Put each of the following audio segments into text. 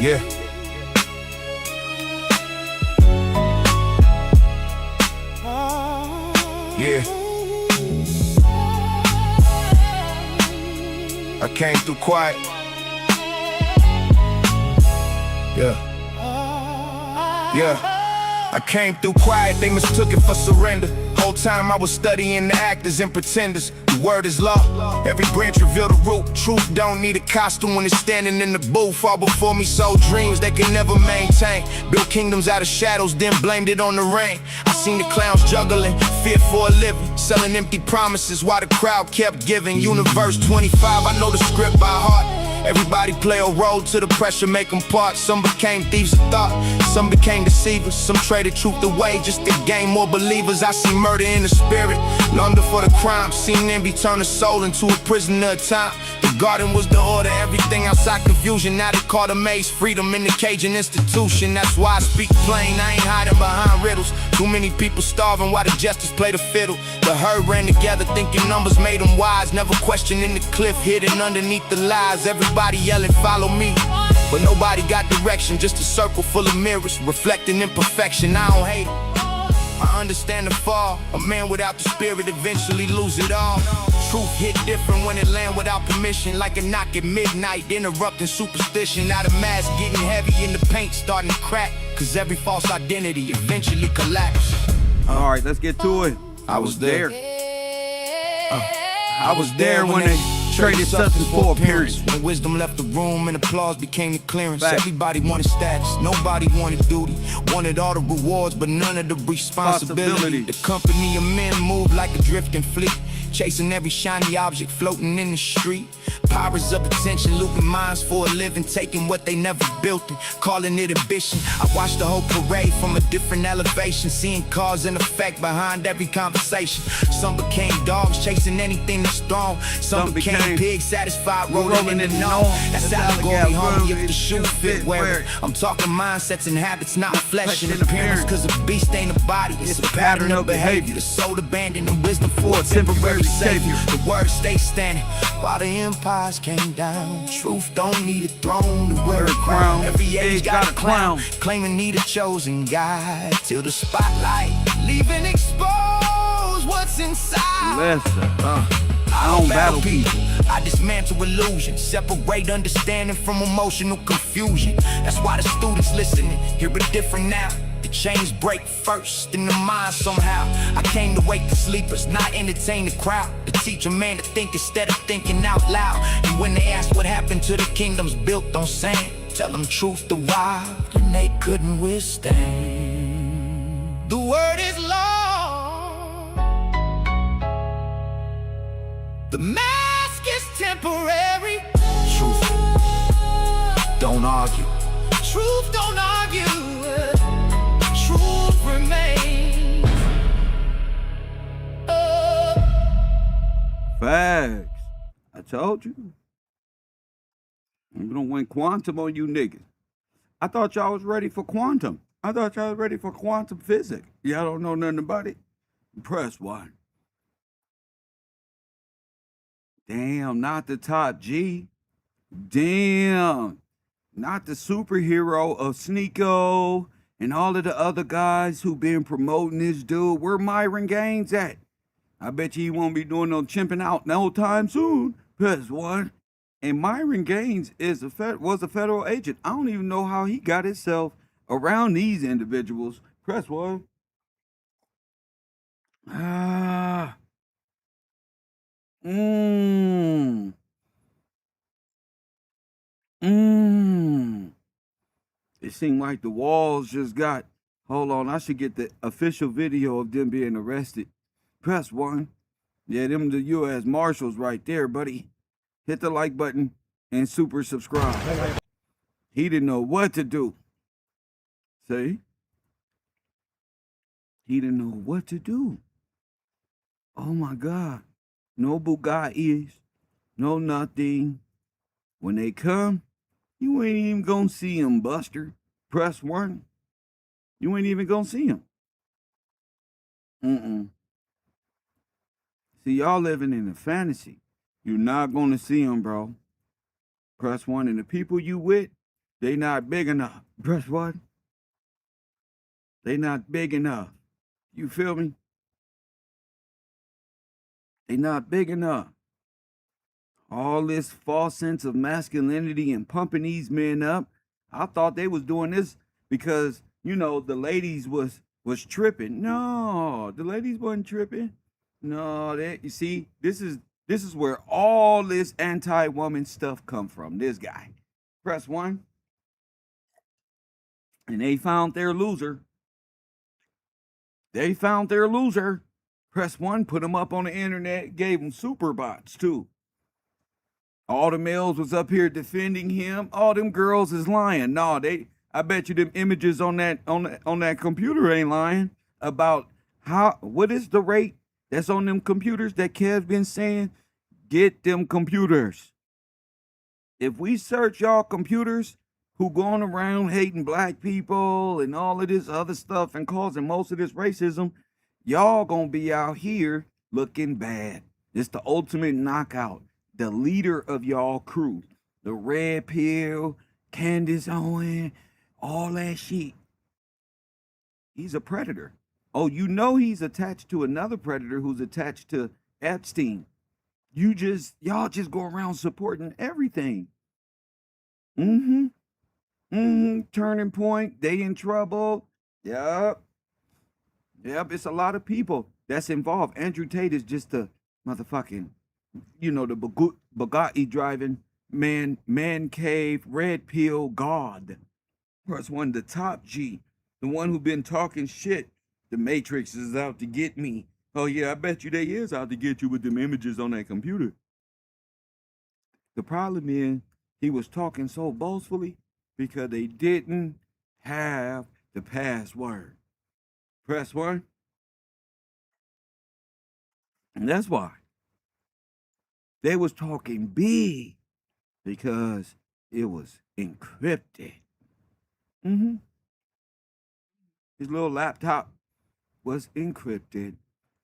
Yeah. Yeah. I came through quiet. Yeah. Yeah. I came through quiet, they mistook it for surrender. Whole time I was studying the actors and pretenders. The word is law, every branch reveal the root. Truth don't need a costume when it's standing in the booth. All before me sold dreams they can never maintain. Built kingdoms out of shadows, then blamed it on the rain. I seen the clowns juggling, fit for a living, selling empty promises while the crowd kept giving. Universe 25, I know the script by heart. Everybody play a role to the pressure, make them part. Some became thieves of thought, some became deceivers. Some traded truth away just to gain more believers. I see murder in the spirit, London for the crime. Seen envy turn a soul into a prisoner of time. The garden was the order, everything outside confusion. Now they call the maze freedom in the Cajun institution. That's why I speak plain, I ain't hiding behind riddles. Too many people starving while the justice play the fiddle. The herd ran together thinking numbers made them wise. Never questioning the cliff hidden underneath the lies. Everybody yelling follow me, but nobody got direction. Just a circle full of mirrors reflecting imperfection. I don't hate it, I understand the fall. A man without the spirit eventually lose it all. Truth hit different when it land without permission. Like a knock at midnight, interrupting superstition. Now the mask getting heavy and the paint starting to crack. Cause every false identity eventually collapse. Alright, let's get to it. I was there. I was there when they traded substance for appearance. When wisdom left the room and applause became the clearance. Fact. Everybody wanted status, nobody wanted duty. Wanted all the rewards, but none of the responsibility. The company of men moved like a drifting fleet, chasing every shiny object floating in the street. Pirates of attention, looting minds for a living, taking what they never built and calling it ambition. I watched the whole parade from a different elevation, seeing cause and effect behind every conversation. Some became dogs, chasing anything that's strong. Some became pigs, satisfied rolling in the known. That's allegory, homie, if the shoe fit, wear it. I'm talking mindsets and habits, not flesh and appearance. Cause a beast ain't a body, it's a pattern of behavior. The soul abandoned and wisdom for a temporary savior. The word stays standing while the empires came down. Truth don't need a throne to wear a crown. Every age got a clown claiming need a chosen guide. Till the spotlight leaving exposed what's inside. Listen, I don't battle people. I dismantle illusion, separate understanding from emotional confusion. That's why the students listening hear it different now. The chains break first in the mind somehow. I came to wake the sleepers, not entertain the crowd. To teach a man to think instead of thinking out loud. And when they ask what happened to the kingdoms built on sand, tell them truth the wild and they couldn't withstand. The word is law, the mask is temporary. Truth don't argue. Truth don't argue. Truth remains. Facts. I told you. I'm gonna win quantum on you niggas. I thought y'all was ready for quantum. I thought y'all was ready for quantum physics. Y'all don't know nothing about it? Press 1. Damn, not the top G. Damn. Not the superhero of Sneeko and all of the other guys who been promoting this dude. Where Myron Gaines at? I bet you he won't be doing no chimping out no time soon. Press 1. And Myron Gaines was a federal agent. I don't even know how he got himself around these individuals. Press 1. It seemed like the walls just got, hold on, I should get the official video of them being arrested. Press 1. Yeah, them the U.S. Marshals right there, buddy. Hit the like button and super subscribe. He didn't know what to do. See? He didn't know what to do. Oh my God. No Bugattis, no nothing. When they come, you ain't even gonna see them, Buster. Press 1. You ain't even gonna see them. See, y'all living in a fantasy. You're not gonna see them, bro. Press 1. And the people you with, They not big enough. Press what? They not big enough. You feel me? They not big enough. All this false sense of masculinity and pumping these men up. I thought they was doing this because, you know, the ladies was tripping. No, the ladies wasn't tripping. No, you see, this is where all this anti-woman stuff come from. This guy. Press 1. And they found their loser. They found their loser. Press 1, put them up on the internet, gave them super bots too. All the males was up here defending him. All them girls is lying. No, I bet you them images on that computer ain't lying about what is the rate that's on them computers that Kev's been saying? Get them computers. If we search y'all computers who going around hating black people and all of this other stuff and causing most of this racism, y'all gonna be out here looking bad. It's the ultimate knockout. The leader of y'all crew, the red pill, Candace Owen, all that shit. He's a predator. Oh, you know he's attached to another predator who's attached to Epstein. Y'all just go around supporting everything. Turning Point, they in trouble. Yep, it's a lot of people that's involved. Andrew Tate is just a motherfucking, the Bugatti driving man cave, red pill god. Plus one, the top G, the one who been talking shit. The Matrix is out to get me. Oh yeah, I bet you they is out to get you with them images on that computer. The problem is he was talking so boastfully because they didn't have the password. Press 1. And that's why. They was talking big because it was encrypted. His little laptop was encrypted.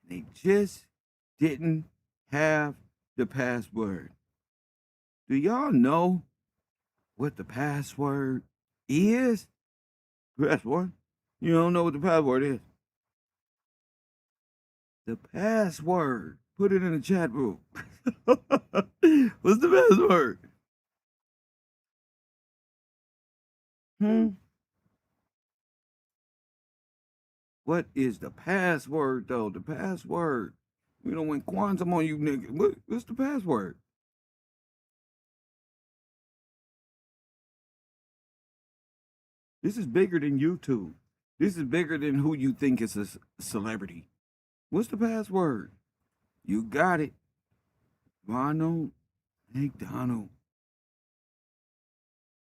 They just didn't have the password. Do y'all know what the password is? Press 1. You don't know what the password is. The password. Put it in the chat room. What's the password? What is the password, though? The password. We don't went quantum on you niggas. What's the password? This is bigger than YouTube. This is bigger than who you think is a celebrity. What's the password? You got it. Ronald McDonald.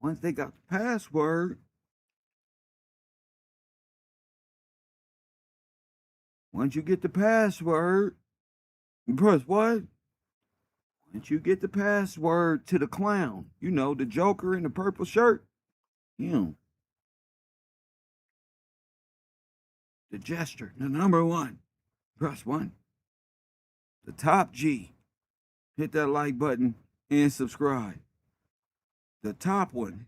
Once they got the password, once you get the password, press what? Once you get the password to the clown, the Joker in the purple shirt, the gesture, the number 1, press 1. The top G, hit that like button and subscribe. The top one.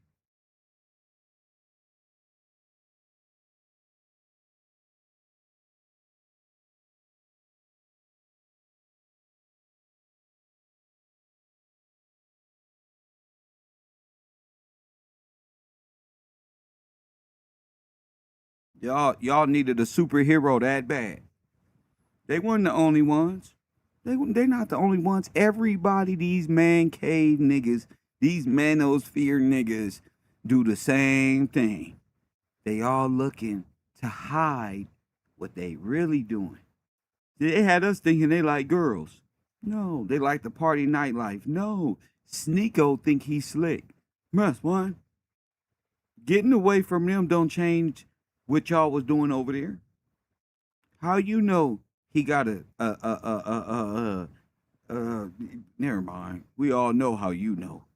Y'all needed a superhero that bad. They weren't the only ones. They're not the only ones. Everybody, these man cave niggas, these manosphere niggas, do the same thing. They all looking to hide what they really doing. They had us thinking they like girls. No, they like the party nightlife. No, Sneeko think he's slick. Press 1. Getting away from them don't change what y'all was doing over there. How you know he got never mind. We all know how you know.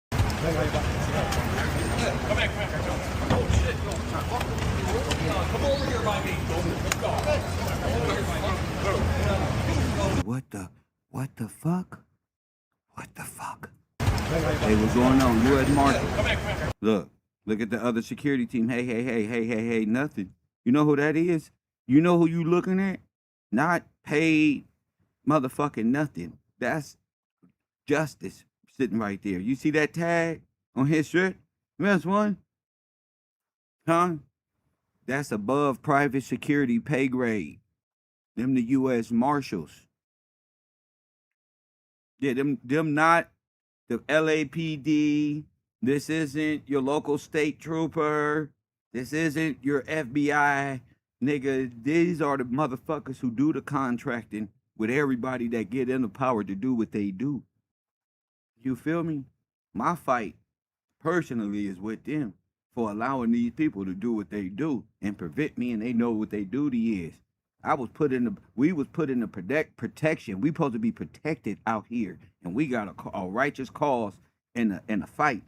Come back. Oh shit, no. Come over here by me. Let's go. What the fuck? What the fuck? Hey, what's going on? U.S. Marshal. Look at the other security team. Hey, nothing. You know who that is? You know who you looking at? Not paid motherfucking nothing. That's Justice sitting right there. You see that tag on his shirt? That's one. Huh? That's above private security pay grade. Them the U.S. Marshals. Yeah, them not the LAPD. This isn't your local state trooper. This isn't your FBI. Nigga, these are the motherfuckers who do the contracting with everybody that get in the power to do what they do. You feel me? My fight, personally, is with them for allowing these people to do what they do and prevent me, and they know what their duty is. We was put in the protection. We supposed to be protected out here, and we got a righteous cause in a fight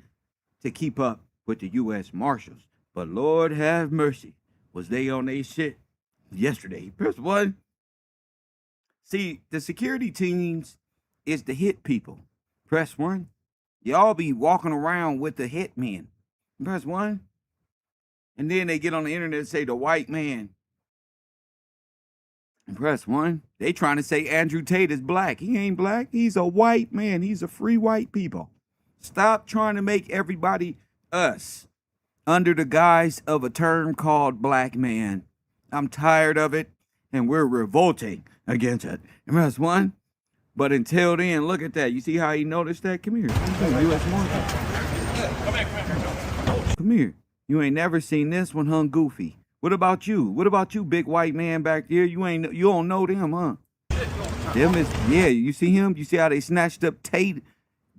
to keep up with the U.S. Marshals. But Lord have mercy, was they on their shit yesterday? Press one. See, the security teams is the hit people. Press one. Y'all be walking around with the hitmen. Press one. And then they get on the internet and say the white man. Press one. They trying to say Andrew Tate is black. He ain't black. He's a white man. He's a free white people. Stop trying to make everybody us under the guise of a term called black man. I'm tired of it, and we're revolting against it. And press one. But until then, look at that. You see how he noticed that? Come here. U.S. Marshal. Come here. You ain't never seen this one hung goofy. What about you? What about you, big white man back there? You don't know them, huh? You see him? You see how they snatched up Tate?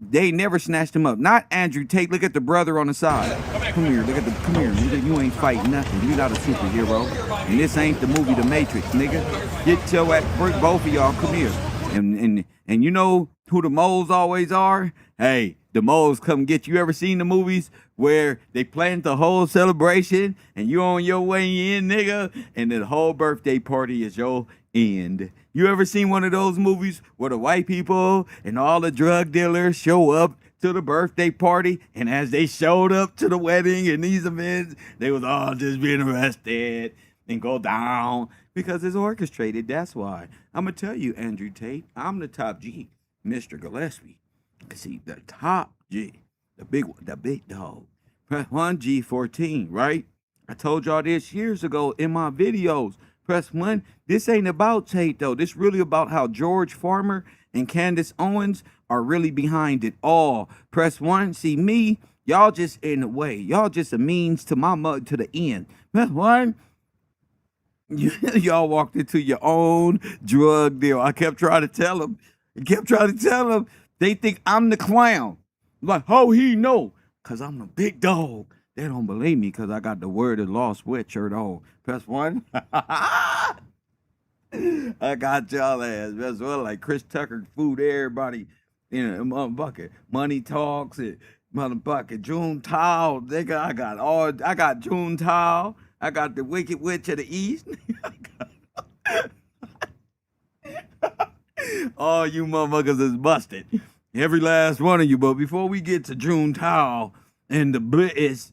They never snatched him up. Not Andrew Tate. Look at the brother on the side. Come here. Come here. Nigga, you ain't fighting nothing. You're not a superhero. And this ain't the movie The Matrix, nigga. Get your ass, bring both of y'all. Come here. And you know who the moles always are? Hey, the moles come get you. Ever seen the movies where they planned the whole celebration and you on your way in, nigga, and the whole birthday party is your end? You ever seen one of those movies where the white people and all the drug dealers show up to the birthday party, and as they showed up to the wedding and these events, they was all just being arrested and go down because it's orchestrated? That's why. I'm going to tell you, Andrew Tate, I'm the top G, Mr. Gillespie. See, the top G, the big dog. Press 1 G14, right? I told y'all this years ago in my videos. Press 1. This ain't about Tate, though. This really about how George Farmer and Candace Owens are really behind it all. Press 1. See, me, y'all just in the way. Y'all just a means to my mug to the end. Press 1. Y'all walked into your own drug deal. I kept trying to tell them. They think I'm the clown. Like, how he know? Because I'm the big dog. They don't believe me because I got the Word of Law sweatshirt on. Press 1. I got y'all ass. Press 1 like Chris Tucker food everybody in a motherfucker. Money talks and motherfucker June Tao. I got June Tao. I got the Wicked Witch of the East. All you motherfuckers is busted. Every last one of you. But before we get to June Tao and the British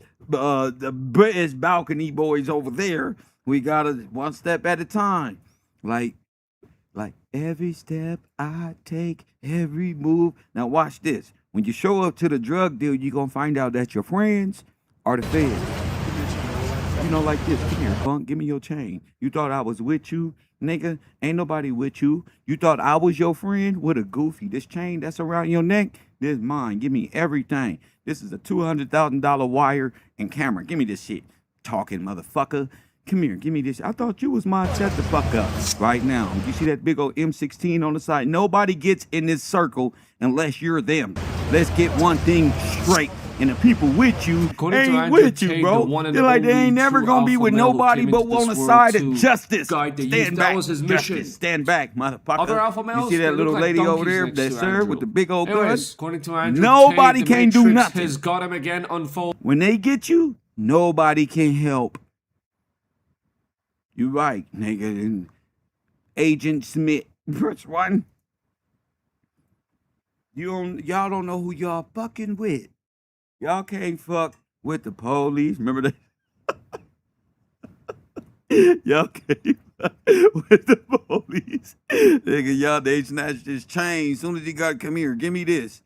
balcony boys over there, we gotta one step at a time. Like every step I take, every move. Now watch this. When you show up to the drug deal, you're gonna find out that your friends are the feds. You know, like this. Come here, punk. Give me your chain. You thought I was with you, nigga? Ain't nobody with you. You thought I was your friend? What a goofy. This chain that's around your neck, this is mine. Give me everything. This is a $200,000 wire and camera. Give me this shit. Talking motherfucker. Come here, give me this. I thought you was mine. Shut the fuck up right now. You see that big old M16 on the side? Nobody gets in this circle unless you're them. Let's get one thing straight. And the people with you ain't with you, bro. They're like they ain't never gonna be with nobody but on the side of justice. Stand back, justice. Stand back, motherfucker. Other alpha males, you see that little like lady over there next that to served Andrew. with the big old Anyways, gun? according to Andrew Nobody Tate, can the do Matrix nothing. has got him again unfold. When they get you, nobody can help. You right, nigga. And Agent Smith, first one. Y'all don't know who y'all fucking with. Y'all can't fuck with the police. Remember that? Y'all can't fuck with the police. Nigga, y'all, they snatched his chain. Soon as he got, come here, give me this.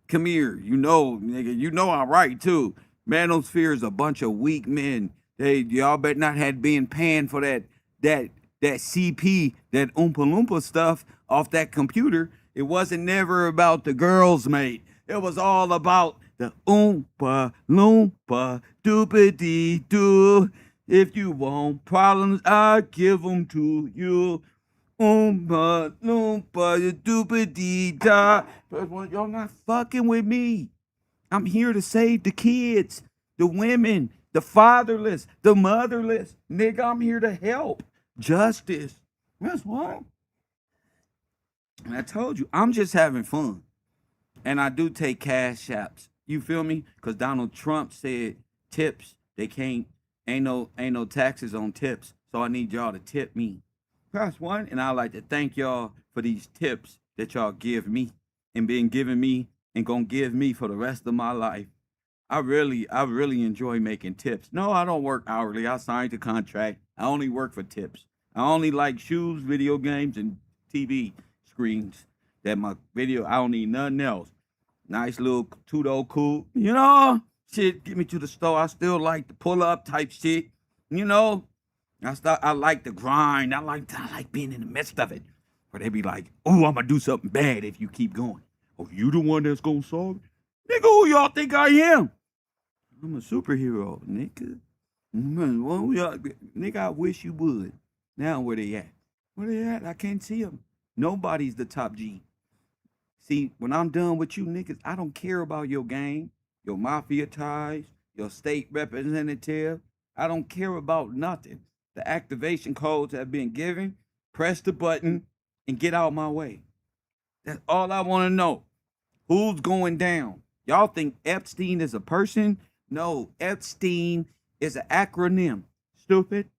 Come here. You know, nigga, you know I'm right too. Manosphere is a bunch of weak men. Y'all better not had been paying for that CP, that Oompa Loompa stuff off that computer. It wasn't never about the girls, mate. It was all about the Oompa Loompa doopity doo. If you want problems, I give them to you. Oompa Loompa doopity da. Y'all not fucking with me. I'm here to save the kids, the women, the fatherless, the motherless. Nigga, I'm here to help. Justice. That's what. And I told you, I'm just having fun. And I do take cash apps. You feel me? Because Donald Trump said tips, they can't, ain't no taxes on tips. So I need y'all to tip me. Press one. And I like to thank y'all for these tips that y'all give me and been giving me and gonna give me for the rest of my life. I really enjoy making tips. No, I don't work hourly. I signed a contract. I only work for tips. I only like shoes, video games, and TV screens. That my video, I don't need nothing else. Nice little tudo cool. You know, shit, get me to the store. I still like the pull up type shit. You know, I like the grind. I like being in the midst of it. Where they be like, oh, I'm gonna do something bad if you keep going. Oh, you the one that's gonna solve it? Nigga, who y'all think I am? I'm a superhero, nigga. Nigga, I wish you would. Now where they at? Where they at? I can't see them. Nobody's the top G. See, when I'm done with you niggas, I don't care about your gang, your mafia ties, your state representative. I don't care about nothing. The activation codes have been given. Press the button and get out my way. That's all I want to know. Who's going down? Y'all think Epstein is a person? No, Epstein is an acronym. Stupid.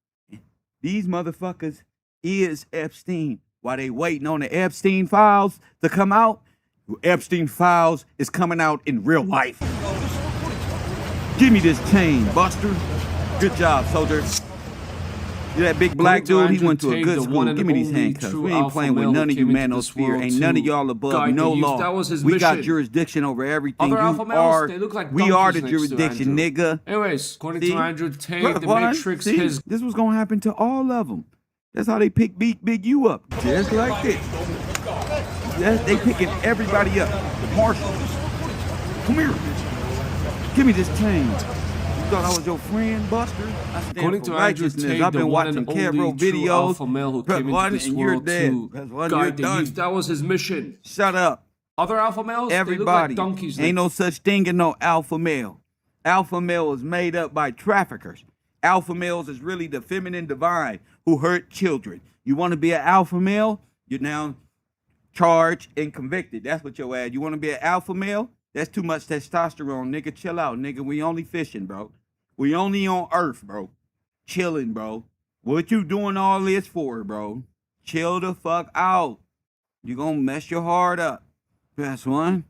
These motherfuckers is Epstein. While they waiting on the Epstein files to come out, Epstein files is coming out in real life. Give me this chain, Buster. Good job, soldier. You that big black dude, he went to a good school. Give me these handcuffs. We ain't playing with none of you manosphere. Ain't none of y'all above no law. We got jurisdiction over everything. We are the jurisdiction, nigga. Anyways, according to Andrew Tate, the Matrix has... This was gonna happen to all of them. That's how they pick big you up. Just like this. They picking everybody up. The marshals. Come here. Give me this chain. You thought I was your friend, Buster? I stand According for to Andrew righteousness. Tate, I've the been one watching and only KevRow true videos. alpha male who Press came into one this and you're world dead. to Press one, guide you're the done. youth. That was his mission. Shut up. Other alpha males, Everybody. they look like donkeys. Ain't no such thing as no alpha male. Alpha male is made up by traffickers. Alpha males is really the feminine divine who hurt children. You want to be an alpha male? You're now charged and convicted. That's what your ass. You want to be an alpha male? That's too much testosterone, nigga. Chill out, nigga. We only fishing, bro. We only on Earth, bro. Chilling, bro. What you doing all this for, bro? Chill the fuck out. You gonna mess your heart up. That's one.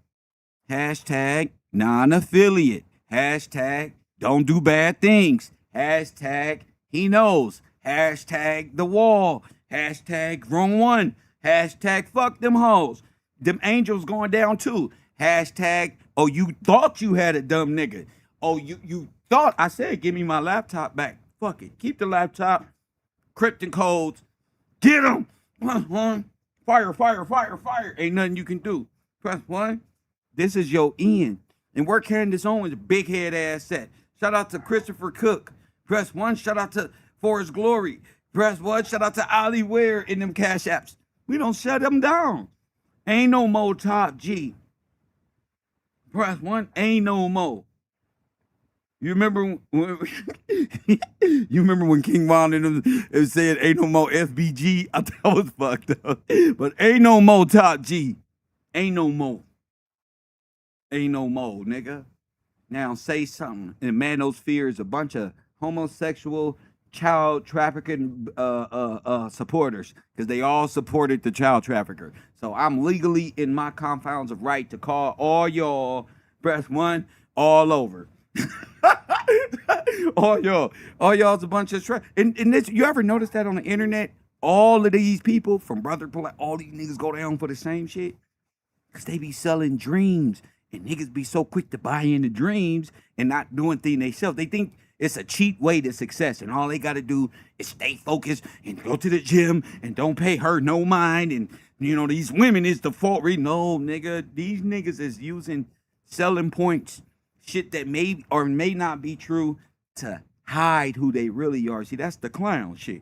Hashtag non-affiliate. Hashtag don't do bad things. Hashtag he knows. Hashtag the wall. Hashtag wrong one. Hashtag fuck them hoes. Them angels going down too. Hashtag, oh, you thought you had a dumb nigga. Oh, you thought. I said, give me my laptop back. Fuck it. Keep the laptop. Cryptic codes. Get them. Fire, fire, fire, fire. Ain't nothing you can do. Press one. This is your end. And where Candace Owens, big head ass at. Shout out to Christopher Cook. Press one. Shout out to Forrest Glory. Press one. Shout out to Ali Ware in them cash apps. We don't shut them down. Ain't no more top G. Press one. Ain't no more. You remember when King Von and them said ain't no more FBG? I thought that was fucked up. But ain't no more top G. Ain't no more. Ain't no more, nigga. Now say something. And Manosphere is a bunch of homosexual, child trafficking supporters, because they all supported the child trafficker. So I'm legally in my confounds of right to call all y'all, press 1, all over. all y'all's a bunch of and this, you ever notice that on the internet? All of these people from Brother Black, all these niggas go down for the same shit. Cause they be selling dreams, and niggas be so quick to buy into dreams and not doing things themselves. They think it's a cheat way to success, and all they gotta do is stay focused and go to the gym and don't pay her no mind. And you know, these women is the fault. No, nigga, these niggas is using selling points, shit that may or may not be true, to hide who they really are. See, that's the clown shit.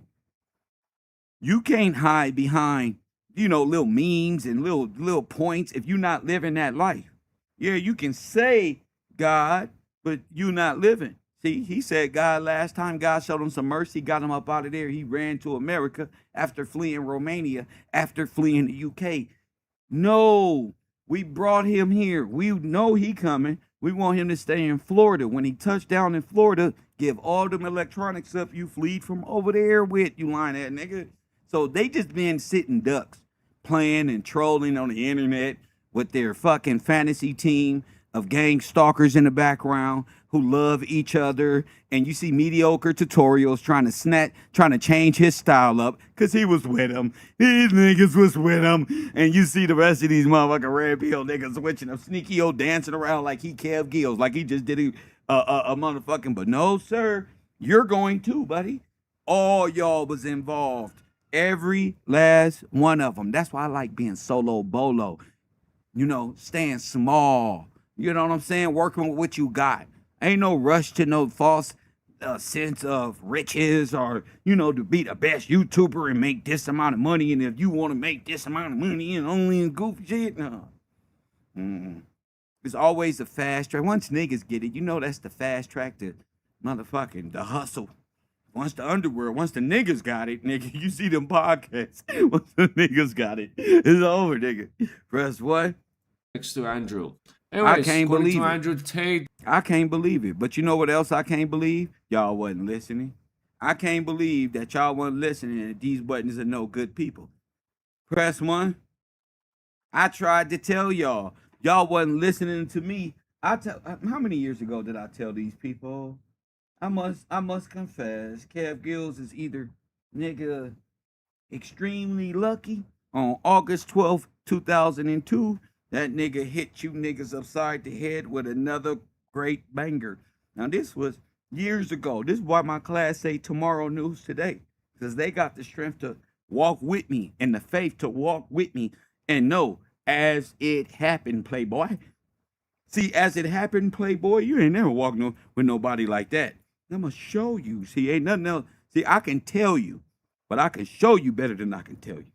You can't hide behind, you know, little memes and little points if you're not living that life. Yeah, you can say God, but you not living. See, he said God last time. God showed him some mercy, got him up out of there. He ran to America after fleeing Romania, after fleeing the UK. No, we brought him here. We know he coming. We want him to stay in Florida. When he touched down in Florida, give all them electronics up you fleed from over there with, you lying that nigga. So they just been sitting ducks, playing and trolling on the internet with their fucking fantasy team of gang stalkers in the background who love each other. And you see mediocre tutorials trying to change his style up because he was with him. These niggas was with him. And you see the rest of these motherfucking red pill niggas switching up, sneaky old dancing around like he Kev Gills, like he just did a motherfucking, but no, sir, you're going too, buddy. All y'all was involved. Every last one of them. That's why I like being solo bolo. You know, staying small. You know what I'm saying? Working with what you got. Ain't no rush to no false sense of riches, or, you know, to be the best YouTuber and make this amount of money. And if you want to make this amount of money and only in goofy shit, no. It's always a fast track. Once niggas get it, you know that's the fast track to motherfucking the hustle. Once the underworld, once the niggas got it, nigga, you see them podcasts. Once the niggas got it, it's over, nigga. Press what? Next to Andrew. Anyways, I can't believe it. Andrew Tate. I can't believe it. But you know what else I can't believe? Y'all wasn't listening. I can't believe that y'all wasn't listening and these buttons are no good people. Press 1. I tried to tell y'all. Y'all wasn't listening to me. How many years ago did I tell these people? I must confess, Kev Gills is either nigga extremely lucky. On August 12th, 2002, that nigga hit you niggas upside the head with another great banger. Now this was years ago. This is why my class say tomorrow news today, because they got the strength to walk with me and the faith to walk with me and know as it happened, Playboy. See, as it happened, Playboy, you ain't never walked with nobody like that. I'm gonna show you. See, ain't nothing else. See, I can tell you, but I can show you better than I can tell you.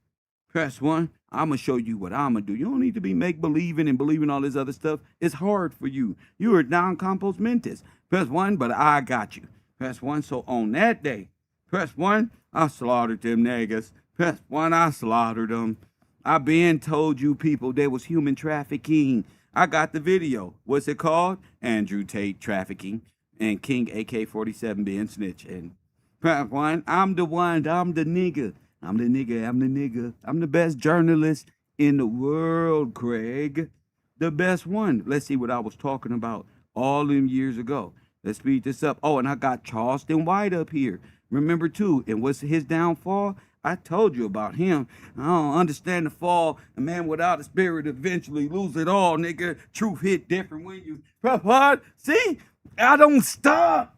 Press 1. I'm gonna show you what I'm gonna do. You don't need to be make-believing and believing all this other stuff. It's hard for you. You are non-compos mentis. Press 1, but I got you. Press 1. So on that day, press 1, I slaughtered them niggas. Press 1, I slaughtered them. I been told you people there was human trafficking. I got the video. What's it called? Andrew Tate trafficking. And King AK-47 being snitch. And press 1, I'm the one, I'm the nigga. I'm the nigga. I'm the best journalist in the world, Craig. The best one. Let's see what I was talking about all them years ago. Let's speed this up. Oh, and I got Charleston White up here. Remember too, and what's his downfall? I told you about him. I don't understand the fall. A man without a spirit eventually lose it all, nigga. Truth hit different when you press hard. See? I don't stop.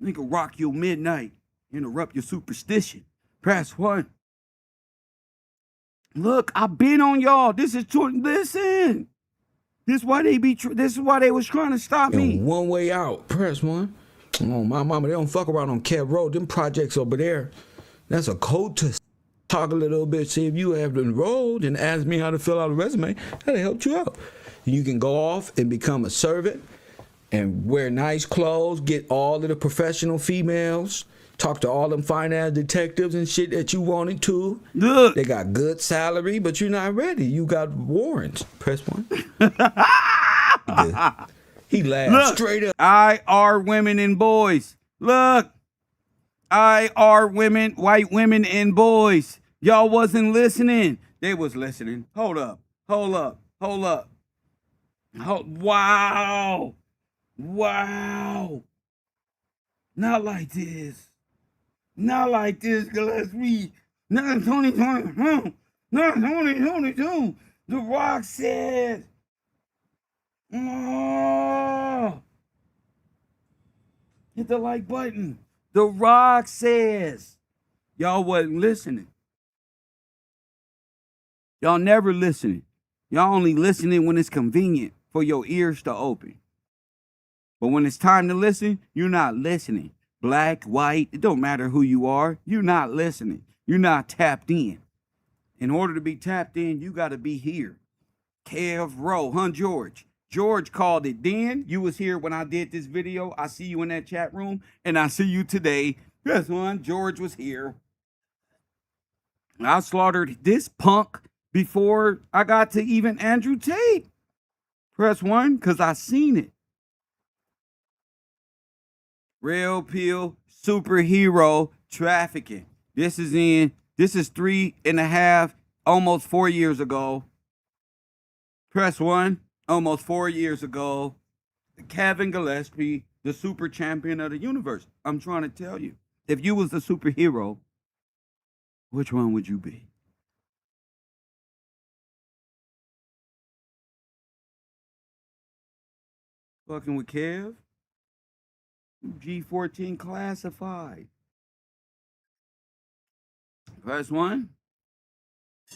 Nigga rock your midnight. Interrupt your superstition. Press 1. Look, I've been on y'all. Listen. This is why they was trying to stop me. And one way out. Press 1. Oh, my mama, they don't fuck around on KevRow. Them projects over there, that's a code to talk a little bit, see if you have enrolled and ask me how to fill out a resume. That'll help you out. You can go off and become a servant and wear nice clothes, get all of the professional females, talk to all them finance detectives and shit that you wanted to. Look. They got good salary, but you're not ready. You got warrants. Press 1. He laughed. Look, straight up. IR women and boys. Look. IR women, white women and boys. Y'all wasn't listening. They was listening. Hold up. Wow. Not like this. Gillespie. Not 2020. Not 2022. The Rock said. Oh. Hit the like button. The Rock says. Y'all wasn't listening. Y'all never listening. Y'all only listening when it's convenient for your ears to open. But when it's time to listen, you're not listening. Black, white, it don't matter who you are. You're not listening. You're not tapped in. In order to be tapped in, you got to be here. KevRow, huh, George? George called it then. You was here when I did this video. I see you in that chat room, and I see you today. Yes, one. George was here. I slaughtered this punk before I got to even Andrew Tate. Press 1, because I seen it. Real Pill Superhero Trafficking. This is 3.5, almost 4 years ago. Press 1, almost 4 years ago. Kevin Gillespie, the super champion of the universe. I'm trying to tell you, if you was the superhero, which one would you be? Fucking with Kev? G14 classified. Press 1.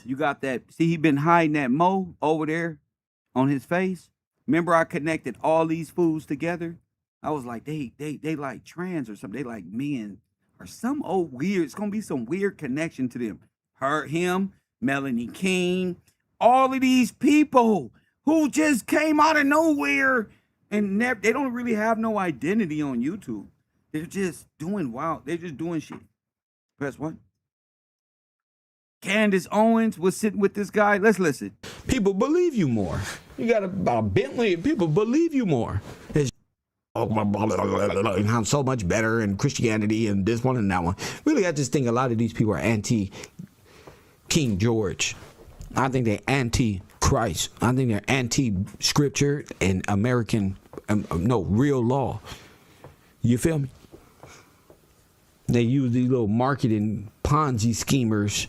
You got that. See, he been hiding that mo over there on his face. Remember, I connected all these fools together. I was like, they like trans or something. They like men or some old weird. It's gonna be some weird connection to them. Him, Melanie King, all of these people who just came out of nowhere and they don't really have no identity on YouTube. They're just doing wild. They're just doing shit. Press 1. Candace Owens was sitting with this guy. Let's listen. People believe you more. You got a Bentley. People believe you more. It's I'm so much better in Christianity and this one and that one. Really, I just think a lot of these people are anti-King George. I think they're anti-Christ. I think they're anti-scripture and American, real law. You feel me? They use these little marketing Ponzi schemers.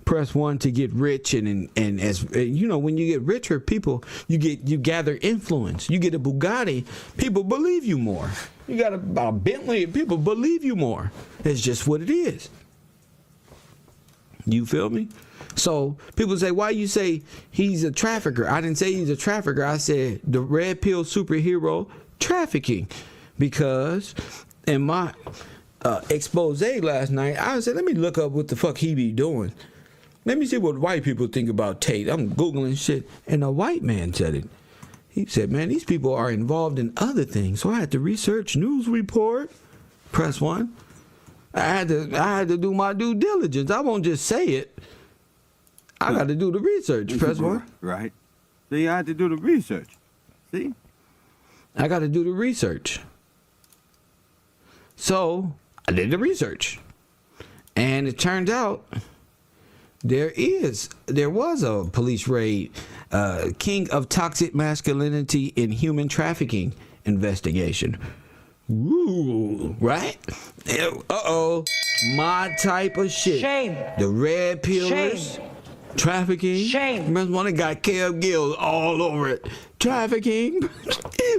Press 1 to get rich, and as you know, when you get richer, people you gather influence. You get a Bugatti, people believe you more. You got a Bentley, people believe you more. It's just what it is. You feel me? So people say, why you say he's a trafficker? I didn't say he's a trafficker. I said the red pill superhero trafficking, because in my expose last night, I said, let me look up what the fuck he be doing. Let me see what white people think about Tate. I'm Googling shit, and a white man said it. He said, man, these people are involved in other things. So I had to research news report. Press 1. I had to do my due diligence. I won't just say it. I got to do the research. Press 1. Right. See, I had to do the research. See? I got to do the research. So I did the research. And it turned out there was a police raid, King of Toxic Masculinity in Human Trafficking investigation. Ooh, right? Uh-oh. My type of shit. Shame. The red pillars. Shame. Trafficking. Shame. Remember one that got Kev Gills all over it. Trafficking.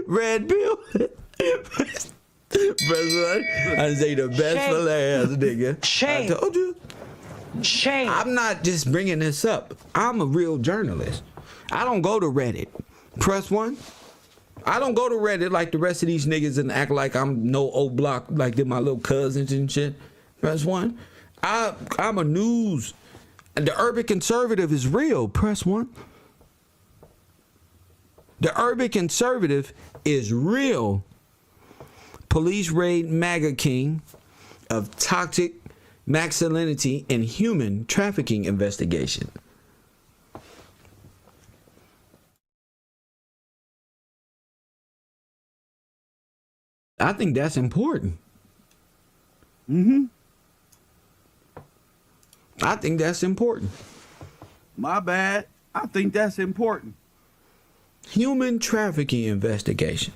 Red pill. Best one. I say the best Shame. for last, nigga. Shame. I told you. Shame. I'm not just bringing this up. I'm a real journalist. I don't go to Reddit. Press 1. I don't go to Reddit like the rest of these niggas and act like I'm no old block like they're my little cousins and shit. Press 1. I'm a news. The urban conservative is real. Press 1. The urban conservative is real. Police raid MAGA king of toxic masculinity and human trafficking investigation. I think that's important. I think that's important. My bad. I think that's important. Human trafficking investigation.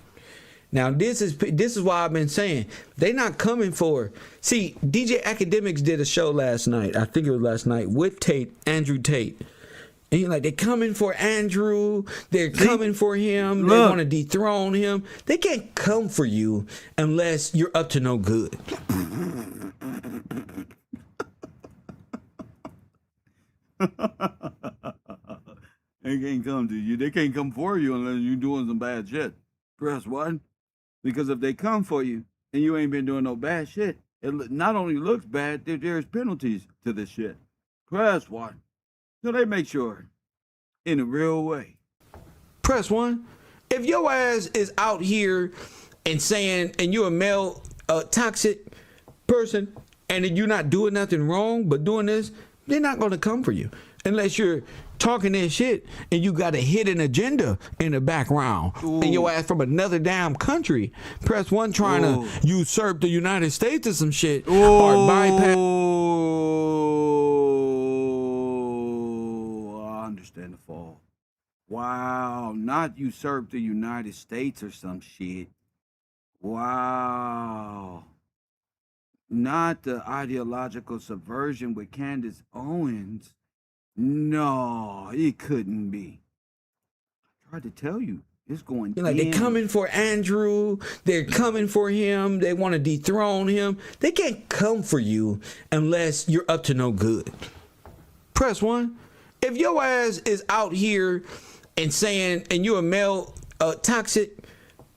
Now this is why I've been saying they not coming for. See, DJ Academics did a show last night. I think it was last night with Tate, Andrew Tate. And he's like, they're coming for Andrew. They're coming for him. They want to dethrone him. They can't come for you unless you're up to no good. They can't come to you. They can't come for you unless you're doing some bad shit. Press 1. Because if they come for you and you ain't been doing no bad shit, it not only looks bad, there's penalties to this shit. Press 1. So they make sure in a real way. Press 1. If your ass is out here and saying, and you're a male toxic person, and you're not doing nothing wrong but doing this, they're not going to come for you unless you're talking that shit and you got a hidden agenda in the background. Ooh. And your ass from another damn country. Press 1 trying to usurp the United States or some shit. Ooh. Or bypass. I understand the fall. Wow, not usurp the United States or some shit. Wow. Not the ideological subversion with Candace Owens. No, it couldn't be. I tried to tell you, it's going like they're coming for Andrew. They're coming for him. They want to dethrone him. They can't come for you unless you're up to no good. Press 1. If your ass is out here and saying, and you're a male toxic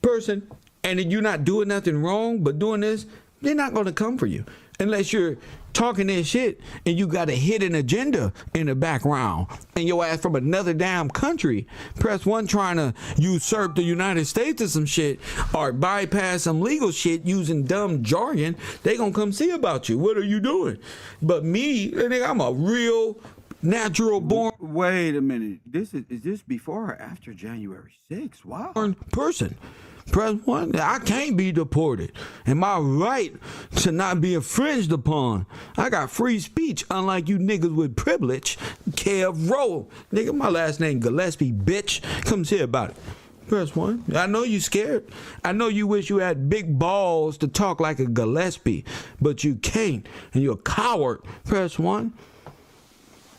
person, and you're not doing nothing wrong but doing this, they're not going to come for you unless you're talking that shit and you got a hidden agenda in the background and your ass from another damn country. Press 1 trying to usurp the United States or some shit or bypass some legal shit using dumb jargon. They gonna come see about you. What are you doing? But me, nigga, I'm a real natural born. Wait a minute. Is this before or after January 6th? Wow. Person. Press 1. I can't be deported. And my right to not be infringed upon. I got free speech, unlike you niggas with privilege. KevRow. Nigga, my last name Gillespie, bitch. Come see about it. Press 1. I know you scared. I know you wish you had big balls to talk like a Gillespie, but you can't. And you're a coward. Press 1.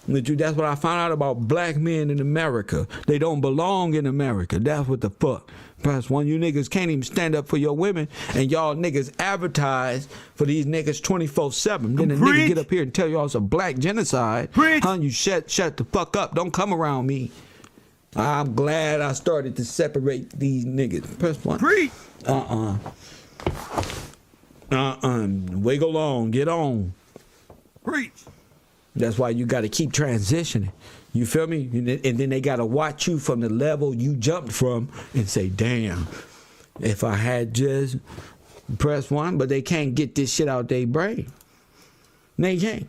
That's what I found out about black men in America. They don't belong in America. That's what the fuck. Press 1. You niggas can't even stand up for your women, and y'all niggas advertise for these niggas 24/7. Then the nigga get up here and tell y'all it's a black genocide. Preach. Huh? You shut the fuck up. Don't come around me. I'm glad I started to separate these niggas. Press 1. Preach. Wiggle on. Get on. Preach. That's why you got to keep transitioning. You feel me? And then they got to watch you from the level you jumped from and say, damn, if I had just pressed 1, but they can't get this shit out their brain. They can't.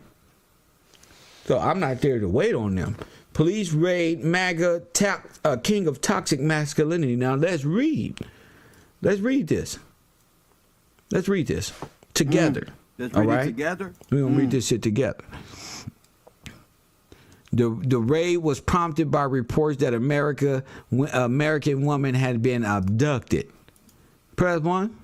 So I'm not there to wait on them. Police raid MAGA king of toxic masculinity. Now let's read. Let's read this. Let's read this together. Let's read it together. We're going to read this shit together. The raid was prompted by reports that American woman had been abducted. Press 1.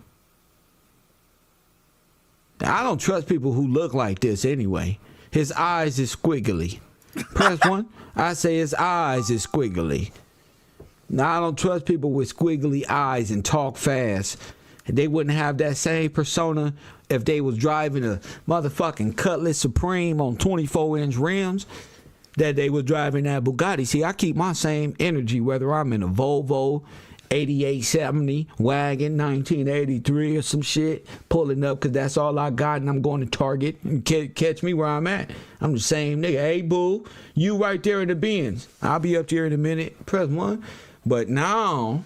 I don't trust people who look like this anyway. His eyes is squiggly. Press 1. I say his eyes is squiggly. Now I don't trust people with squiggly eyes and talk fast. They wouldn't have that same persona if they was driving a motherfucking Cutlass Supreme on 24-inch rims. That they was driving that Bugatti. See, I keep my same energy whether I'm in a Volvo 8870 wagon 1983 or some shit pulling up because that's all I got and I'm going to Target and catch me where I'm at. I'm the same nigga. Hey, boo, you right there in the Benz. I'll be up there in a minute. Press 1. But now,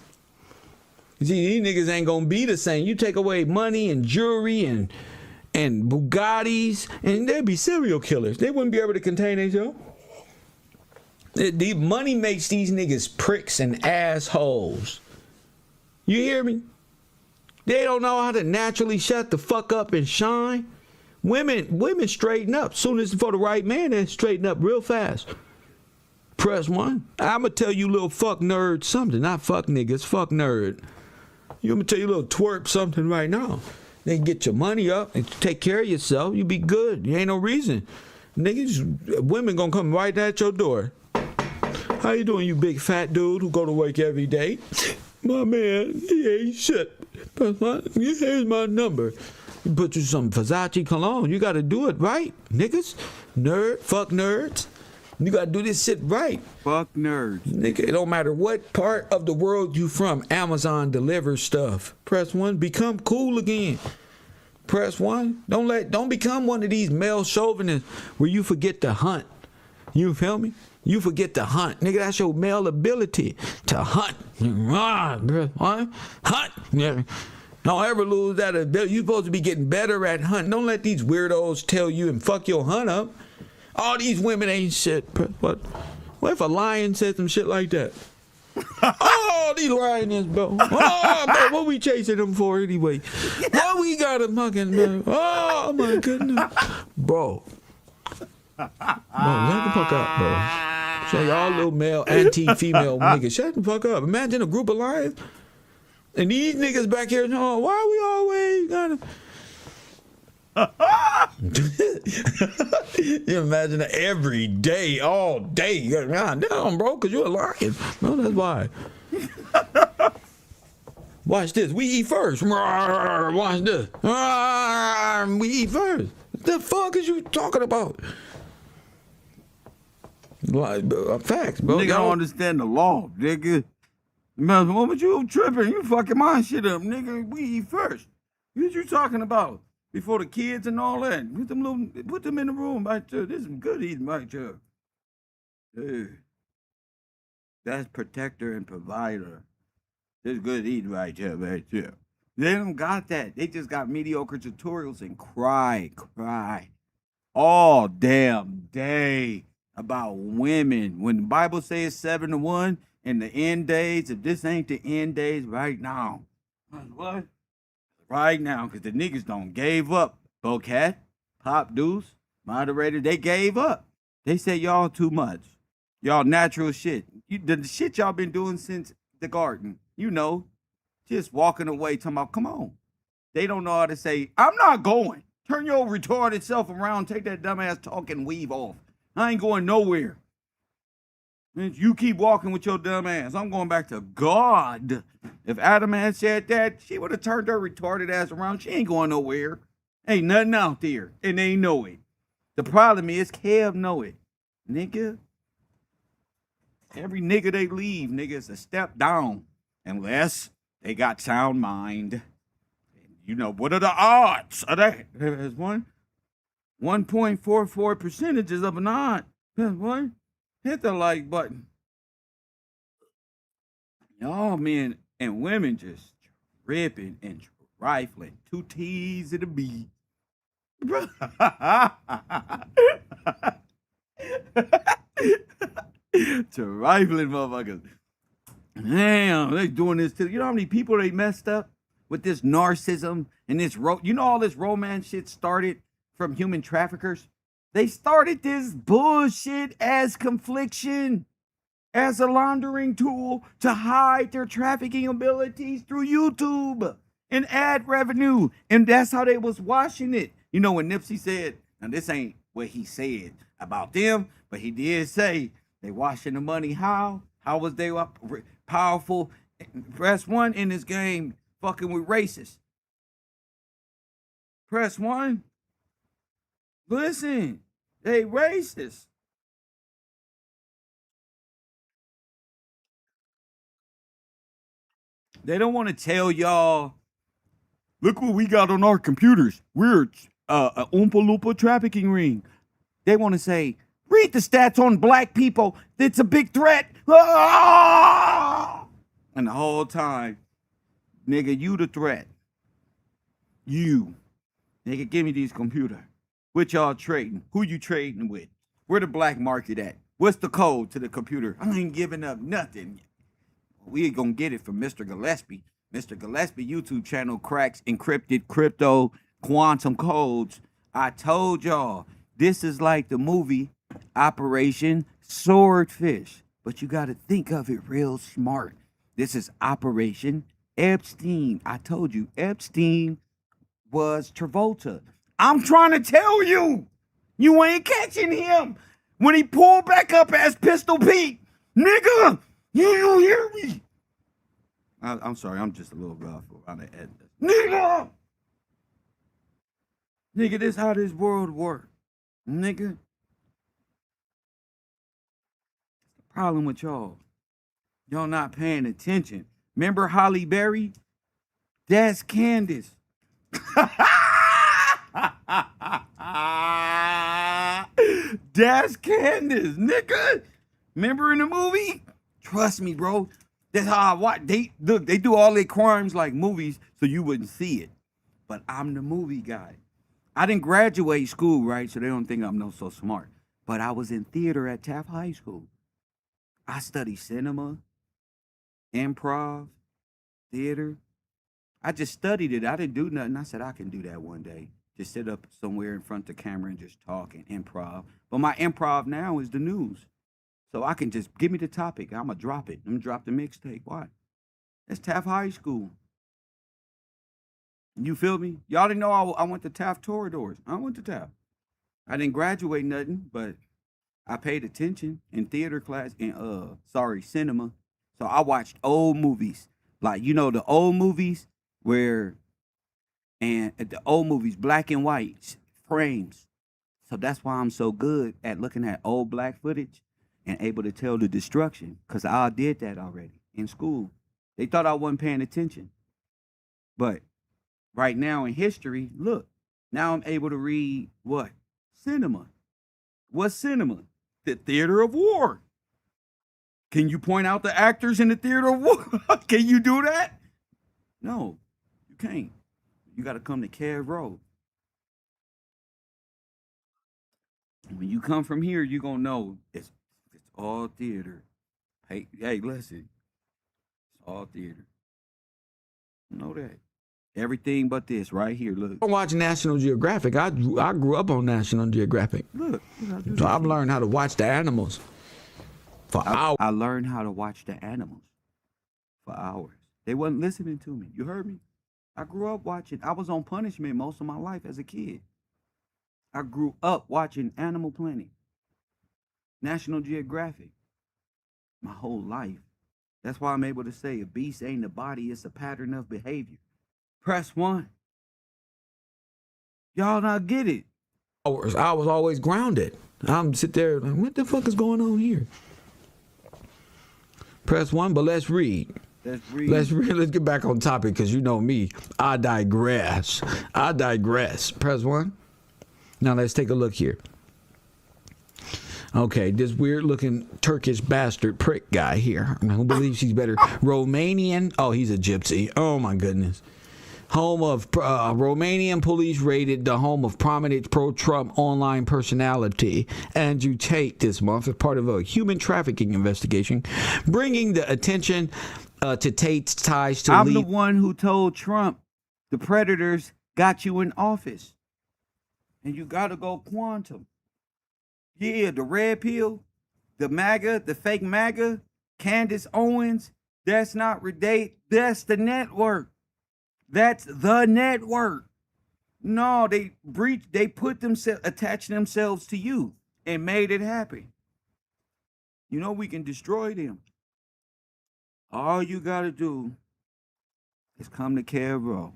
see, these niggas ain't going to be the same. You take away money and jewelry and Bugattis and they'd be serial killers. They wouldn't be able to contain themselves. The money makes these niggas pricks and assholes. You hear me? They don't know how to naturally shut the fuck up and shine. Women straighten up. Soon as it's for the right man, they straighten up real fast. Press 1. I'ma tell you little fuck nerd something. Not fuck niggas, fuck nerd. I'ma tell you little twerp something right now. They get your money up and take care of yourself. You be good. You ain't no reason. Niggas, women gonna come right at your door. How you doing, you big fat dude who go to work every day? My man, he ain't shit. Here's my number. You put you some Versace cologne. You gotta do it right, niggas. Fuck nerds. You gotta do this shit right. Fuck nerds. Nigga, it don't matter what part of the world you from. Amazon delivers stuff. Press 1. Become cool again. Press 1. Don't become one of these male chauvinists where you forget to hunt. You feel me? You forget to hunt. Nigga, that's your male ability to hunt. Hunt. Yeah. Don't ever lose that ability. You're supposed to be getting better at hunting. Don't let these weirdos tell you and fuck your hunt up. All these women ain't shit. What if a lion said some shit like that? Oh, these lions, bro. Oh, bro, what we chasing them for anyway? What we got them fucking, bro? Oh, my goodness. Bro, shut the fuck up, bro. So y'all little male, anti-female niggas, shut the fuck up. Imagine a group of lions. And these niggas back here, oh, why we always gotta... You imagine that every day, all day. God damn, bro, because you're a lion. No, that's why. Watch this. We eat first. Watch this. We eat first. What the fuck is you talking about? Facts, bro. Nigga don't understand the law, nigga. Man, what was you tripping? You fucking my shit up, nigga. We eat first. What you talking about? Before the kids and all that. Put them in the room right there. This is good eating right there. Dude. That's protector and provider. This is good eating right there, right there. They don't got that. They just got mediocre tutorials and cry all damn day about women. When the Bible says 7 to 1 in the end days, if this ain't the end days right now. What? Right now, because the niggas don't gave up. Bocat, Pop Deuce, moderator, they gave up. They said y'all too much. Y'all natural shit. The shit y'all been doing since the garden. You know, just walking away talking about, come on. They don't know how to say, I'm not going. Turn your retarded self around, take that dumbass talk and weave off. I ain't going nowhere. You keep walking with your dumb ass. I'm going back to God. If Adam had said that, she would have turned her retarded ass around. She ain't going nowhere. Ain't nothing out there. And they know it. The problem is Kev know it. Nigga. Every nigga they leave, nigga, is a step down. Unless they got sound mind. You know, what are the odds of that? There's 1.44 percentages of an odd. There's one. Hit the like button. Y'all men and women just tripping and trifling. 2 T's and a B. Trifling motherfuckers. Damn, they doing this to you know how many people they messed up with this narcissism and this you know all this romance shit started from human traffickers? They started this bullshit as confliction, as a laundering tool to hide their trafficking abilities through YouTube and ad revenue. And that's how they was washing it. You know, when Nipsey said, now this ain't what he said about them, but he did say they washing the money. How? How was they powerful? Press 1 in this game fucking with racists. Press 1. Listen, they racist. They don't want to tell y'all, look what we got on our computers. We're a Oompa Loompa trafficking ring. They want to say, read the stats on black people. It's a big threat. Ah! And the whole time, nigga, you the threat. You. Nigga, give me these computers. What y'all trading? Who you trading with? Where the black market at? What's the code to the computer? I ain't giving up nothing. We ain't gonna get it from Mr. Gillespie. Mr. Gillespie YouTube channel cracks encrypted crypto quantum codes I told y'all, this is like the movie Operation Swordfish, but you got to think of it real smart. This is Operation Epstein. I told you, Epstein was Travolta. I'm trying to tell you, you ain't catching him. When he pulled back up as Pistol Pete, nigga, you hear me? I'm sorry, I'm just a little rough around the edge. Nigga! Nigga, this how this world works. Nigga. The problem with y'all not paying attention. Remember Holly Berry? That's Candace. That's Candace, nigga. Remember in the movie? Trust me, bro. That's how I watch. They do all their crimes like movies so you wouldn't see it. But I'm the movie guy. I didn't graduate school, right? So they don't think I'm so smart. But I was in theater at Taft High School. I studied cinema, improv, theater. I just studied it. I didn't do nothing. I said I can do that one day. Just sit up somewhere in front of the camera and just talk and improv. But my improv now is the news. So I can just give me the topic. I'm going to drop it. I'm going to drop the mixtape. Why? That's Taft High School. You feel me? Y'all didn't know I went to Taft Toradors. I went to Taft. I didn't graduate nothing, but I paid attention in theater class in cinema. So I watched old movies. Like, you know, the old movies black and white frames. So that's why I'm so good at looking at old black footage and able to tell the destruction, because I did that already in school. They thought I wasn't paying attention. But right now in history, look, now I'm able to read what? Cinema. What's cinema? The theater of war. Can you point out the actors in the theater of war? Can you do that? No, you can't. You got to come to KevRow. When you come from here, you're going to know it's all theater. Hey, listen. It's all theater. Know that. Everything but this right here. Look. I watch National Geographic. I grew up on National Geographic. Look. So I've learned how to watch the animals for hours. I learned how to watch the animals for hours. They wasn't listening to me. You heard me? I grew up watching. I was on punishment most of my life as a kid. I grew up watching Animal Planet, National Geographic, my whole life. That's why I'm able to say a beast ain't a body, it's a pattern of behavior. Press 1. Y'all not get it. I was always grounded. I'm sit there like, what the fuck is going on here? Press 1, but let's read. Let's get back on topic, because you know me. I digress. Press 1. Now let's take a look here. Okay, this weird looking Turkish bastard prick guy here, who believes he's better. Romanian. Oh, he's a gypsy. Oh my goodness. Home of Romanian police raided the home of prominent pro-Trump online personality Andrew Tate this month as part of a human trafficking investigation, bringing the attention to Tate's ties to I'm the one who told Trump the predators got you in office. And you got to go quantum. Yeah, the red pill, the MAGA, the fake MAGA, Candace Owens, that's not that's the network. That's the network. No, they attached themselves to you and made it happen. You know we can destroy them. All you got to do is come to KevRow.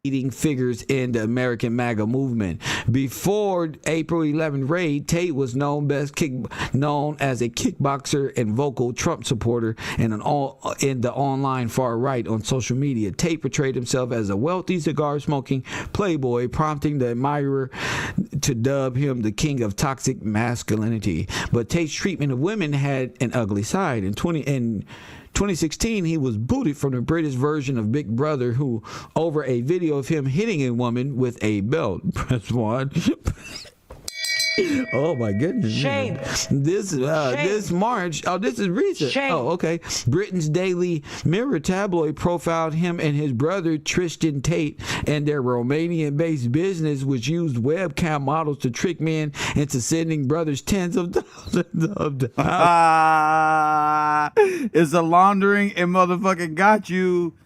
Leading figures in the American MAGA movement. Before April 11 raid, Tate was known as a kickboxer and vocal Trump supporter in the online far right on social media. Tate portrayed himself as a wealthy cigar-smoking playboy, prompting the admirer to dub him the king of toxic masculinity. But Tate's treatment of women had an ugly side. In 2016, he was booted from the British version of Big Brother over a video of him hitting a woman with a belt. Press 1. Oh my goodness. Shame. This March. Oh, this is recent. Shame. Oh, okay. Britain's Daily Mirror tabloid profiled him and his brother Tristan Tate and their Romanian-based business, which used webcam models to trick men into sending brothers tens of thousands of dollars. It's a laundering and motherfucking got you.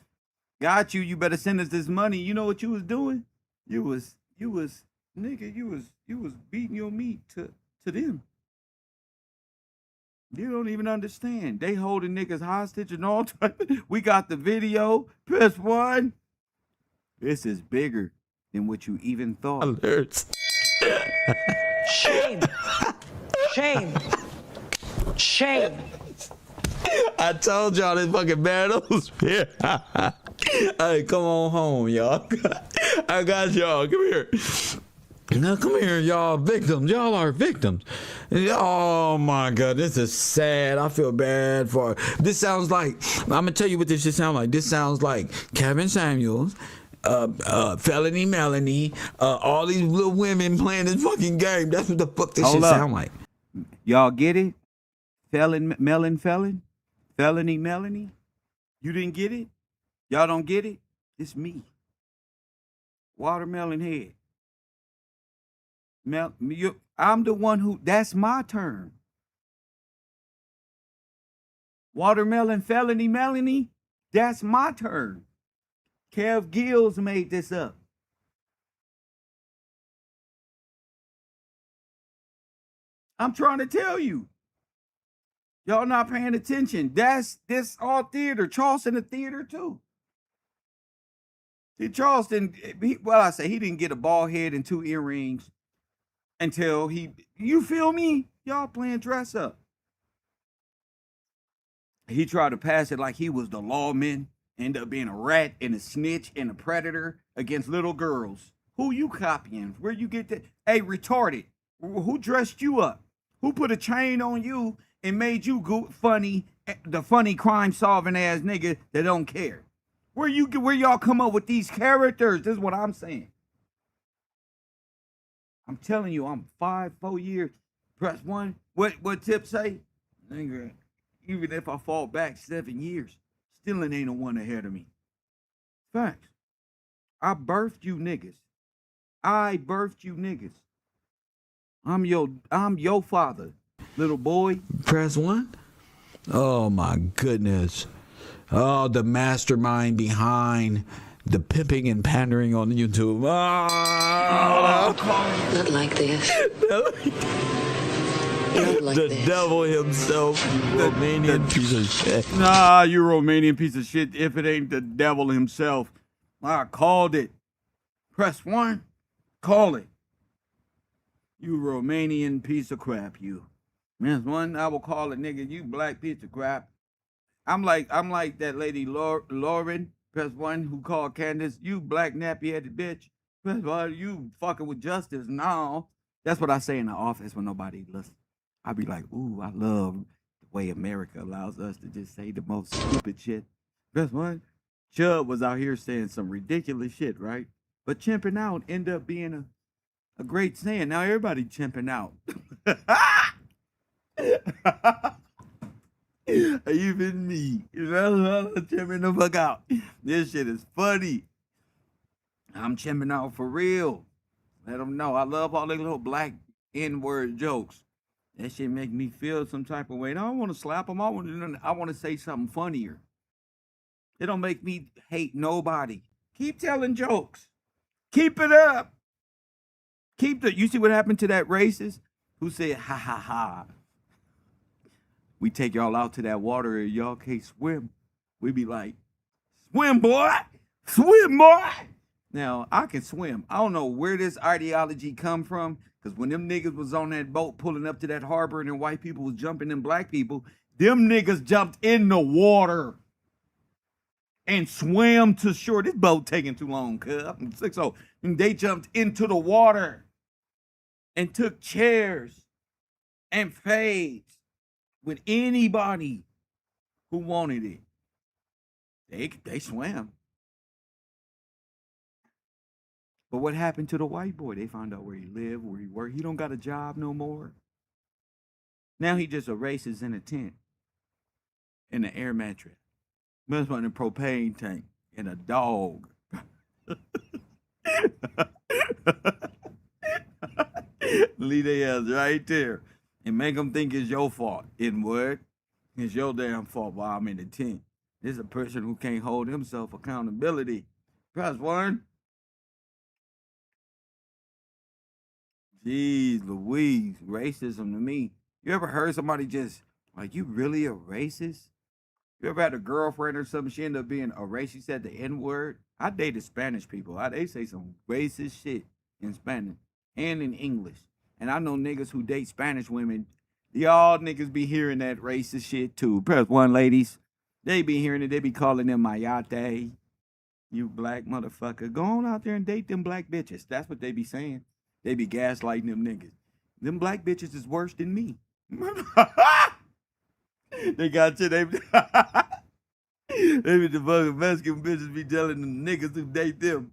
Got you. You better send us this money. You know what you was doing? You was beating your meat to them. You don't even understand. They holding niggas hostage and all type. We got the video. Press 1. This is bigger than what you even thought. Alerts. Shame. Shame. Shame. I told y'all this fucking battles. Here. Hey, come on home, y'all. I got y'all. Come here. Now, come here, y'all. Victims. Y'all are victims. Oh, my God. This is sad. I feel bad for this. Sounds like, I'm going to tell you what this should sound like. This sounds like Kevin Samuels, Felony Melanie, all these little women playing this fucking game. That's what the fuck this should sound like. Y'all get it? Felon? Felony Melanie? You didn't get it? Y'all don't get it? It's me. Watermelon head. I'm the one who, that's my term. Watermelon Felony Melanie, that's my term. Kev Gills made this up. I'm trying to tell you. Y'all not paying attention. This all theater. Charleston the theater too. See, Charleston, he didn't get a bald head and 2 earrings until you feel me? Y'all playing dress up. He tried to pass it like he was the lawman, ended up being a rat and a snitch and a predator against little girls. Who you copying? Where you get that? Hey, retarded. Who dressed you up? Who put a chain on you and made you funny, the funny crime solving ass nigga that don't care? Where y'all come up with these characters? This is what I'm saying. I'm telling you, I'm 4 years. Press 1. What Tip say? Nigga, even if I fall back 7 years, still it ain't no one ahead of me. Facts. I birthed you niggas. I'm your father, little boy. Press 1. Oh my goodness. Oh, the mastermind behind the pimping and pandering on YouTube. Oh, Not like this. Not like the this. devil himself, you Romanian piece of shit. Nah, you Romanian piece of shit. If it ain't the devil himself, I called it. Press 1. Call it. You Romanian piece of crap, you. Press 1. I will call it, nigga. You black piece of crap. I'm like that lady Lauren. Press 1 who called Candace. You black nappy-headed bitch. Press 1. You fucking with justice. No. That's what I say in the office when nobody listens. I be like, ooh, I love the way America allows us to just say the most stupid shit. Press 1. Chubb was out here saying some ridiculous shit, right? But chimping out ended up being a great saying. Now everybody chimping out. Even me. You know, chimping the fuck out. This shit is funny. I'm chimping out for real. Let them know. I love all the little black N-word jokes. That shit make me feel some type of way. And I don't want to slap them. I want to say something funnier. It don't make me hate nobody. Keep telling jokes. Keep it up. You see what happened to that racist who said, ha ha ha. We take y'all out to that water and y'all can't swim. We be like, swim, boy. Swim, boy. Now, I can swim. I don't know where this ideology come from, because when them niggas was on that boat pulling up to that harbor and then white people was jumping them black people, them niggas jumped in the water and swam to shore. This boat taking too long, cuz. I'm 6-0. And they jumped into the water and took chairs and fades with anybody who wanted it. They swam. But what happened to the white boy? They found out where he lived, where he worked. He don't got a job no more. Now he just a racist in a tent, in an air mattress, mess on a propane tank, and a dog. Leave their ass right there and make them think it's your fault. In what? It's your damn fault while I'm in the tent. This is a person who can't hold himself accountability. Press 1. Jeez Louise, racism to me. You ever heard somebody just, like, you really a racist? You ever had a girlfriend or something, she ended up being a racist, she said the N-word? I dated Spanish people. They say some racist shit in Spanish and in English. And I know niggas who date Spanish women. Y'all niggas be hearing that racist shit too. Press 1, ladies. They be hearing it. They be calling them mayate. You black motherfucker. Go on out there and date them black bitches. That's what they be saying. They be gaslighting them niggas. Them black bitches is worse than me. They got you. They be the fucking Mexican bitches be telling them niggas who date them.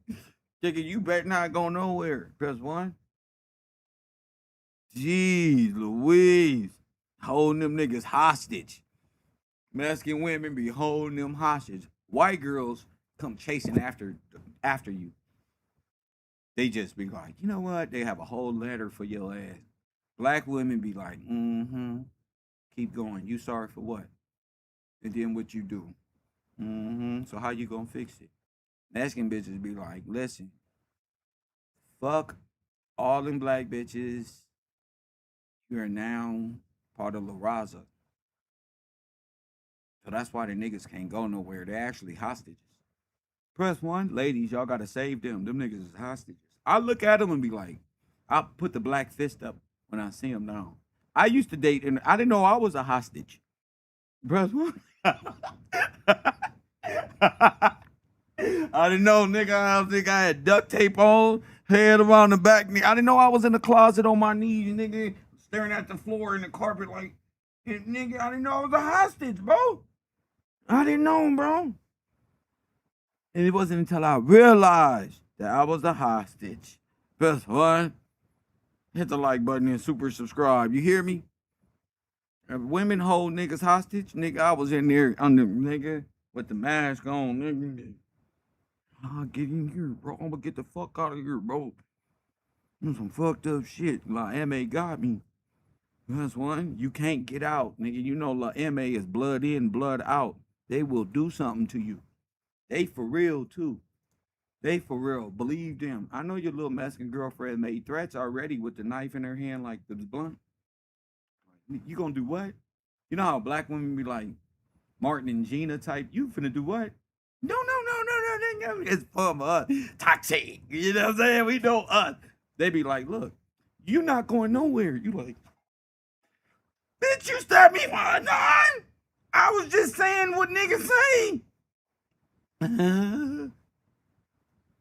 Chicken, you better not go nowhere. Press 1. Jeez Louise. Holding them niggas hostage. Mexican women be holding them hostage. White girls come chasing after you. They just be like, you know what? They have a whole letter for your ass. Black women be like, keep going. You sorry for what? And then what you do? So how you gonna fix it? Mexican bitches be like, listen, fuck all them black bitches. You are now part of La Raza. So that's why the niggas can't go nowhere. They're actually hostages. Press 1. Ladies, y'all gotta save them. Them niggas is hostages. I look at them and be like, I'll put the black fist up when I see them now. I used to date, and I didn't know I was a hostage. Press 1. I didn't know, nigga. I think I had duct tape on, head around the back. I didn't know I was in the closet on my knees, nigga, staring at the floor and the carpet like, nigga, I didn't know I was a hostage, bro. I didn't know, bro. And it wasn't until I realized that I was a hostage. Press 1. Hit the like button and super subscribe. You hear me? If women hold niggas hostage, nigga, I was in there under, nigga, with the mask on, nigga. I'll get in here, bro. I'm gonna get the fuck out of here, bro. There's some fucked up shit. La M.A. got me. That's 1. You can't get out, nigga. You know La M.A. is blood in, blood out. They will do something to you. They for real, too. They for real. Believe them. I know your little Mexican girlfriend made threats already with the knife in her hand like the blunt. You gonna do what? You know how black women be like Martin and Gina type? You finna do what? No. It's for us. Toxic. You know what I'm saying? We know us. They be like, look, you not going nowhere. You like, bitch, you stabbed me for a 9? I was just saying what niggas say.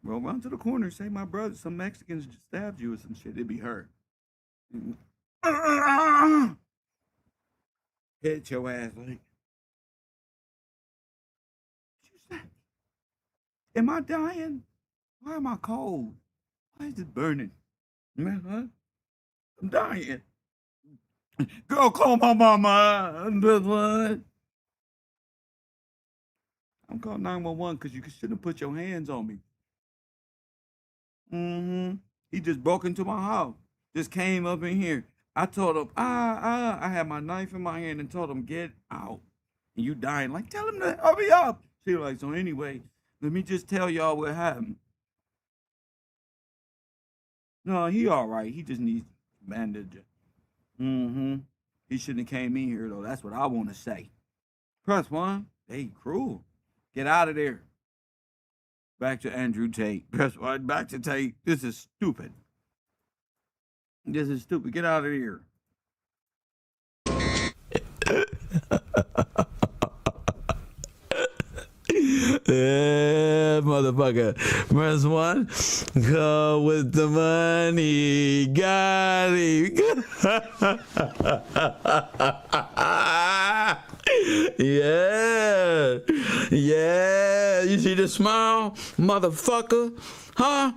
Roll around to the corner, say my brother, some Mexicans just stabbed you or some shit. It'd be her. Hit your ass like. What you say? Am I dying? Why am I cold? Why is it burning? I'm dying. Girl, call my mama. What? I'm calling 911 because you shouldn't have put your hands on me. He just broke into my house. Just came up in here. I told him, I had my knife in my hand and told him, get out. And you dying. Like, tell him to hurry up. She was like, so anyway, let me just tell y'all what happened. No, he all right. He just needs bandage. He shouldn't have came in here, though. That's what I want to say. Press 1. They cruel. Get out of there. Back to Andrew Tate. Press 1. Back to Tate. This is stupid. This is stupid. Get out of here. Yeah, motherfucker. Press 1. Go with the money. Got him. Yeah. Yeah. You see the smile, motherfucker? Huh?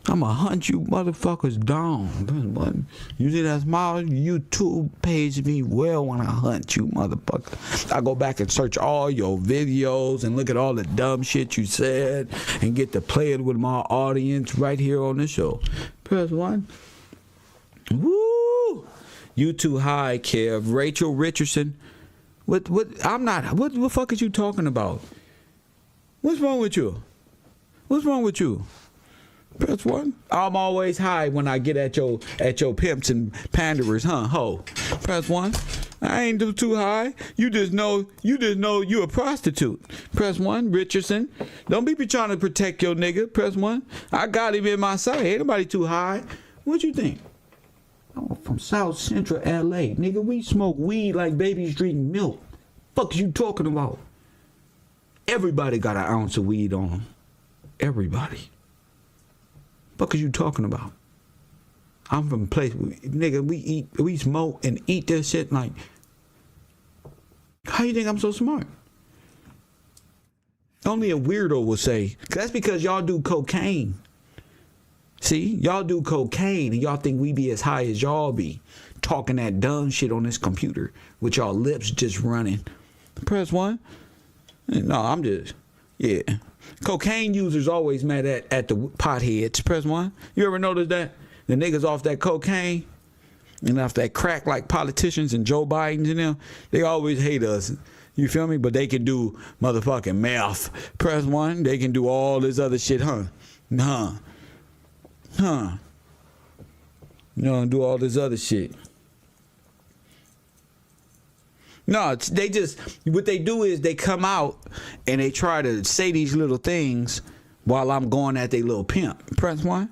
I'ma hunt you motherfuckers down. You see that smile? YouTube pays me well when I hunt you motherfucker. I go back and search all your videos and look at all the dumb shit you said and get to play it with my audience right here on the show. Press 1. Woo! You too high, Kev. Rachel Richardson. What I'm not. What the fuck is you talking about? What's wrong with you? What's wrong with you? Press 1. I'm always high when I get at your pimps and panderers, huh? Ho. Press 1. I ain't too high. You just know you a prostitute. Press 1. Richardson. Don't be trying to protect your nigga. Press 1. I got him in my sight. Ain't nobody too high. What you think? I'm from South Central LA. Nigga, we smoke weed like babies drinking milk. Fuck is you talking about? Everybody got an ounce of weed on them. Everybody. Fuck is you talking about? I'm from a place where, nigga, we smoke and eat that shit like, how you think I'm so smart? Only a weirdo will say, that's because y'all do cocaine. See, y'all do cocaine and y'all think we be as high as y'all be, talking that dumb shit on this computer with y'all lips just running. Press 1. No, I'm just, yeah. Cocaine users always mad at the potheads. Press 1. You ever notice that? The niggas off that cocaine and off that crack like politicians and Joe Biden and them, they always hate us. You feel me? But they can do motherfucking meth. Press 1. They can do all this other shit, huh? Huh. You know, do all this other shit. No, they just, what they do is they come out and they try to say these little things while I'm going at their little pimp. Press 1.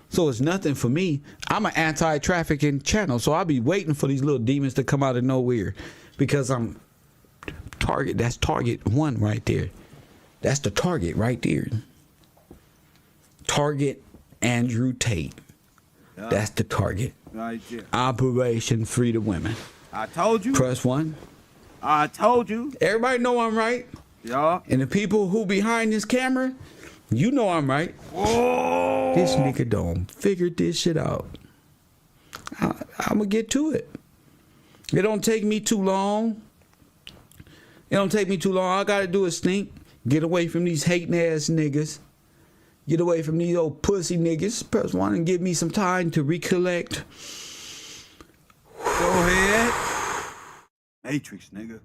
So it's nothing for me. I'm an anti-trafficking channel, so I'll be waiting for these little demons to come out of nowhere because I'm target. That's target 1 right there. That's the target right there. Target Andrew Tate. That's the target. Right there. Operation Free the Women. I told you. Press 1. I told you. Everybody know I'm right. Yeah. And And the people who behind this camera, you know I'm right. whoa. This nigga don't figure this shit out. I'm gonna get to it. It don't take me too long. All I gotta do is think. Get away from these hating ass niggas. Get away from these old pussy niggas. Press 1 and give me some time to recollect. Go ahead. Matrix, nigga.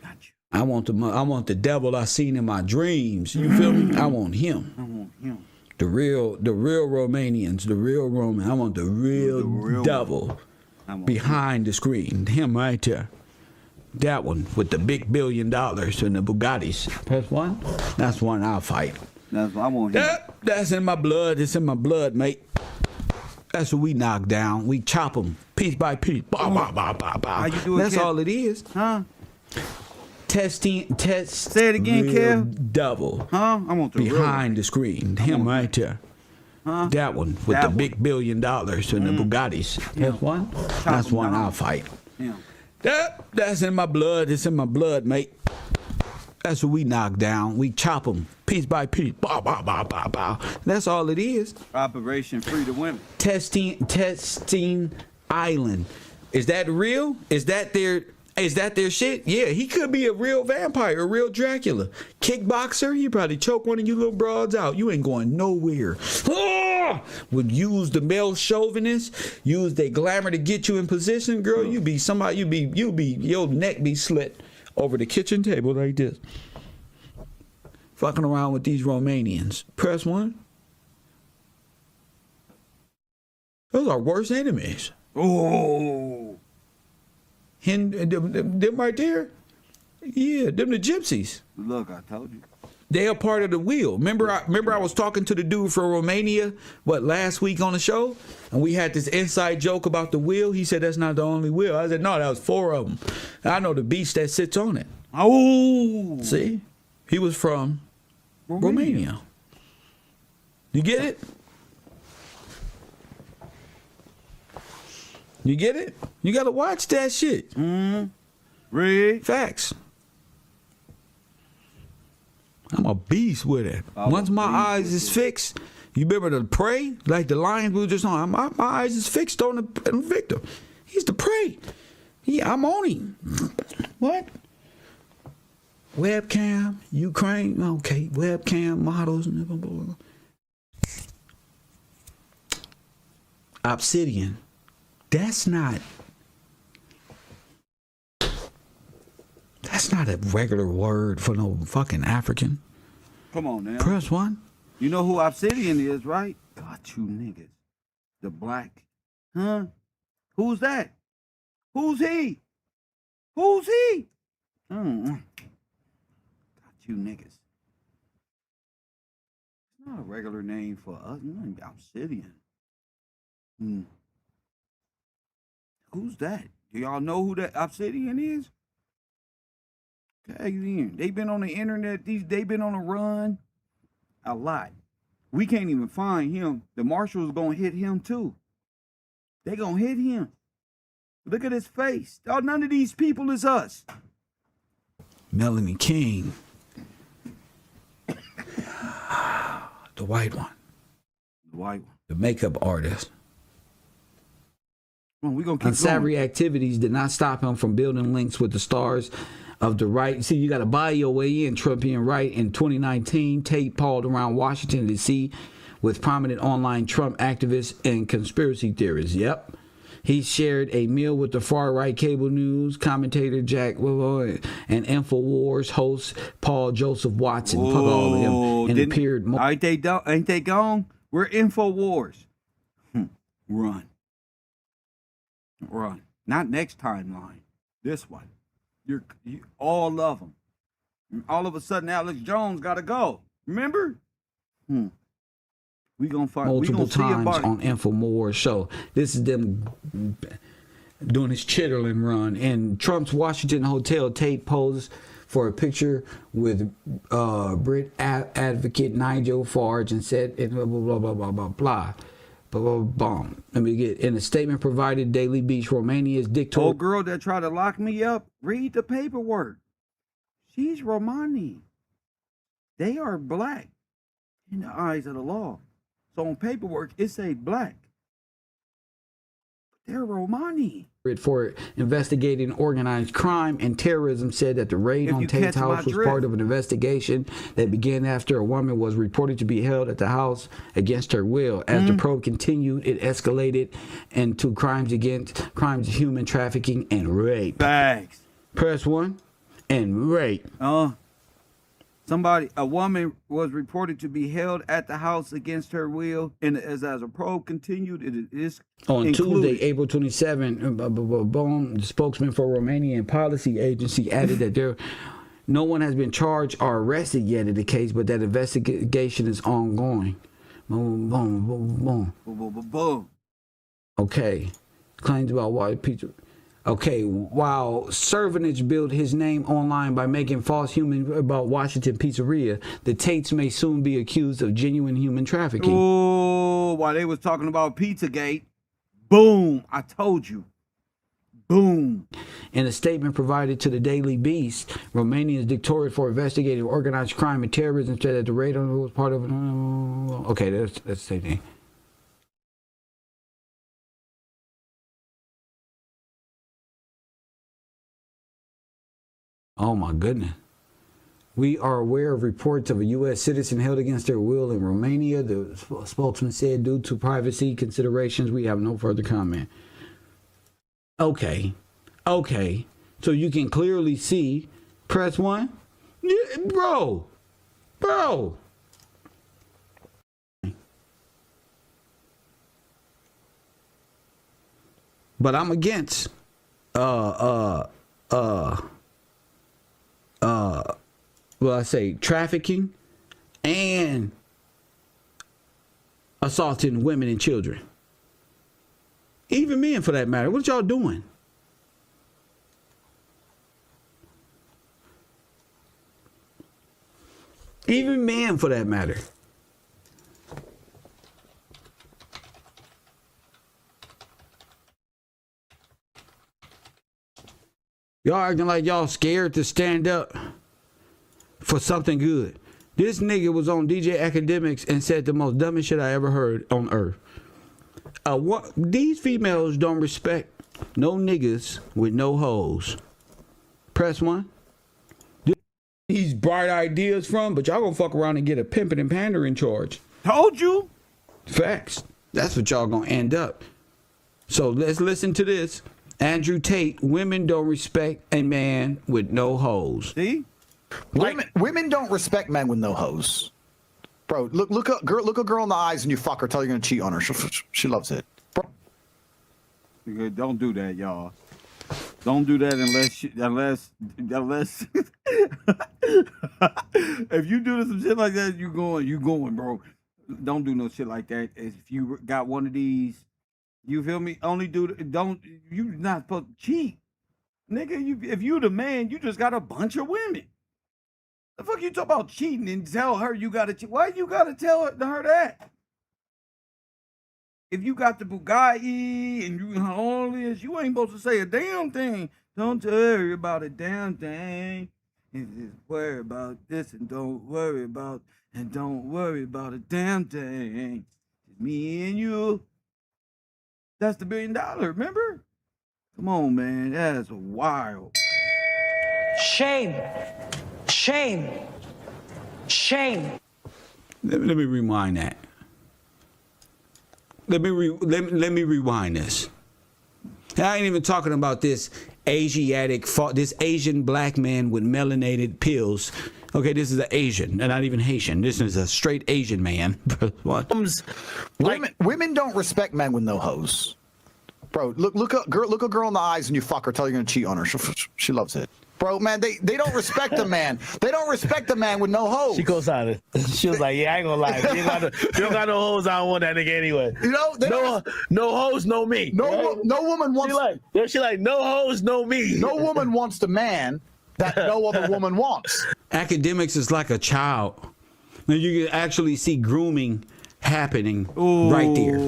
Got you. I want the devil I seen in my dreams. You feel me? I want him. I want him. The real Romanians, the real Roman. I want the real devil behind the screen. Him right there. That one with the big $1 billion and the Bugattis. Press 1. That's one I'll fight. That's what I want him. That's in my blood. It's in my blood, mate. That's what we knock down. We chop them piece by piece. Bah, bah, bah, bah, bah. How you do it, That's Kev? all it is. Huh? Test. Say it again, real Kev. devil. Huh? I want the Behind the screen. Him right there. Huh? That one with That the big $1 billion and the Bugattis. That's one. That's one I'll fight. Yeah. That's in my blood. It's in my blood, mate. That's what we knock down. We chop them piece by piece. Bah, bah, bah, bah, bah. That's all it is. Operation Free the Women. Testing Island. Is that real? Is that their shit? Yeah, he could be a real vampire, a real Dracula. Kickboxer, he probably choke one of you little broads out. You ain't going nowhere. Would use the male chauvinist, use their glamour to get you in position, girl. You be somebody. Your neck be slit over the kitchen table like this. Fucking around with these Romanians. Press 1. Those are worst enemies. Oh. Them right there? Yeah, them the gypsies. Look, I told you. They are part of the wheel. Remember I was talking to the dude from Romania, last week on the show? And we had this inside joke about the wheel. He said that's not the only wheel. I said, no, that was 4 of them. I know the beast that sits on it. Oh. See? He was from Romania. You get it? You get it? You gotta watch that shit. Read. Facts. I'm a beast with it. I'm Once a my beast eyes with is it. fixed, you remember the prey? Like the lions we were just on. My eyes is fixed on the victim. He's the prey. Yeah, I'm on him. What? Webcam, Ukraine, okay. Webcam models. Obsidian. That's not a regular word for no fucking African. Come on now. Press one. You know who Obsidian is, right? Got you niggas. The black. Huh? Who's that? Who's he? Who's he? Got you niggas. It's not a regular name for us. Obsidian. Who's that? Do y'all know who that Obsidian is? They've been on the internet. They've been on a run a lot. We can't even find him. The marshals gonna hit him too. They gonna hit him. Look at his face. Oh, none of these people is us. Melanie King. The white one. The white one. The makeup artist. Come on, we gonna keep Unsavory going. activities did not stop him from building links with the stars of the right. See, you got to buy your way in, Trumpian right. In 2019, Tate pawed around Washington, D.C. with prominent online Trump activists and conspiracy theorists. Yep. He shared a meal with the far-right cable news commentator Jack and InfoWars host Paul Joseph Watson. Fuck all of them. And appeared more. Ain't they gone? We're InfoWars. Run. Not next timeline. This one. You all of them. All of a sudden, Alex Jones got to go. Remember? We gonna find multiple times on InfoWars show. This is them doing his Chitterlin run. In Trump's Washington hotel, Tate posed for a picture with Brit advocate Nigel Farage and said, blah, blah, blah, blah, blah, blah. Bomb. Let me get in a statement provided. Daily Beach, Romania's dictator. Old girl that tried to lock me up. Read the paperwork. She's Romani. They are black in the eyes of the law. So on paperwork it say black. But they're Romani. For investigating organized crime and terrorism said that the raid on Tate's house was part of an investigation that began after a woman was reported to be held at the house against her will. As the probe continued, it escalated into crimes of human trafficking and rape. Bags. Press one and rape. A woman was reported to be held at the house against her will, and as a probe continued, it is on included. Tuesday, April 27, the spokesman for Romanian policy agency added that no one has been charged or arrested yet in the case, but that investigation is ongoing. Boom, boom, boom, boom. Boom, boom, boom, boom. Okay. Claims about white pizza. Okay, while Cervanich built his name online by making false human about Washington Pizzeria, the Tates may soon be accused of genuine human trafficking. Oh, while they was talking about Pizzagate, boom, I told you. Boom. In a statement provided to the Daily Beast, Romania's Directorate for Investigating Organized Crime and Terrorism said that the raid on it was part of it. Okay, that's the same thing. Oh my goodness. We are aware of reports of a U.S. citizen held against their will in Romania. The spokesman said due to privacy considerations, we have no further comment. Okay. So you can clearly see, press one. Yeah, bro. But I'm against, I say trafficking and assaulting women and children. Even men for that matter. What y'all doing? Even men for that matter. Y'all acting like y'all scared to stand up for something good. This nigga was on DJ Academics and said the most dumbest shit I ever heard on earth. These females don't respect no niggas with no hoes. Press 1. These bright ideas from, but y'all gonna fuck around and get a pimping and pandering charge. Told you. Facts. That's what y'all gonna end up. So let's listen to this. Andrew Tate, women don't respect a man with no hoes. See? Women don't respect men with no hoes. Bro, look a girl in the eyes and you fuck her, tell her you're gonna cheat on her. She loves it. Bro. Don't do that, y'all. Don't do that unless if you do some shit like that, you going, bro. Don't do no shit like that. If you got one of these, you feel me? Only you not supposed to cheat. Nigga, if you the man, you just got a bunch of women. The fuck you talk about cheating and tell her you gotta cheat? Why you gotta tell her that? If you got the Bugatti and you all this, you ain't supposed to say a damn thing. Don't worry about a damn thing. And just worry about this and don't worry about a damn thing. It's me and you. That's the $1 billion, remember? Come on, man. That's wild. Shame. Shame. Shame. Let me rewind that. Let me rewind this. I ain't even talking about this this Asian black man with melanated pills. Okay, this is an Asian, and not even Haitian. This is a straight Asian man. What? Women don't respect men with no hoes. Bro, look a girl in the eyes and you fuck her, tell her you're gonna cheat on her. She loves it. Bro, man, they don't respect a man. They don't respect a man with no hoes. She goes on it. She was like, yeah, I ain't gonna lie. You don't got no hoes, I don't want that nigga anyway. You know, no hoes, no me. No woman wants. She like, no hoes, no me. No woman wants the man that no other woman wants. Academics is like a child. Now you can actually see grooming happening right there.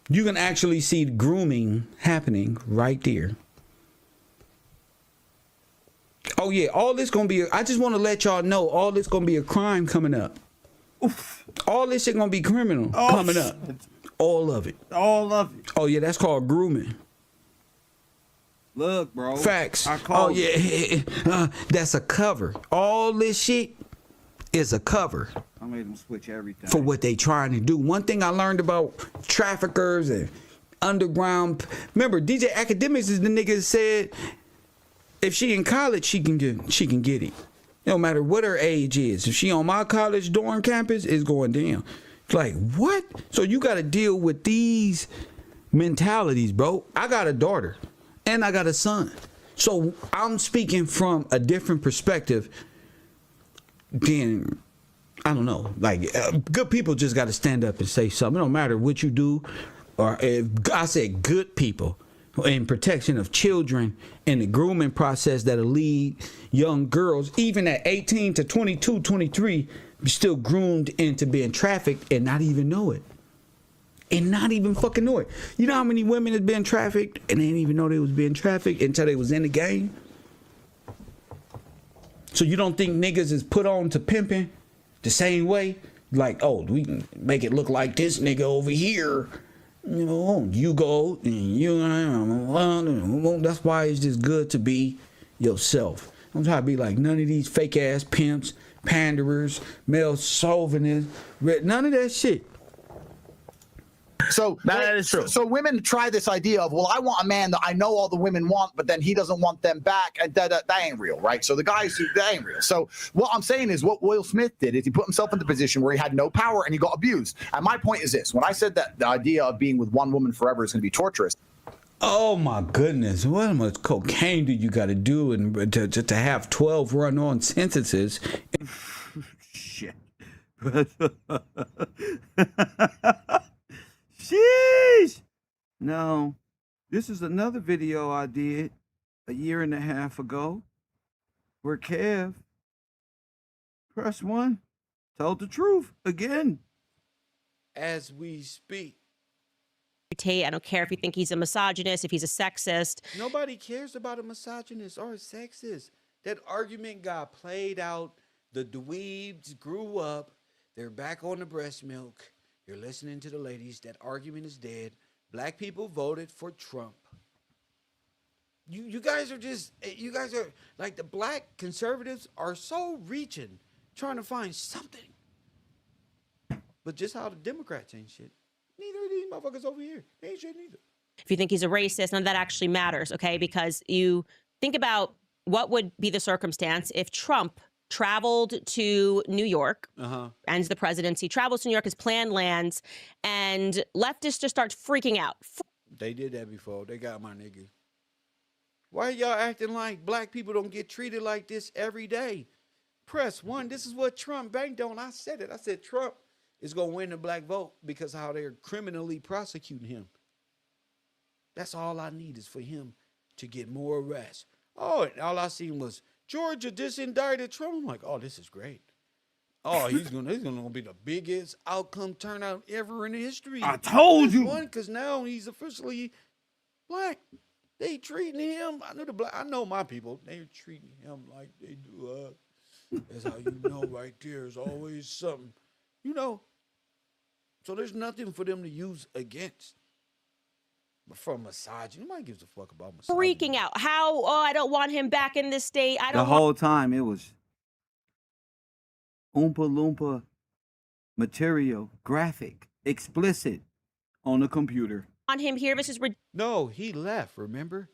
You can actually see grooming happening right there. Oh yeah, all this gonna be. I just want to let y'all know, all this gonna be a crime coming up. Oof. All this shit gonna be criminal coming up. All of it. All of it. Oh yeah, that's called grooming. Look, bro. Facts. Oh yeah, that's a cover. All this shit is a cover. I made them switch everything for what they trying to do. One thing I learned about traffickers and underground. Remember, DJ Academics is the nigga that said, if she in college, she can get it. No matter what her age is. If she on my college dorm campus, it's going down. It's like, what? So you got to deal with these mentalities, bro. I got a daughter and I got a son. So I'm speaking from a different perspective than, I don't know, like good people just got to stand up and say something. It don't matter what you do. Or if I said good people in protection of children and the grooming process that'll lead young girls, even at 18 to 22, 23, still groomed into being trafficked and not even know it. And not even fucking know it. You know how many women has been trafficked and they didn't even know they was being trafficked until they was in the game? So you don't think niggas is put on to pimping the same way? Like, oh, we can make it look like this nigga over here. You know, you go and that's why it's just good to be yourself. I'm trying to be like none of these fake ass pimps, panderers, male chauvinists, none of that shit. So that is true. So women try this idea of, well, I want a man that I know all the women want, but then he doesn't want them back, and that ain't real, right? So the guys that ain't real. So what I'm saying is, what Will Smith did is he put himself in the position where he had no power and he got abused. And my point is this: when I said that the idea of being with one woman forever is going to be torturous. Oh my goodness! What much cocaine do you got to do and to have 12 run-on sentences? Shit. Sheesh! No, this is another video I did a year and a half ago where Kev, press 1, told the truth again. As we speak. Tate. I don't care if you think he's a misogynist, if he's a sexist. Nobody cares about a misogynist or a sexist. That argument got played out. The dweebs grew up. They're back on the breast milk. You're listening to the ladies. That argument is dead. Black people voted for Trump. You guys are like the black conservatives are so reaching, trying to find something. But just how the Democrats ain't shit. Neither of these motherfuckers over here. They ain't shit neither. If you think he's a racist, none of that actually matters, okay? Because you think about what would be the circumstance if Trump traveled to New York, ends the presidency, travels to New York, his plan lands, and leftists just start freaking out. They did that before. They got my nigga. Why y'all acting like black people don't get treated like this every day? Press one. This is what Trump banked on. I said it. I said Trump is going to win the black vote because of how they're criminally prosecuting him. That's all I need is for him to get more arrests. Oh, and all I seen was Georgia just indicted Trump. I'm like, oh, this is great. Oh, he's gonna be the biggest outcome turnout ever in history. I told you. Because now he's officially black. They treating him. I know my people. They're treating him like they do us. That's how you know right there. There's always something, So there's nothing for them to use against. But for misogyny, nobody gives a fuck about misogyny. Freaking out. I don't want him back in this state. The whole time it was Oompa Loompa material, graphic, explicit on the computer. Want him here. This is No, he left, remember?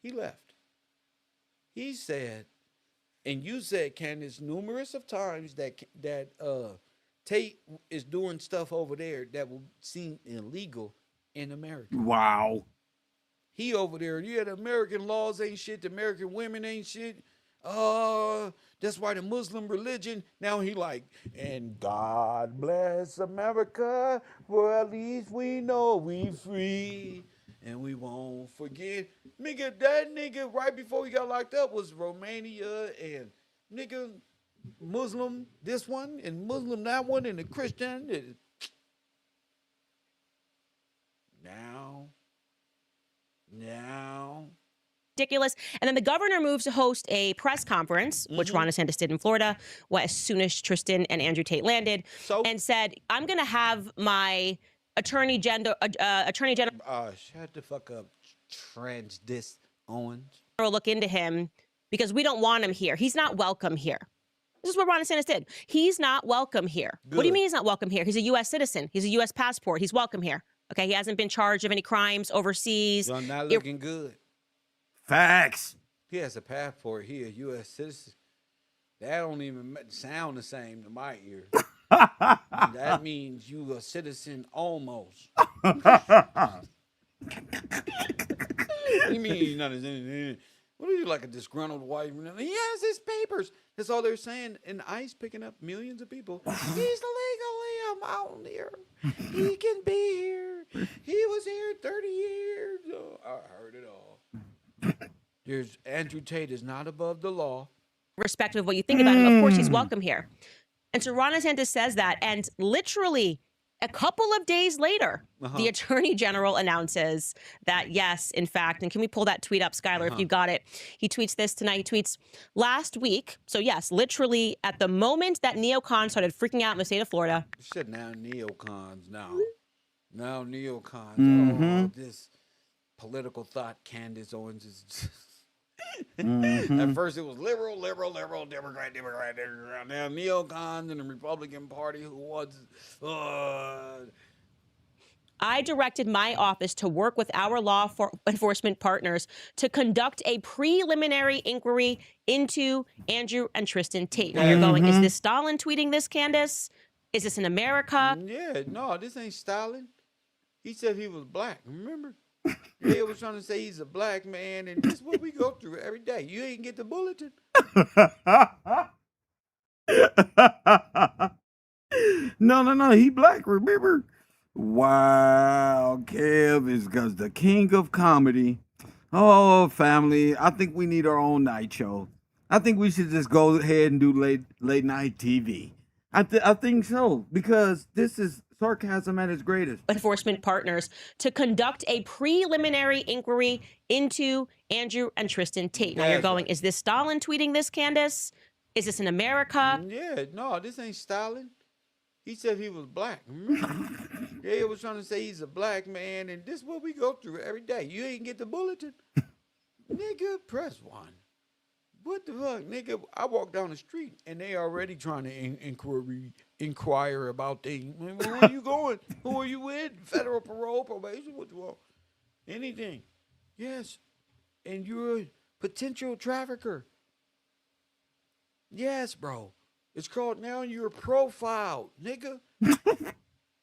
He left. He said, and you said, Candace, numerous of times that Tate is doing stuff over there that will seem illegal in America. Wow. He over there, the American laws ain't shit, the American women ain't shit. That's why the Muslim religion, now he like, and God bless America, for at least we know we free, and we won't forget. Nigga, that nigga right before he got locked up was Romania, and nigga, Muslim this one, and Muslim that one, and the Christian. Now. ridiculous. And then the governor moves to host a press conference, which Ron DeSantis did in Florida, as soon as Tristan and Andrew Tate landed, and said, I'm going to have my attorney general. Shut the fuck up, Dis Owens. Look into him because we don't want him here. He's not welcome here. This is what Ron DeSantis did. He's not welcome here. Good. What do you mean he's not welcome here? He's a U.S. citizen. He's a U.S. passport. He's welcome here. Okay, he hasn't been charged of any crimes overseas. You're not looking good. Facts. He has a passport. He a U.S. citizen. That don't even sound the same to my ear. That means you a citizen almost. You mean he's not a citizen? What are you, like a disgruntled white man? He has his papers. That's all they're saying. And ICE picking up millions of people. He's legally out here. He can be here. He was here 30 years. Oh, I heard it all. There's Andrew Tate is not above the law. Respective of what you think about him, of course he's welcome here. And so Ron DeSantis says that, and literally a couple of days later, the Attorney General announces that, yes, in fact, and can we pull that tweet up, Skylar, if you got it? He tweets this tonight. He tweets, last week, so yes, literally at the moment that neocons started freaking out in the state of Florida. You said now neocons, now. Now neocons. Oh, this political thought Candace Owens is just... At first it was liberal, Democrat. Now neocons and the Republican Party who was... I directed my office to work with our law enforcement partners to conduct a preliminary inquiry into Andrew and Tristan Tate. Now you're going, is this Stalin tweeting this, Candace? Is this in America? Yeah, no, this ain't Stalin. He said he was black, remember? They was trying to say he's a black man, and this is what we go through every day. You ain't get the bulletin. No, he black, remember? Wow, Kev is the king of comedy. Oh, family, I think we need our own night show. I think we should just go ahead and do late night TV. I think so, because this is Sarcasm at its greatest. Enforcement partners to conduct a preliminary inquiry into Andrew and Tristan Tate. Now you're That's going, right. is this Stalin tweeting this, Candace? Is this in America? Yeah, no, this ain't Stalin. He said he was black. They was trying to say he's a black man, and this is what we go through every day. You ain't get the bulletin? Nigga, press 1. What the fuck, nigga? I walk down the street, and they already trying to inquire about things. Where are you going? Who are you with? Federal parole, probation? What you want? Anything. Yes. And you're a potential trafficker. Yes, bro. It's called now you're profiled, nigga.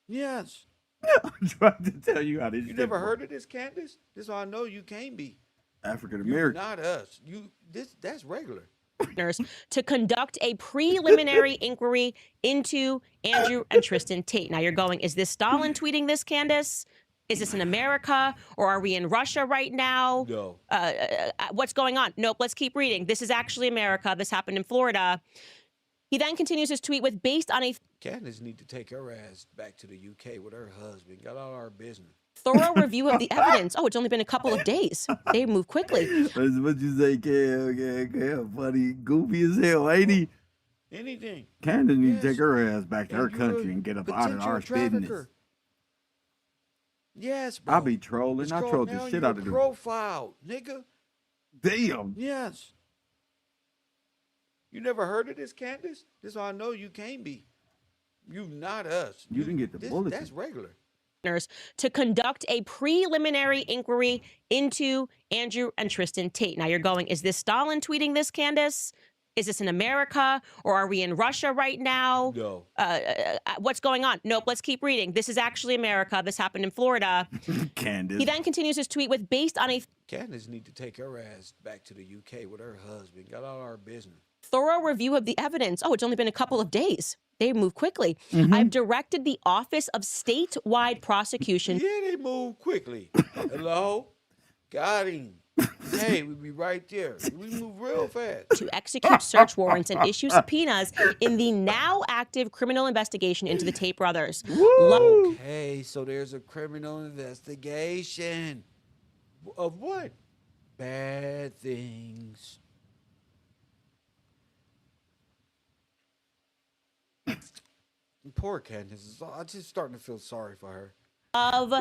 Yes. I'm trying to tell you how this You shit never works. heard of this, Candace? This is how I know you can't be. African You American. not us. That's regular. To conduct a preliminary inquiry into Andrew and Tristan Tate. Now you're going, is this Stalin tweeting this, Candace? Is this in America or are we in Russia right now? No. What's going on? Nope, let's keep reading. This is actually America. This happened in Florida. He then continues his tweet with based on a Candace need to take her ass back to the UK with her husband. Got all our business. thorough review of the evidence. Oh, it's only been a couple of days. They move quickly. That's what you say, Cam. Funny, goofy as hell, ain't he? Anything. Candace need to Yes. take her ass back to her And you're a country and get up out of potential our trafficker. business. Yes, bro. I'll be trolling. It's I called trolled now the shit you're out of them. profiled, nigga. Damn. Yes. You never heard of this, Candace? This is how I know you can't be. You not us. You didn't get the bulletin. That's regular. To conduct a preliminary inquiry into Andrew and Tristan Tate. Now you're going, is this Stalin tweeting this, Candace? Is this in America or are we in Russia right now? No. What's going on? Nope, let's keep reading. This is actually America. This happened in Florida. Candace. He then continues his tweet with based on a Candace need to take her ass back to the UK with her husband. Got all our business. thorough review of the evidence. Oh, it's only been a couple of days. They move quickly. I've directed the Office of Statewide Prosecution Yeah, they move quickly. Hello? Got him. Hey, we be right there. We move real fast. to execute search warrants and issue subpoenas in the now active criminal investigation into the Tate brothers. Okay, so there's a criminal investigation. Of what? Bad things. Poor Candace. I'm just starting to feel sorry for her. Of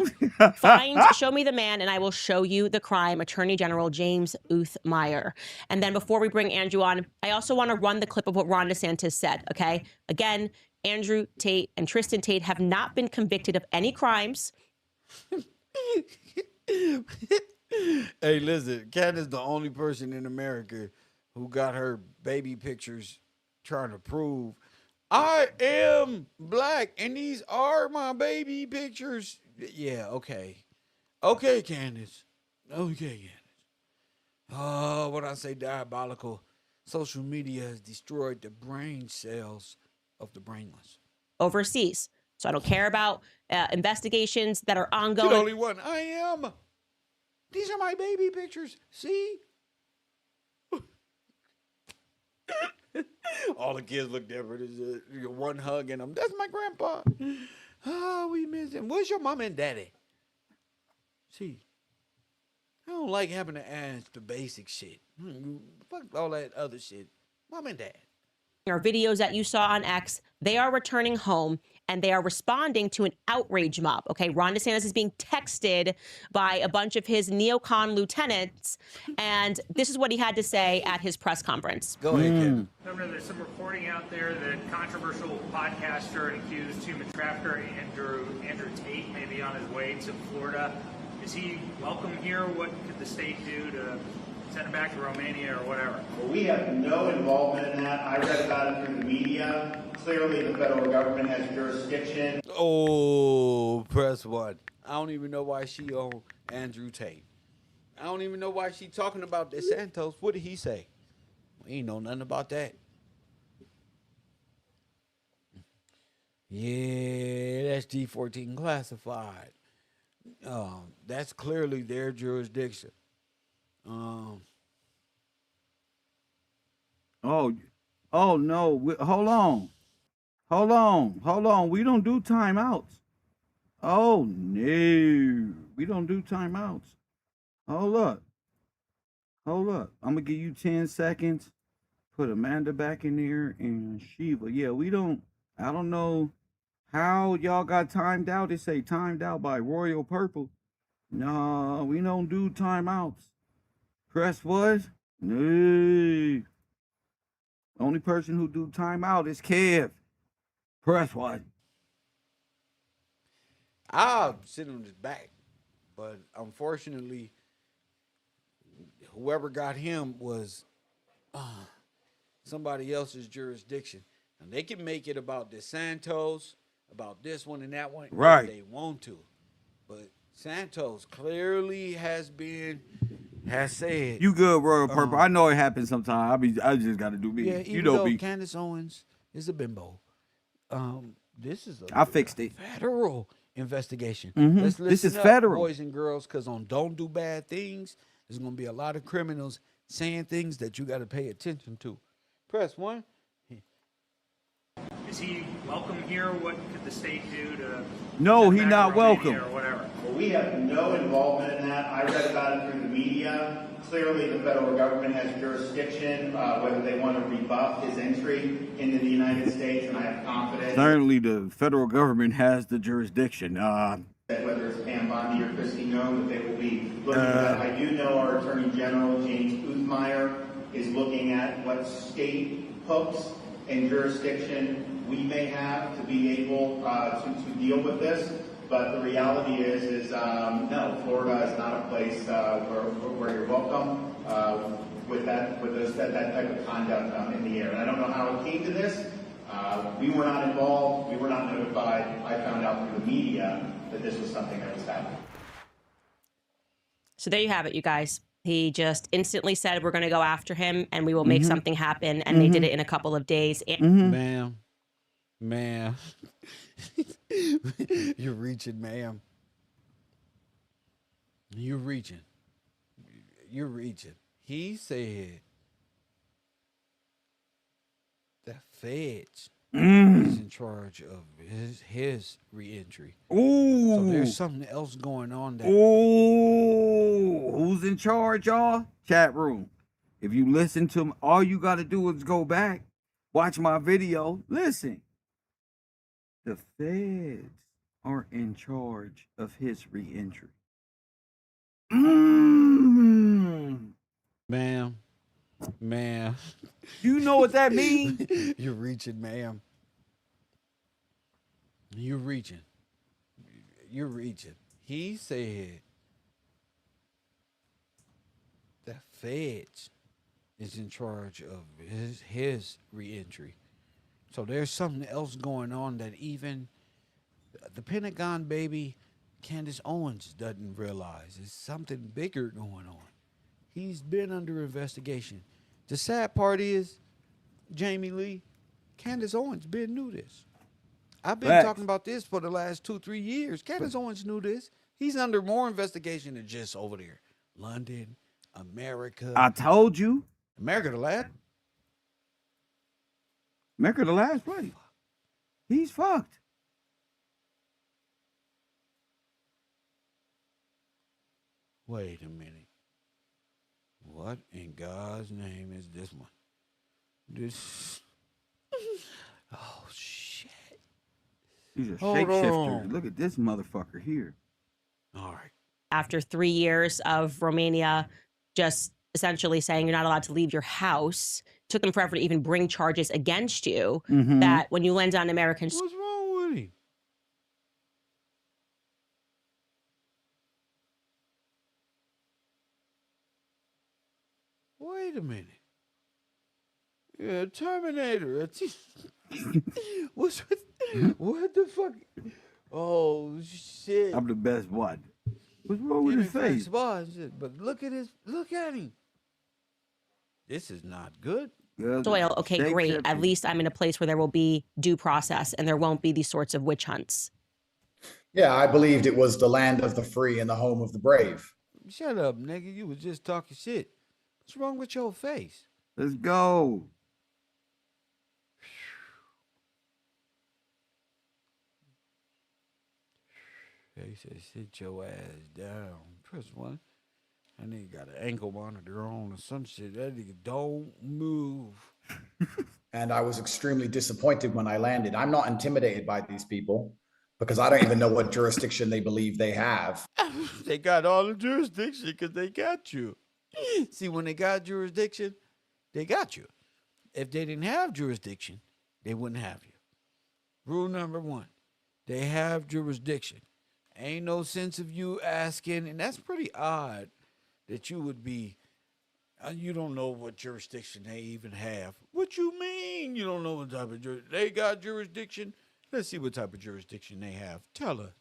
find, show me the man, and I will show you the crime. Attorney General James Uthmeyer. And then before we bring Andrew on, I also want to run the clip of what Ron DeSantis said. Okay, again, Andrew Tate and Tristan Tate have not been convicted of any crimes. Hey, listen, Candace the only person in America who got her baby pictures trying to prove I am black and these are my baby pictures. Yeah, okay. Okay, Candace. Okay, Candace. Oh, what I say diabolical. Social media has destroyed the brain cells of the brainless. Overseas. So I don't care about investigations that are You're ongoing. the only one. I am. These are my baby pictures. See? All the kids look different. There's one hugging them. That's my grandpa. Oh, we miss him. Where's your mom and daddy? See, I don't like having to ask the basic shit. Fuck all that other shit. Mom and dad. Or videos that you saw on X, they are returning home and they are responding to an outrage mob. Okay, Ron DeSantis is being texted by a bunch of his neocon lieutenants, and this is what he had to say at his press conference. Go ahead, Kevin. Governor, there's some reporting out there that controversial podcaster and accused human trafficker Andrew Tate may be on his way to Florida. Is he welcome here? What could the state do to send him back to Romania or whatever? Well, we have no involvement in that. I read about it through the media. Clearly, the federal government has jurisdiction. Oh, press one. I don't even know why she on Andrew Tate. I don't even know why she talking about DeSantis. What did he say? We ain't know nothing about that. Yeah, that's G14 classified. That's clearly their jurisdiction. Oh no. Hold on. We don't do timeouts. Oh, no. We don't do timeouts. Hold up. Hold up. I'm going to give you 10 seconds. Put Amanda back in there and Shiva. Yeah, we don't. I don't know how y'all got timed out. It say timed out by Royal Purple. No, we don't do timeouts. Press what? No. Only person who do timeout is Kev. Press what? I'll sit on his back, but unfortunately, whoever got him was somebody else's jurisdiction. And they can make it about DeSantos, about this one and that one, right, if they want to. But Santos clearly has said. You good, Royal Purple. I know it happens sometimes. I just got to do me. Yeah, you even know though me. Candace Owens is a bimbo, this is I fixed it. Federal investigation. Mm-hmm. Let's listen This is up, federal, boys and girls, because on Don't Do Bad Things, there's going to be a lot of criminals saying things that you got to pay attention to. Press 1. Is he welcome here? What could the state do to? No, he's back not Romania welcome. Or whatever. Well, we have no involvement in that. I read about it through the media. Clearly, the federal government has jurisdiction, whether they want to rebuff his entry into the United States, and I have confidence. Certainly, the federal government has the jurisdiction. That whether it's Pam Bondi or Christy Nome, that they will be looking at that. I do know our Attorney General, James Uthmeyer, is looking at what state hooks and jurisdiction we may have to be able to deal with this. But the reality is no, Florida is not a place where you're welcome with that type of conduct in the air. And I don't know how it came to this. We were not involved. We were not notified. I found out through the media that this was something that was happening. So there you have it, you guys. He just instantly said, we're going to go after him and we will make something happen. And they did it in a couple of days. Ma'am. You're reaching, ma'am. You're reaching. He said the feds is in charge of his reentry. Ooh. So there's something else going on there. Ooh. Who's in charge, y'all? Chat room. If you listen to him, all you got to do is go back, watch my video, listen. The feds are in charge of his reentry. Ma'am. You know what that means? You're reaching, ma'am. You're reaching. He said the feds is in charge of his reentry. So there's something else going on that even the Pentagon baby Candace Owens doesn't realize. There's something bigger going on. He's been under investigation. The sad part is, Jamie Lee, Candace Owens been knew this. I've been talking about this for the last 2-3 years. Candace Owens knew this. He's under more investigation than just over there. London, America. I told you. America the last. America the last place. He's fucked. Wait a minute. What in God's name is this one? This. Oh, shit. He's a Hold shapeshifter. on. Look at this motherfucker here. All right. After 3 years of Romania just essentially saying you're not allowed to leave your house, took them forever to even bring charges against you, that when you land on American What's wrong with him? Wait a minute. Yeah, Terminator. What the fuck? Oh shit! I'm the best one. What's wrong with his face? But look at him. This is not good. soil. Okay, great. At least I'm in a place where there will be due process and there won't be these sorts of witch hunts. Yeah, I believed it was the land of the free and the home of the brave. Shut up, nigga. You was just talking shit. What's wrong with your face? Let's go. Okay, he said, sit your ass down. Press 1. That nigga got an ankle monitor on or some shit. That nigga don't move. And I was extremely disappointed when I landed. I'm not intimidated by these people because I don't even know what jurisdiction they believe they have. They got all the jurisdiction because they got you. See, when they got jurisdiction, they got you. If they didn't have jurisdiction, they wouldn't have you. Rule number 1, they have jurisdiction. Ain't no sense of you asking, and that's pretty odd that you would be, you don't know what jurisdiction they even have. What you mean you don't know what type of jurisdiction? They got jurisdiction? Let's see what type of jurisdiction they have. Tell us.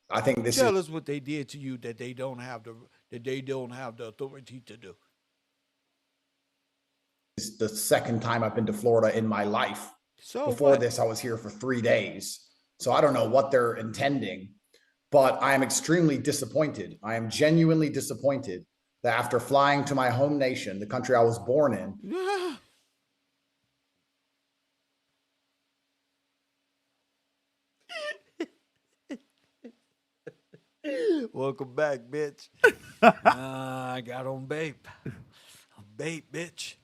I think this Tell us what they did to you that they don't have the authority to do. is the second time I've been to Florida in my life. So before what? this, I was here for 3 days. So I don't know what they're intending, but I am extremely disappointed. I am genuinely disappointed that after flying to my home nation, the country I was born in, Welcome back, bitch. I got on babe. Babe, bitch.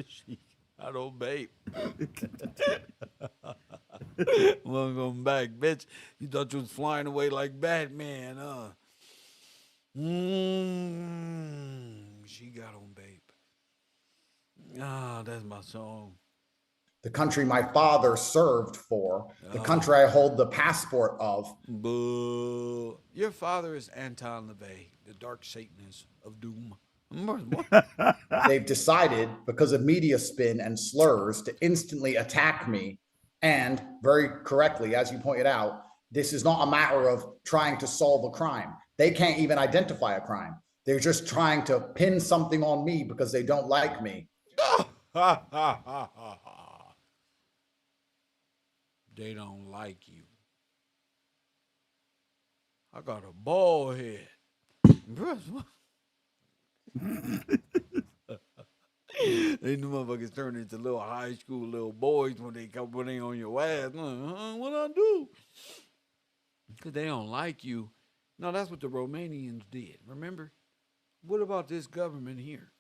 She got on babe. Welcome back, bitch. You thought you was flying away like Batman, huh? She got on babe. That's my song. the country my father served for, the country I hold the passport of. Boo. Your father is Anton LaVey, the dark Satanist of doom. They've decided, because of media spin and slurs, to instantly attack me. And very correctly, as you pointed out, this is not a matter of trying to solve a crime. They can't even identify a crime. They're just trying to pin something on me because they don't like me. They don't like you. I got a bald head. These motherfuckers turn into little high school little boys when they on your ass. What I do? Because they don't like you. No, that's what the Romanians did. Remember? What about this government here?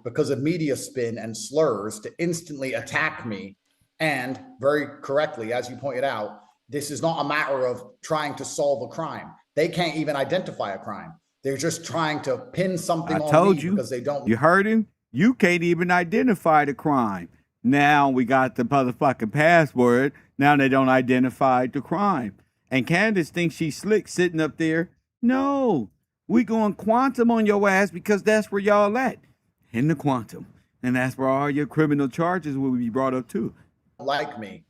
Because of media spin and slurs, to instantly attack me. And very correctly, as you pointed out, this is not a matter of trying to solve a crime. They can't even identify a crime. They're just trying to pin something on me because they don't. You heard him? You can't even identify the crime. Now we got the motherfucking password. Now they don't identify the crime. And Candace thinks she's slick sitting up there. No, we going quantum on your ass because that's where y'all at. In the quantum. And that's where all your criminal charges will be brought up too. Like me.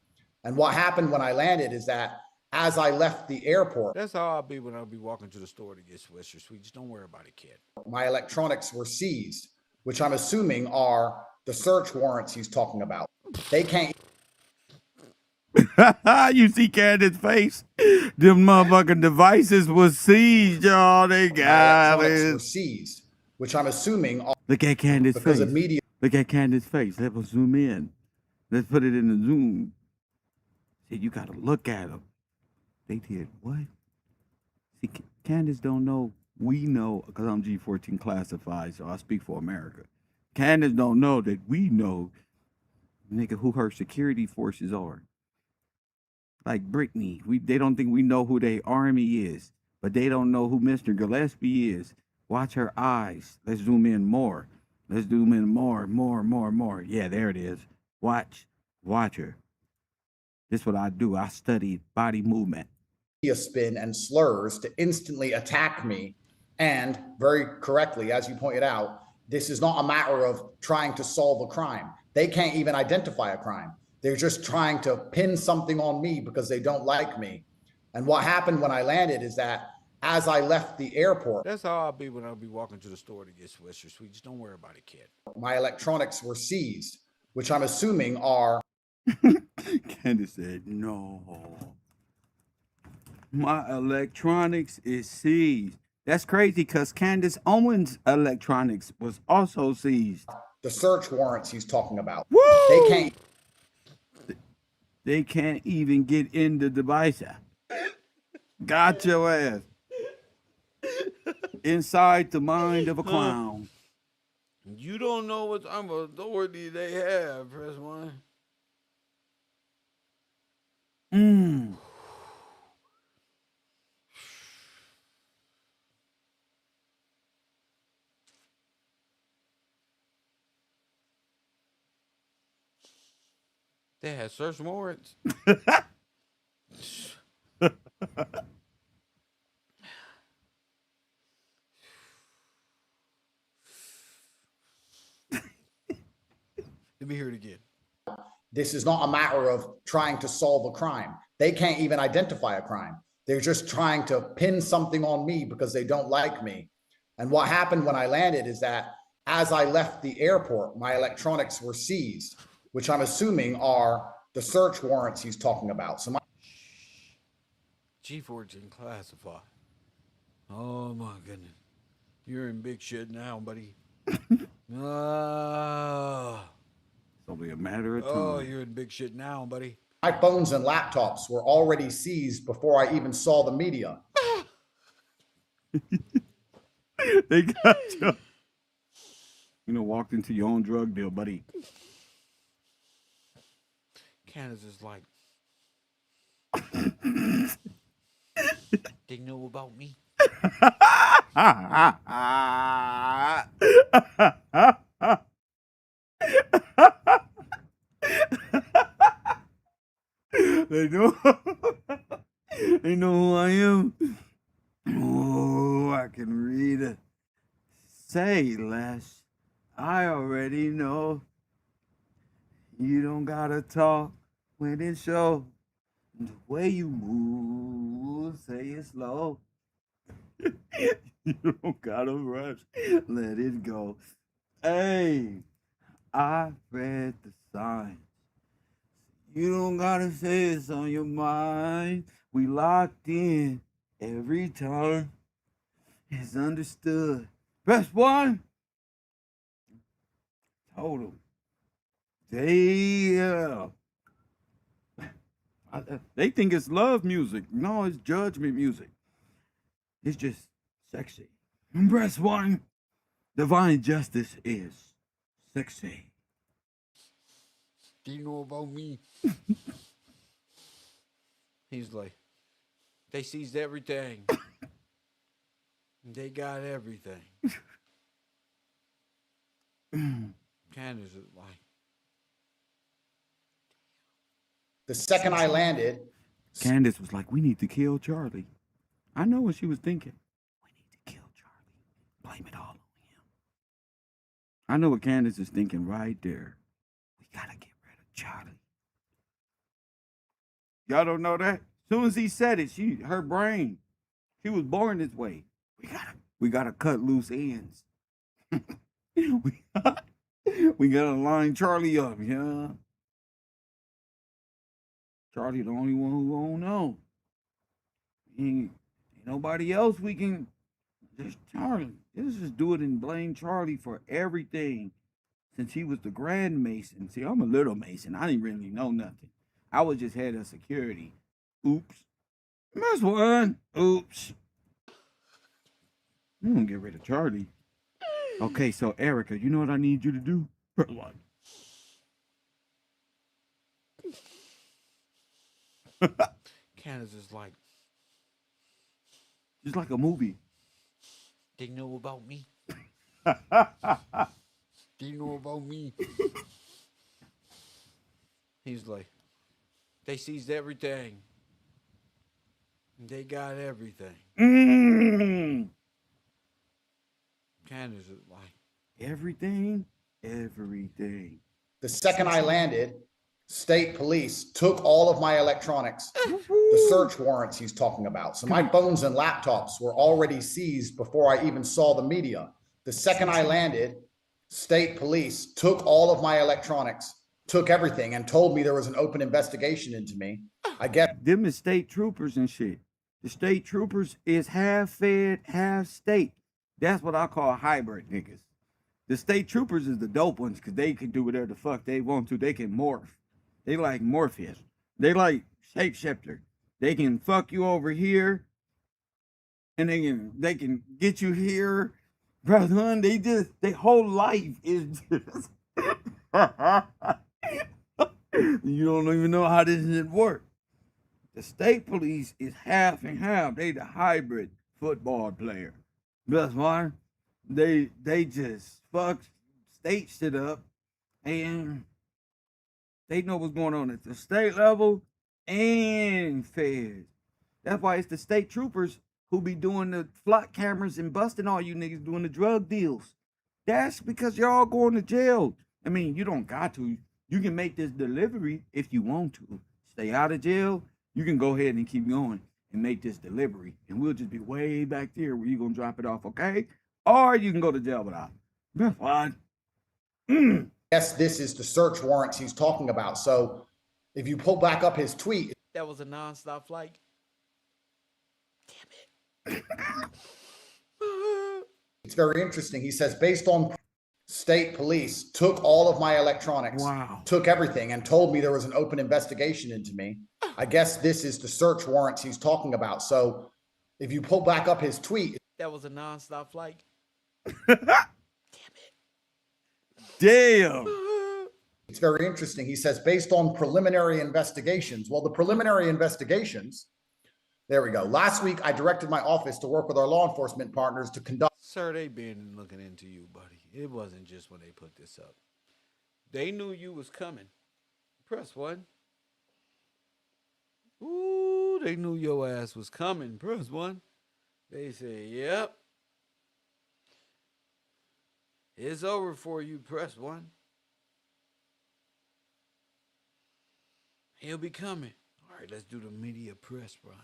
And what happened when I landed is that as I left the airport, that's how I'll be when I'll be walking to the store to get Swisher Sweets. Don't worry about it, kid. My electronics were seized, which I'm assuming are the search warrants he's talking about. They can't. You see Candace's face? Them motherfucking devices was seized, y'all. They got it. Were seized, which I'm assuming are. Look at Candace's because face. of media. Look at Candace's face. Let's zoom in. Let's put it in the zoom. See, you gotta look at them. They did what? See, Candace don't know. We know, because I'm G14 classified, so I speak for America. Candace don't know that we know, nigga, who her security forces are. Like Brittany, they don't think we know who their army is, but they don't know who Mr. Gillespie is. Watch her eyes. Let's zoom in more. Let's zoom in more. Yeah, there it is. Watch her. This is what I do. I study body movement. Spin and slurs to instantly attack me. And very correctly, as you pointed out, this is not a matter of trying to solve a crime. They can't even identify a crime. They're just trying to pin something on me because they don't like me. And what happened when I landed is that as I left the airport, that's how I'll be when I'll be walking to the store to get Swisher Sweets. Don't worry about it, kid. My electronics were seized, which I'm assuming are. Candace said, no. My electronics is seized. That's crazy because Candace Owens' electronics was also seized. The search warrants he's talking about. Woo! They can't even get in the device. Got your ass. Inside the mind of a clown. You don't know what type of authority they have, press 1. They had search warrants. Let me hear it again. This is not a matter of trying to solve a crime. They can't even identify a crime. They're just trying to pin something on me because they don't like me. And what happened when I landed is that as I left the airport, my electronics were seized, which I'm assuming are the search warrants he's talking about. So my G14 classified. Oh my goodness. You're in big shit now, buddy. It's only a matter of time. Oh, you're in big shit now, buddy. my phones and laptops were already seized before I even saw the media. They got you. Walked into your own drug deal, buddy. Candace is like, they know about me. They know. They know who I am. Oh, I can read it. Say less. I already know. You don't gotta talk when it shows. The way you move, say it slow. You don't gotta rush. Let it go. Hey, I read the signs. You don't gotta say it's on your mind. We locked in every time. It's understood. Press 1. Told them. They think it's love music. No, it's judgment music. It's just sexy. Press 1. Divine justice is sexy. Do you know about me? He's like, they seized everything. They got everything. Candace is like, The second I landed, Candace was like, we need to kill Charlie. I know what she was thinking. We need to kill Charlie. Blame it all on him. I know what Candace is thinking right there. We gotta get rid of Charlie. Y'all don't know that? As soon as he said it, her brain, she was born this way. We gotta cut loose ends. we gotta line Charlie up, yeah. Charlie the only one who won't know. Ain't nobody else we can. Just Charlie. Let's just do it and blame Charlie for everything. Since he was the Grand Mason. See, I'm a little Mason. I didn't really know nothing. I was just head of security. Oops. That's one. Oops. You don't get rid of Charlie. Okay, so Erica, you know what I need you to do? What? Candace is like, Just like a movie. they know about me. Do you know about me? He's like, they seized everything. They got everything. Candace is like, Everything. Everything. the second I landed, state police took all of my electronics, the search warrants he's talking about. So my phones and laptops were already seized before I even saw the media. The second I landed, state police took all of my electronics, took everything, and told me there was an open investigation into me. I guess Them is state troopers and shit. The state troopers is half fed, half state. That's what I call hybrid niggas. The state troopers is the dope ones because they can do whatever the fuck they want to. They can morph. They like Morpheus. They like shapeshifter. They can fuck you over here and they can get you here, brother. Their whole life is just you don't even know how this shit works. The state police is half and half. They the hybrid football player. That's why they just fuck state shit up, and they know what's going on at the state level and feds. That's why it's the state troopers who be doing the flock cameras and busting all you niggas doing the drug deals. That's because you're all going to jail. I mean, you don't got to. You can make this delivery if you want to. Stay out of jail. You can go ahead and keep going and make this delivery. And we'll just be way back there where you're going to drop it off, okay? Or you can go to jail without. That's fine. Yes, this is the search warrants he's talking about. So if you pull back up his tweet. That was a nonstop flight. Damn it. It's very interesting. He says, based on state police took all of my electronics, took everything, and told me there was an open investigation into me. I guess this is the search warrants he's talking about. So if you pull back up his tweet. That was a nonstop flight. Damn. It's very interesting. He says, based on preliminary investigations. Well, the preliminary investigations, there we go. Last week, I directed my office to work with our law enforcement partners to conduct. Sir, they been looking into you, buddy. It wasn't just when they put this up. They knew you was coming. Press 1. Ooh, they knew your ass was coming. Press 1. They said, yep. It's over for you. Press 1. He'll be coming. All right, let's do the media press run.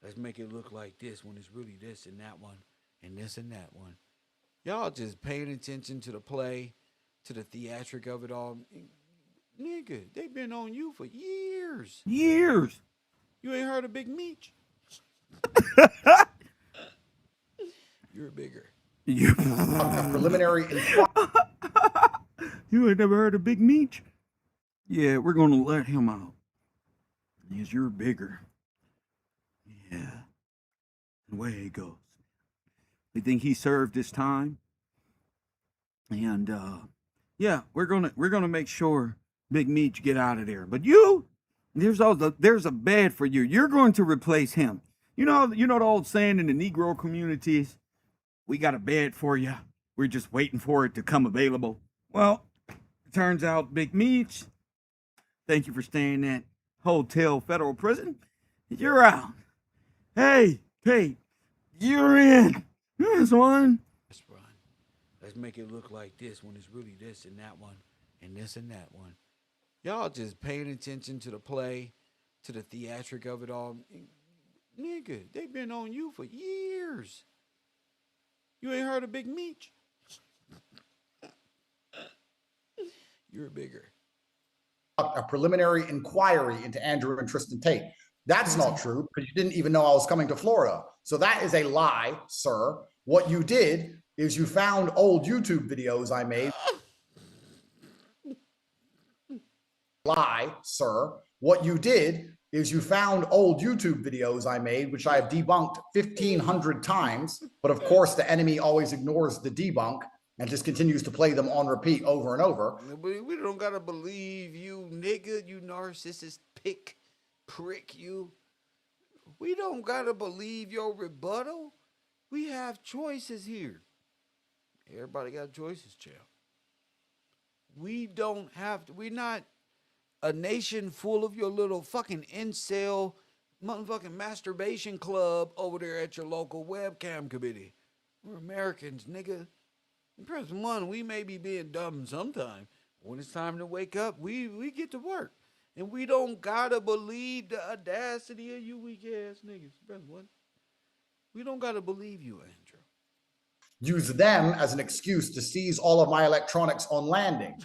Let's make it look like this when it's really this and that one and this and that one. Y'all just paying attention to the play, to the theatric of it all. Nigga, they've been on you for years. Years. You ain't heard of Big Meech? You're bigger. Preliminary. You ain't never heard of Big Meech? Yeah, we're going to let him out. Because you're bigger. Yeah. The way it goes. They think he served his time. And yeah, we're gonna make sure Big Meech get out of there. But you, there's a bed for you. You're going to replace him. You know the old saying in the Negro communities, we got a bed for you. We're just waiting for it to come available. Well, it turns out Big Meech, thank you for staying at Hotel Federal Prison. You're out. Hey, Tate, you're in. This one. Let's make it look like this when it's really this and that one and this and that one. Y'all just paying attention to the play, to the theatric of it all. Nigga, they've been on you for years. You ain't heard of Big Meech? You're bigger. A preliminary inquiry into Andrew and Tristan Tate. That's not true because you didn't even know I was coming to Florida. So that is a lie, sir. What you did is you found old YouTube videos I made. Lie, sir. What you did is you found old YouTube videos I made, which I have debunked 1,500 times. But of course, the enemy always ignores the debunk and just continues to play them on repeat over and over. We don't gotta believe you, nigga, you narcissist prick, you. We don't gotta believe your rebuttal. We have choices here. Everybody got choices, child. We don't have to. We're not a nation full of your little fucking incel motherfucking masturbation club over there at your local webcam committee. We're Americans, nigga. Press 1, we may be being dumb sometime. When it's time to wake up, we get to work. And we don't gotta believe the audacity of you weak ass niggas. Press 1. We don't gotta believe you, Andrew. Use them as an excuse to seize all of my electronics on landing.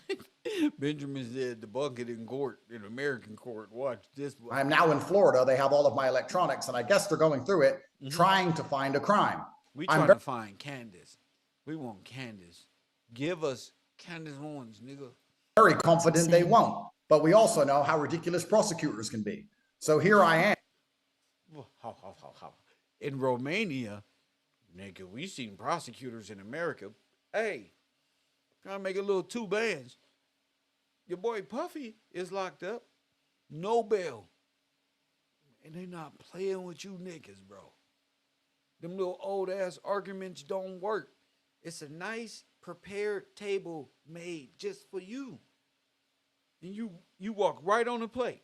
Benjamin said debunk it in court, in American court. Watch this one. I'm now in Florida. They have all of my electronics, and I guess they're going through it, trying to find a crime. We trying to find Candace. We want Candace. Give us Candace Owens, nigga. Very confident they won't. But we also know how ridiculous prosecutors can be. So here I am. in Romania, nigga, we seen prosecutors in America. Hey, trying to make a little 2 bands. Your boy Puffy is locked up, no bail, and they not playing with you niggas, bro. Them little old ass arguments don't work. It's a nice prepared table made just for you. And you walk right on the plate.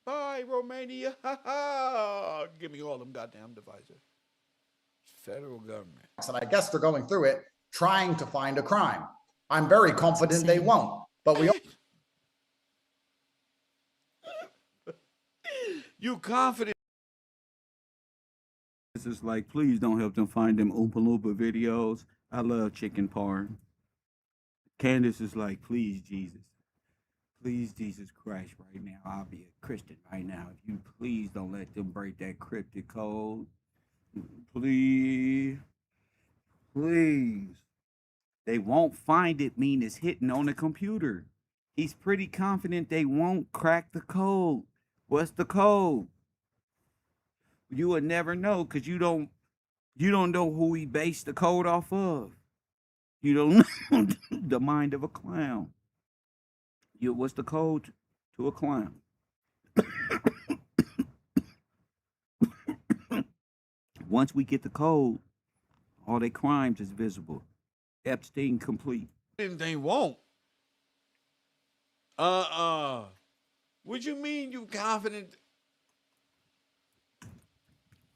Bye, Romania. Ha ha. Give me all them goddamn devices. Federal government. And I guess they're going through it trying to find a crime. I'm very confident they won't. But we You confident? This is like, please don't help them find them Oompa Loompa videos. I love chicken parm. Candace is like, please, Jesus. Please, Jesus Christ, right now. I'll be a Christian right now. If you please don't let them break that cryptic code. Please. Please. They won't find it, mean it's hidden on the computer. He's pretty confident they won't crack the code. What's the code? You would never know because you don't know who he based the code off of. You don't know the mind of a clown. What's the code to a clown? Once we get the code, all their crimes is visible. Epstein complete. They won't. What you mean you confident?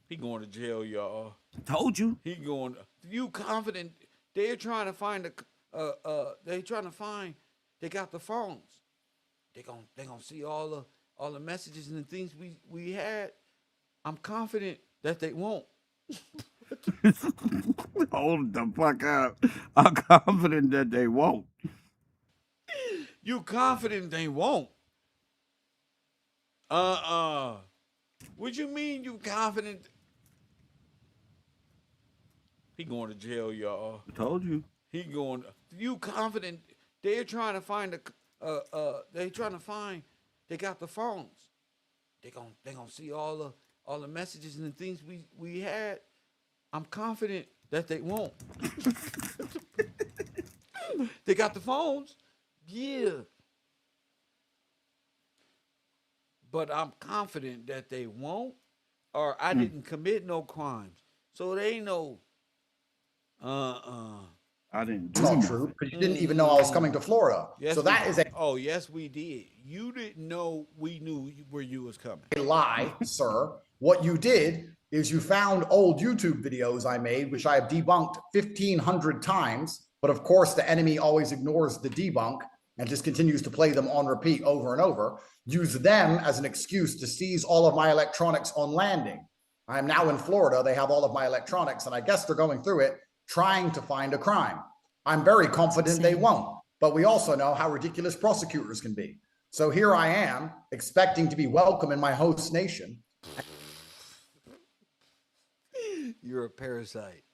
He going to jail, y'all. Told you. He going. You confident? They're trying to find they got the phones. They gonna see all the messages and the things we had. I'm confident that they won't. Hold the fuck up. I'm confident that they won't. You confident they won't? What you mean you confident? He going to jail, y'all. Told you. He going. You confident? They're trying to find they got the phones. They gonna see all the messages and the things we had. I'm confident that they won't. They got the phones. Yeah. But I'm confident that they won't, or I didn't commit no crimes. So they know. I didn't. It's not true because you didn't even know I was coming to Florida. Yes, so that is a Oh, yes, we did. You didn't know we knew where you was coming. lie, sir. What you did is you found old YouTube videos I made, which I have debunked 1,500 times. But of course, the enemy always ignores the debunk and just continues to play them on repeat over and over. Use them as an excuse to seize all of my electronics on landing. I am now in Florida. They have all of my electronics, and I guess they're going through it trying to find a crime. I'm very confident they won't, but we also know how ridiculous prosecutors can be. So here I am, expecting to be welcome in my host nation. You're a parasite.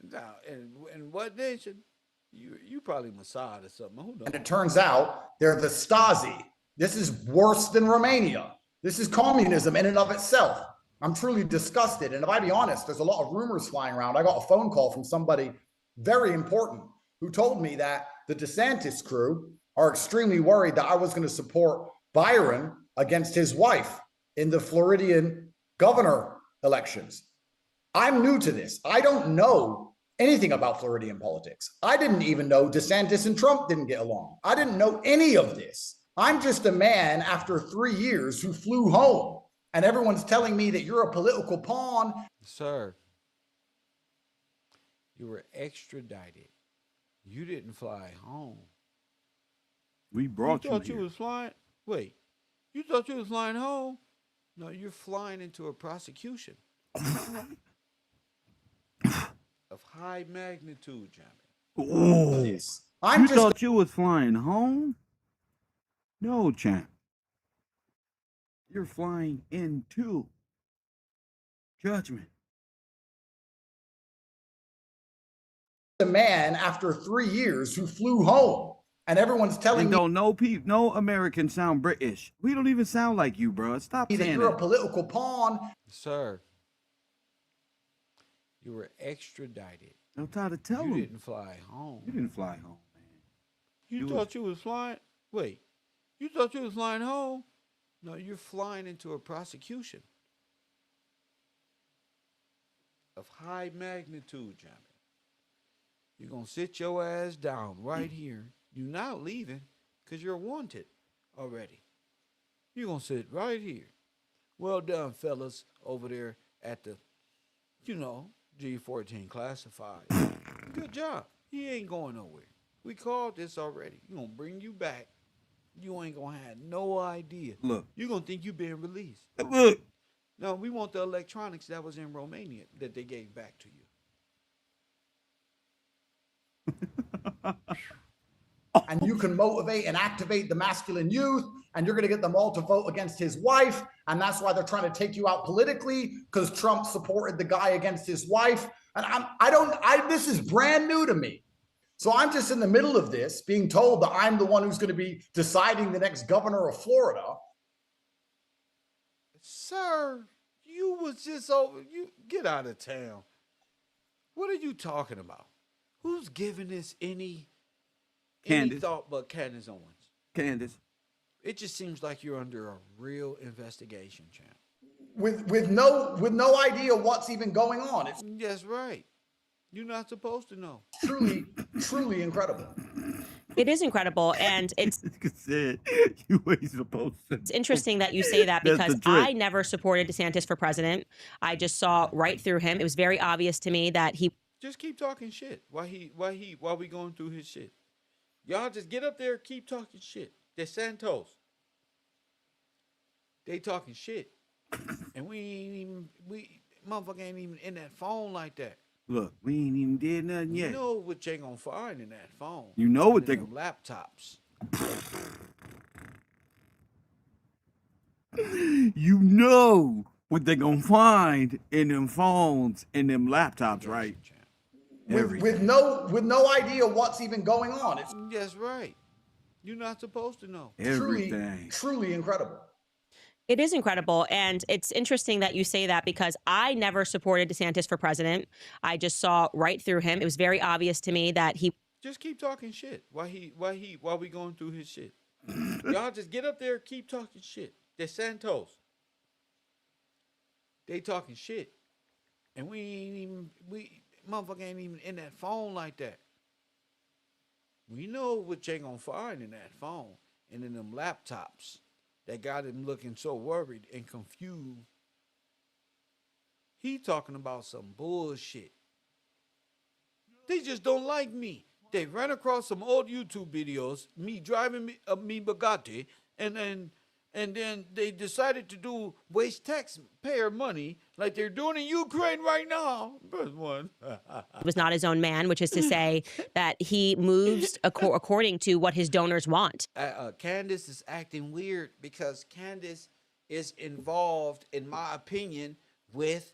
Now, in what nation? You probably Mossad or something. Who knows? And it turns out they're the Stasi. This is worse than Romania. This is communism in and of itself. I'm truly disgusted. And if I be honest, there's a lot of rumors flying around. I got a phone call from somebody very important who told me that the DeSantis crew are extremely worried that I was going to support Byron against his wife in the Floridian governor elections. I'm new to this. I don't know anything about Floridian politics. I didn't even know DeSantis and Trump didn't get along. I didn't know any of this. I'm just a man after 3 years who flew home. And everyone's telling me that you're a political pawn. Sir, you were extradited. You didn't fly home. We brought you thought here. You was flying? Wait, you thought you was flying home? No, you're flying into a prosecution of high magnitude, Johnny. Oh, I'm you just thought you was flying home? No, champ. You're flying into judgment. a man after 3 years who flew home. And everyone's telling And me don't no Americans sound British. We don't even sound like you, bro. Stop that saying you're a that. political pawn. Sir, You were extradited. I'm trying to tell You him. didn't fly home. You didn't fly home, man. You thought you was flying? Wait. You thought you was flying home? No, you're flying into a prosecution of high magnitude, Johnny. You're going to sit your ass down right here. You're not leaving because you're wanted already. You're going to sit right here. Well done, fellas, over there at the, G14 classified. Good job. He ain't going nowhere. We called this already. We're going to bring you back. You ain't going to have no idea. Look. You're going to think you're being released. Look. No, we want the electronics that was in Romania that they gave back to you. And you can motivate and activate the masculine youth, and you're going to get them all to vote against his wife. And that's why they're trying to take you out politically, because Trump supported the guy against his wife. And this is brand new to me. So I'm just in the middle of this, being told that I'm the one who's going to be deciding the next governor of Florida. Sir, you was just over. You get out of town. What are you talking about? Who's giving this any thought but Candace Owens? Candace. It just seems like you're under a real investigation, champ. With no idea what's even going on. It's That's right. You're not supposed to know. truly incredible. It is incredible, and it's said you ain't supposed to. It's interesting that you say that because I never supported DeSantis for president. I just saw right through him. It was very obvious to me that he Just keep talking shit while we going through his shit. Y'all just get up there, keep talking shit. DeSantis. They talking shit. And motherfucker ain't even in that phone like that. Look, we ain't even did nothing yet. You know what you gonna find in that phone. You know what they laptops. You know what they gonna find in them phones and them laptops, right? With no idea what's even going on. It's That's right. You're not supposed to know. Everything. Truly incredible. It is incredible. And it's interesting that you say that because I never supported DeSantis for president. I just saw right through him. It was very obvious to me that he Just keep talking shit while we going through his shit. Y'all just get up there, keep talking shit. DeSantis. They talking shit. And motherfucker ain't even in that phone like that. We know what you gonna find in that phone and in them laptops that got him looking so worried and confused. He talking about some bullshit. They just don't like me. They ran across some old YouTube videos, me driving me Bugatti, and then they decided to waste taxpayer money like they're doing in Ukraine right now. First one. was not his own man, which is to say that he moves according to what his donors want. Candace is acting weird because Candace is involved, in my opinion, with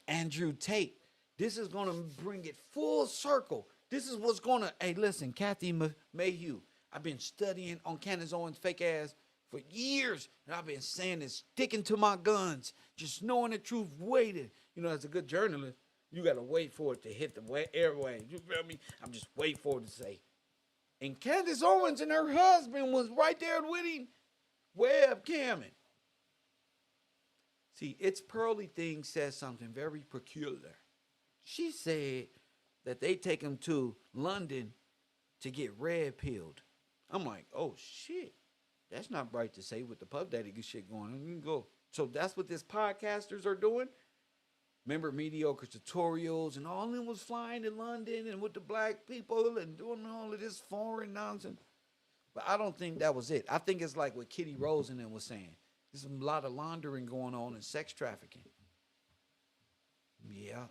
Andrew Tate. This is going to bring it full circle. This is what's going to... Hey, listen, Kathy Mayhew, I've been studying on Candace Owens' fake ass for years, and I've been saying this, sticking to my guns, just knowing the truth, waiting. You know, as a good journalist, you got to wait for it to hit the airwaves. You feel me? I'm just waiting for it to say. And Candace Owens and her husband was right there with him, webcamming. See, It's Pearly thing says something very peculiar. She said that they take him to London to get red pilled. I'm like, oh shit. That's not right to say with the Puff Daddy shit going on. You can go. So that's what these podcasters are doing. Remember Mediocre Tutorials and all of them was flying to London and with the black people and doing all of this foreign nonsense. But I don't think that was it. I think it's like what Kitty Rose and them was saying. There's a lot of laundering going on and sex trafficking. Yeah.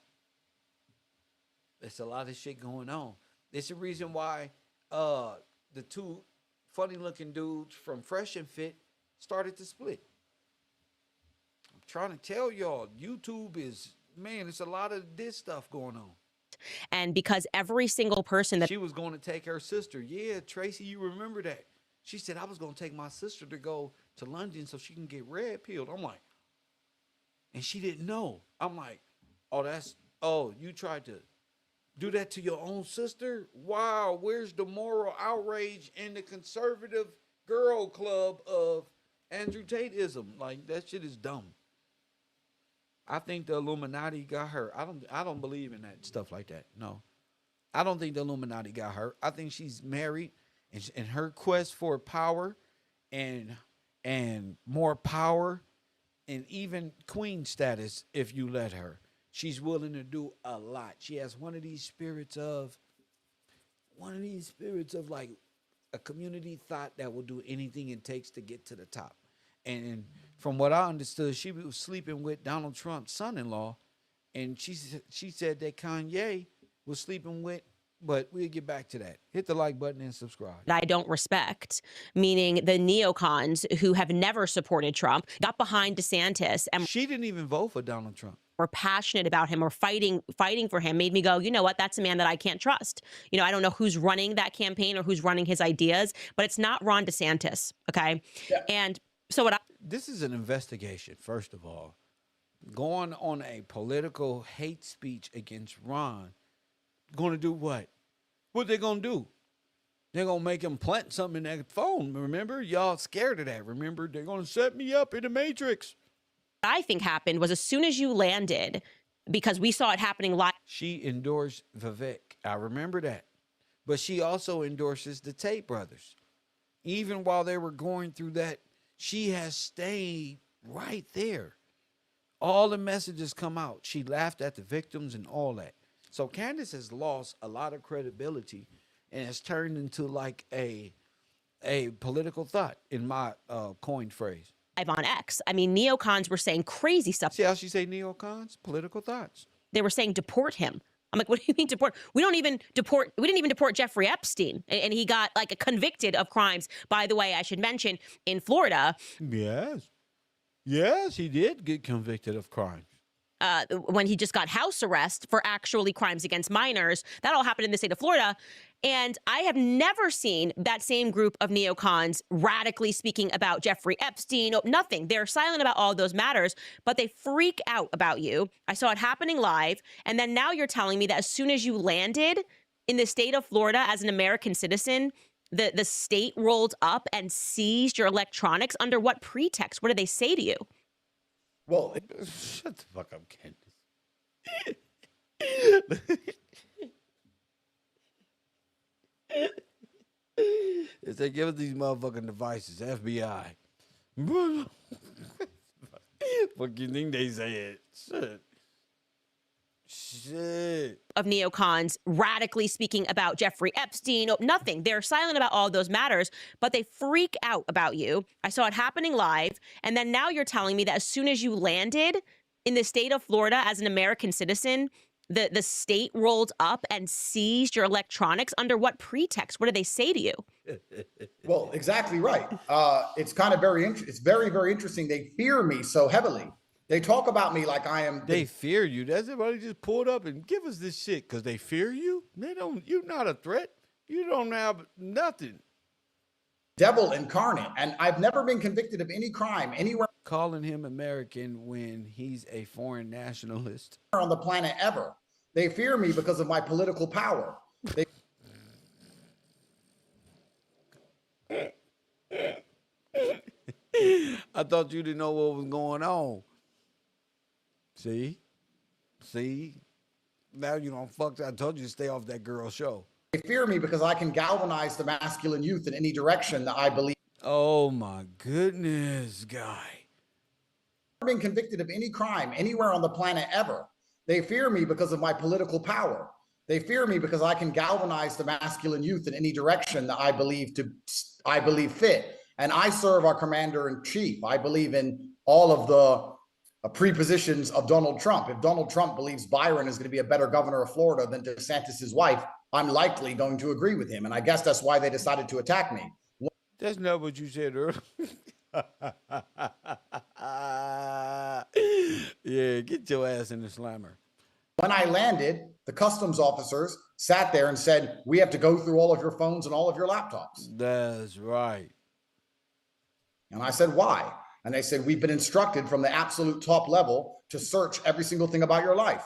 There's a lot of shit going on. It's the reason why the two funny-looking dudes from Fresh and Fit started to split. I'm trying to tell y'all, YouTube is, man, it's a lot of this stuff going on. And because every single person that she was going to take her sister. Yeah, Tracy, you remember that. She said, I was going to take my sister to go to London so she can get red pilled. I'm like, and she didn't know. I'm like, oh, Oh, you tried to do that to your own sister? Wow, where's the moral outrage in the conservative girl club of Andrew Tateism? Like, that shit is dumb. I think the Illuminati got her. I don't believe in that stuff like that. No. I don't think the Illuminati got her. I think she's married, and her quest for power and more power and even queen status, if you let her, she's willing to do a lot. She has one of these spirits of like a community thought that will do anything it takes to get to the top. And from what I understood, she was sleeping with Donald Trump's son-in-law, and she said that Kanye was sleeping with, but we'll get back to that. Hit the like button and subscribe. I don't respect, meaning the neocons who have never supported Trump, got behind DeSantis, and she didn't even vote for Donald Trump. Were passionate about him or fighting for him, made me go, you know what, that's a man that I can't trust. You know, I don't know who's running that campaign or who's running his ideas, but it's not Ron DeSantis, okay? Yeah. And so this is an investigation, first of all. Going on a political hate speech against Ron, going to do what? What they going to do? They're going to make him plant something in that phone. Remember? Y'all scared of that. Remember? They're going to set me up in the Matrix. What I think happened was as soon as you landed, because we saw it happening live. She endorsed Vivek. I remember that. But she also endorses the Tate brothers. Even while they were going through that, she has stayed right there. All the messages come out. She laughed at the victims and all that. So Candace has lost a lot of credibility and has turned into like a political thought, in my coined phrase. On X. I mean, neocons were saying crazy stuff. See how she say neocons? Political thoughts. They were saying deport him. I'm like, what do you mean deport? We didn't even deport Jeffrey Epstein. And he got like convicted of crimes. By the way, I should mention in Florida. Yes. Yes, he did get convicted of crimes. When he just got house arrest for actually crimes against minors. That all happened in the state of Florida. And I have never seen that same group of neocons radically speaking about Jeffrey Epstein. No, nothing. They're silent about all those matters, but they freak out about you. I saw it happening live. And then now you're telling me that as soon as you landed in the state of Florida as an American citizen, the state rolled up and seized your electronics. Under what pretext? What did they say to you? Well, shut the fuck up, Candace. If they give us these motherfucking devices, FBI. What you think they say it? Shit. Of neocons radically speaking about Jeffrey Epstein. No, nothing. They're silent about all those matters, but they freak out about you. I saw it happening live. And then now you're telling me that as soon as you landed in the state of Florida as an American citizen, the state rolled up and seized your electronics. Under what pretext? What did they say to you? Well, exactly right. It's kind of it's very, very interesting. They fear me so heavily. They talk about me like I am. They fear you. That's it. Why they just pulled up and give us this shit? Because they fear you? They don't. You're not a threat. You don't have nothing. Devil incarnate. And I've never been convicted of any crime anywhere. Calling him American when he's a foreign nationalist. On the planet ever. They fear me because of my political power. They I thought you didn't know what was going on. See? Now you don't fuck. I told you to stay off that girl show. They fear me because I can galvanize the masculine youth in any direction that I believe. Oh my goodness, guy. I've never been convicted of any crime anywhere on the planet ever. They fear me because of my political power. They fear me because I can galvanize the masculine youth in any direction that I believe fit. And I serve our commander in chief. I believe in all of the prepositions of Donald Trump. If Donald Trump believes Byron is going to be a better governor of Florida than DeSantis' wife, I'm likely going to agree with him. And I guess that's why they decided to attack me. That's not what you said earlier. Yeah, get your ass in the slammer. When I landed, the customs officers sat there and said, we have to go through all of your phones and all of your laptops. That's right. And I said, why? And they said, we've been instructed from the absolute top level to search every single thing about your life.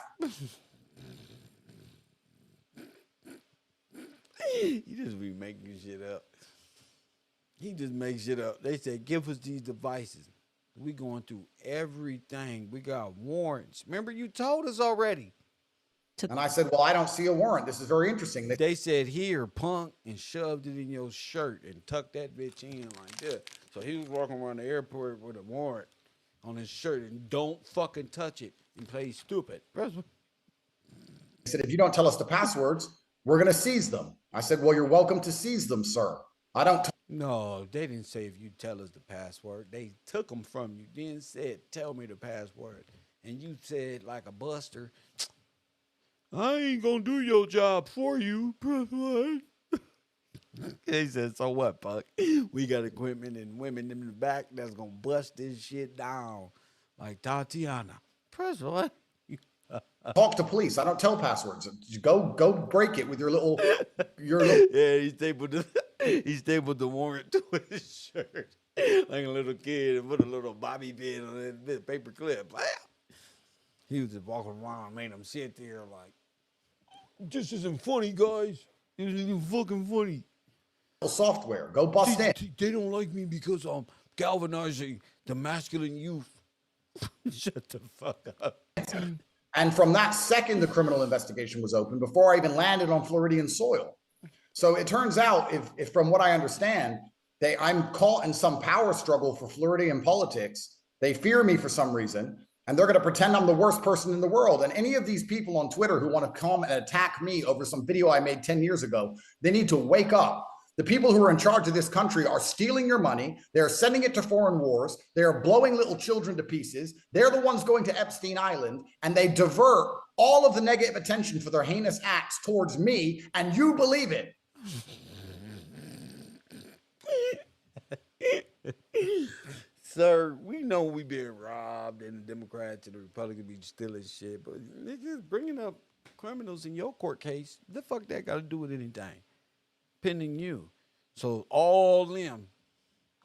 He just be making shit up. He just makes shit up. They said, give us these devices. We going through everything. We got warrants. Remember, you told us already. And I said, well, I don't see a warrant. This is very interesting. They said, here, punk, and shoved it in your shirt and tucked that bitch in like that. So he was walking around the airport with a warrant on his shirt and don't fucking touch it and play stupid. They said, if you don't tell us the passwords, we're going to seize them. I said, well, you're welcome to seize them, sir. I don't. No, they didn't say if you tell us the password. They took them from you. Then said, tell me the password. And you said, like a buster, I ain't gonna do your job for you. He said, so what, Puck? We got equipment and women in the back that's gonna bust this shit down. Like Tatiana. Press what? Talk to police. I don't tell passwords. Go break it with your little Yeah, he stapled the warrant to his shirt like a little kid and put a little bobby pin on that paper clip. He was just walking around, made him sit there like, this isn't funny, guys. This isn't fucking funny. Software. Go bust in. They don't like me because I'm galvanizing the masculine youth. Shut the fuck up. And from that second, the criminal investigation was open before I even landed on Floridian soil. So it turns out, if from what I understand, I'm caught in some power struggle for Floridian politics. They fear me for some reason, and they're going to pretend I'm the worst person in the world. And any of these people on Twitter who want to come and attack me over some video I made 10 years ago, they need to wake up. The people who are in charge of this country are stealing your money. They're sending it to foreign wars. They're blowing little children to pieces. They're the ones going to Epstein Island, and they divert all of the negative attention for their heinous acts towards me, and you believe it. Sir, we know we being robbed and the Democrats and the Republicans be stealing shit, but niggas bringing up criminals in your court case, the fuck that got to do with anything? Pending you. So all them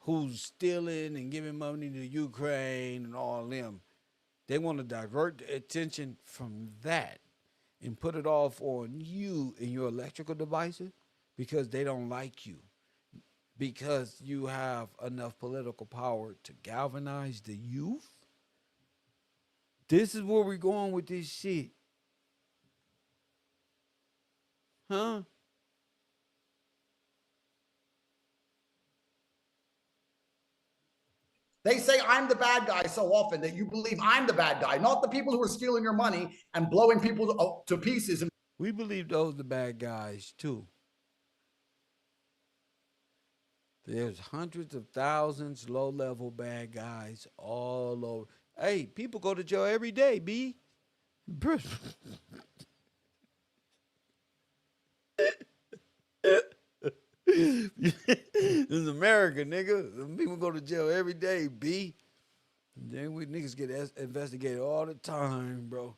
who's stealing and giving money to Ukraine and all them, they want to divert the attention from that and put it off on you and your electrical devices because they don't like you. Because you have enough political power to galvanize the youth. This is where we're going with this shit. Huh? They say I'm the bad guy so often that you believe I'm the bad guy, not the people who are stealing your money and blowing people to pieces. We believe those are the bad guys too. There's hundreds of thousands low-level bad guys all over. Hey, people go to jail every day, B. This is America, nigga. People go to jail every day, B. Then we niggas get investigated all the time, bro.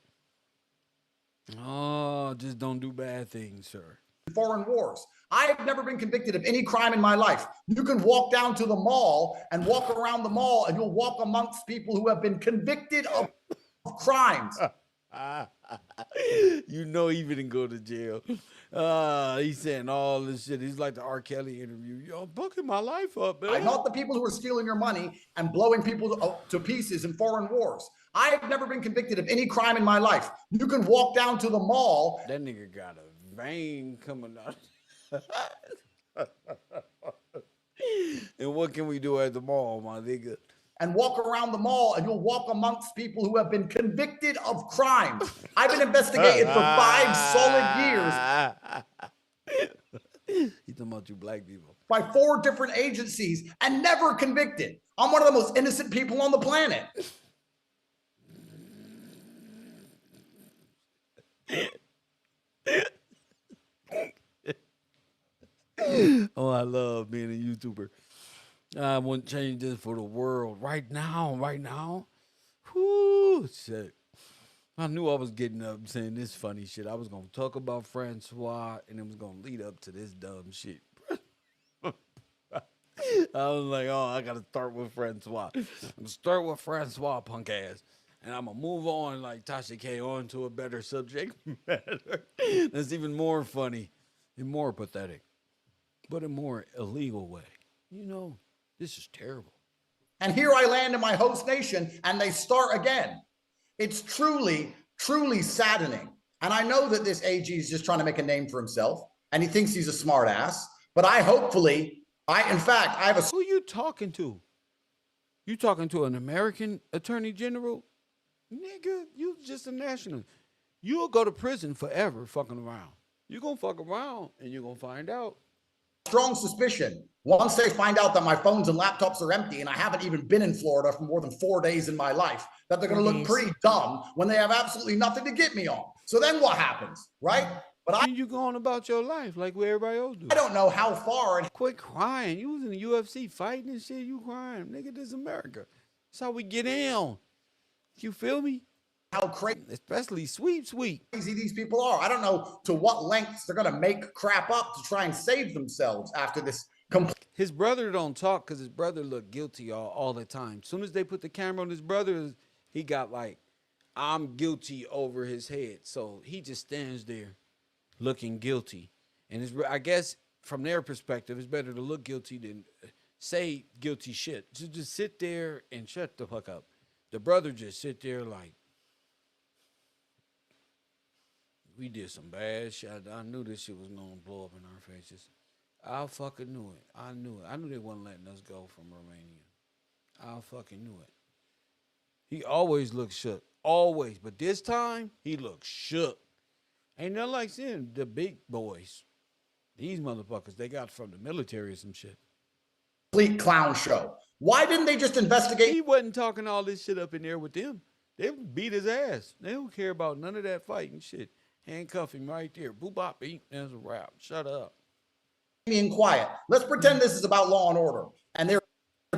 Oh, just don't do bad things, sir. Foreign wars. I have never been convicted of any crime in my life. You can walk down to the mall and walk around the mall and you'll walk amongst people who have been convicted of crimes. You know he didn't go to jail. He's saying all this shit. He's like the R. Kelly interview. Yo, I'm bucking my life up, man. Not the people who are stealing your money and blowing people to pieces in foreign wars. I have never been convicted of any crime in my life. You can walk down to the mall. That nigga got a vein coming out. And what can we do at the mall, my nigga? And walk around the mall and you'll walk amongst people who have been convicted of crimes. I've been investigated for 5 solid years. He's talking about you black people. By 4 different agencies and never convicted. I'm one of the most innocent people on the planet. Oh, I love being a YouTuber. I wouldn't change this for the world. Right now. Whoo, shit. I knew I was getting up saying this funny shit. I was going to talk about Francois, and it was going to lead up to this dumb shit. I was like, oh, I got to start with Francois. I'm going to start with Francois, punk ass. And I'm going to move on like Tasha K on to a better subject matter. That's even more funny. and more pathetic, but a more illegal way. You know, this is terrible. And here I land in my host nation and they start again. It's truly, truly saddening. And I know that this AG is just trying to make a name for himself and he thinks he's a smart ass, but I have a... Who you talking to? You talking to an American attorney general? Nigga, you just a national. You'll go to prison forever fucking around. You're going to fuck around and you're going to find out. Strong suspicion. Once they find out that my phones and laptops are empty and I haven't even been in Florida for more than 4 days in my life, that they're going to look pretty dumb when they have absolutely nothing to get me on. So then what happens, right? But you going about your life like where everybody else do. I don't know how far. And quit crying. You was in the UFC fighting and shit. You crying. Nigga, this is America. That's how we get in. You feel me? How crazy, especially sweet. Crazy these people are. I don't know to what lengths they're gonna make crap up to try and save themselves after this. His brother don't talk because his brother look guilty all the time. As soon as they put the camera on his brother, he got like, I'm guilty over his head. So he just stands there looking guilty. And I guess from their perspective, it's better to look guilty than say guilty shit. Just sit there and shut the fuck up. The brother just sit there like, we did some bad shit. I knew this shit was gonna blow up in our faces. I fucking knew it. I knew it. I knew they wasn't letting us go from Romania. I fucking knew it. He always looked shook. Always. But this time, he looked shook. Ain't nothing like seeing the big boys. These motherfuckers, they got from the military or some shit. Complete clown show. Why didn't they just investigate? He wasn't talking all this shit up in there with them. They beat his ass. They don't care about none of that fighting shit. Handcuff him right there. Boop, bop, beat. There's a wrap. Shut up. Being quiet. Let's pretend this is about law and order. And they're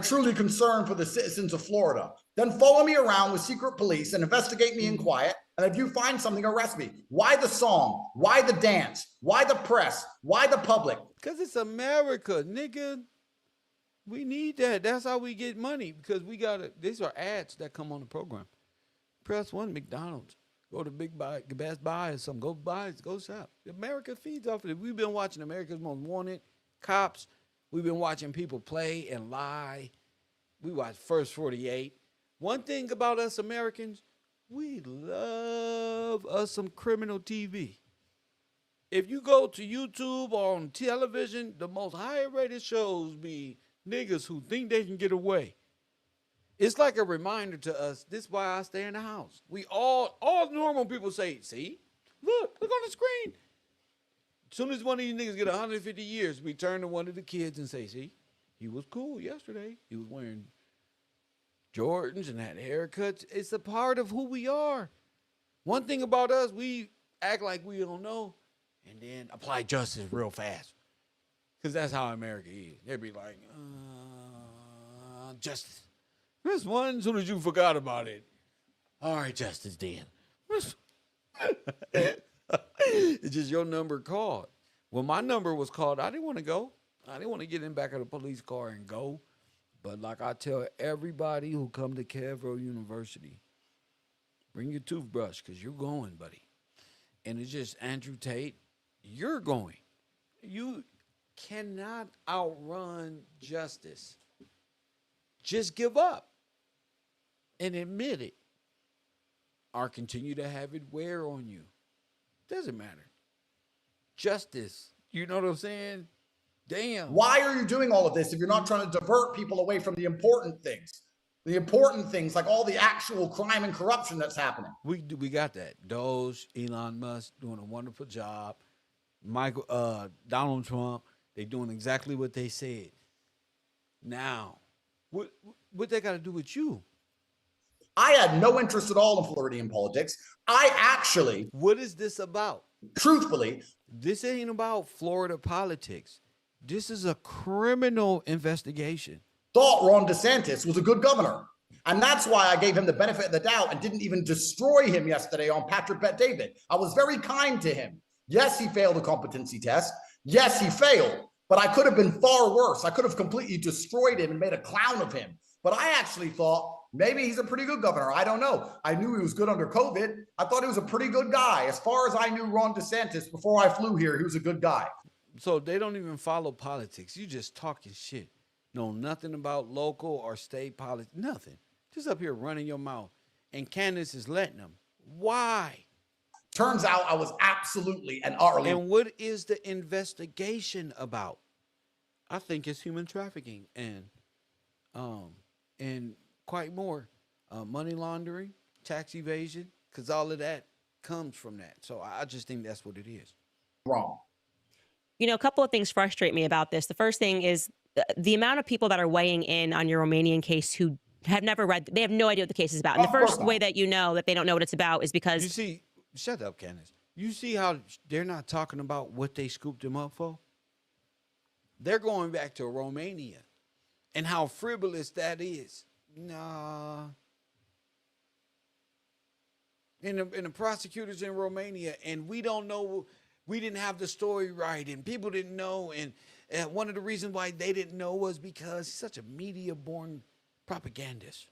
truly concerned for the citizens of Florida. Then follow me around with secret police and investigate me in quiet. And if you find something, arrest me. Why the song? Why the dance? Why the press? Why the public? Because it's America, nigga. We need that. That's how we get money. Because we got to, these are ads that come on the program. Press 1, McDonald's. Go to Best Buy or something. Go shop. America feeds off of it. We've been watching America's Most Wanted, Cops. We've been watching people play and lie. We watch First 48. One thing about us Americans, we love us some criminal TV. If you go to YouTube or on television, the most higher rated shows be niggas who think they can get away. It's like a reminder to us, this is why I stay in the house. We all normal people say, see, look on the screen. As soon as one of these niggas get 150 years, we turn to one of the kids and say, see, he was cool yesterday. He was wearing Jordans and had haircuts. It's a part of who we are. One thing about us, we act like we don't know and then apply justice real fast. Because that's how America is. They'd be like, justice. This one, as soon as you forgot about it. All right, justice then. It's just your number called. When my number was called, I didn't want to go. I didn't want to get in back of the police car and go. But like I tell everybody who come to KevRow University, bring your toothbrush because you're going, buddy. And it's just Andrew Tate, you're going. You cannot outrun justice. Just give up and admit it or continue to have it wear on you. Doesn't matter. Justice. You know what I'm saying? Damn. Why are you doing all of this if you're not trying to divert people away from the important things? The important things like all the actual crime and corruption that's happening. We got that. Doge, Elon Musk doing a wonderful job. Donald Trump, they doing exactly what they said. Now, what they got to do with you? I had no interest at all in Floridian politics. What is this about? Truthfully, this ain't about Florida politics. This is a criminal investigation. Thought Ron DeSantis was a good governor. And that's why I gave him the benefit of the doubt and didn't even destroy him yesterday on Patrick Bet-David. I was very kind to him. Yes, he failed a competency test. Yes, he failed. But I could have been far worse. I could have completely destroyed him and made a clown of him. But I actually thought maybe he's a pretty good governor. I don't know. I knew he was good under COVID. I thought he was a pretty good guy. As far as I knew Ron DeSantis before I flew here, he was a good guy. So they don't even follow politics. You just talking shit. Know nothing about local or state politics. Nothing. Just up here running your mouth. And Candace is letting them. Why? Turns out I was absolutely and utterly. And what is the investigation about? I think it's human trafficking and quite more. Money laundering, tax evasion, because all of that comes from that. So I just think that's what it is. Wrong. You know, a couple of things frustrate me about this. The first thing is the amount of people that are weighing in on your Romanian case who have never read, they have no idea what the case is about. And the first way that you know that they don't know what it's about is because... You see, shut up, Candace. You see how they're not talking about what they scooped him up for? They're going back to Romania and how frivolous that is. Nah. And the prosecutors in Romania, and we don't know, we didn't have the story right, and people didn't know, and one of the reasons why they didn't know was because he's such a media-born propagandist.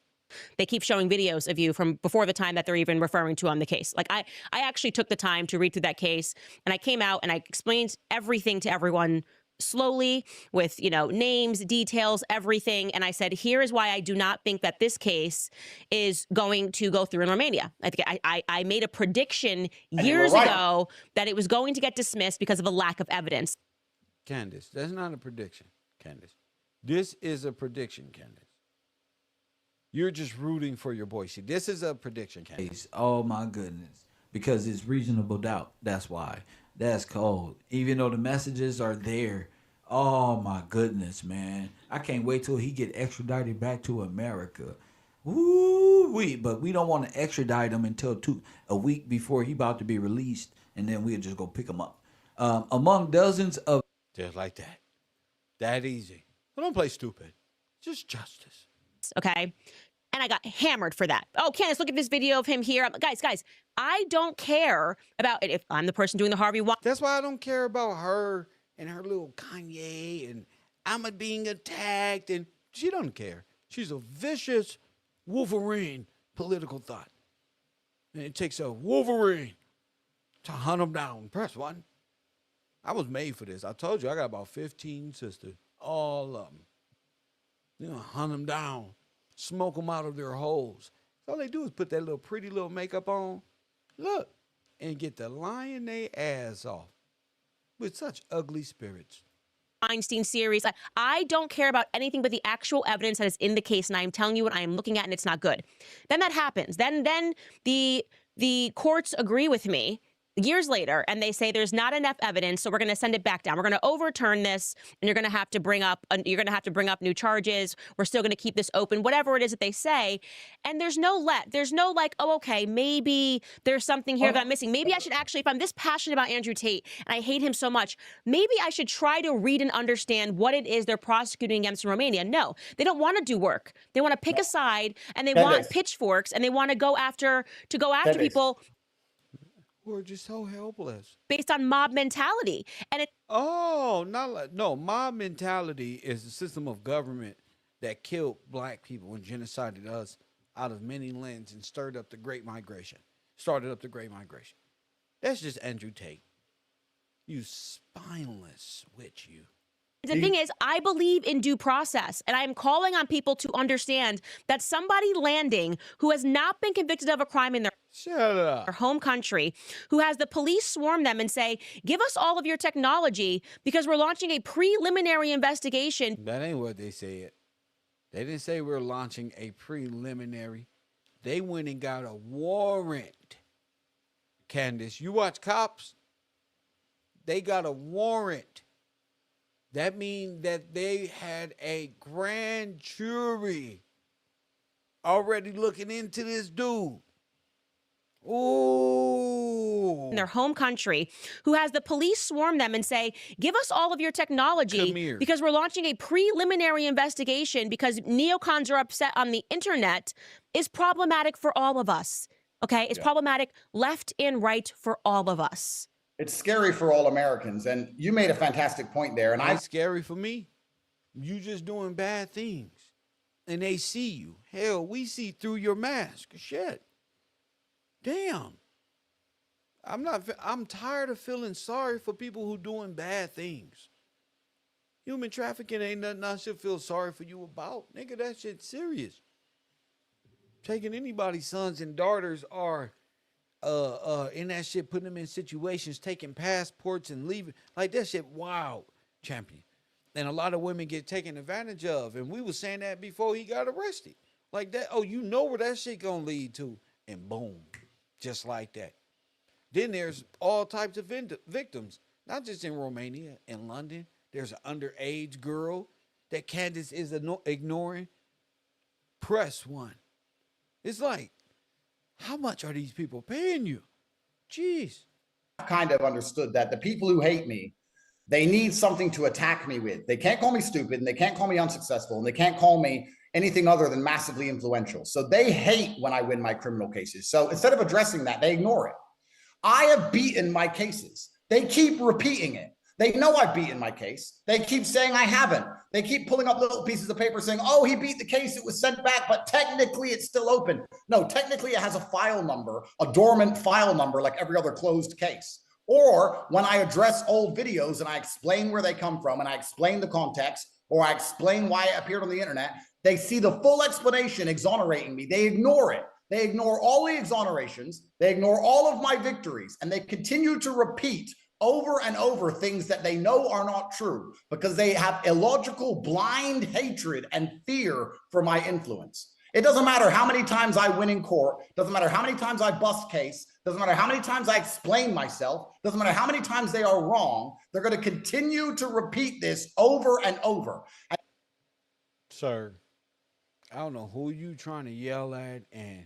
They keep showing videos of you from before the time that they're even referring to on the case. Like I actually took the time to read through that case, and I came out and I explained everything to everyone slowly with, you know, names, details, everything. And I said, here is why I do not think that this case is going to go through in Romania. I think I made a prediction years ago that it was going to get dismissed because of a lack of evidence. Candace, that's not a prediction, Candace. This is a prediction, Candace. You're just rooting for your boy. See, this is a prediction, Candace. Oh my goodness. Because it's reasonable doubt. That's why. That's cold. Even though the messages are there. Oh my goodness, man. I can't wait till he get extradited back to America. Woo-wee. But we don't want to extradite him until a week before he about to be released. And then we'll just go pick him up. Among dozens of... Just like that. That easy. Well, don't play stupid. Just justice. Okay. And I got hammered for that. Oh, Candace, look at this video of him here. Guys, I don't care about it if I'm the person doing the Harvey Weinstein. That's why I don't care about her and her little Kanye and I'm being attacked. And she doesn't care. She's a vicious Wolverine political thought. And it takes a Wolverine to hunt them down. Press one. I was made for this. I told you I got about 15 sisters. All of them. You know, hunt them down. Smoke them out of their holes. All they do is put that little pretty little makeup on. Look. And get the lying they ass off. With such ugly spirits. Weinstein series. I don't care about anything but the actual evidence that is in the case, and I am telling you what I am looking at, and it's not good. Then that happens. Then the courts agree with me years later, and they say there's not enough evidence, so we're going to send it back down. We're going to overturn this, and you're going to have to bring up new charges. We're still going to keep this open, whatever it is that they say. And there's no like, oh, okay, maybe there's something here that I'm missing. Maybe I should actually, if I'm this passionate about Andrew Tate and I hate him so much, maybe I should try to read and understand what it is they're prosecuting against in Romania. No, they don't want to do work. They want to pick a side, and they want pitchforks, and they want to go after people. We're just so helpless. Based on mob mentality. And mob mentality is a system of government that killed black people and genocided us out of many lands and started up the Great Migration. That's just Andrew Tate. You spineless witch, you. The thing is, I believe in due process, and I am calling on people to understand that somebody landing who has not been convicted of a crime in their home country, who has the police swarm them and say, give us all of your technology because we're launching a preliminary investigation. That ain't what they said. They didn't say we're launching a preliminary. They went and got a warrant. Candace, you watch Cops? They got a warrant. That means that they had a grand jury already looking into this dude. Ooh. In their home country, who has the police swarm them and say, give us all of your technology because we're launching a preliminary investigation because neocons are upset on the internet, is problematic for all of us. Okay? It's problematic left and right for all of us. It's scary for all Americans, and you made a fantastic point there. And it's scary for me. You just doing bad things, and they see you. Hell, we see through your mask. Shit. Damn. I'm tired of feeling sorry for people who doing bad things. Human trafficking ain't nothing I should feel sorry for you about. Nigga, that shit's serious. Taking anybody's sons and daughters are in that shit, putting them in situations, taking passports and leaving. Like that shit wild, champion. And a lot of women get taken advantage of. And we was saying that before he got arrested. Like that, oh, you know where that shit gonna lead to. And boom, just like that. Then there's all types of victims, not just in Romania, in London. There's an underage girl that Candace is ignoring. Press one. It's like, how much are these people paying you? Jeez. I kind of understood that the people who hate me, they need something to attack me with. They can't call me stupid, and they can't call me unsuccessful, and they can't call me anything other than massively influential. So they hate when I win my criminal cases. So instead of addressing that, they ignore it. I have beaten my cases. They keep repeating it. They know I've beaten my case. They keep saying I haven't. They keep pulling up little pieces of paper saying, oh, he beat the case. It was sent back, but technically it's still open. No, technically it has a file number, a dormant file number like every other closed case. Or when I address old videos and I explain where they come from and I explain the context or I explain why it appeared on the internet, they see the full explanation exonerating me. They ignore it. They ignore all the exonerations. They ignore all of my victories, and they continue to repeat over and over things that they know are not true because they have illogical, blind hatred and fear for my influence. It doesn't matter how many times I win in court. Doesn't matter how many times I bust case. Doesn't matter how many times I explain myself. Doesn't matter how many times they are wrong. They're going to continue to repeat this over and over. Sir, I don't know who you trying to yell at and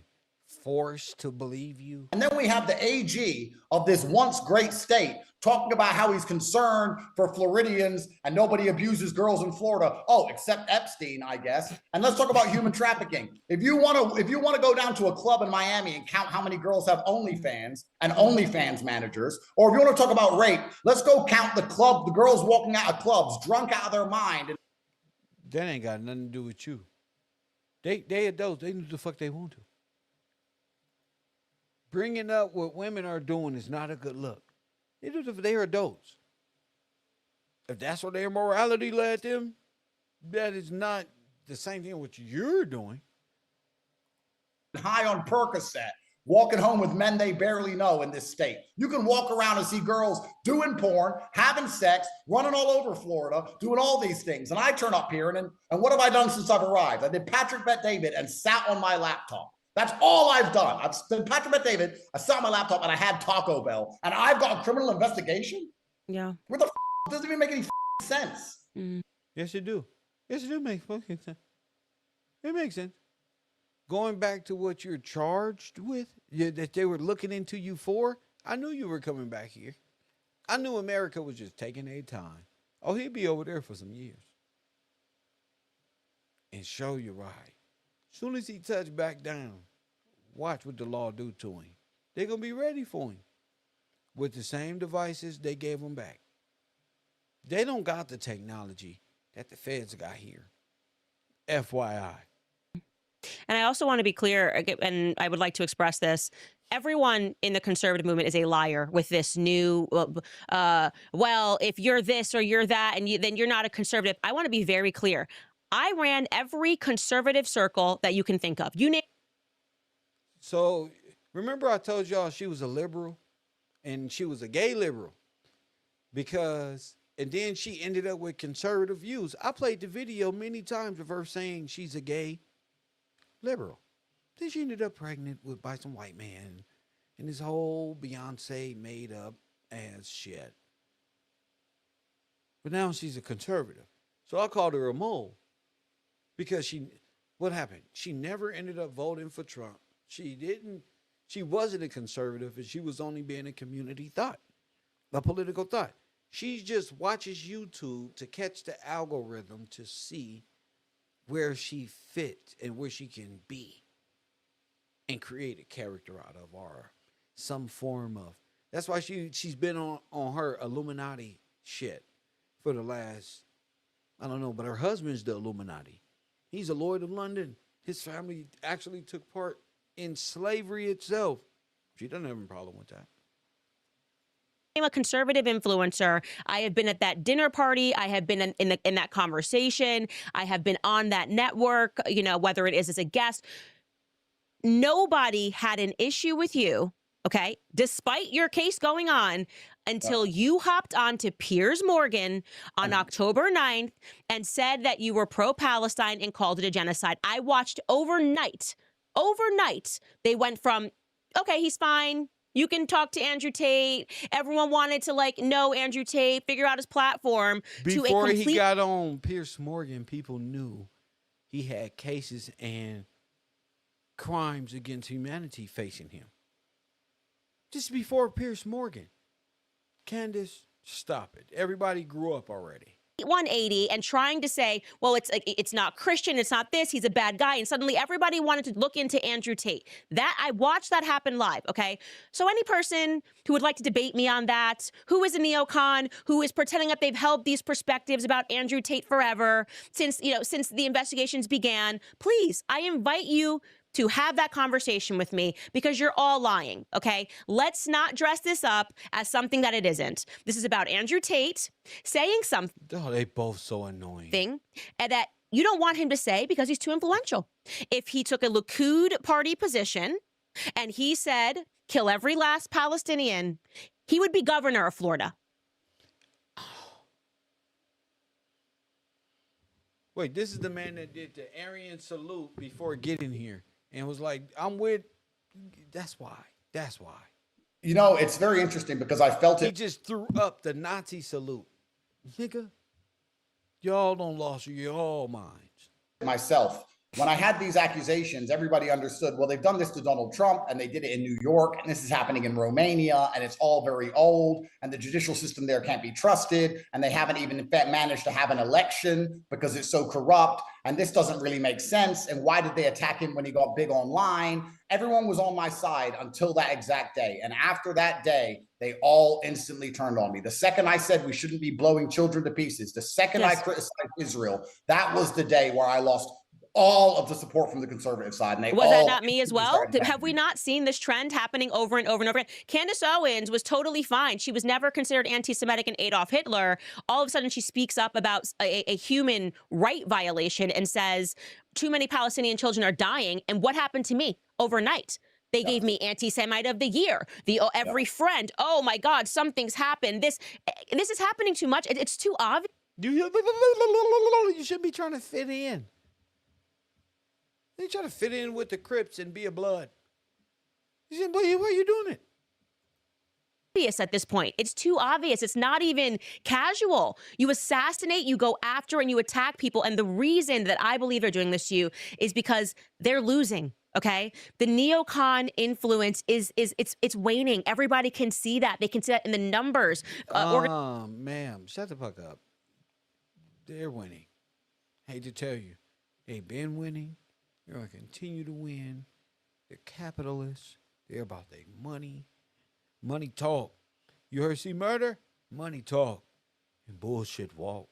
force to believe you. And then we have the AG of this once great state talking about how he's concerned for Floridians and nobody abuses girls in Florida. Oh, except Epstein, I guess. And let's talk about human trafficking. If you want to go down to a club in Miami and count how many girls have OnlyFans and OnlyFans managers, or if you want to talk about rape, let's go count the girls walking out of clubs drunk out of their mind. That ain't got nothing to do with you. They adults. They do the fuck they want to. Bringing up what women are doing is not a good look. They're adults. If that's what their morality led them, that is not the same thing what you're doing. High on Percocet, walking home with men they barely know in this state. You can walk around and see girls doing porn, having sex, running all over Florida, doing all these things. And I turn up here and what have I done since I've arrived? I did Patrick Bet David and sat on my laptop. That's all I've done. I've been Patrick Bet David, I sat on my laptop and I had Taco Bell and I've got a criminal investigation? Yeah. What the f***? It doesn't even make any sense. Mm. Yes, you do. Yes, it do make fucking sense. It makes sense. Going back to what you're charged with, that they were looking into you for, I knew you were coming back here. I knew America was just taking their time. Oh, he'd be over there for some years. And show you right. As soon as he touched back down, watch what the law do to him. They're going to be ready for him. With the same devices they gave him back. They don't got the technology that the feds got here. FYI. And I also want to be clear, and I would like to express this. Everyone in the conservative movement is a liar with this new, well, if you're this or you're that, and then you're not a conservative. I want to be very clear. I ran every conservative circle that you can think of. You name. So remember I told y'all she was a liberal and she was a gay liberal and then she ended up with conservative views. I played the video many times of her saying she's a gay liberal. Then she ended up pregnant by some white man and this whole Beyonce made up ass shit. But now she's a conservative. So I called her a mole. Because what happened? She never ended up voting for Trump. She wasn't a conservative, and she was only being a community thought, a political thought. She just watches YouTube to catch the algorithm to see where she fits and where she can be and create a character out of or some form of. That's why she's been on her Illuminati shit for the last, I don't know, but her husband's the Illuminati. He's a Lord of London. His family actually took part in slavery itself. She doesn't have a problem with that. I'm a conservative influencer. I have been at that dinner party. I have been in that conversation. I have been on that network, you know, whether it is as a guest. Nobody had an issue with you, okay, despite your case going on, until you hopped on to Piers Morgan on October 9th and said that you were pro-Palestine and called it a genocide. I watched overnight, they went from, okay, he's fine. You can talk to Andrew Tate. Everyone wanted to know Andrew Tate, figure out his platform. Before he got on Piers Morgan, people knew he had cases and crimes against humanity facing him. Just before Piers Morgan. Candace, stop it. Everybody grew up already. 180 and trying to say, well, it's not Christian, it's not this, he's a bad guy, and suddenly everybody wanted to look into Andrew Tate. That I watched that happen live, okay? So any person who would like to debate me on that, who is a neocon, who is pretending that they've held these perspectives about Andrew Tate forever since the investigations began, please, I invite you to have that conversation with me, because you're all lying, okay? Let's not dress this up as something that it isn't. This is about Andrew Tate saying something. Oh, they both so annoying. And that you don't want him to say because he's too influential. If he took a Likud party position and he said, kill every last Palestinian, he would be governor of Florida. Wait, this is the man that did the Aryan salute before getting here. And was like, I'm with, that's why. You know, it's very interesting because I felt He it. just threw up the Nazi salute. Nigga, y'all don't lost your minds. Myself. When I had these accusations, everybody understood, well, they've done this to Donald Trump and they did it in New York, and this is happening in Romania, and it's all very old, and the judicial system there can't be trusted, and they haven't even managed to have an election because it's so corrupt, and this doesn't really make sense, and why did they attack him when he got big online? Everyone was on my side until that exact day, and after that day, they all instantly turned on me. The second I said we shouldn't be blowing children to pieces, the second I criticized Israel, that was the day where I lost all of the support from the conservative side. And they Was that not me as well? Have we not seen this trend happening over and over and over again? Candace Owens was totally fine. She was never considered anti-Semitic and Adolf Hitler. All of a sudden, she speaks up about a human right violation and says, too many Palestinian children are dying. And what happened to me overnight? They gave me anti-Semite of the year. Every friend. Oh my God, something's happened. This is happening too much. It's too obvious. You should be trying to fit in. You try to fit in with the Crips and be a blood. You said, why are you doing it? At this point, it's too obvious. It's not even casual. You assassinate, you go after, and you attack people. And the reason that I believe they're doing this to you is because they're losing. Okay, the neocon influence is waning. Everybody can see that. They can see that in the numbers. Ma'am, shut the fuck up. They're winning. Hate to tell you, they've been winning. They're going to continue to win. They're capitalists. They're about their money. Money talk. You heard see murder? Money talk. And bullshit walk.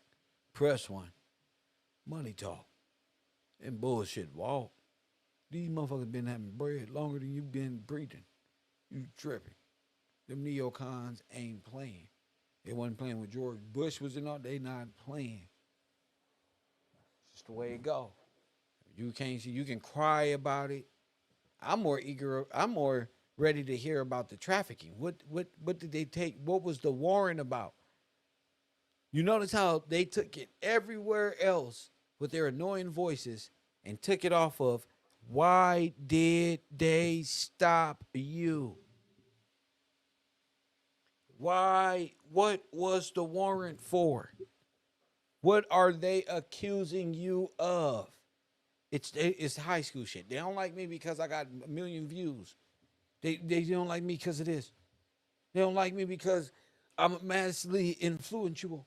Press one. Money talk. And bullshit walk. These motherfuckers been having bread longer than you've been breathing. You tripping. Them neocons ain't playing. They wasn't playing with George Bush was in all. They not playing. It's just the way it go. You can't see. You can cry about it. I'm more eager. I'm more ready to hear about the trafficking. What did they take? What was the warrant about? You notice how they took it everywhere else with their annoying voices and took it off of. Why did they stop you? Why? What was the warrant for? What are they accusing you of? It's high school shit. They don't like me because I got a million views. They don't like me because of this. They don't like me because I'm massively influential.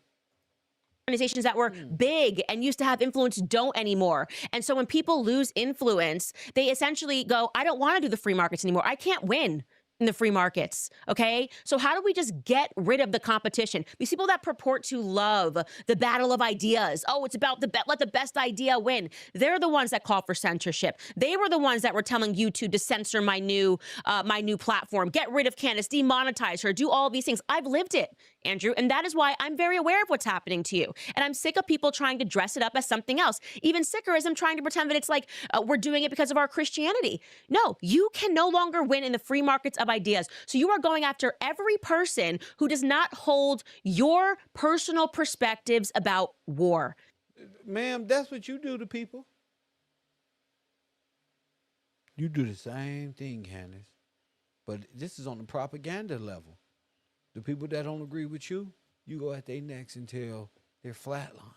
Organizations that were big and used to have influence don't anymore. And so when people lose influence, they essentially go, I don't want to do the free markets anymore. I can't win. in the free markets, okay? So how do we just get rid of the competition? These people that purport to love the battle of ideas. Oh, it's about let the best idea win. They're the ones that call for censorship. They were the ones that were telling YouTube to censor my new platform, get rid of Candace, demonetize her, do all these things. I've lived it, Andrew, and that is why I'm very aware of what's happening to you. And I'm sick of people trying to dress it up as something else. Even sicker is I'm trying to pretend that it's like we're doing it because of our Christianity. No, you can no longer win in the free markets of ideas. So you are going after every person who does not hold your personal perspectives about war. Ma'am, that's what you do to people. You do the same thing, Candace. But this is on the propaganda level. The people that don't agree with you, you go at their necks until they're flatline.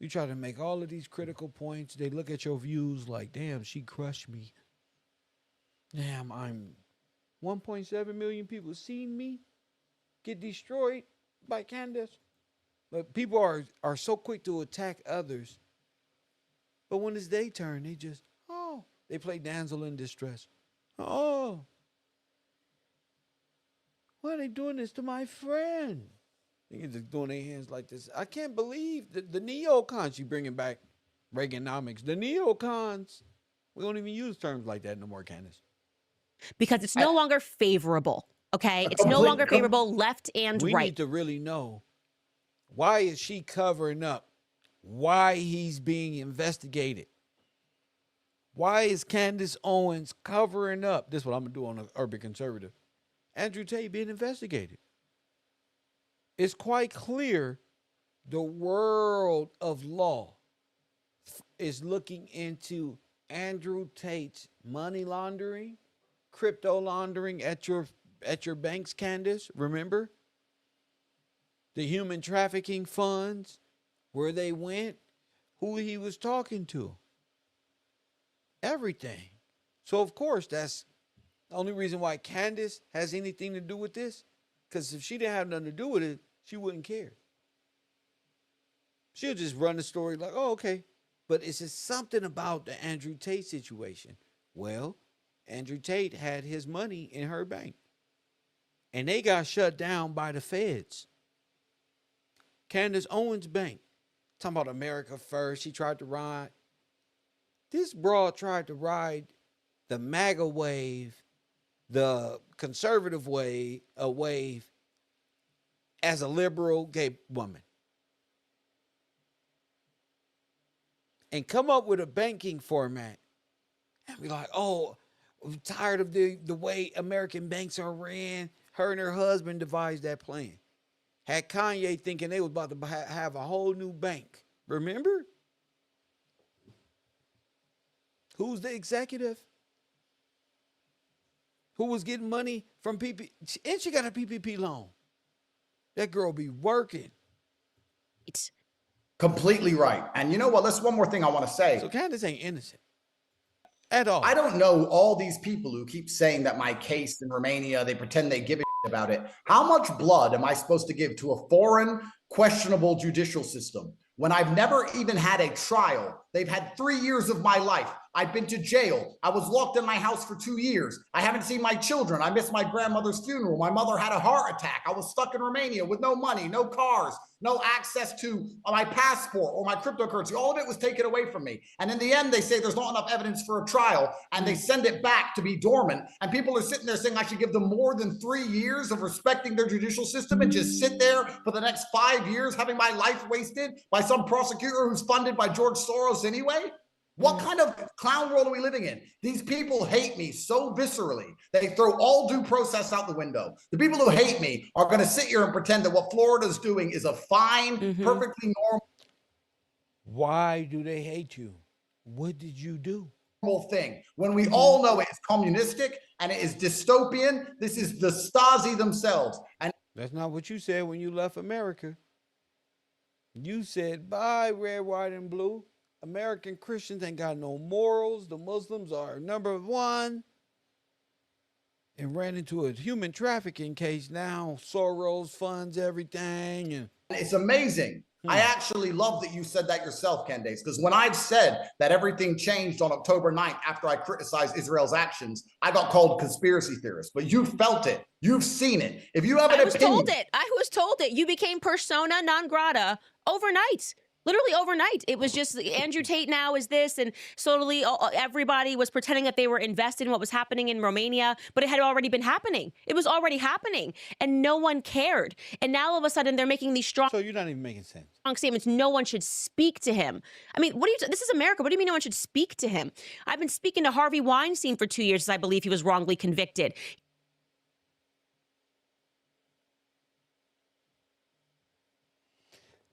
You try to make all of these critical points. They look at your views like, damn, she crushed me. Damn, I'm 1.7 million people seen me get destroyed by Candace. But people are so quick to attack others. But when it's their turn, they just, they play damsel in distress. Oh, why are they doing this to my friend? They're just doing their hands like this. I can't believe the neocons, you bringing back Reaganomics. The neocons, we don't even use terms like that no more, Candace. Because it's no longer favorable, okay? It's no longer favorable left and right. We need to really know, why is she covering up why he's being investigated? Why is Candace Owens covering up? This is what I'm going to do on an Urban Conservative. Andrew Tate being investigated. It's quite clear the world of law is looking into Andrew Tate's money laundering, crypto laundering at your banks, Candace, remember? The human trafficking funds, where they went, who he was talking to. Everything. So, of course, that's the only reason why Candace has anything to do with this. Because if she didn't have nothing to do with it, she wouldn't care. She'll just run the story like, oh, okay. But it's just something about the Andrew Tate situation. Well, Andrew Tate had his money in her bank. And they got shut down by the feds. Candace Owens' bank. Talking about America First. She tried to ride. This broad tried to ride the MAGA wave, the conservative wave, as a liberal gay woman. And come up with a banking format and be like, oh, I'm tired of the way American banks are ran. Her and her husband devised that plan. Had Kanye thinking they was about to have a whole new bank. Remember? Who's the executive? Who was getting money from PPP? And she got a PPP loan. That girl be working. It's completely right. And you know what? That's one more thing I want to say. So Candace ain't innocent at all. I don't know all these people who keep saying that my case in Romania, they pretend they give a shit about it. How much blood am I supposed to give to a foreign, questionable judicial system when I've never even had a trial? They've had 3 years of my life. I've been to jail. I was locked in my house for 2 years. I haven't seen my children. I missed my grandmother's funeral. My mother had a heart attack. I was stuck in Romania with no money, no cars, no access to my passport or my cryptocurrency. All of it was taken away from me. And in the end, they say there's not enough evidence for a trial, and they send it back to be dormant. And people are sitting there saying I should give them more than 3 years of respecting their judicial system and just sit there for the next 5 years having my life wasted by some prosecutor who's funded by George Soros anyway? What kind of clown world are we living in? These people hate me so viscerally. They throw all due process out the window. The people who hate me are going to sit here and pretend that what Florida's doing is a fine, perfectly Why do they hate you? What did you do? normal thing. When we all know it is communistic and it is dystopian, this is the Stasi themselves. And that's not what you said when you left America. You said, bye, red, white, and blue. American Christians ain't got no morals. The Muslims are number one. And ran into a human trafficking case now. Soros funds everything. And It's amazing. I actually love that you said that yourself, Candace, because when I've said that everything changed on October 9th after I criticized Israel's actions, I got called conspiracy theorist. But you felt it. You've seen it. If you have an opinion. I was told it. You became persona non grata overnight. Literally overnight. It was just Andrew Tate now is this, and slowly everybody was pretending that they were invested in what was happening in Romania, but it had already been happening. It was already happening, and no one cared. And now all of a sudden they're making these strong. So you're not even making sense. Strong statements. No one should speak to him. I mean, what do you? This is America. What do you mean no one should speak to him? I've been speaking to Harvey Weinstein for 2 years, as I believe he was wrongly convicted.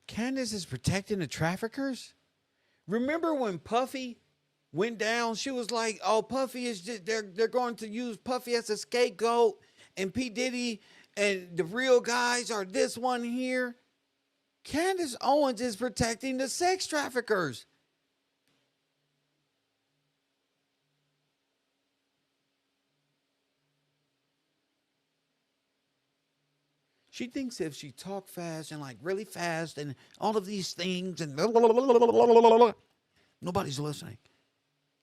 Candace is protecting the traffickers? Remember when Puffy went down? She was like, oh, Puffy is just, they're going to use Puffy as a scapegoat, and P. Diddy and the real guys are this one here. Candace Owens is protecting the sex traffickers. She thinks if she talk fast and like really fast and all of these things and nobody's listening.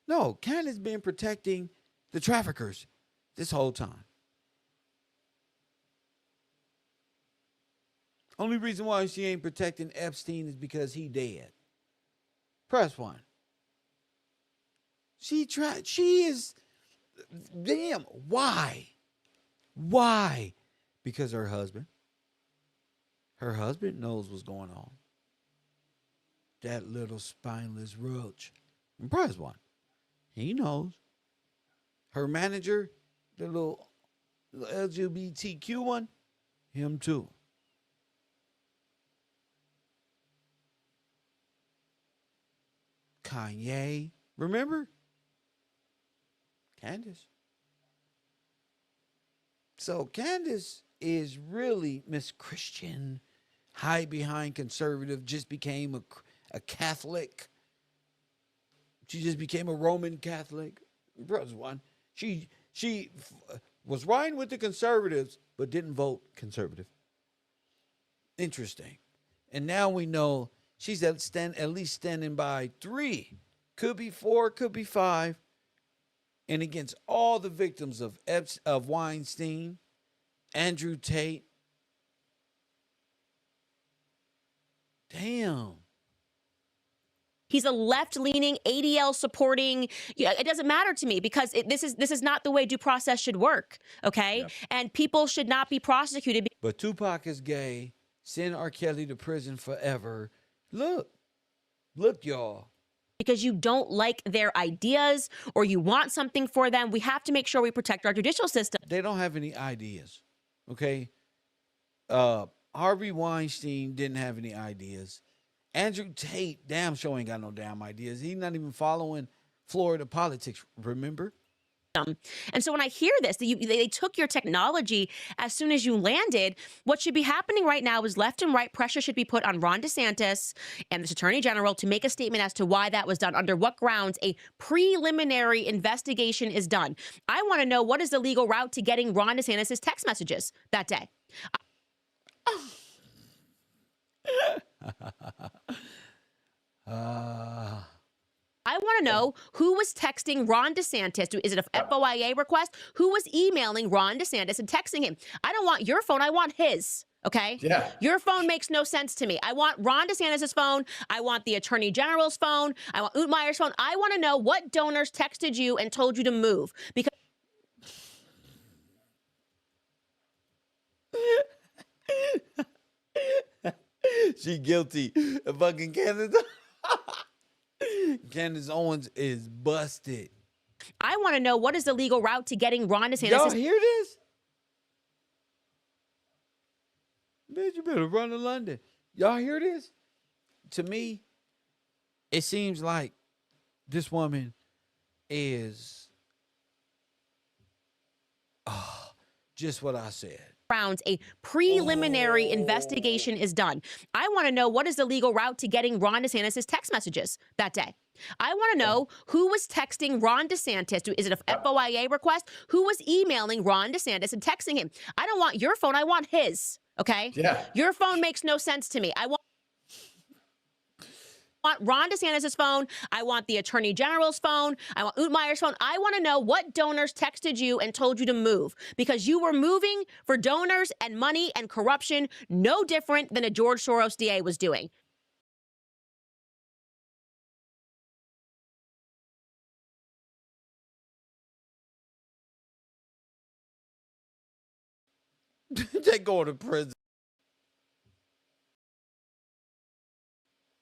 No, Candace been protecting the traffickers this whole time. Only reason why she ain't protecting Epstein is because he dead. Press 1. She is, damn, why? Why? Because her husband knows what's going on. That little spineless roach. And press 1. He knows. Her manager, the little LGBTQ one, him too. Kanye, remember? Candace. So Candace is really Miss Christian, hide behind conservative, just became a Catholic. She just became a Roman Catholic. Brother one. She was riding with the conservatives, but didn't vote conservative. Interesting. And now we know she's at least standing by 3. Could be 4, could be 5. And against all the victims of Weinstein, Andrew Tate. Damn. He's a left-leaning, ADL supporting. It doesn't matter to me because this is not the way due process should work. Okay, yep. And people should not be prosecuted. But Tupac is gay. Send R. Kelly to prison forever. Look, y'all. Because you don't like their ideas or you want something for them, we have to make sure we protect our judicial system. They don't have any ideas. Okay. Harvey Weinstein didn't have any ideas. Andrew Tate, damn sure ain't got no damn ideas. He's not even following Florida politics, remember? And so when I hear this, they took your technology as soon as you landed. What should be happening right now is left and right pressure should be put on Ron DeSantis and this Attorney General to make a statement as to why that was done, under what grounds a preliminary investigation is done. I want to know, what is the legal route to getting Ron DeSantis' text messages that day? I want to know who was texting Ron DeSantis. Is it a FOIA request? Who was emailing Ron DeSantis and texting him? I don't want your phone. I want his. Okay? Yeah. Your phone makes no sense to me. I want Ron DeSantis' phone. I want the Attorney General's phone. I want Utmeyer's phone. I want to know what donors texted you and told you to move. Because she guilty. Fucking Candace. Candace Owens is busted. I want to know, what is the legal route to getting Ron DeSantis? Y'all hear this? Bitch, you better run to London. Y'all hear this? To me, it seems like this woman is just what I said. Rounds, a preliminary investigation is done. I want to know, what is the legal route to getting Ron DeSantis' text messages that day? I want to know who was texting Ron DeSantis. Is it a FOIA request? Who was emailing Ron DeSantis and texting him? I don't want your phone. I want his. Okay? Yeah. Your phone makes no sense to me. I want Ron DeSantis' phone. I want the Attorney General's phone. I want Utmeyer's phone. I want to know what donors texted you and told you to move, because you were moving for donors and money and corruption, no different than a George Soros DA was doing. They go to prison.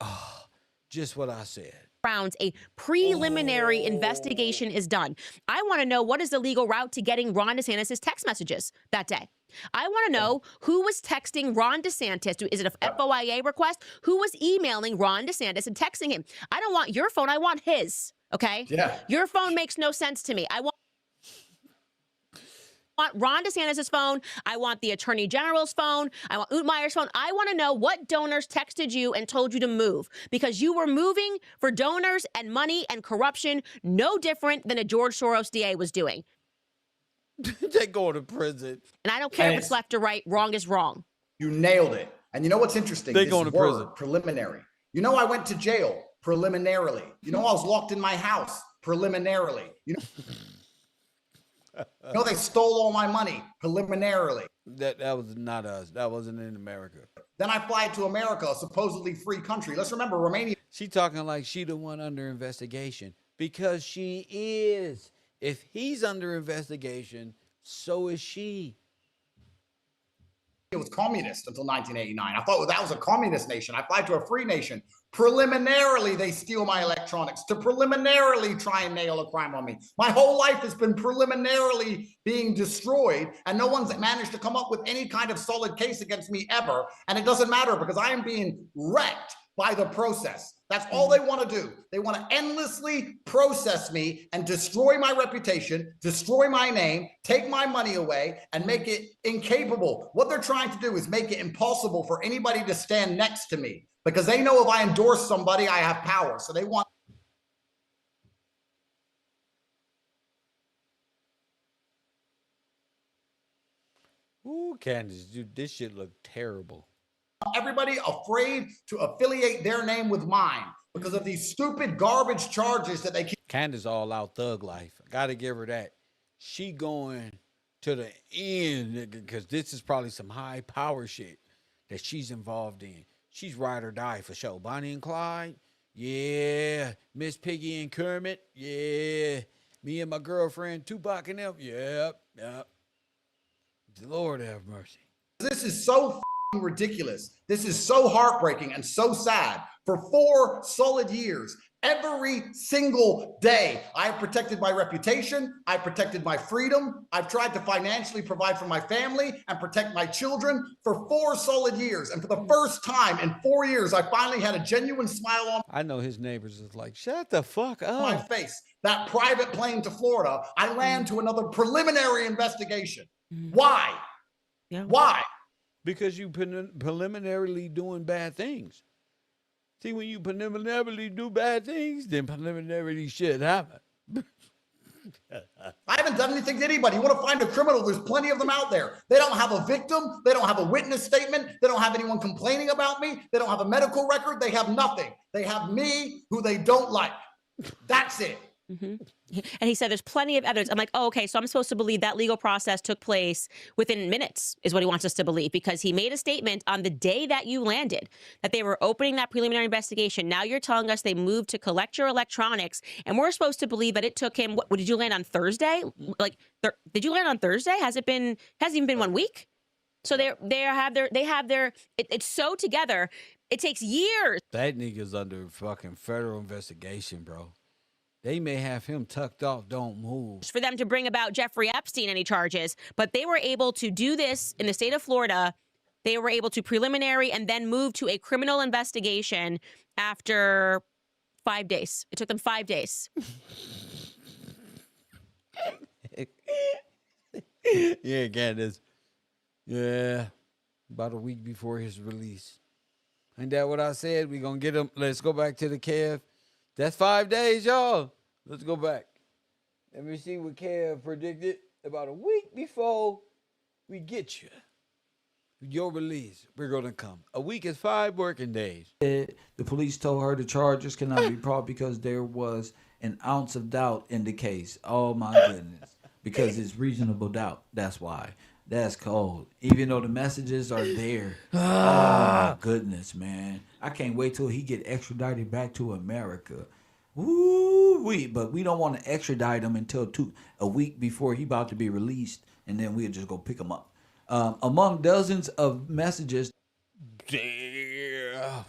Oh, just what I said. Rounds, a preliminary investigation is done. I want to know, what is the legal route to getting Ron DeSantis' text messages that day? I want to know who was texting Ron DeSantis. Is it a FOIA request? Who was emailing Ron DeSantis and texting him? I don't want your phone. I want his. Okay? Yeah. Your phone makes no sense to me. I want Ron DeSantis' phone. I want the Attorney General's phone. I want Utmeyer's phone. I want to know what donors texted you and told you to move, because you were moving for donors and money and corruption, no different than a George Soros DA was doing. They go to prison. And I don't care if it's left or right. Wrong is wrong. You nailed it. And you know what's interesting? They This going to word, prison. preliminary. You know, I went to jail preliminarily. You know, I was locked in my house preliminarily. You know, they stole all my money preliminarily. That was not us. That wasn't in America. Then I fly to America, a supposedly free country. Let's remember, Romania. She talking like she the one under investigation, because she is. If he's under investigation, so is she. It was communist until 1989. I thought that was a communist nation. I fly to a free nation. Preliminarily, they steal my electronics to preliminarily try and nail a crime on me. My whole life has been preliminarily being destroyed, and no one's managed to come up with any kind of solid case against me ever. And it doesn't matter, because I am being wrecked by the process. That's all they want to do. They want to endlessly process me and destroy my reputation, destroy my name, take my money away, and make it incapable. What they're trying to do is make it impossible for anybody to stand next to me, because they know if I endorse somebody, I have power. So they want Ooh, Candace, dude, this shit look terrible. everybody afraid to affiliate their name with mine because of these stupid garbage charges that they keep. Candace all out thug life. I gotta give her that. She going to the end, because this is probably some high power shit that she's involved in. She's ride or die for sure. Bonnie and Clyde, yeah. Miss Piggy and Kermit, yeah. Me and my girlfriend Tupac and them, yep. Lord have mercy. This is so ridiculous. This is so heartbreaking and so sad. For 4 solid years, every single day, I have protected my reputation. I've protected my freedom. I've tried to financially provide for my family and protect my children for 4 solid years. And for the first time in 4 years, I finally had a genuine smile on I know his neighbors is like, shut the fuck up. my face. That private plane to Florida, I land to another preliminary investigation. Why? Yeah. Why? Because you preliminarily doing bad things. See, when you preliminarily do bad things, then preliminarily shit happen. I haven't done anything to anybody. You want to find a criminal? There's plenty of them out there. They don't have a victim. They don't have a witness statement. They don't have anyone complaining about me. They don't have a medical record. They have nothing. They have me, who they don't like. That's it. And he said there's plenty of evidence. I'm like, oh, okay, so I'm supposed to believe that legal process took place within minutes, is what he wants us to believe, because he made a statement on the day that you landed that they were opening that preliminary investigation. Now you're telling us they moved to collect your electronics, and we're supposed to believe that it took him, what did you land on Thursday? Like, did you land on Thursday? Hasn't even been 1 week? So they have their it's so together. It takes years. That nigga's under fucking federal investigation, bro. They may have him tucked off, don't move. For them to bring about Jeffrey Epstein any charges, but they were able to do this in the state of Florida. They were able to preliminary and then move to a criminal investigation after 5 days. It took them 5 days. Yeah, Candace. Yeah, about a week before his release. Ain't that what I said? We gonna get him. Let's go back to the Kev. That's 5 days, y'all. Let's go back. Let me see what Kev predicted about a week before we get you. your release, we're gonna come. A week is 5 working days. The police told her the charges cannot be brought because there was an ounce of doubt in the case. Oh my goodness. Because it's reasonable doubt. That's why. That's cold. Even though the messages are there. Oh my goodness, man. I can't wait till he get extradited back to America. Woo-wee. But we don't want to extradite him until a week before he about to be released, and then we'll just go pick him up. Among dozens of messages. Damn,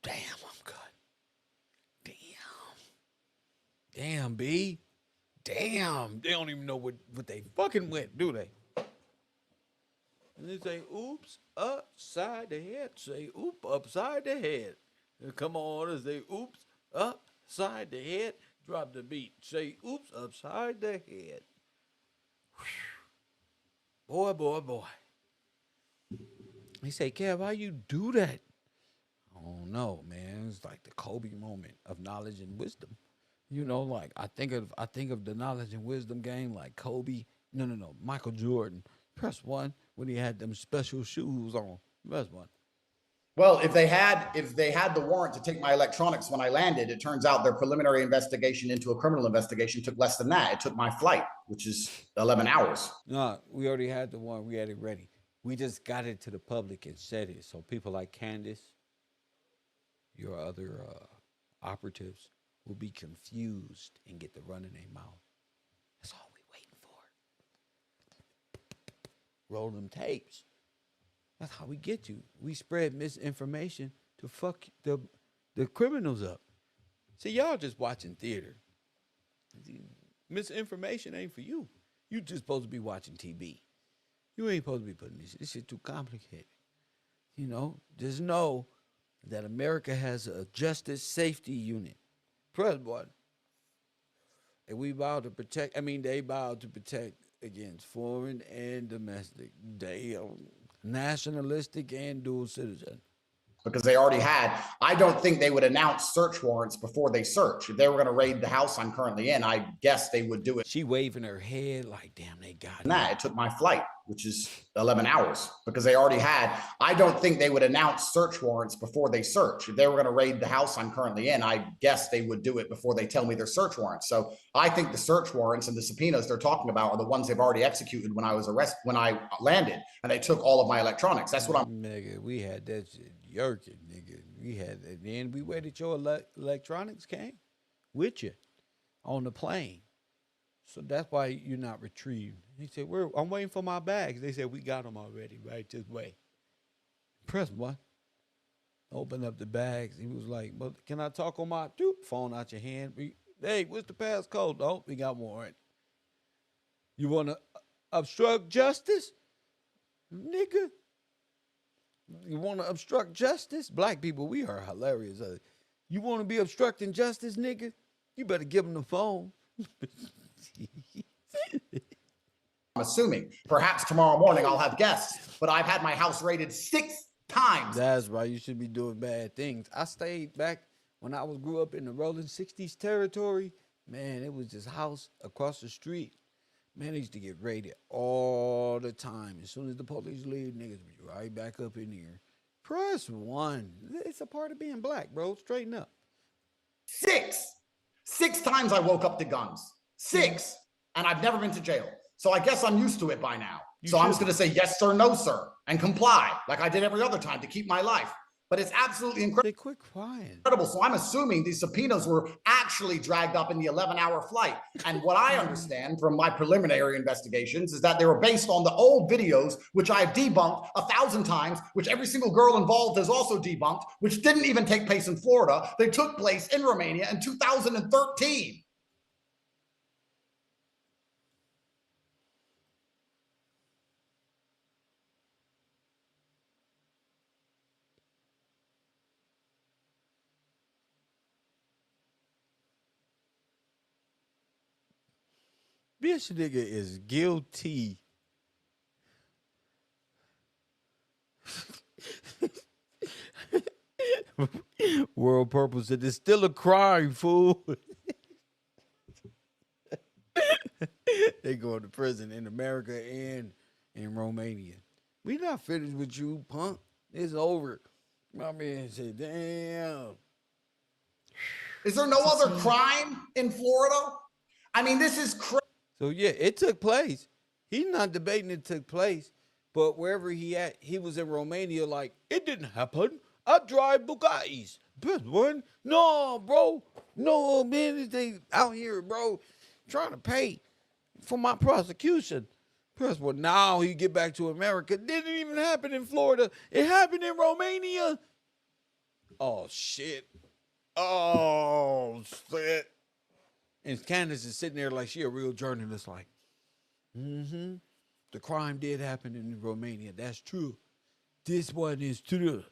I'm good. Damn, B. Damn, they don't even know what they fucking went, do they? And they say, oops, upside the head. Say, oop, upside the head. And come on and say, oops, upside the head. Drop the beat. Say, oops, upside the head. Boy, boy, boy. He say, Kev, how you do that? I don't know, man. It's like the Kobe moment of knowledge and wisdom. You know, like I think of the knowledge and wisdom game like Kobe. No, Michael Jordan. Press 1 when he had them special shoes on. Press 1. Well, if they had the warrant to take my electronics when I landed, it turns out their preliminary investigation into a criminal investigation took less than that. It took my flight, which is 11 hours. No, we already had the one. We had it ready. We just got it to the public and said it. So people like Candace, your other operatives, will be confused and get the run in their mouth. That's all we waiting for. Roll them tapes. That's how we get you. We spread misinformation to fuck the criminals up. See, y'all just watching theater. Misinformation ain't for you. You just supposed to be watching TV. You ain't supposed to be putting this shit too complicated. You know, just know that America has a justice safety unit. Press 1. And we vow to protect, they vow to protect against foreign and domestic. They are nationalistic and dual citizen. Because they already had, I don't think they would announce search warrants before they search. If they were going to raid the house I'm currently in, I guess they would do it. She waving her head like, damn, they got it. It took my flight, which is 11 hours. Because they already had, I don't think they would announce search warrants before they search. If they were going to raid the house I'm currently in, I guess they would do it before they tell me their search warrants. So I think the search warrants and the subpoenas they're talking about are the ones they've already executed when I was arrested, when I landed, and they took all of my electronics. That's what I'm. Nigga, we had that shit yerking, nigga. We had that. Then we waited till electronics came with you on the plane. So that's why you're not retrieved. He said, I'm waiting for my bags. They said, we got them already, right? Just wait. Press 1. Open up the bags. He was like, well, can I talk on my phone out your hand? Hey, what's the passcode? Oh, we got warrant. You want to obstruct justice? Nigga. You want to obstruct justice? Black people, we are hilarious. You want to be obstructing justice, nigga? You better give them the phone. I'm assuming perhaps tomorrow morning I'll have guests, but I've had my house raided 6 times. That's why you should be doing bad things. I stayed back when I grew up in the rolling 60s territory. Man, it was this house across the street. Man, they used to get raided all the time. As soon as the police leave, niggas be right back up in here. Press 1. It's a part of being black, bro. Straighten up. 6 times I woke up to guns. 6. And I've never been to jail. So I guess I'm used to it by now. I'm just going to say yes, sir, no, sir, and comply like I did every other time to keep my life. But it's absolutely incredible. They quit crying. Incredible. So I'm assuming these subpoenas were actually dragged up in the 11-hour flight. And what I understand from my preliminary investigations is that they were based on the old videos, which I've debunked 1,000 times, which every single girl involved has also debunked, which didn't even take place in Florida. They took place in Romania in 2013. This nigga is guilty. World purpose, it is still a crime, fool. They going to prison in America and in Romania. We not finished with you, punk. It's over. My man said, damn. Is there no other crime in Florida? I mean, this is crazy. So yeah, it took place. He's not debating it took place, but wherever he at, he was in Romania. Like it didn't happen. I drive Bugattis. Best one. No, bro. No, man. They out here, bro, trying to pay for my prosecution. Press one. Now he get back to America. Didn't even happen in Florida. It happened in Romania. Oh shit. Oh shit. And Candace is sitting there like she a real journalist, like, the crime did happen in Romania. That's true. This one is true.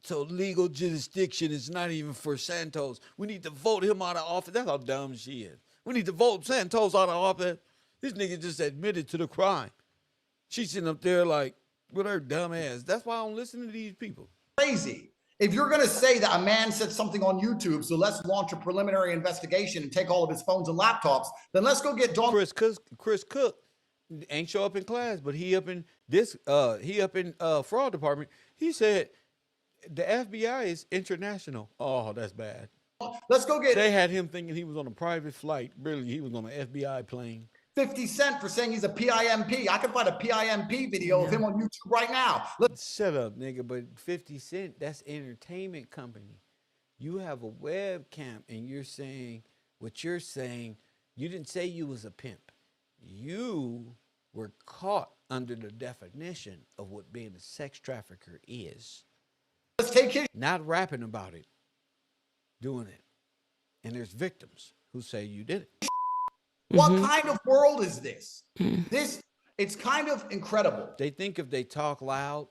So legal jurisdiction is not even for Santos. We need to vote him out of office. That's how dumb she is. We need to vote Santos out of office. This nigga just admitted to the crime. She's sitting up there like, with her dumb ass. That's why I don't listen to these people. Crazy. If you're going to say that a man said something on YouTube, so let's launch a preliminary investigation and take all of his phones and laptops, then let's go get Don. Chris Cook ain't show up in class, but he up in fraud department. He said the FBI is international. Oh, that's bad. Let's go get. They had him thinking he was on a private flight. Really, he was on an FBI plane. 50 Cent for saying he's a PIMP. I can find a PIMP video of him on YouTube right now. Shut up, nigga. But 50 Cent, that's entertainment company. You have a webcam and you're saying what you're saying. You didn't say you was a pimp. You were caught under the definition of what being a sex trafficker is. Let's take his. Not rapping about it, doing it. And there's victims who say you did it. What kind of world is this? It's kind of incredible. They think if they talk loud,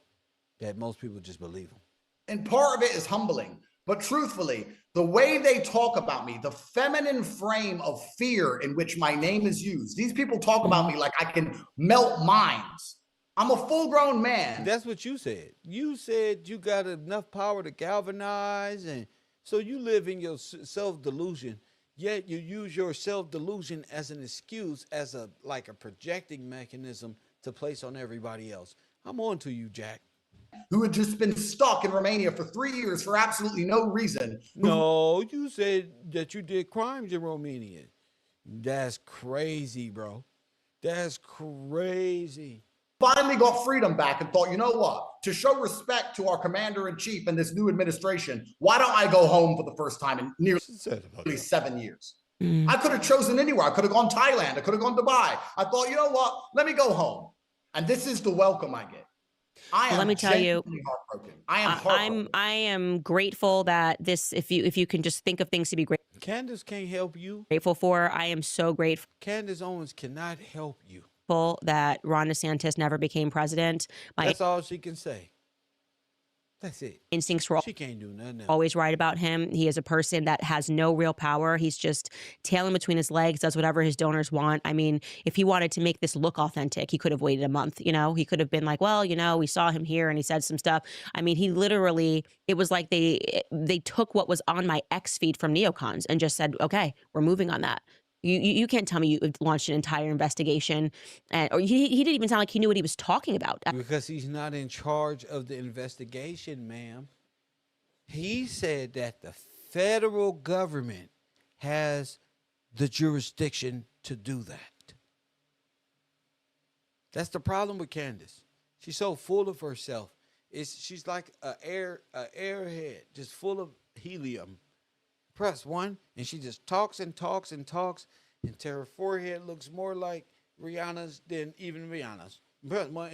that most people just believe them. And part of it is humbling. But truthfully, the way they talk about me, the feminine frame of fear in which my name is used, these people talk about me like I can melt minds. I'm a full-grown man. That's what you said. You said you got enough power to galvanize, and so you live in your self-delusion. Yet you use your self-delusion as an excuse, as a projecting mechanism to place on everybody else. I'm on to you, Jack. Who had just been stuck in Romania for 3 years for absolutely no reason. No, you said that you did crimes in Romania. That's crazy, bro. That's crazy. Finally got freedom back and thought, you know what? To show respect to our commander-in-chief and this new administration, why don't I go home for the first time in nearly 7 years? I could have chosen anywhere. I could have gone Thailand. I could have gone Dubai. I thought, you know what? Let me go home. And this is the welcome I get. Let me tell you, heartbroken. I am heartbroken. I am grateful that this, if you can just think of things to be grateful. Candace can't help you. Grateful for. I am so grateful. Candace Owens cannot help you. That Ron DeSantis never became president. That's all she can say. That's it. Instincts were she can't do nothing else. Always right about him. He is a person that has no real power. He's just tailing between his legs, does whatever his donors want. I mean, if he wanted to make this look authentic, he could have waited a month. You know, he could have been like, well, you know, we saw him here and he said some stuff. I mean, he literally, it was like they took what was on my X feed from neocons and just said, okay, we're moving on that. You can't tell me you launched an entire investigation, or he didn't even sound like he knew what he was talking about. Because he's not in charge of the investigation, ma'am. He said that the federal government has the jurisdiction to do that. That's the problem with Candace. She's so full of herself. She's like an airhead, just full of helium. Press one, and she just talks and talks and talks until her forehead looks more like Rihanna's than even Rihanna's. Press one,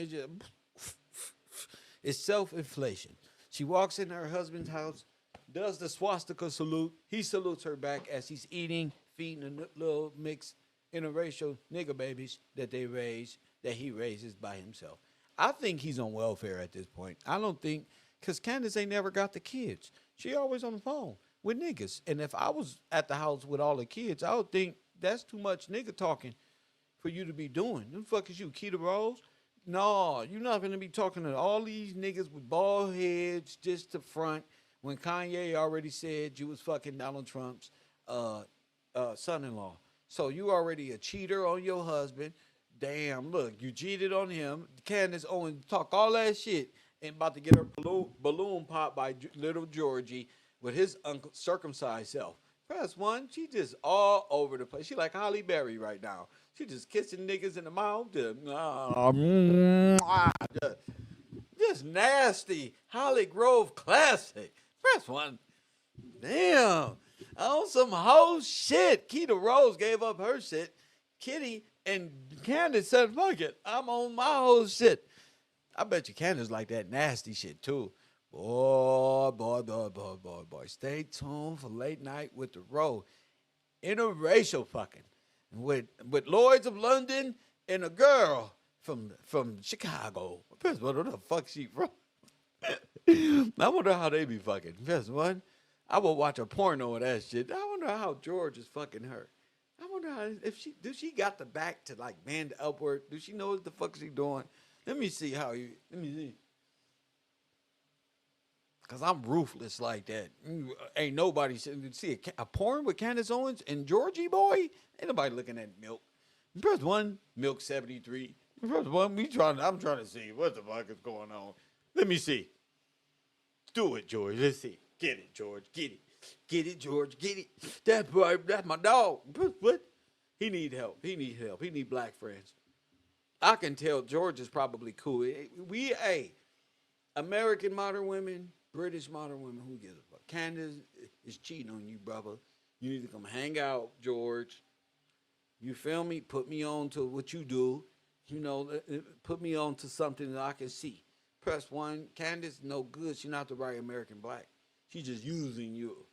it's self-inflation. She walks in her husband's house, does the swastika salute. He salutes her back as he's eating, feeding the little mixed interracial nigger babies that he raises by himself. I think he's on welfare at this point. I don't think, because Candace ain't never got the kids. She always on the phone with niggas. And if I was at the house with all the kids, I would think that's too much nigga talking for you to be doing. Who the fuck is you, Keita Rose? No, you're not going to be talking to all these niggas with bald heads just to front when Kanye already said you was fucking Donald Trump's son-in-law. So you already a cheater on your husband. Damn, look, you cheated on him. Candace Owens talk all that shit and about to get her balloon popped by little Georgie with his uncircumcised self. Press 1, she just all over the place. She like Holly Berry right now. She just kissing niggas in the mouth. Just nasty. Holly Grove classic. Press 1. Damn. On some whole shit. Keita Rose gave up her shit. Kitty and Candace said, fuck it. I'm on my whole shit. I bet you Candace like that nasty shit too. Boy. Stay tuned for late night with the Row. Interracial fucking. With Lloyds of London and a girl from Chicago. First one, what the fuck she from? I wonder how they be fucking. First one, I will watch a porno of that shit. I wonder how George is fucking her. I wonder how, if she got the back to like bend upward. Do she know what the fuck she doing? Let me see. Cause I'm ruthless like that. Ain't nobody see a porn with Candace Owens and Georgie boy. Ain't nobody looking at Milk. Press 1, Milk 73. Press 1, I'm trying to see what the fuck is going on. Let me see. Do it, George. Let's see. Get it, George. Get it. Get it, George. Get it. That's right. That's my dog. What? He need help. He need black friends. I can tell George is probably cool. American modern women, British modern women, who gives a fuck? Candace is cheating on you, brother. You need to come hang out, George. You feel me? Put me on to what you do. You know, put me on to something that I can see. Press 1. Candace, no good. She's not the right American black. She's just using you.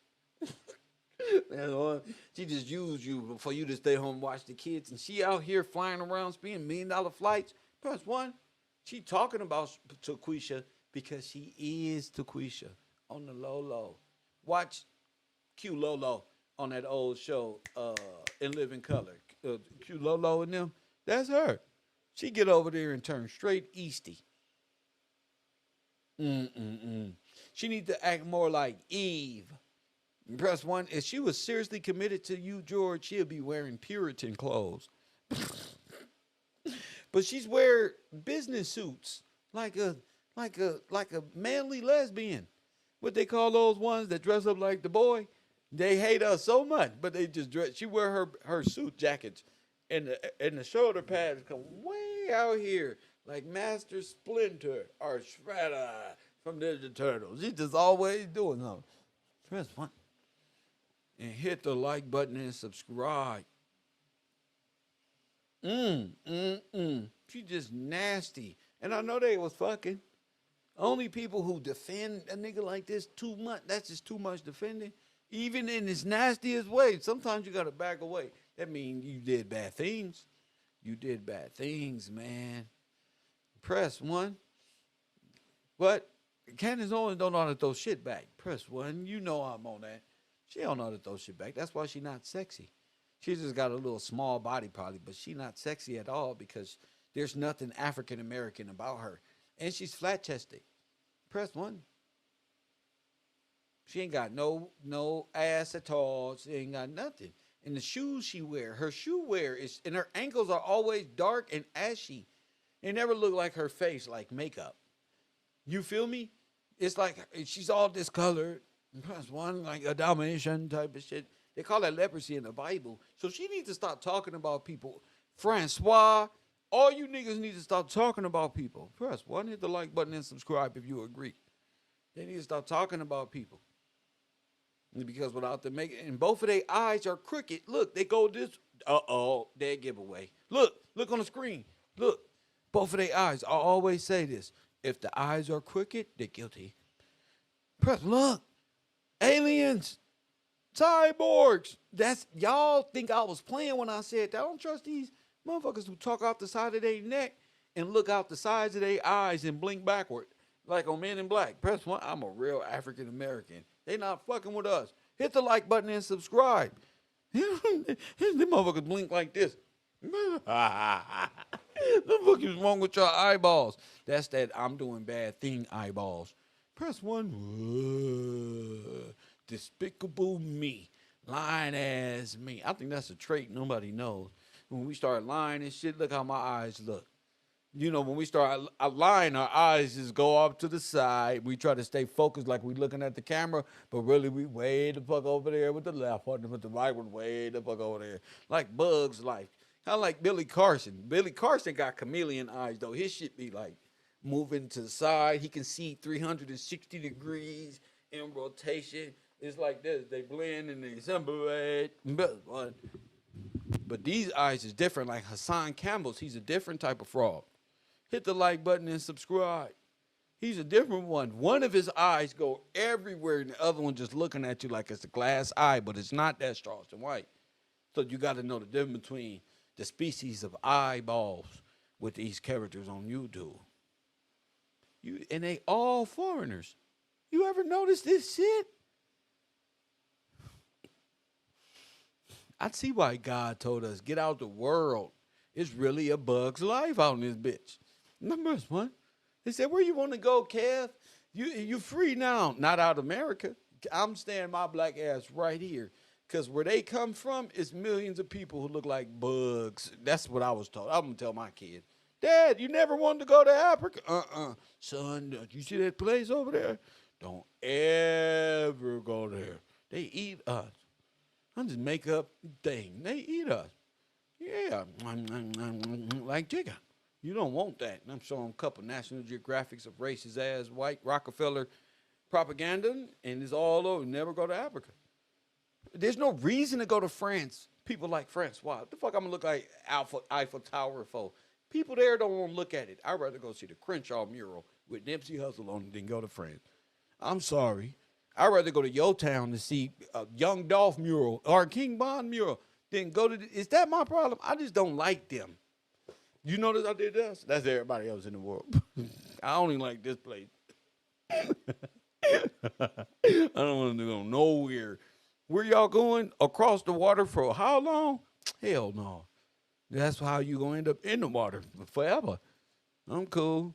She just used you for you to stay home and watch the kids. And she out here flying around, spending $1 million flights. Press 1. She talking about Taquisha because she is Taquisha on the low. Watch Q Lolo on that old show, In Living Color. Q Lolo and them, that's her. She get over there and turn straight Easty. She need to act more like Eve. Press 1. If she was seriously committed to you, George, she'll be wearing Puritan clothes. But she's wearing business suits like a manly lesbian. What they call those ones that dress up like the boy? They hate us so much, but they just dress. She wear her suit jackets, and the shoulder pads come way out here, like Master Splinter or Shredder from Ninja Turtles. She's just always doing something. Press 1 and hit the like button and subscribe. She just nasty, and I know they was fucking. Only people who defend a nigga like this too much. That's just too much defending. Even in his nastiest way, sometimes you gotta back away. That means you did bad things. You did bad things, man. Press 1. But Candace Owens don't know how to throw shit back. Press 1. You know I'm on that. She don't know how to throw shit back. That's why she not sexy. She just got a little small body probably, but she not sexy at all because there's nothing African American about her. And she's flat chested. Press 1. She ain't got no ass at all. She ain't got nothing. And the shoes she wear, her shoe wear is, and her ankles are always dark and ashy. They never look like her face, like makeup. You feel me? It's like she's all discolored. Press 1, like a Dalmatian type of shit. They call that leprosy in the Bible. So she needs to stop talking about people. Francois, all you niggas need to stop talking about people. Press 1, hit the like button and subscribe if you agree. They need to stop talking about people. Because without them making, and both of their eyes are crooked. Look, they go this. Dead giveaway. Look on the screen. Look, both of their eyes. I always say this. If the eyes are crooked, they're guilty. Press, look. Aliens. Cyborgs. That's, y'all think I was playing when I said that. I don't trust these motherfuckers who talk off the side of their neck and look out the sides of their eyes and blink backward. Like on Men in Black. Press 1. I'm a real African American. They not fucking with us. Hit the like button and subscribe. Them motherfuckers blink like this. What the fuck is wrong with your eyeballs? That's that I'm doing bad thing eyeballs. Press 1. Despicable me. Lying ass me. I think that's a trait nobody knows. when we start lying and shit, look how my eyes look. You know, when we start lying, our eyes just go off to the side. We try to stay focused like we looking at the camera, but really we way the fuck over there with the left one, with the right one way the fuck over there. Like Bugs Life. Kind of like Billy Carson. Billy Carson got chameleon eyes, though. His shit be like moving to the side. He can see 360 degrees in rotation. It's like this. They blend and they separate. But these eyes is different. Like Hassan Campbell's, he's a different type of fraud. Hit the like button and subscribe. He's a different one. One of his eyes go everywhere, and the other one just looking at you like it's a glass eye, but it's not that Charleston White. So you got to know the difference between the species of eyeballs with these characters on YouTube. And they all foreigners. You ever notice this shit? I see why God told us, get out the world. It's really a bug's life out in this bitch. Remember this one? They said, where you want to go, Kev? You free now. Not out of America. I'm staying my black ass right here. Because where they come from is millions of people who look like bugs. That's what I was told. I'm going to tell my kid. Dad, you never wanted to go to Africa? Son, you see that place over there? Don't ever go there. They eat us. I just make up thing. They eat us. Yeah, like chicken. You don't want that. And I'm showing a couple National Geographics of racist ass white Rockefeller propaganda, and it's all over. Never go to Africa. There's no reason to go to France. People like France. Why? What the fuck I'm gonna look like Eiffel Tower for? People there don't want to look at it. I'd rather go see the Crenshaw mural with Nipsey Hussle on it than go to France. I'm sorry. I'd rather go to your town to see a Young Dolph mural or a King Bond mural than go to. Is that my problem? I just don't like them. You notice I did this? That's everybody else in the world. I only like this place. I don't want to go nowhere. Where y'all going? Across the water for how long? Hell no. That's how you going to end up in the water forever. I'm cool.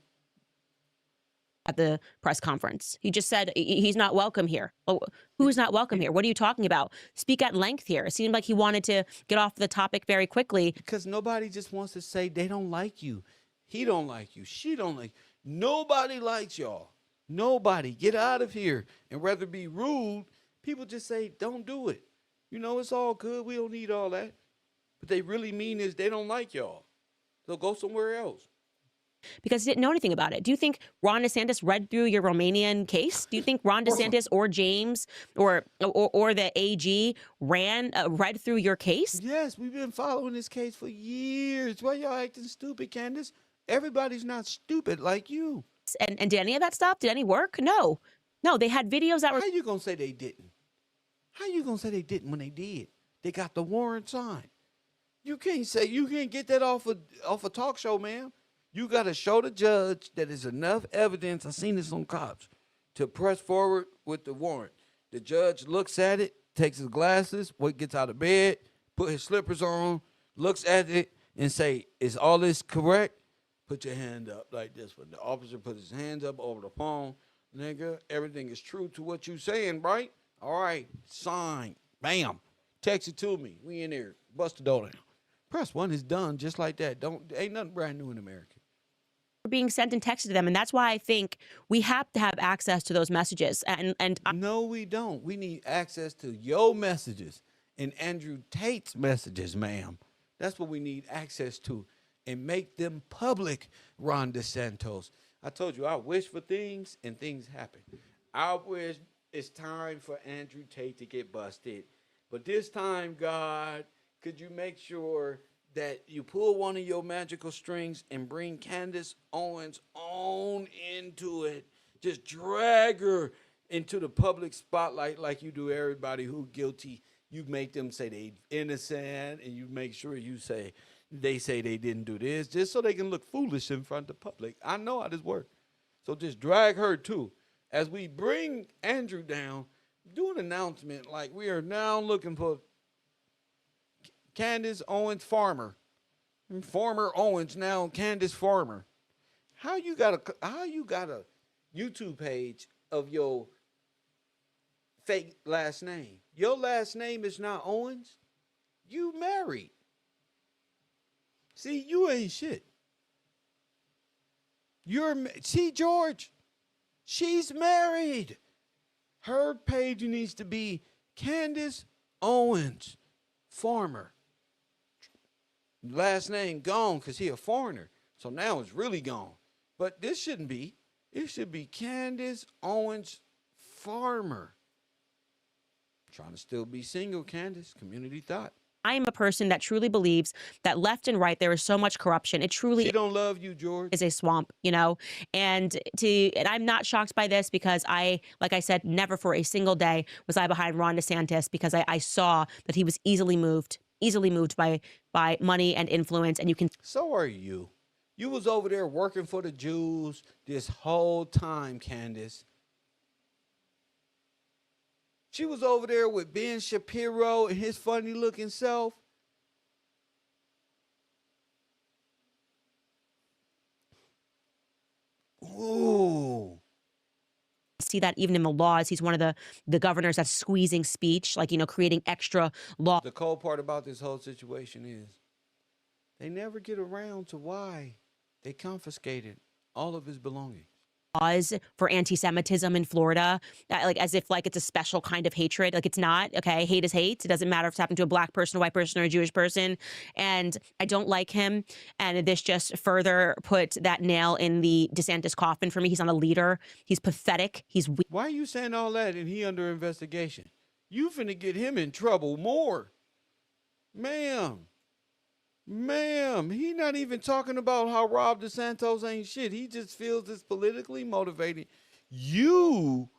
At the press conference, he just said he's not welcome here. Oh, who's not welcome here? What are you talking about? Speak at length here. It seemed like he wanted to get off the topic very quickly. Because nobody just wants to say they don't like you. He don't like you. She don't like you. Nobody likes y'all. Nobody. Get out of here. And rather be rude, people just say, don't do it. You know, it's all good. We don't need all that. But they really mean is they don't like y'all. So go somewhere else. Because he didn't know anything about it. Do you think Ron DeSantis read through your Romanian case? Do you think Ron DeSantis or James or the AG read through your case? Yes, we've been following this case for years. Why y'all acting stupid, Candace? Everybody's not stupid like you. And did any of that stuff? Did any work? No. No, they had videos that were... How you gonna say they didn't? How you gonna say they didn't when they did? They got the warrant signed. You can't get that off a talk show, man. You got to show the judge that there's enough evidence, I seen this on Cops, to press forward with the warrant. The judge looks at it, takes his glasses, gets out of bed, put his slippers on, looks at it, and say, is all this correct? Put your hand up like this. When the officer puts his hands up over the phone, nigga, everything is true to what you saying, right? All right, sign, bam, text it to me. We in there, bust the door down. Press 1 is done just like that. Ain't nothing brand new in America. Being sent and texted to them, and that's why I think we have to have access to those messages. And no, we don't. We need access to your messages and Andrew Tate's messages, ma'am. That's what we need access to, and make them public. Ron DeSantis, I told you I wish for things, and things happen. I wish it's time for Andrew Tate to get busted, but this time, God, could you make sure that you pull one of your magical strings and bring Candace Owens on into it? Just drag her into the public spotlight like you do everybody who's guilty. You make them say they innocent, and you make sure you say they didn't do this, just so they can look foolish in front of the public. I know how this works. So just drag her too. As we bring Andrew down, do an announcement like we are now looking for Candace Owens Farmer. Former Owens, now Candace Farmer. How you got a YouTube page of your fake last name? Your last name is not Owens. You married. See, you ain't shit. See, George, she's married. Her page needs to be Candace Owens, farmer. Last name gone because he a foreigner. So now it's really gone. But this shouldn't be. It should be Candace Owens, farmer. Trying to still be single, Candace. Community thought. I am a person that truly believes that left and right there is so much corruption. It truly She don't love you, George. is a swamp, and I'm not shocked by this because like I said, never for a single day was I behind Ron DeSantis because I saw that he was easily moved by money and influence, and you can. So are you. You was over there working for the Jews this whole time, Candace. She was over there with Ben Shapiro and his funny looking self. Ooh. See that even in the laws. He's one of the governors that's squeezing speech, like, creating extra law. The cold part about this whole situation is they never get around to why they confiscated all of his belongings. Laws for anti-Semitism in Florida, as if it's a special kind of hatred. It's not. Okay, hate is hate. It doesn't matter if it's happened to a black person, a white person, or a Jewish person. And I don't like him. And this just further put that nail in the DeSantis coffin for me. He's not a leader. He's pathetic. He's weak. Why are you saying all that and he under investigation? You finna get him in trouble more. Ma'am, he not even talking about how Rob DeSantos ain't shit. He just feels it's politically motivated. You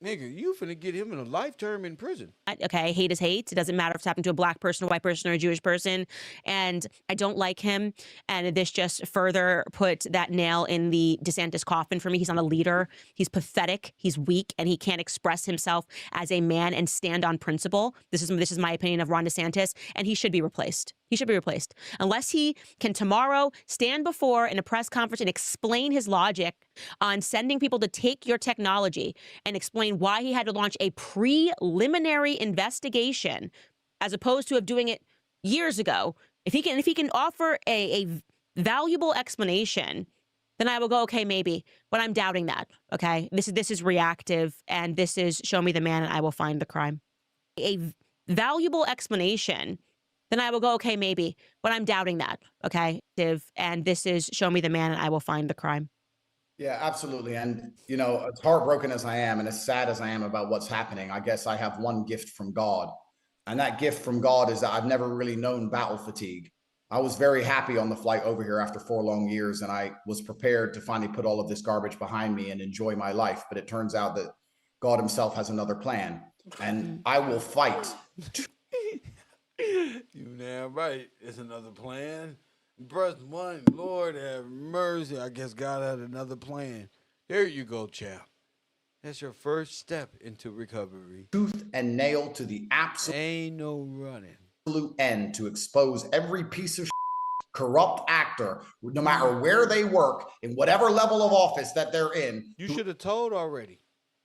finna get him in a life term in prison. Okay, hate is hate. It doesn't matter if it's happened to a black person, a white person, or a Jewish person. And I don't like him. And this just further put that nail in the DeSantis coffin for me. He's not a leader. He's pathetic. He's weak, and he can't express himself as a man and stand on principle. This is my opinion of Ron DeSantis, and he should be replaced. He should be replaced. Unless he can tomorrow stand before in a press conference and explain his logic on sending people to take your technology and explain why he had to launch a preliminary investigation as opposed to doing it years ago. If he can offer a valuable explanation, then I will go, okay, maybe. But I'm doubting that. Okay. This is reactive, and this is show me the man and I will find the crime. A valuable explanation, then I will go, okay, maybe. But I'm doubting that. Okay. And this is show me the man and I will find the crime. Yeah, absolutely. And, as heartbroken as I am and as sad as I am about what's happening, I guess I have one gift from God. And that gift from God is that I've never really known battle fatigue. I was very happy on the flight over here after 4 long years, and I was prepared to finally put all of this garbage behind me and enjoy my life. But it turns out that God himself has another plan, and I will fight. You damn right. It's another plan. Verse 1, Lord have mercy. I guess God had another plan. There you go, chap. That's your first step into recovery. Tooth and nail to the Ain't no running. absolute end to expose every piece of corrupt actor, no matter where they work, in whatever level of office that they're in. You should have told already.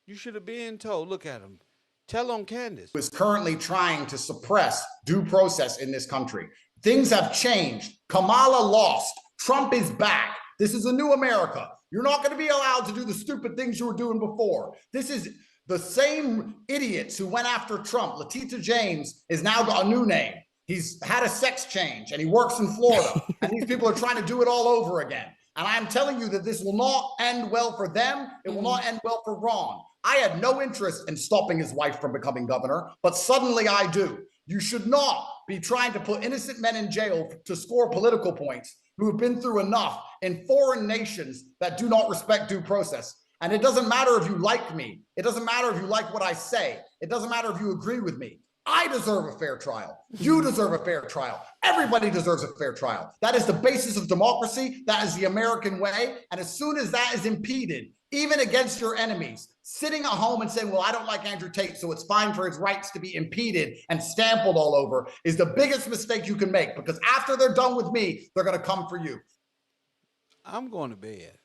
You should have been told. Look at him. Tell on Candace. Who is currently trying to suppress due process in this country. Things have changed. Kamala lost. Trump is back. This is a new America. You're not going to be allowed to do the stupid things you were doing before. This is the same idiots who went after Trump. Letitia James is now got a new name. He's had a sex change and he works in Florida. And these people are trying to do it all over again. And I'm telling you that this will not end well for them. It will not end well for Ron. I had no interest in stopping his wife from becoming governor, but suddenly I do. You should not be trying to put innocent men in jail to score political points who have been through enough in foreign nations that do not respect due process. And it doesn't matter if you like me. It doesn't matter if you like what I say. It doesn't matter if you agree with me. I deserve a fair trial. You deserve a fair trial. Everybody deserves a fair trial. That is the basis of democracy. That is the American way. And as soon as that is impeded, even against your enemies, sitting at home and saying, well, I don't like Andrew Tate, so it's fine for his rights to be impeded and stamped all over, is the biggest mistake you can make, because after they're done with me, they're going to come for you. I'm going to bed.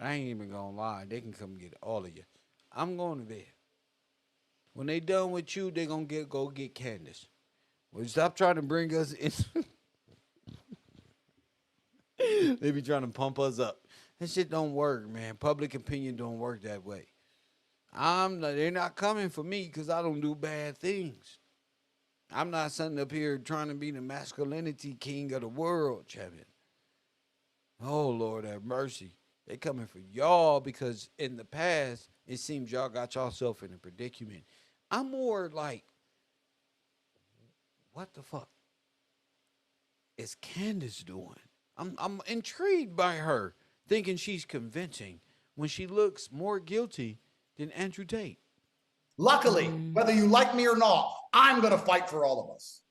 I ain't even going to lie. They can come get all of you. I'm going to bed. When they done with you, they going to go get Candace. Well, stop trying to bring us in. They be trying to pump us up. That shit don't work, man. Public opinion don't work that way. They're not coming for me because I don't do bad things. I'm not sitting up here trying to be the masculinity king of the world, champion. Oh, Lord have mercy. They coming for y'all because in the past, it seems y'all got yourself in a predicament. I'm more like, what the fuck is Candace doing? I'm intrigued by her, thinking she's convincing when she looks more guilty than Andrew Tate. Luckily, whether you like me or not, I'm going to fight for all of us.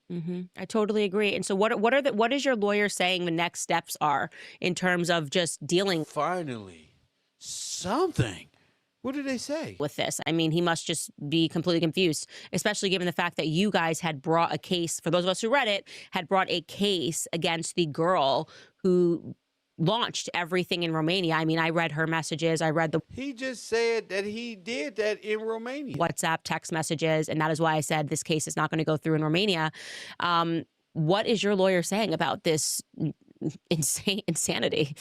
I totally agree. And so, what is your lawyer saying the next steps are in terms of just dealing Finally, something. What did they say with this? I mean, he must just be completely confused, especially given the fact that you guys had brought a case. For those of us who read it, had brought a case against the girl who launched everything in Romania. I mean, I read her messages. I read the He just said that he did that in Romania. WhatsApp text messages, and that is why I said this case is not going to go through in Romania. What is your lawyer saying about this insanity?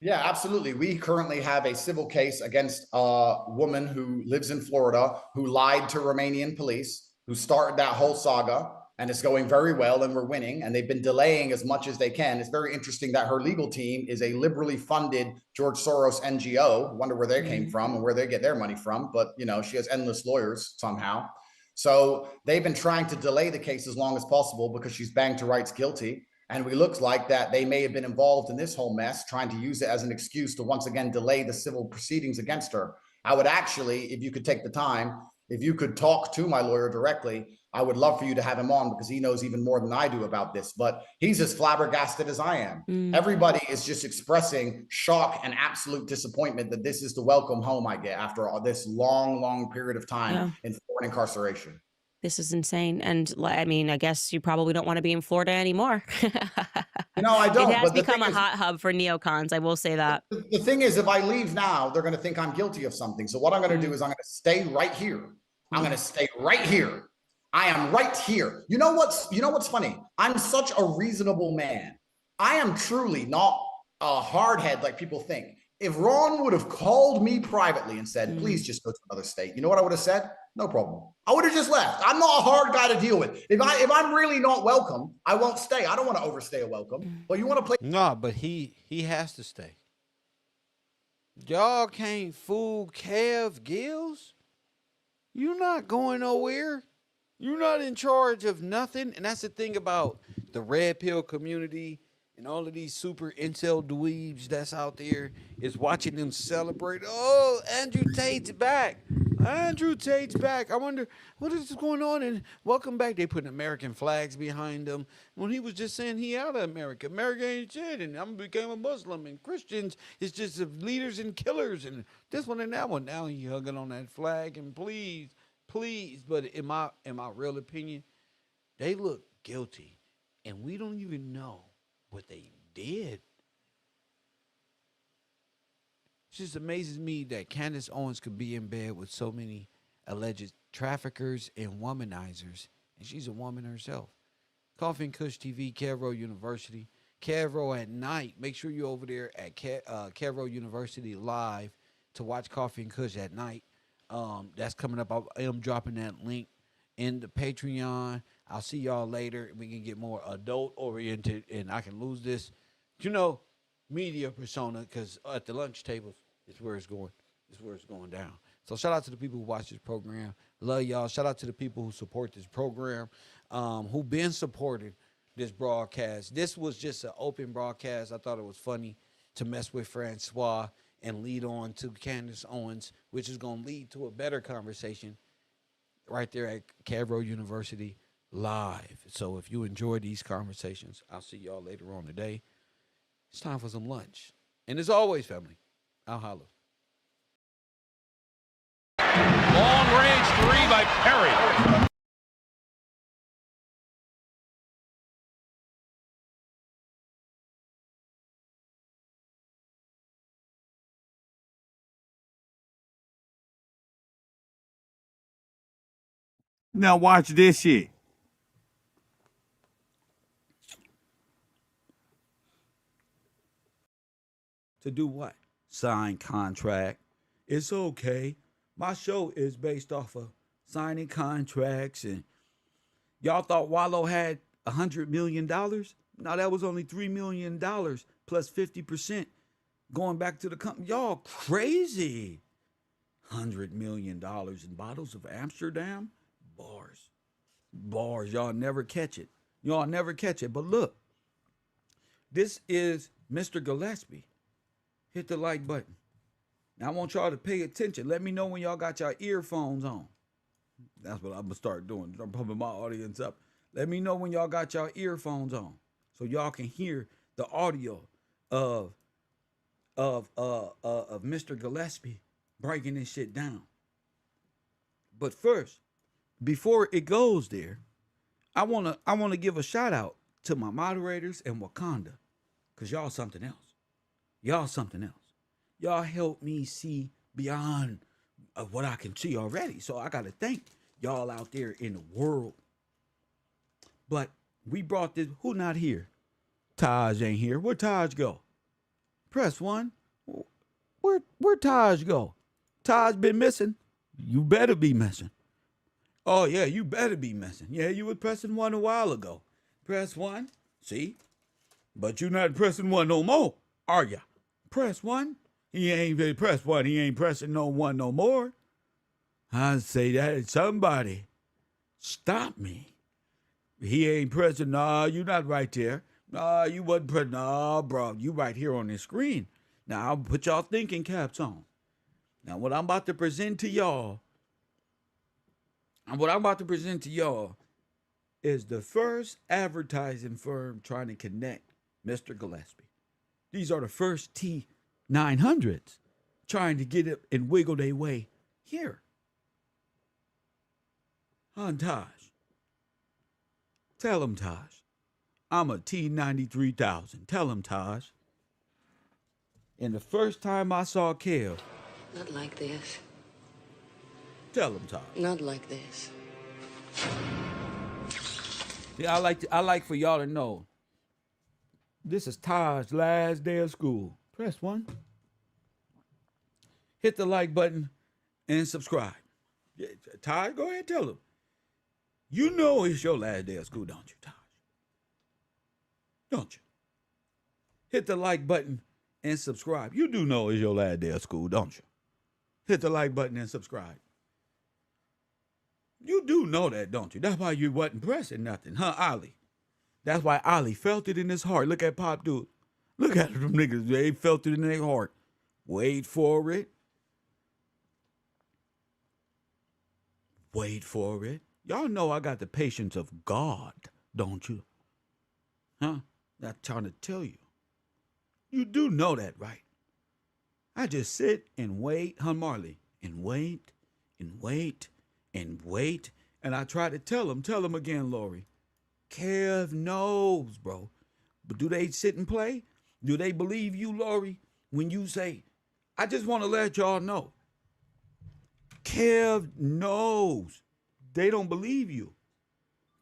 Yeah, absolutely. We currently have a civil case against a woman who lives in Florida who lied to Romanian police, who started that whole saga, and it's going very well and we're winning, and they've been delaying as much as they can. It's very interesting that her legal team is a liberally funded George Soros NGO. Wonder where they came from and where they get their money from, but you know, she has endless lawyers somehow. So they've been trying to delay the case as long as possible because she's banged to rights guilty. And we looked like that they may have been involved in this whole mess, trying to use it as an excuse to once again delay the civil proceedings against her. I would actually, if you could take the time, if you could talk to my lawyer directly, I would love for you to have him on because he knows even more than I do about this. But he's as flabbergasted as I am. Everybody is just expressing shock and absolute disappointment that this is the welcome home I get after all this long, long period of time in foreign incarceration. This is insane. And I mean, I guess you probably don't want to be in Florida anymore. No, I don't. It has But the become thing a is, hot hub for neocons. I will say that. the thing is, if I leave now, they're going to think I'm guilty of something. So what I'm going to do is I'm going to stay right here. I'm going to stay right here. I am right here. You know what's funny? I'm such a reasonable man. I am truly not a hardhead like people think. If Ron would have called me privately and said, please just go to another state, you know what I would have said? No problem. I would have just left. I'm not a hard guy to deal with. If I'm really not welcome, I won't stay. I don't want to overstay a welcome. But you want to play? No, but he has to stay. Y'all can't fool Kev Gills. You're not going nowhere. You're not in charge of nothing. And that's the thing about the red pill community and all of these super incel dweebs that's out there is watching them celebrate. Oh, Andrew Tate's back. Andrew Tate's back. I wonder what is going on. And welcome back. They put American flags behind him when he was just saying he out of America. America ain't shit. And I became a Muslim. And Christians is just leaders and killers. And this one and that one. Now he hugging on that flag. And please. But in my real opinion, they look guilty. And we don't even know what they did. It just amazes me that Candace Owens could be in bed with so many alleged traffickers and womanizers, and she's a woman herself. Coffee and Kush TV, KevRow University. KevRow at night. Make sure you're over there at KevRow University live to watch Coffee and Kush at night. That's coming up. I am dropping that link in the Patreon. I'll see y'all later. We can get more adult oriented, and I can lose this, media persona, because at the lunch tables is where it's going. It's where it's going down. So shout out to the people who watch this program. Love y'all. Shout out to the people who support this program, who've been supporting this broadcast. This was just an open broadcast. I thought it was funny to mess with Francois and lead on to Candace Owens, which is going to lead to a better conversation right there at KevRow University live. So if you enjoy these conversations, I'll see y'all later on today. It's time for some lunch. And as always, family, I'll holler. Long range three by Perry. Now watch this shit. To do what? Sign contract. It's okay. My show is based off of signing contracts, and y'all thought Wallow had $100 million? No, that was only $3 million plus 50% going back to the company. Y'all crazy. $100 million in bottles of Amsterdam? Bars. Bars. Y'all never catch it. Y'all never catch it. But look, this is Mr. Gillespie. Hit the like button. Now I want y'all to pay attention. Let me know when y'all got your earphones on. That's what I'm going to start doing. I'm pumping my audience up. Let me know when y'all got your earphones on so y'all can hear the audio of Mr. Gillespie breaking this shit down. But first, before it goes there, I wanna give a shout out to my moderators and Wakanda, cause y'all something else. Y'all something else. Y'all help me see beyond what I can see already. So I gotta thank y'all out there in the world. But we brought this. Who not here? Taj ain't here. Where Taj go? Press 1. Where Taj go? Taj been missing. You better be missing. Oh yeah, you better be missing. Yeah, you was pressing 1 a while ago. Press 1. See? But you not pressing 1 no more, are ya? Press 1. He ain't really press 1. He ain't pressing no 1 no more. I say that somebody stop me. He ain't pressing. Nah, you not right there. Nah, you wasn't pressing. Nah, bro, you right here on this screen. Now I'll put y'all thinking caps on. Now what I'm about to present to y'all, is the first advertising firm trying to connect Mr. Gillespie. These are the first T900s trying to get it and wiggle their way here. Huh, Taj? Tell him, Taj. I'm a T93,000. Tell him, Taj. And the first time I saw Kev. Not like this. Tell him, Taj. Not like this. See, I like for y'all to know. This is Taj's last day of school. Press 1. Hit the like button and subscribe. Yeah, Taj, go ahead and tell him. You know it's your last day of school, don't you, Taj? Don't you? Hit the like button and subscribe. You do know it's your last day of school, don't you? Hit the like button and subscribe. You do know that, don't you? That's why you wasn't pressing nothing, huh, Ollie? That's why Ollie felt it in his heart. Look at Pop Dude. Look at them niggas. They felt it in their heart. Wait for it. Wait for it. Y'all know I got the patience of God, don't you? Huh? I'm trying to tell you. You do know that, right? I just sit and wait, huh, Marley? And wait, and wait, and wait. And I try to tell him again, Lori. Kev knows, bro. But do they sit and play? Do they believe you, Lori, when you say, I just want to let y'all know. Kev knows. They don't believe you.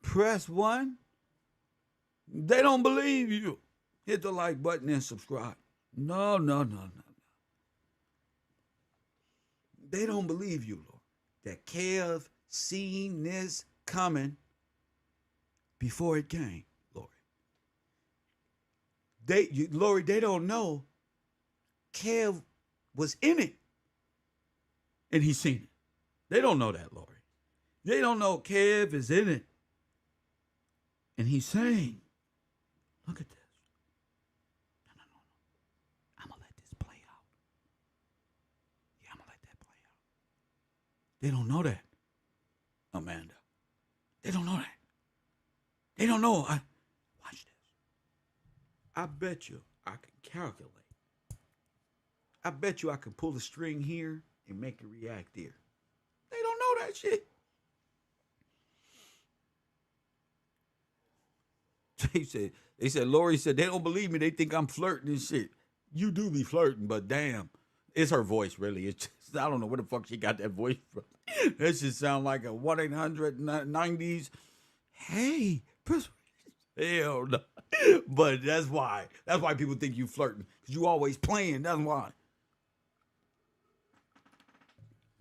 Press 1. They don't believe you. Hit the like button and subscribe. No. They don't believe you, Lord. That Kev seen this coming before it came, Lori. Lori, they don't know Kev was in it and he seen it. They don't know that, Lori. They don't know Kev is in it and he's saying, look at this. No. I'm going to let this play out. Yeah, I'm going to let that play out. They don't know that, Amanda. They don't know that. They don't know. Watch this. I bet you I can calculate. I bet you I can pull a string here and make it react there. They don't know that shit. They said, Lori said, they don't believe me. They think I'm flirting and shit. You do be flirting, but damn. It's her voice, really. It's just, I don't know where the fuck she got that voice from. That shit sound like a 1-800-90s. Hey, hell no. But that's why. That's why people think you flirting. Because you always playing. That's why.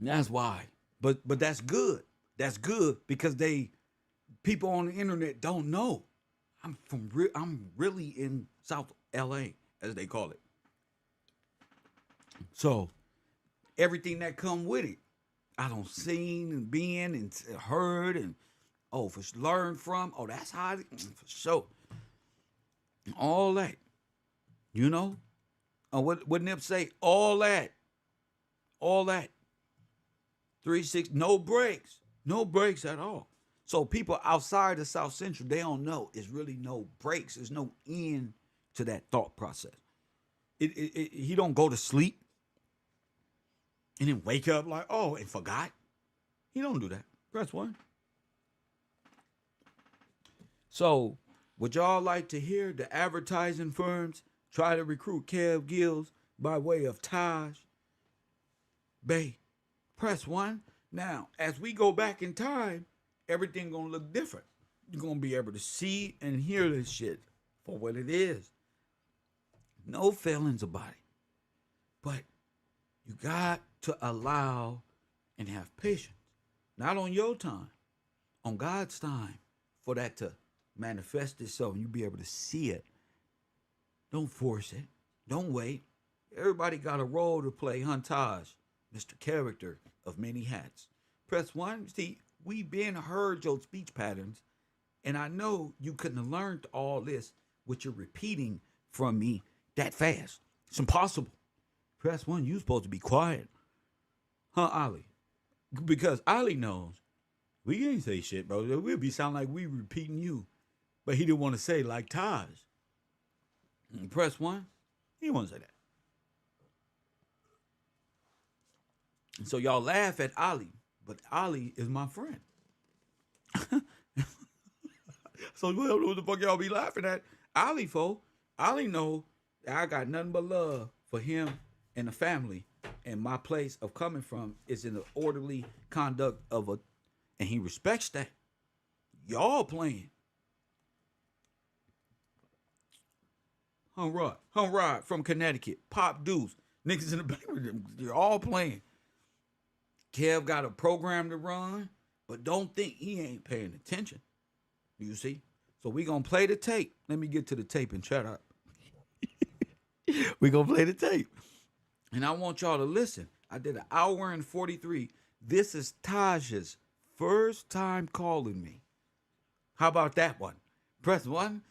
That's why. But that's good. That's good because people on the internet don't know. I'm really in South LA, as they call it. So everything that come with it, I don't seen and been and heard and for learn from. Oh, that's how for sure. All that, you know. What Nip say? All that. 3-6, no breaks at all. So people outside of South Central, they don't know. It's really no breaks. There's no end to that thought process. He don't go to sleep and then wake up like, and forgot. He don't do that. Press 1. So would y'all like to hear the advertising firms try to recruit Kev Gills by way of Taj Bay? Press 1. Now, as we go back in time, everything gonna look different. You're gonna be able to see and hear this shit for what it is. No feelings about it. But you got to allow and have patience. Not on your time, on God's time, for that to manifest itself and you be able to see it. Don't force it. Don't wait. Everybody got a role to play. Huntage, Mr. Character of Many Hats. Press 1. See, we been heard your speech patterns, and I know you couldn't have learned all this with your repeating from me that fast. It's impossible. Press 1. You supposed to be quiet. Huh, Ali? Because Ali knows we ain't say shit, bro. We'll be sound like we repeating you. But he didn't want to say like Taj. Press 1. He didn't want to say that. And so y'all laugh at Ali, but Ali is my friend. So what the fuck y'all be laughing at? Ali, folks. Ali know that I got nothing but love for him and the family. And my place of coming from is in the orderly conduct and he respects that. Y'all playing. Rod from Connecticut. Pop Deuce. Niggas in the back with them. You're all playing. Kev got a program to run, but don't think he ain't paying attention. You see? So we gonna play the tape. Let me get to the tape and shut up. We gonna play the tape. And I want y'all to listen. I did 1 hour and 43. This is Taj's first time calling me. How about that one? Press 1.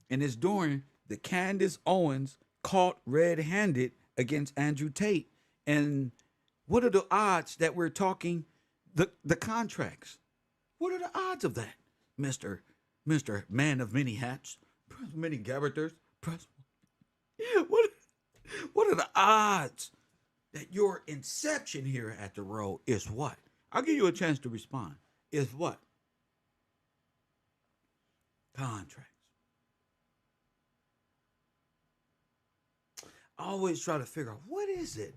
And it's during the Candace Owens caught red-handed against Andrew Tate. And what are the odds that we're talking the contracts? What are the odds of that, Mr. Man of Many Hats? Press many characters. Press. What are the odds that your inception here at the road is what? I'll give you a chance to respond. Is what? Contracts. I always try to figure out what is it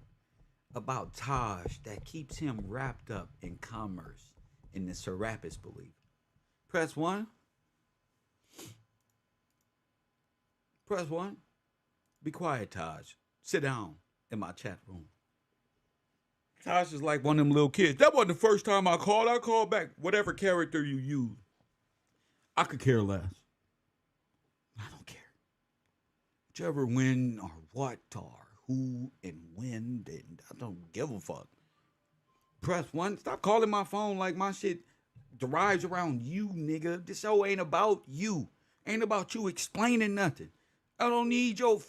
about Taj that keeps him wrapped up in commerce in the Serapis belief. Press 1. Press 1. Be quiet, Taj. Sit down in my chat room. Taj is like one of them little kids. That wasn't the first time I called. I called back. Whatever character you use. I could care less. I don't care. Whichever when or what or who and when, then I don't give a fuck. Press 1. Stop calling my phone like my shit derives around you, nigga. This show ain't about you. Ain't about you explaining nothing. I don't need your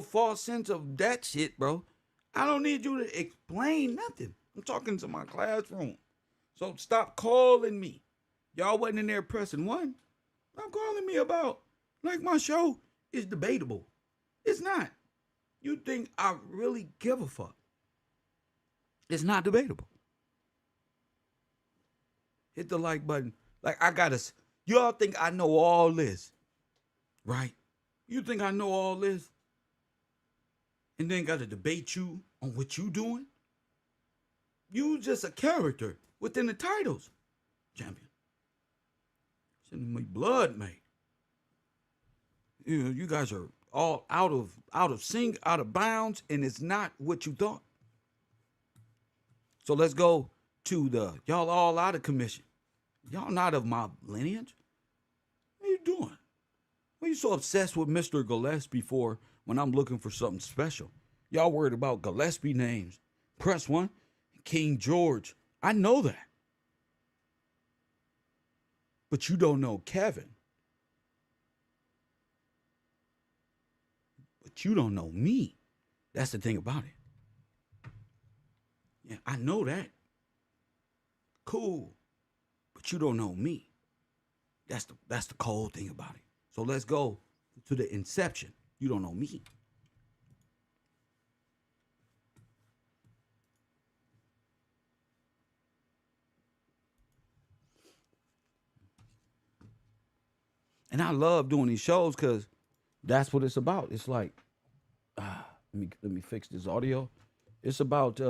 false sense of that shit, bro. I don't need you to explain nothing. I'm talking to my classroom. So stop calling me. Y'all wasn't in there pressing 1. Stop calling me about like my show is debatable. It's not. You think I really give a fuck. It's not debatable. Hit the like button. Like y'all think I know all this, right? You think I know all this? And then got to debate you on what you doing? You just a character within the titles, champion. Sending me blood, mate. You guys are all out of sync, out of bounds, and it's not what you thought. So let's go to the y'all all out of commission. Y'all not of my lineage. What are you doing? Why are you so obsessed with Mr. Gillespie for when I'm looking for something special? Y'all worried about Gillespie names. Press 1, King George. I know that. But you don't know Kevin. But you don't know me. That's the thing about it. Yeah, I know that. Cool. But you don't know me. That's the cold thing about it. So let's go to the inception. You don't know me. And I love doing these shows because that's what it's about. It's like, let me fix this audio. It's about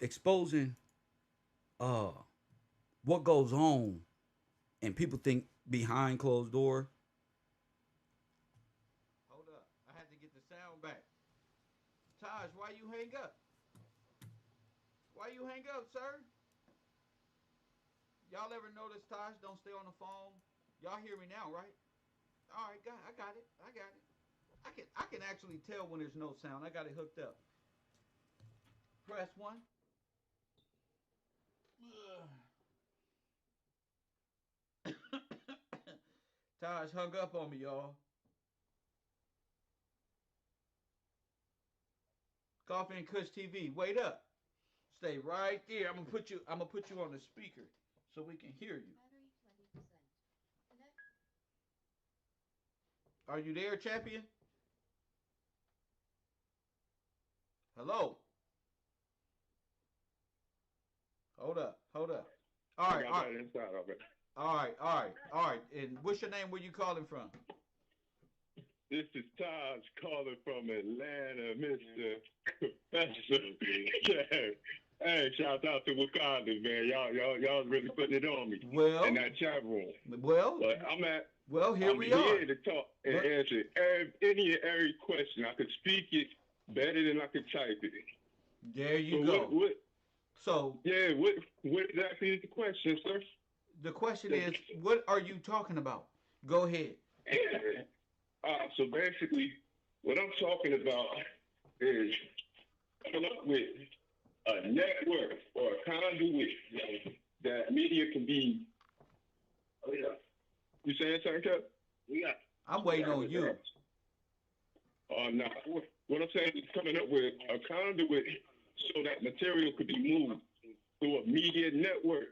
exposing what goes on, and people think behind closed door. Hold up. I had to get the sound back. Taj, why you hang up? Why you hang up, sir? Y'all ever notice Taj don't stay on the phone? Y'all hear me now, right? All right, I got it. I can actually tell when there's no sound. I got it hooked up. Press 1. Taj hung up on me, y'all. Coffee and Kush TV. Wait up. Stay right there. I'm gonna put you on the speaker so we can hear you. Are you there, champion? Hello. Hold up. All right. All right. And what's your name? Where you calling from? This is Taj calling from Atlanta, Mr. Professor. Hey, shout out to Wakanda, man. Y'all really putting it on me. Well, in that chat room. Well, but here we are. I'm here to talk and answer any and every question. I could speak it better than I could type it. There you go. What exactly is the question, sir? The question is, what are you talking about? Go ahead. So basically, what I'm talking about is coming up with a network or a conduit that media can be. Oh yeah. You saying something, Kev? Yeah. I'm waiting on you. No. What I'm saying is coming up with a conduit so that material could be moved through a media network.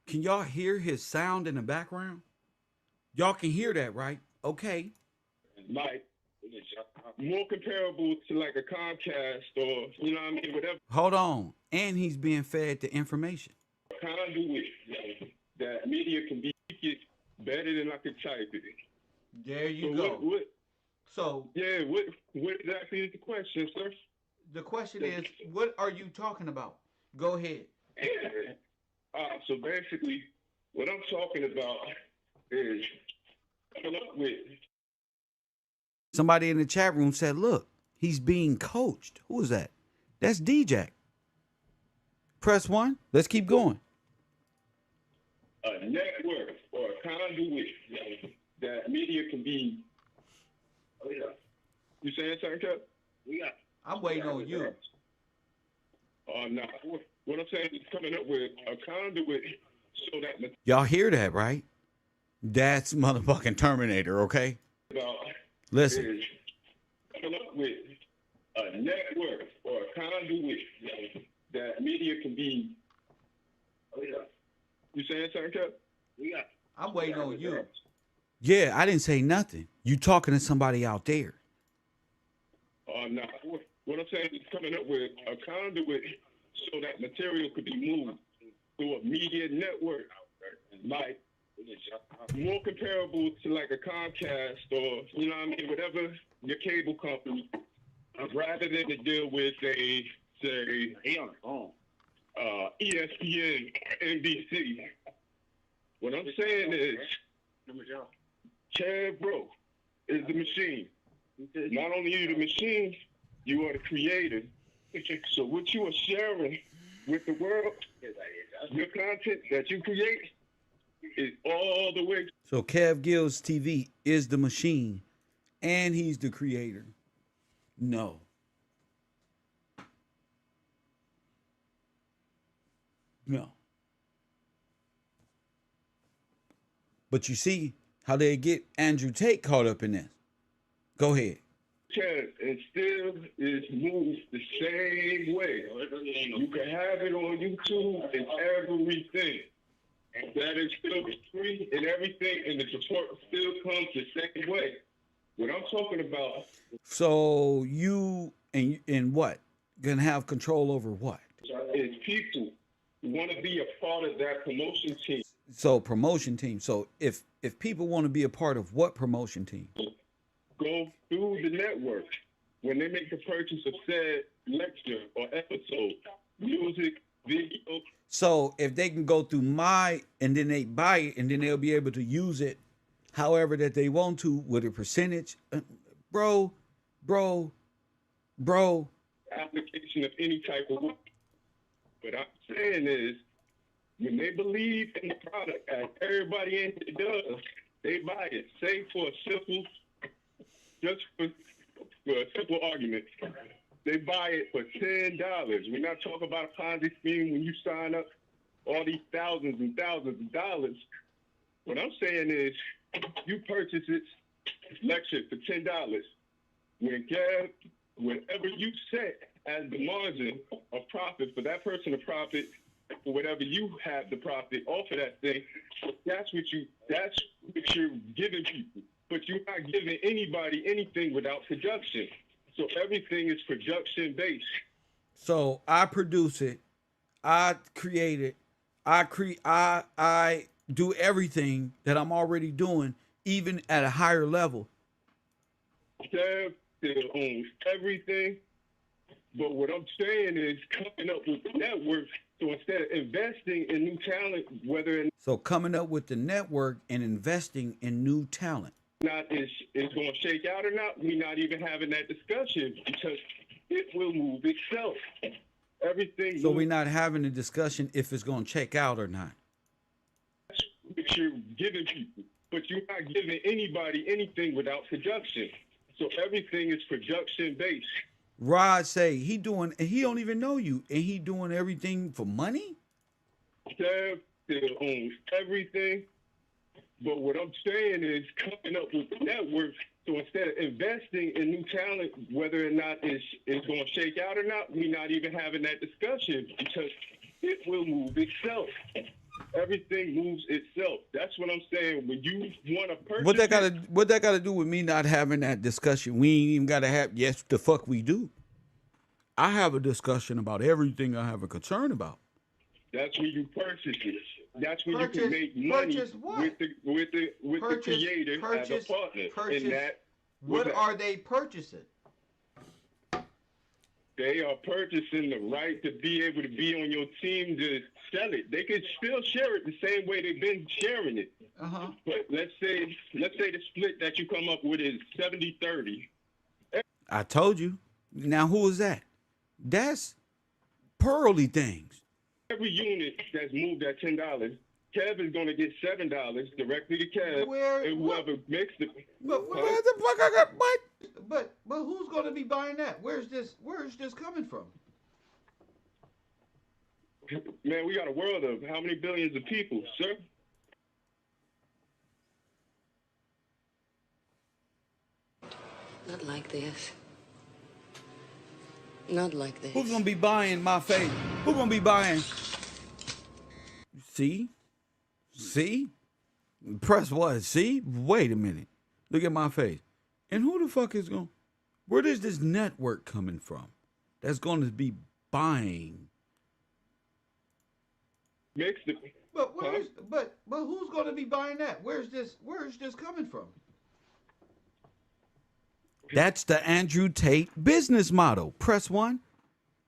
Can y'all hear his sound in the background? Y'all can hear that, right? Okay. Like, more comparable to like a Comcast or, you know what I mean, whatever. Hold on. And he's being fed the information. Conduit that media can be better than I could type it. There you go. What exactly is the question, sir? The question is, what are you talking about? Go ahead. So basically, what I'm talking about is coming up with. Somebody in the chat room said, look, he's being coached. Who is that? That's D-Jack. Press 1. Let's keep going. A network or a conduit that media can be. Oh, yeah. You saying something, Kev? Yeah. I'm waiting on you. No. What I'm saying is coming up with a conduit so that. Y'all hear that, right? That's motherfucking Terminator, okay? Listen. Coming up with a network or a conduit that media can be. Oh, yeah. You saying something, Kev? Yeah. I'm waiting on you. Yeah, I didn't say nothing. You talking to somebody out there. No. What I'm saying is coming up with a conduit so that material could be moved through a media network. Like, more comparable to like a Comcast or, you know what I mean, whatever your cable company, rather than to deal with ESPN, NBC. What I'm saying is, KevRow is the machine. Not only are you the machine, you are the creator. So what you are sharing with the world, your content that you create, is all the way. So Kev Gills TV is the machine, and he's the creator. No. No. But you see how they get Andrew Tate caught up in this. Go ahead. And still is moved the same way. You can have it on YouTube and everything. That is still free and everything, and the support still comes the same way. What I'm talking about. So you and what? Gonna have control over what? Is people who want to be a part of that promotion team. So promotion team. So if people want to be a part of what promotion team? Go through the network when they make the purchase of said lecture or episode, music, video. So if they can go through my and then they buy it and then they'll be able to use it however that they want to with a percentage, bro. Application of any type of work. What I'm saying is, when they believe in the product, as everybody in here does, they buy it. Say for a simple argument, they buy it for $10. We're not talking about a Ponzi scheme when you sign up all these thousands and thousands of dollars. What I'm saying is, you purchase it, lecture for $10. Whenever you set as the margin of profit for that person to profit, for whatever you have the profit off of that thing, that's what you're giving people. But you're not giving anybody anything without production. So everything is production based. So I produce it, I create it, I do everything that I'm already doing, even at a higher level. Kev still owns everything. But what I'm saying is coming up with the network. So instead of investing in new talent, So coming up with the network and investing in new talent. Not is going to shake out or not, we're not even having that discussion because it will move itself. Everything. So we're not having a discussion if it's going to check out or not. That's what you're giving people, but you're not giving anybody anything without production. So everything is production based. Rod say he don't even know you, and he doing everything for money? Kev still owns everything. But what I'm saying is coming up with the network. So instead of investing in new talent, whether or not it's going to shake out or not, we're not even having that discussion because it will move itself. Everything moves itself. That's what I'm saying. When you want to purchase, what that got to do with me not having that discussion? We ain't even got to have. Yes, the fuck we do. I have a discussion about everything I have a concern about. That's when you purchase it. That's when you can make money with the creator as a partner. In that, what are they purchasing? They are purchasing the right to be able to be on your team to sell it. They could still share it the same way they've been sharing it. But let's say the split that you come up with is 70-30. I told you. Now who is that? That's Pearly Things. Every unit that's moved at $10, Kev is going to get $7 directly to Kev, and whoever makes it. But where the fuck I got what? But who's going to be buying that? Where's this coming from? Man, we got a world of how many billions of people, sir? Not like this. Not like this. Who's gonna be buying my face? Who's gonna be buying? See? Press what? See? Wait a minute. Look at my face. And who the fuck is going? Where is this network coming from? That's going to be buying. But who's going to be buying that? Where's this coming from? That's the Andrew Tate business model. Press 1.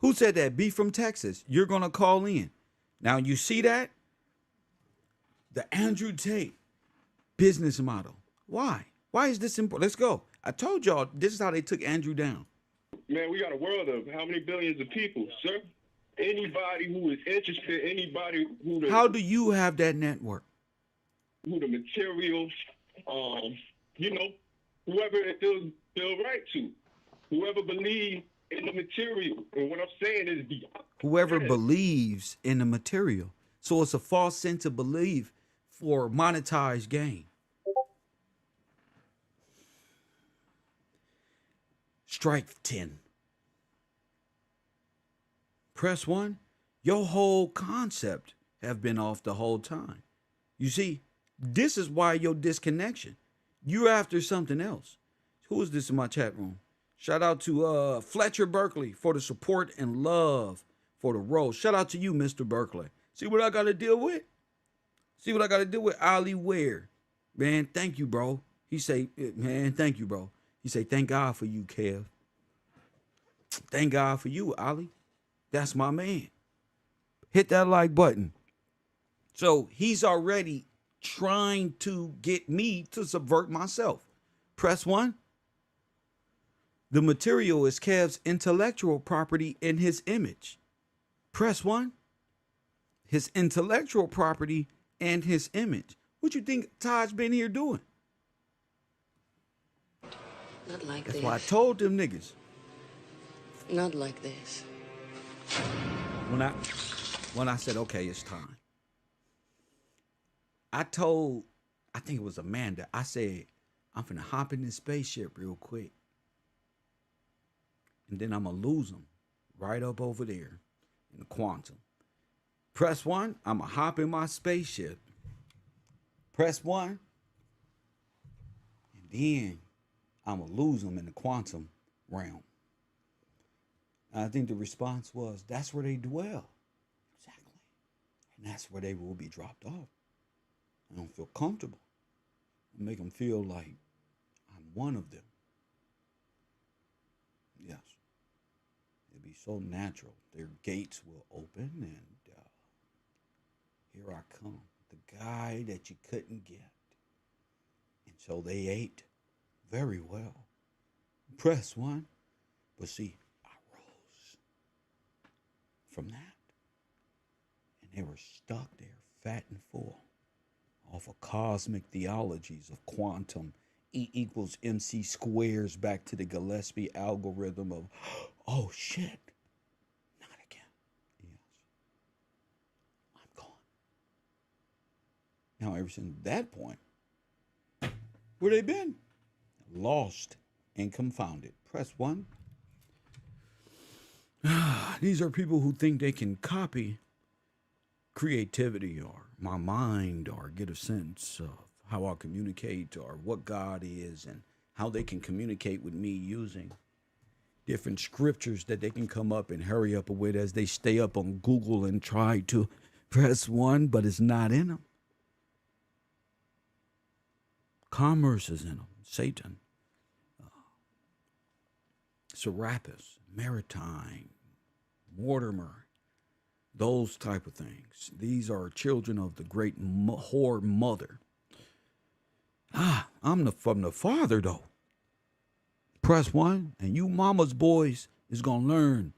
Who said that? B from Texas. You're going to call in. Now you see that? The Andrew Tate business model. Why? Why is this important? Let's go. I told y'all this is how they took Andrew down. Man, we got a world of how many billions of people, sir? Anybody who is interested, anybody who the, How do you have that network? who the material, you know, whoever it feels right to, whoever believes in the material. And what I'm saying is Whoever believes in the material. So it's a false sense of belief for monetized gain. Strike 10. Press 1. Your whole concept have been off the whole time. You see, this is why your disconnection. You're after something else. Who is this in my chat room? Shout out to Fletcher Berkeley for the support and love for the role. Shout out to you, Mr. Berkeley. See what I got to deal with? See what I got to deal with? Ali Ware. Man, thank you, bro. He say, man, thank you, bro. He say, thank God for you, Kev. Thank God for you, Ali. That's my man. Hit that like button. So he's already trying to get me to subvert myself. Press 1. The material is Kev's intellectual property in his image. Press 1. His intellectual property and his image. What you think Todd's been here doing? Not like That's this. why I told them niggas. Not like this. When I said, okay, it's time. I think it was Amanda, I said, I'm finna hop in this spaceship real quick. And then I'm gonna lose them right up over there in the quantum. Press 1, I'm gonna hop in my spaceship. Press 1. And then I'm gonna lose them in the quantum realm. And I think the response was, that's where they dwell. Exactly. And that's where they will be dropped off. I don't feel comfortable. I make them feel like I'm one of them. Yes. It'll be so natural. Their gates will open and here I come. The guy that you couldn't get. And so they ate very well. Press 1. But see, I rose from that. And they were stuck there, fat and full, off of cosmic theologies of quantum, E equals MC squares, back to the Gillespie algorithm of, oh shit, not again. Yes. I'm gone. Now, ever since that point, where they been? Lost and confounded. Press 1. These are people who think they can copy creativity or my mind or get a sense of how I communicate or what God is and how they can communicate with me using different scriptures that they can come up and hurry up with as they stay up on Google and try to press 1, but it's not in them. Commerce is in them. Satan. Serapis, Maritime, Mortimer, those type of things. These are children of the great whore mother. I'm from the father, though. Press 1, and you mama's boys is going to learn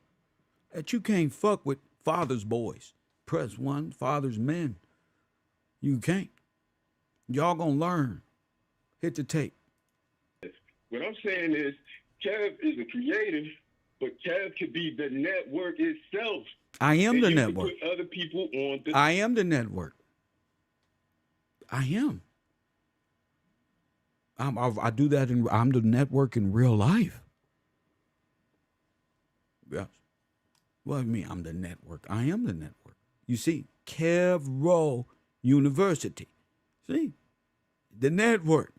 that you can't fuck with father's boys. Press 1, father's men. You can't. Y'all going to learn. Hit the tape. What I'm saying is, Kev is a creative, but Kev could be the network itself. I am and the you network. Can put other people on the. I am the network. I am. I do that I'm the network in real life. Yes. What do you mean I'm the network? I am the network. You see, KevRow University. See? The network.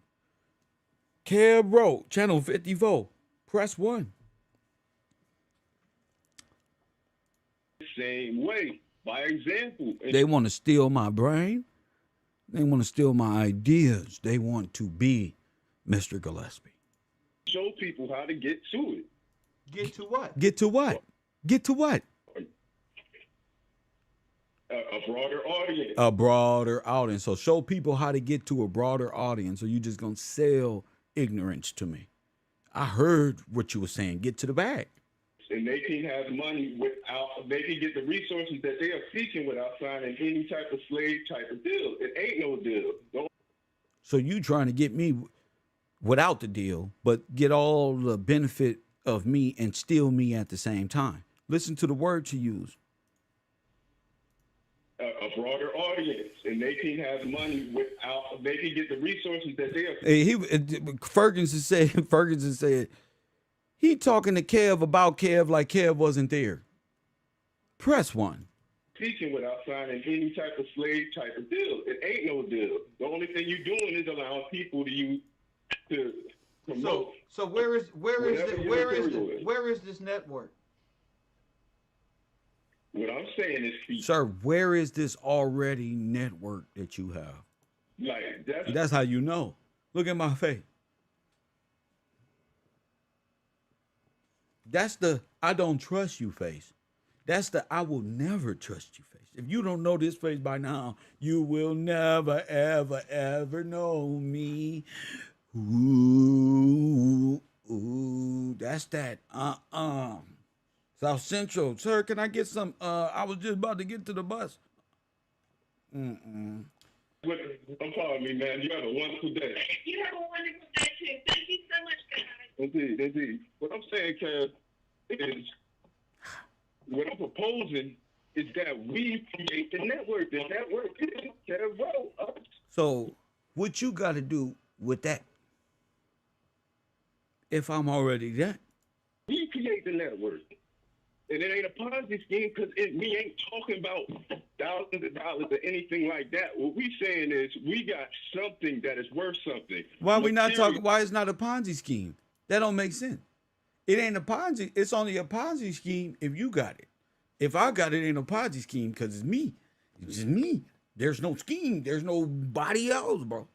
KevRow, channel 54. Press 1. Same way, by example. They want to steal my brain. They want to steal my ideas. They want to be Mr. Gillespie. Show people how to get to it. Get to what? Get to what? Get to what? A broader audience. A broader audience. So show people how to get to a broader audience, or you just gonna sell ignorance to me. I heard what you were saying. Get to the bag. And they can have money without, they can get the resources that they are seeking without signing any type of slave type of deal. It ain't no deal. So you trying to get me without the deal, but get all the benefit of me and steal me at the same time. Listen to the words you use. A broader audience, and they can have money without, they can get the resources that they are. Ferguson said, he talking to Kev about Kev like Kev wasn't there. Press 1. Seeking without signing any type of slave type of deal. It ain't no deal. The only thing you're doing is allowing people to promote. So where is this network? What I'm saying is, sir, where is this already network that you have? Like that's how you know. Look at my face. That's the I don't trust you face. That's the I will never trust you face. If you don't know this face by now, you will never, ever, ever know me. Ooh, that's that. South Central. Sir, can I get some? I was just about to get to the bus. I'm calling me, man. You have a wonderful day. You have a wonderful day, too. Thank you so much, guys. Indeed. What I'm saying, Kev, is what I'm proposing is that we create the network. The network is KevRow. So, what you got to do with that? If I'm already that, we create the network. And it ain't a Ponzi scheme because we ain't talking about thousands of dollars or anything like that. What we saying is we got something that is worth something. Why we not talking? Why it's not a Ponzi scheme? That don't make sense. It ain't a Ponzi. It's only a Ponzi scheme if you got it. If I got it, ain't a Ponzi scheme because it's me. It's just me. There's no scheme. There's nobody else, bro.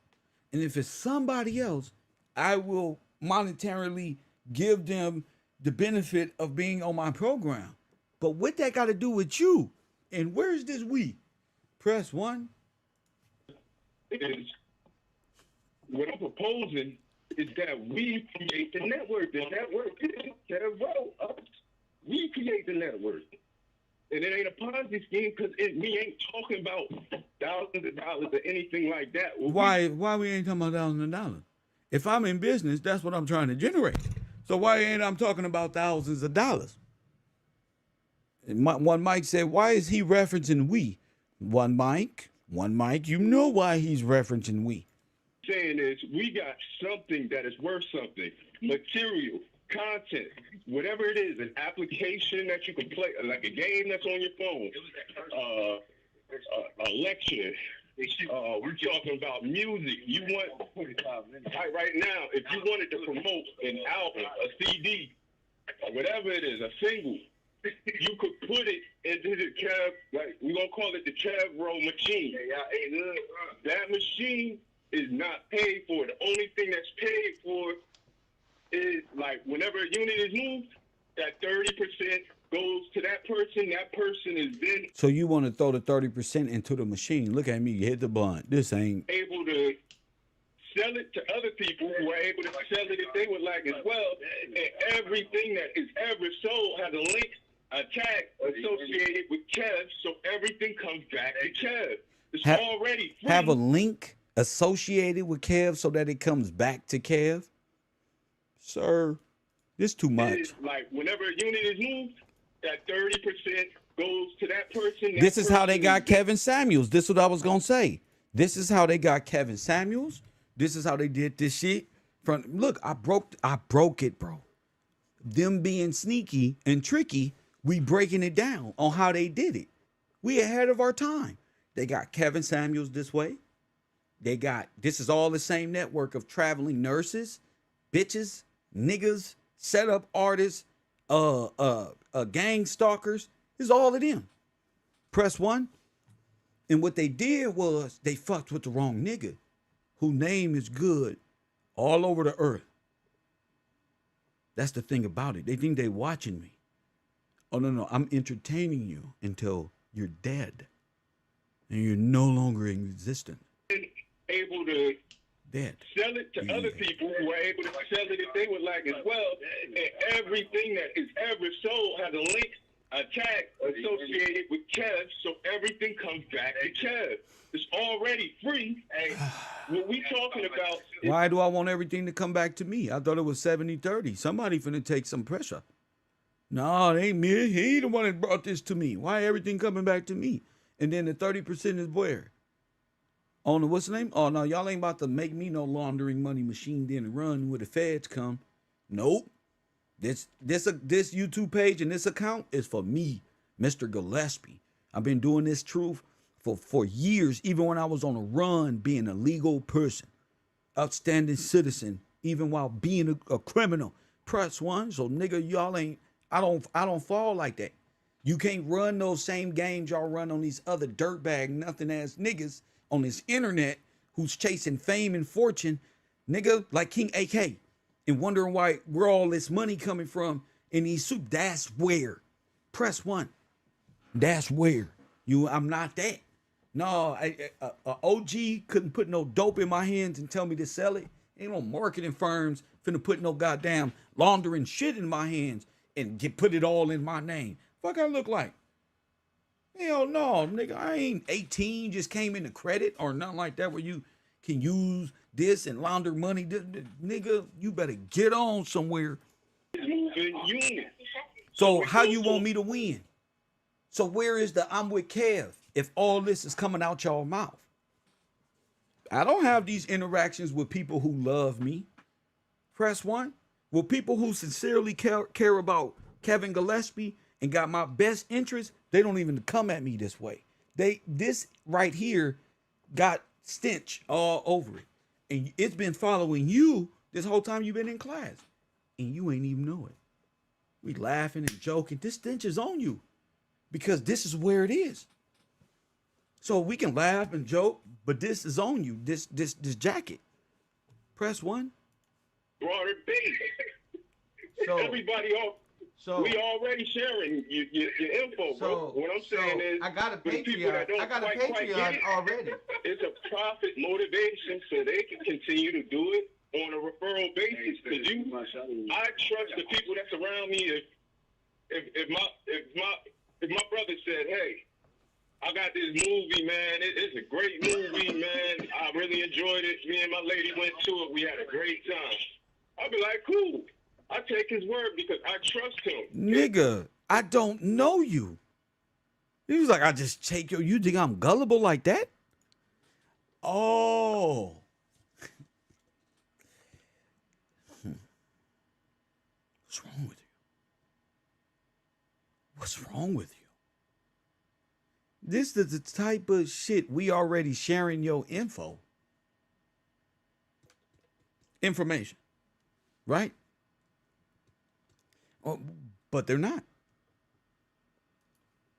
And if it's somebody else, I will monetarily give them the benefit of being on my program. But what that got to do with you? And where's this we? Press 1. What I'm proposing is that we create the network. The network is KevRow. We create the network. And it ain't a Ponzi scheme because we ain't talking about thousands of dollars or anything like that. Why we ain't talking about thousands of dollars? If I'm in business, that's what I'm trying to generate. So why ain't I'm talking about thousands of dollars? And one Mike said, why is he referencing we? One Mike, you know why he's referencing we. Saying is we got something that is worth something. Material, content, whatever it is, an application that you can play, like a game that's on your phone, a lecture. We're talking about music. You want right now, if you wanted to promote an album, a CD, or whatever it is, a single, you could put it into the we're gonna call it the KevRow machine. That machine is not paid for. The only thing that's paid for is like whenever a unit is moved, that 30% goes to that person. That person is then So you want to throw the 30% into the machine. Look at me, you hit the button. This ain't able to sell it to other people who are able to sell it if they would like as well. And everything that is ever sold has a link, a tag associated with Kev, so everything comes back to Kev. It's already free. Have a link associated with Kev so that it comes back to Kev? Sir, this too much. Like whenever a unit is moved, that 30% goes to that person. This is how they got Kevin Samuels. This is what I was gonna say. This is how they got Kevin Samuels. This is how they did this shit. Look, I broke it, bro. Them being sneaky and tricky, we breaking it down on how they did it. We ahead of our time. They got Kevin Samuels this way. This is all the same network of traveling nurses, bitches, niggas, setup artists, gang stalkers. It's all of them. Press 1. And what they did was they fucked with the wrong nigga whose name is good all over the earth. That's the thing about it. They think they watching me. Oh, no. I'm entertaining you until you're dead. And you're no longer in existence. Able to Dead. sell it to other people who are able to sell it if they would like as well. And everything that is ever sold has a link, a tag associated with Kev, so everything comes back to Kev. It's already free. And what we talking about is Why do I want everything to come back to me? I thought it was 70-30. Somebody finna take some pressure. No, it ain't me. He ain't the one that brought this to me. Why everything coming back to me? And then the 30% is where? On the what's the name? Oh no, y'all ain't about to make me no laundering money machine then run where the feds come. Nope. This YouTube page and this account is for me, Mr. Gillespie. I've been doing this truth for years, even when I was on a run being a legal person, outstanding citizen, even while being a criminal. Press one. So nigga, y'all ain't I don't fall like that. You can't run those same games y'all run on these other dirtbag nothing ass niggas on this internet who's chasing fame and fortune, nigga, like King AK, and wondering where all this money coming from in these soup. That's where. Press one. That's where. I'm not that. No, OG couldn't put no dope in my hands and tell me to sell it. Ain't no marketing firms finna put no goddamn laundering shit in my hands and put it all in my name. Fuck I look like? Hell no, nigga. I ain't 18, just came into credit or nothing like that where you can use this and launder money. Nigga, you better get on somewhere. So how you want me to win? So where is the I'm with Kev if all this is coming out y'all mouth? I don't have these interactions with people who love me. Press one. With people who sincerely care about Kevin Gillespie and got my best interest, they don't even come at me this way. This right here got stench all over it. And it's been following you this whole time you've been in class. And you ain't even know it. We laughing and joking. This stench is on you. Because this is where it is. So we can laugh and joke, but this is on you. This jacket. Press one. broader base. So Everybody we already sharing your info, bro. What I'm saying is, I got a for the people that don't quite get it, already. It's a profit motivation, so they can continue to do it on a referral basis. Because I trust the people that's around me. If my brother said, "Hey, I got this movie, man. It's a great movie, man. I really enjoyed it. Me and my lady went to it. We had a great time." I'll be like, "Cool." I take his word because I trust him. Nigga, I don't know you. He was like, I just take you. You think I'm gullible like that? Oh. What's wrong with you? What's wrong with you? This is the type of shit we already sharing your information, right? Oh, but they're not.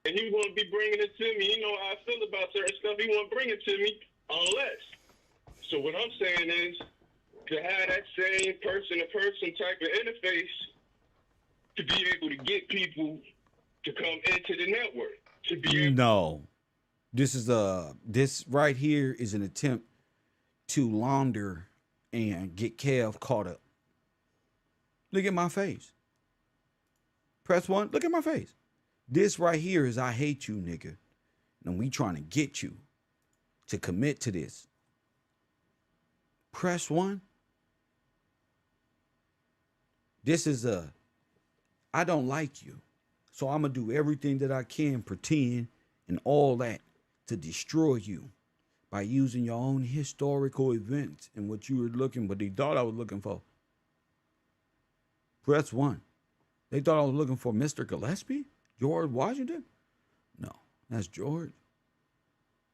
And he won't be bringing it to me. You know how I feel about certain stuff. He won't bring it to me unless. So what I'm saying is to have that same person-to-person type of interface to be able to get people to come into the network. To be able No. This right here is an attempt to launder and get Kev caught up. Look at my face. Press one. Look at my face. This right here is I hate you, nigga. And we trying to get you to commit to this. Press one. This is I don't like you. So I'm going to do everything that I can, pretend and all that to destroy you by using your own historical events and what you were what they thought I was looking for. Press one. They thought I was looking for Mr. Gillespie? George Washington? No, that's George.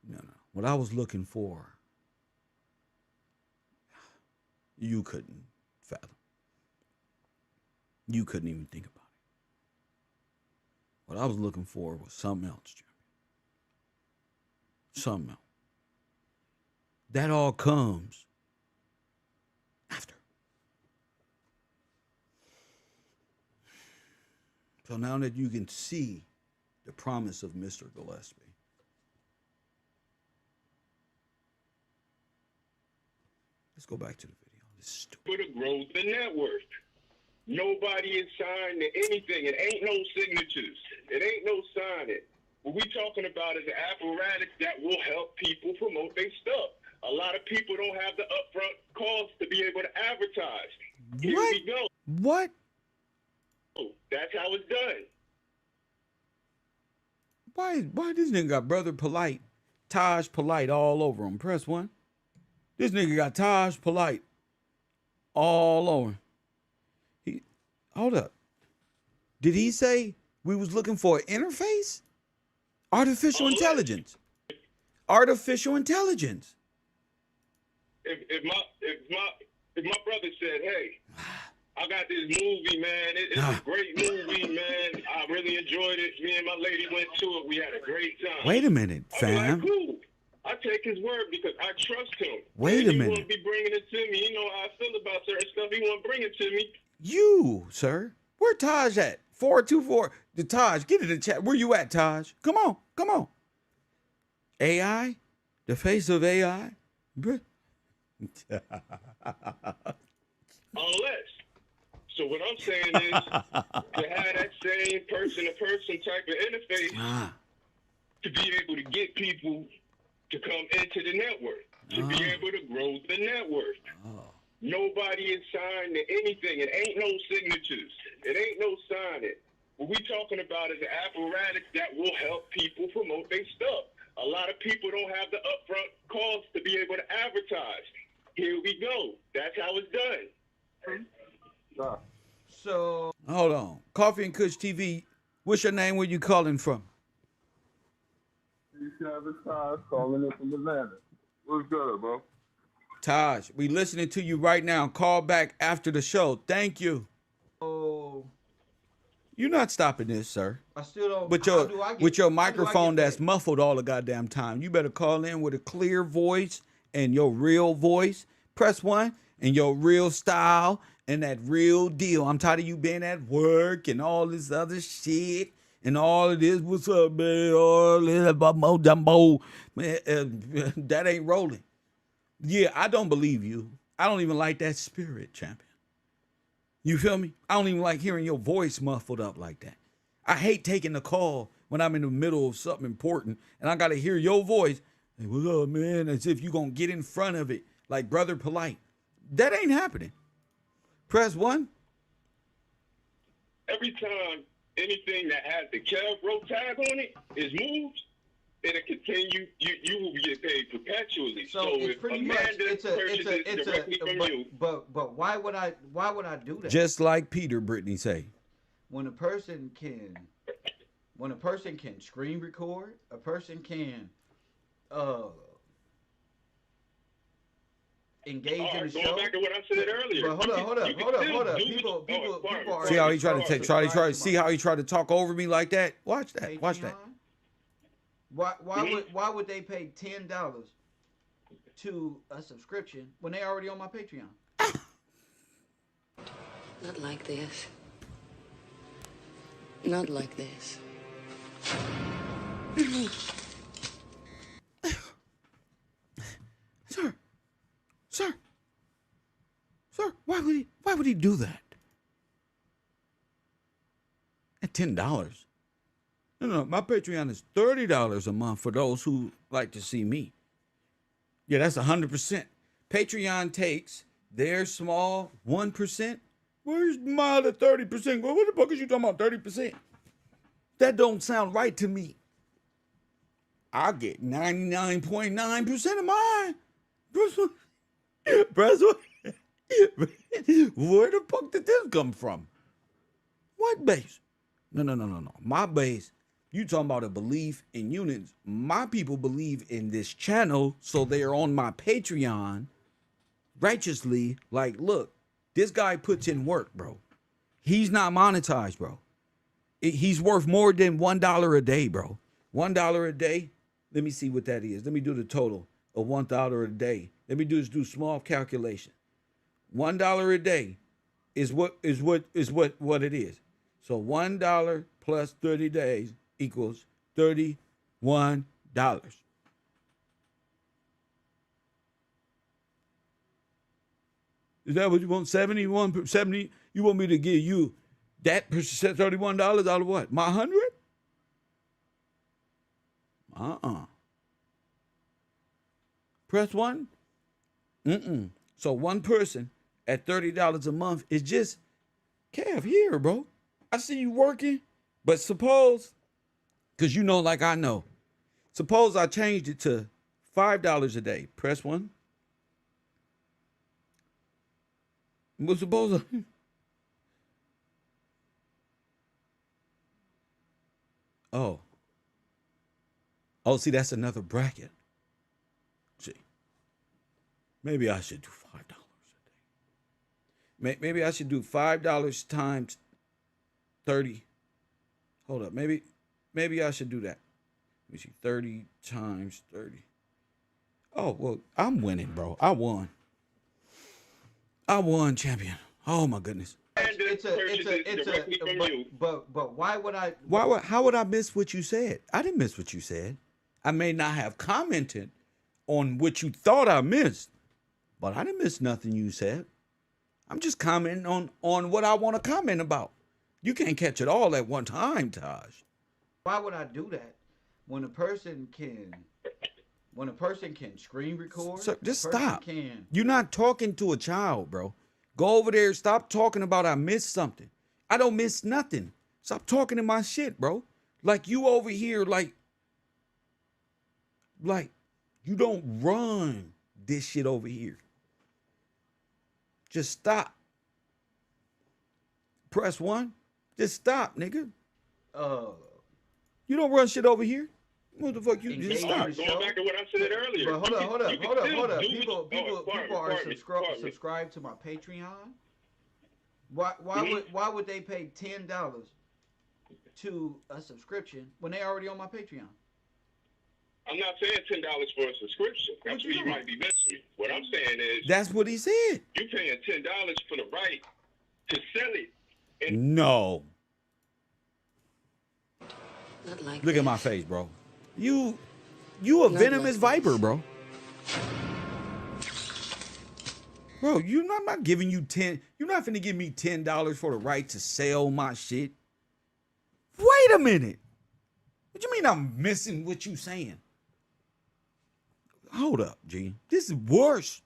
No. What I was looking for, you couldn't fathom. You couldn't even think about it. What I was looking for was something else, Jimmy. Something else. That all comes after. So now that you can see the promise of Mr. Gillespie, Let's go back to the video. This is stupid. For the growth and network. Nobody is signed to anything. It ain't no signatures. It ain't no signing. What we talking about is an apparatus that will help people promote their stuff. A lot of people don't have the upfront costs to be able to advertise. Here What? we go. What? That's how it's done. Why this nigga got Brother Polite, Taj Polite all over him? Press 1. This nigga got Taj Polite all over. Hold up. Did he say we was looking for an interface? Artificial intelligence. Artificial intelligence. If my brother said, "Hey, I got this movie, man. It's a great movie, man. I really enjoyed it. Me and my lady went to it. We had a great time." Wait a minute, I'd be fam. like, cool. I take his word because I trust him. Wait a He minute. won't be bringing it to me. You know how I feel about certain stuff. He won't bring it to me. You, sir. Where Taj at? 424. The Taj, get in the chat. Where you at, Taj? Come on. Come on. AI? The face of AI? Unless. So what I'm saying is to have that same person-to-person type of interface to be able to get people to come into the network, to be able to grow the network. Nobody is signed to anything. It ain't no signatures. It ain't no signing. What we talking about is an apparatus that will help people promote their stuff. A lot of people don't have the upfront costs to be able to advertise. Here we go. That's how it's done. So Hold on. Coffee and Kush TV. What's your name? Where you calling from? Travis Taj calling in from Atlanta. What's good, bro? Taj, we listening to you right now. Call back after the show. Thank you. Oh, You're not stopping this, sir. I still don't. With how your do I get- with your how do I get microphone that's paid? muffled all the goddamn time. You better call in with a clear voice and your real voice. Press 1 and your real style and that real deal. I'm tired of you being at work and all this other shit and all of this. What's up, man? All this about mo jumbo. Man, that ain't rolling. Yeah, I don't believe you. I don't even like that spirit, champion. You feel me? I don't even like hearing your voice muffled up like that. I hate taking the call when I'm in the middle of something important and I got to hear your voice. Hey, what's up, man? As if you're going to get in front of it like Brother Polite. That ain't happening. Press 1. Every time anything that has the KevRow tag on it is moved, it'll continue. You will get paid perpetually. So it's if pretty Amanda much purchases directly from you, but why would I do that? Just like Peter Brittany say. When a person can screen record, a person can engage in the show. Going back to what I said earlier. But hold up. People are See how he tried to take see how he tried to talk over me like that? Watch that. Watch that. Why would they pay $10 to a subscription when they already on my Patreon? Not like this. Not like this. Sir, why would he do that? At $10. No, my Patreon is $30 a month for those who like to see me. Yeah, that's 100%. Patreon takes their small 1%. Where's my other 30%? What the fuck is you talking about 30%? That don't sound right to me. I get 99.9% of mine. Where the fuck did this come from? What base? No. My base, you talking about a belief in units. My people believe in this channel, so they are on my Patreon righteously. Like, look, this guy puts in work, bro. He's not monetized, bro. He's worth more than $1 a day, bro. $1 a day. Let me see what that is. Let me do the total of $1 a day. Let me do small calculation. $1 a day is what it is. So $1 plus 30 days equals $31. Is that what you want? 71, 70? You want me to give you that percent, $31 out of what? My 100? Press 1? So one person at $30 a month is just, Kev, here, bro. I see you working, but suppose, because you know like I know, suppose I changed it to $5 a day. Press 1. Well, suppose Oh, see, that's another bracket. See, maybe I should do $5 a day. Maybe I should do $5 times 30. Hold up, maybe I should do that. Let me see, 30 times 30. Oh, well, I'm winning, bro. I won, champion. Oh my goodness. But why would I? How would I miss what you said? I didn't miss what you said. I may not have commented on what you thought I missed, but I didn't miss nothing you said. I'm just commenting on what I want to comment about. You can't catch it all at one time, Taj. Why would I do that when a person can screen record? So just stop. You're not talking to a child, bro. Go over there. Stop talking about I missed something. I don't miss nothing. Stop talking in my shit, bro. Like you over here, like you don't run this shit over here. Just stop. Press 1. Just stop, nigga. You don't run shit over here. What the fuck? You just stop. Going back to what I said earlier. But hold up. People are subscribed to my Patreon. Why would they pay $10 to a subscription when they already on my Patreon? I'm not saying $10 for a subscription. That's where you might be missing. What I'm saying is that's what he said. You paying $10 for the right to sell it. No. Not like Look at my face, bro. You a venomous viper, bro. Bro, I'm not giving you 10. You're not finna give me $10 for the right to sell my shit. Wait a minute. What you mean I'm missing what you saying? Hold up, G. This is worse.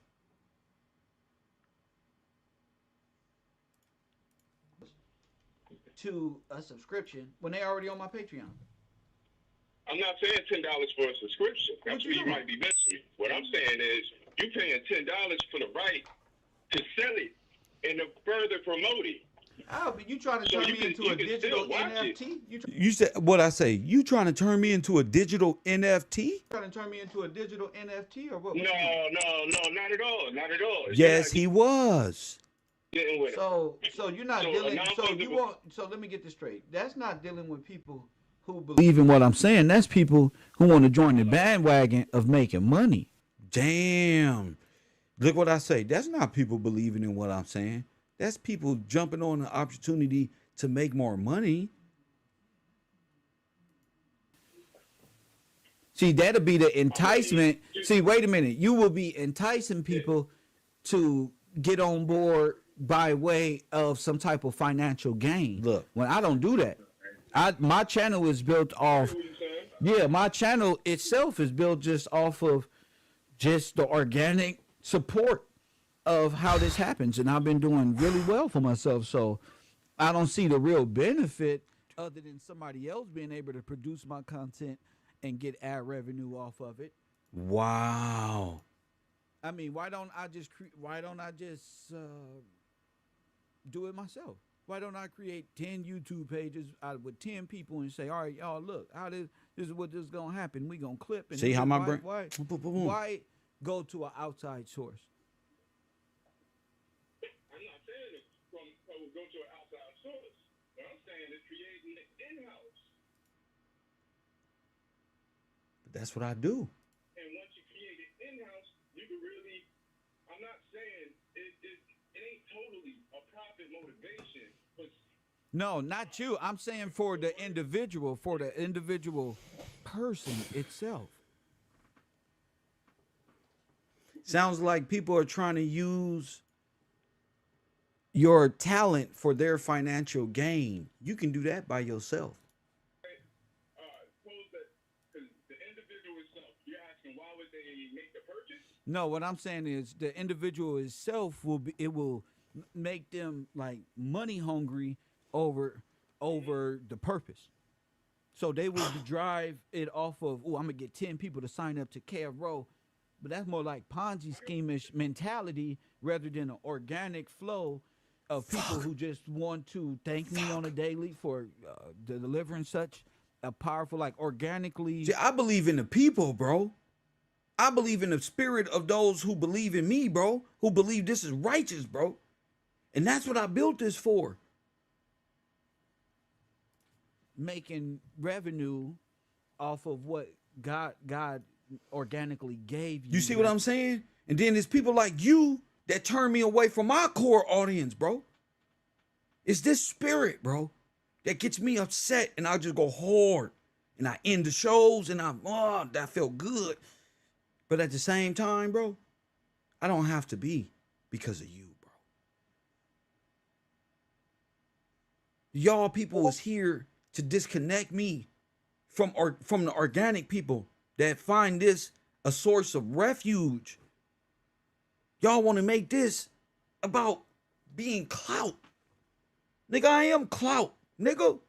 To a subscription when they already on my Patreon. I'm not saying $10 for a subscription. That's where you might be missing. What I'm saying is you paying $10 for the right to sell it and to further promote it. Oh, but you trying to turn me into a digital NFT? You said what I say? You trying to turn me into a digital NFT? Trying to turn me into a digital NFT or what? No, not at all. Not at all. Yes, he was. So you're not dealing. So you won't. So let me get this straight. That's not dealing with people who believe in what I'm saying. That's people who want to join the bandwagon of making money. Damn. Look what I say. That's not people believing in what I'm saying. That's people jumping on the opportunity to make more money. See, that'll be the enticement. See, wait a minute. You will be enticing people to get on board by way of some type of financial gain. Look, when I don't do that, my channel is built off. Yeah, my channel itself is built just off of just the organic support of how this happens, and I've been doing really well for myself. So I don't see the real benefit other than somebody else being able to produce my content and get ad revenue off of it. Wow. I mean, why don't I just do it myself? Why don't I create 10 YouTube pages with 10 people and say, all right, y'all, look, how this is what this is gonna happen. We gonna clip and see how my brain. Why go to an outside source? I'm not saying it's go to an outside source. What I'm saying is creating it in-house. That's what I do. And once you create it in-house, you can really. I'm not saying it ain't totally a profit motivation, but no, not you. I'm saying for the individual person itself. Sounds like people are trying to use your talent for their financial gain. You can do that by yourself. Suppose that because the individual itself, you're asking why would they make the purchase? No, what I'm saying is the individual itself will make them like money hungry over the purpose. So they will drive it off of, oh, I'm gonna get 10 people to sign up to KevRow, but that's more like Ponzi scheme-ish mentality rather than an organic flow of people who just want to thank me on a daily for delivering such a powerful, like organically. See, I believe in the people, bro. I believe in the spirit of those who believe in me, bro, who believe this is righteous, bro. And that's what I built this for. Making revenue off of what God organically gave you. You see what I'm saying? And then there's people like you that turn me away from my core audience, bro. It's this spirit, bro, that gets me upset, and I just go hard. And I end the shows, and that felt good. But at the same time, bro, I don't have to be because of you, bro. Y'all people was here to disconnect me from the organic people that find this a source of refuge. Y'all want to make this about being clout. Nigga, I am clout, nigga.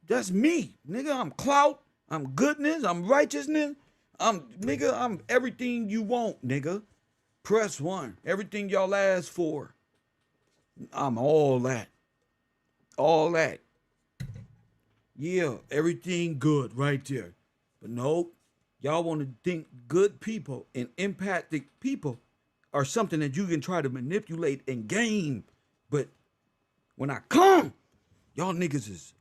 That's me, nigga. I'm clout. I'm goodness. I'm righteousness. I'm everything you want, nigga. Press 1. Everything y'all ask for. I'm all that. All that. Yeah, everything good right there. But nope. Y'all want to think good people and empathic people are something that you can try to manipulate and game. But when I come, y'all niggas is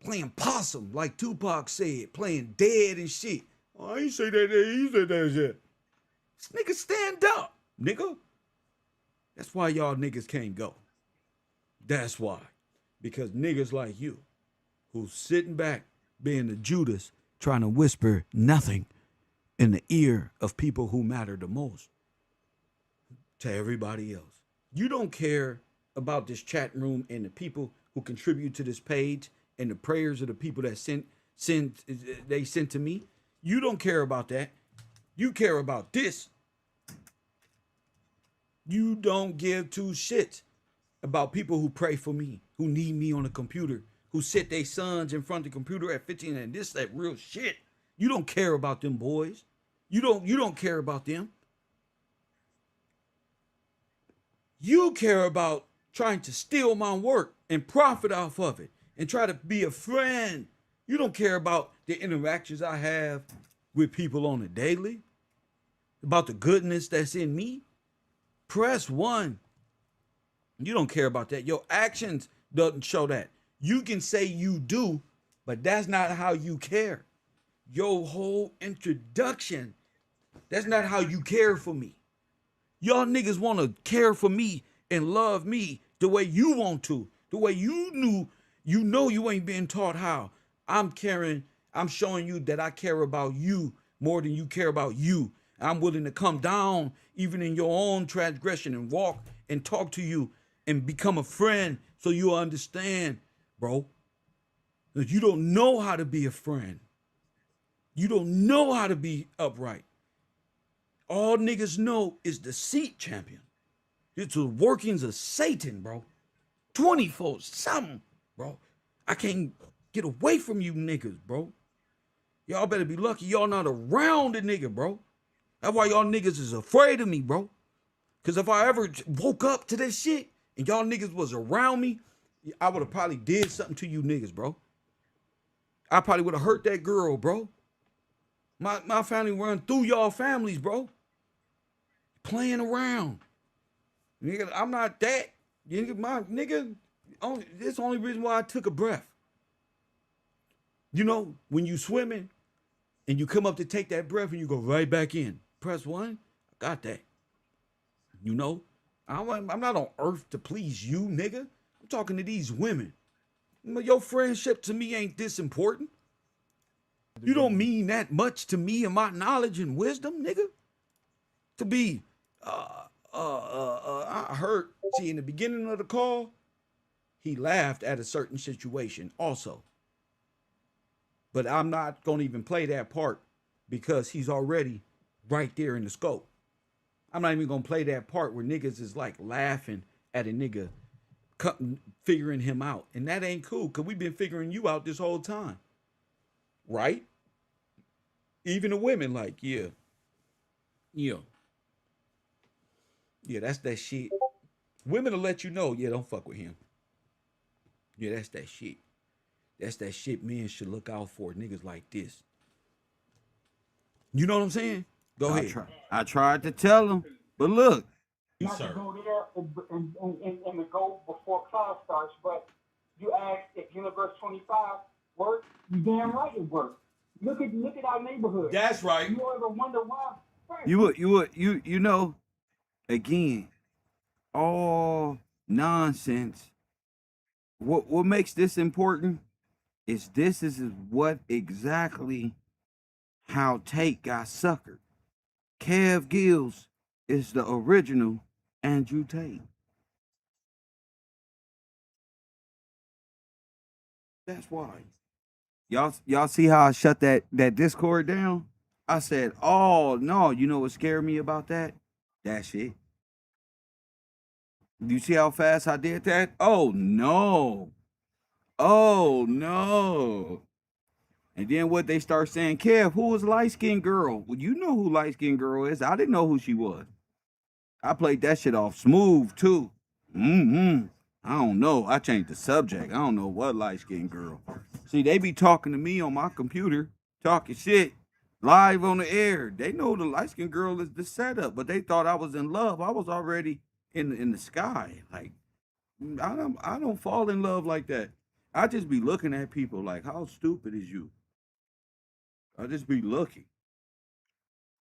playing possum, like Tupac said, playing dead and shit. Oh, I ain't say that. He said that shit. This nigga stand up, nigga. That's why y'all niggas can't go. That's why. Because niggas like you, who's sitting back, being the Judas, trying to whisper nothing in the ear of people who matter the most to everybody else. You don't care about this chat room and the people who contribute to this page and the prayers of the people that sent to me. You don't care about that. You care about this. You don't give two shits about people who pray for me, who need me on a computer, who sit their sons in front of the computer at 15 and this, that real shit. You don't care about them boys. You don't care about them. You care about trying to steal my work and profit off of it and try to be a friend. You don't care about the interactions I have with people on a daily, about the goodness that's in me. Press 1. You don't care about that. Your actions doesn't show that. You can say you do, but that's not how you care. Your whole introduction, that's not how you care for me. Y'all niggas want to care for me and love me the way you want to, the way you know you ain't been taught how. I'm caring, I'm showing you that I care about you more than you care about you. I'm willing to come down even in your own transgression and walk and talk to you and become a friend so you'll understand, bro. That you don't know how to be a friend. You don't know how to be upright. All niggas know is deceit, champion. It's the workings of Satan, bro. 24/7, bro. I can't get away from you niggas, bro. Y'all better be lucky y'all not around the nigga, bro. That's why y'all niggas is afraid of me, bro. Because if I ever woke up to this shit and y'all niggas was around me, I would have probably did something to you niggas, bro. I probably would have hurt that girl, bro. My family run through y'all families, bro. Playing around. Nigga, I'm not that. This is the only reason why I took a breath. You know, when you swimming and you come up to take that breath and you go right back in. Press 1, I got that. You know, I'm not on earth to please you, nigga. I'm talking to these women. Your friendship to me ain't this important. You don't mean that much to me and my knowledge and wisdom, nigga. To be heard, see, in the beginning of the call, he laughed at a certain situation also. But I'm not going to even play that part because he's already right there in the scope. I'm not even going to play that part where niggas is like laughing at a nigga figuring him out. And that ain't cool because we've been figuring you out this whole time. Right? Even the women like, yeah, that's that shit. Women will let you know, yeah, don't fuck with him. Yeah, that's that shit. That's that shit men should look out for, niggas like this. You know what I'm saying? Go ahead. I tried to tell him, but look. You, not sir. to go there and to go before class starts, but you asked if Universe 25 works. You damn right it works. Look at our neighborhood. That's right. You ever wonder why? You know, again, all nonsense. What makes this important is this is what exactly how Tate got suckered. Kev Gills is the original Andrew Tate. That's why. Y'all see how I shut that Discord down? I said, oh no, you know what scared me about that? That shit. Do you see how fast I did that? Oh no. Oh no. And then what they start saying, Kev, who is light-skinned girl? Well, you know who light-skinned girl is. I didn't know who she was. I played that shit off smooth too. I don't know. I changed the subject. I don't know what light-skinned girl. See, they be talking to me on my computer, talking shit, live on the air. They know the light-skinned girl is the setup, but they thought I was in love. I was already in the sky. Like, I don't fall in love like that. I just be looking at people like, how stupid is you? I just be looking.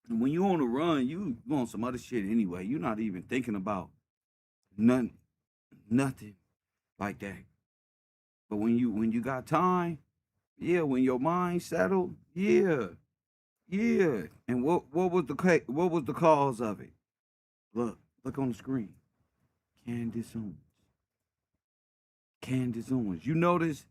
And when you on the run, you on some other shit anyway. You're not even thinking about nothing like that. But when you got time, yeah, when your mind settled, yeah. And what was the cause of it? Look on the screen. Candace Owens. You notice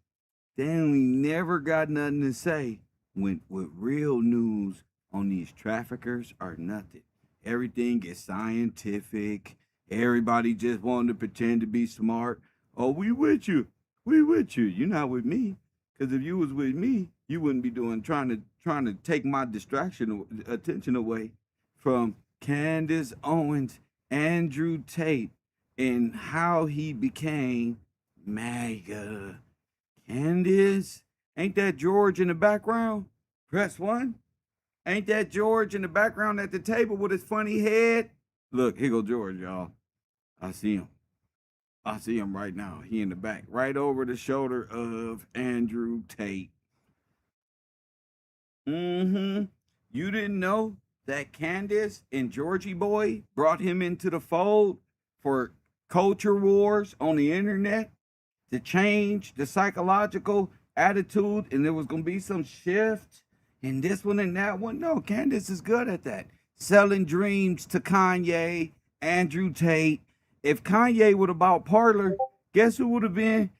they ain't never got nothing to say with real news on these traffickers or nothing. Everything gets scientific. Everybody just wanting to pretend to be smart. Oh, we with you. You're not with me. Because if you was with me, you wouldn't be trying to take my attention away from Candace Owens, Andrew Tate, and how he became MAGA. Candace, ain't that George in the background? Press 1. Ain't that George in the background at the table with his funny head? Look, here go George, y'all. I see him right now. He in the back, right over the shoulder of Andrew Tate. You didn't know that Candace and Georgie Boy brought him into the fold for culture wars on the internet to change the psychological attitude, and there was going to be some shift in this one and that one? No, Candace is good at that. Selling dreams to Kanye, Andrew Tate. If Kanye would have bought Parler, guess who would have been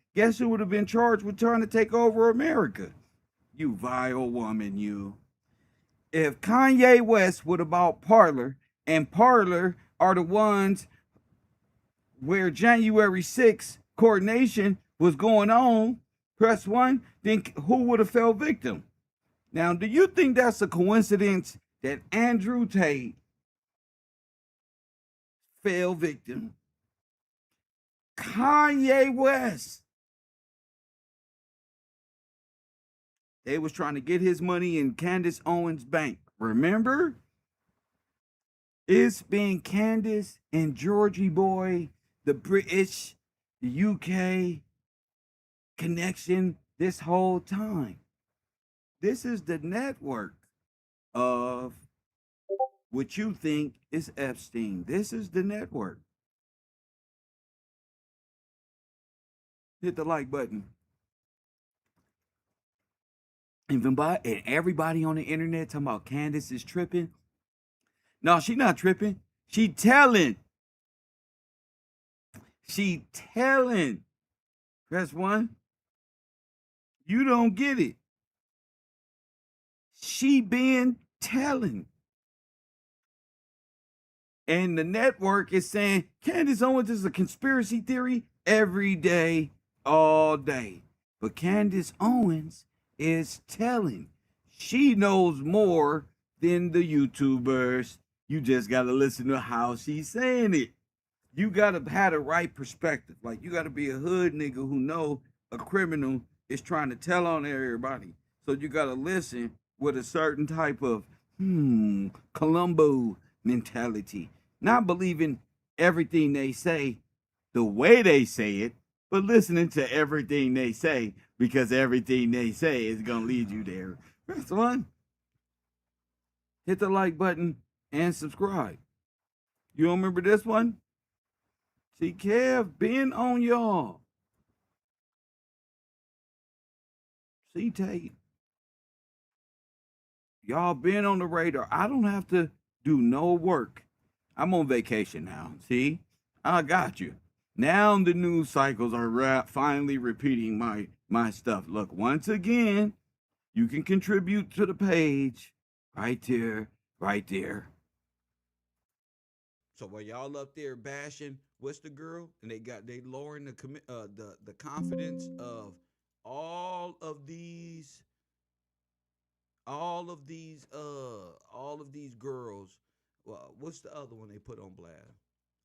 charged with trying to take over America? You vile woman, you. If Kanye West would have bought Parler, and Parler are the ones where January 6th coordination was going on, press 1, then who would have fell victim? Now, do you think that's a coincidence that Andrew Tate fell victim? Kanye West. They was trying to get his money in Candace Owens' bank. Remember? It's been Candace and Georgie Boy, the British, the UK connection this whole time. This is the network of what you think is Epstein. This is the network. Hit the like button. And everybody on the internet talking about Candace is tripping. No, she not tripping. She telling She telling. Press 1. You don't get it. She been telling. And the network is saying Candace Owens is a conspiracy theory every day, all day. But Candace Owens is telling. She knows more than the YouTubers. You just got to listen to how she's saying it. You got to have the right perspective. Like, you got to be a hood nigga who know a criminal is trying to tell on everybody. So you got to listen with a certain type of, Columbo mentality. Not believing everything they say the way they say it, but listening to everything they say because everything they say is going to lead you there. Press 1. Hit the like button and subscribe. You don't remember this one? See, Kev been on y'all. See, Tate. Y'all been on the radar. I don't have to do no work. I'm on vacation now. See, I got you. Now the news cycles are finally repeating my stuff. Look, once again, you can contribute to the page right there, right there. So while y'all up there bashing, what's the girl? And they lowering the confidence of all of these girls. Well, what's the other one they put on blast?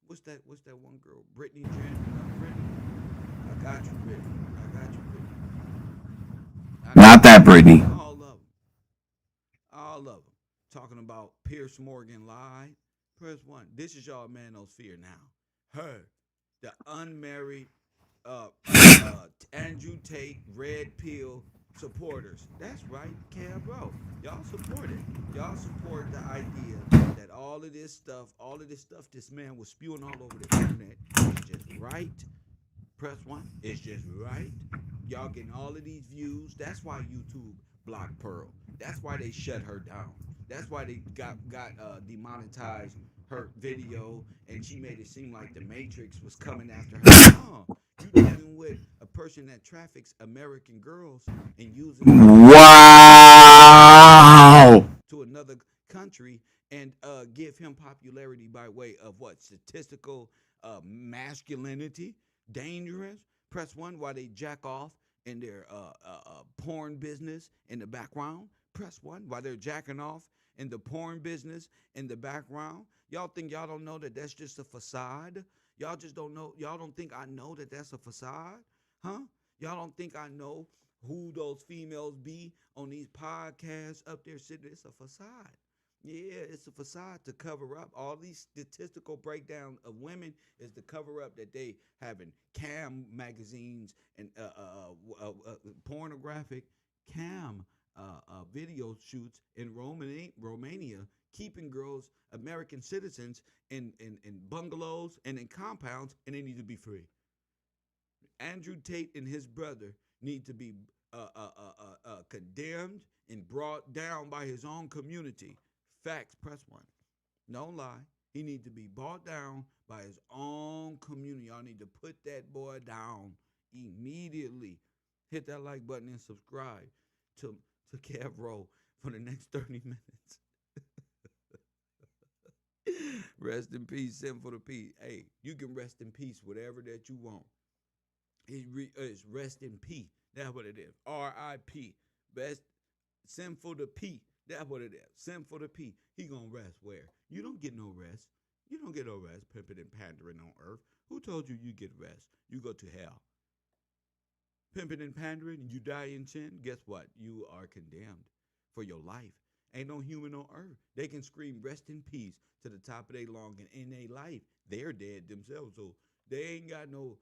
What's that one girl? Brittany Jen? Brittany? I got you, Brittany. I got you, Brittany. Not that Brittany. All of them. Talking about Pierce Morgan lied. Press 1. This is y'all manosphere now. Her, the unmarried Andrew Tate red pill supporters. That's right, KevRow. Y'all support it. Y'all support the idea that all of this stuff this man was spewing all over the internet is just right. Press 1. It's just right. Y'all getting all of these views. That's why YouTube blocked Pearl. That's why they shut her down. That's why they got demonetized her video, and she made it seem like the Matrix was coming after her. You dealing with a person that traffics American girls and using them to another country and give him popularity by way of what? Statistical masculinity, dangerous. Press 1 while they jack off in their porn business in the background. Press 1 while they're jacking off in the porn business in the background. Y'all think y'all don't know that that's just a facade? Y'all just don't know. Y'all don't think I know that that's a facade? Huh? Y'all don't think I know who those females be on these podcasts up there sitting? It's a facade. Yeah, it's a facade to cover up all these statistical breakdown of women. Is the cover up that they having cam magazines and pornographic cam video shoots in Romania, keeping girls, American citizens, in bungalows and in compounds, and they need to be free. Andrew Tate and his brother need to be condemned and brought down by his own community. Facts, press 1. No lie. He need to be brought down by his own community. Y'all need to put that boy down immediately. Hit that like button and subscribe to KevRow for the next 30 minutes. Rest in peace, Sinful to P. Hey, you can rest in peace, whatever that you want. It's rest in P. That's what it is. R.I.P. Best Sinful to P. That's what it is. Sinful to P. He gonna rest where? You don't get no rest. You don't get no rest pimping and pandering on earth. Who told you get rest? You go to hell. Pimping and pandering, and you die in sin, guess what? You are condemned for your life. Ain't no human on earth. They can scream rest in peace to the top of their lung, and in their life, they're dead themselves. So they ain't got no...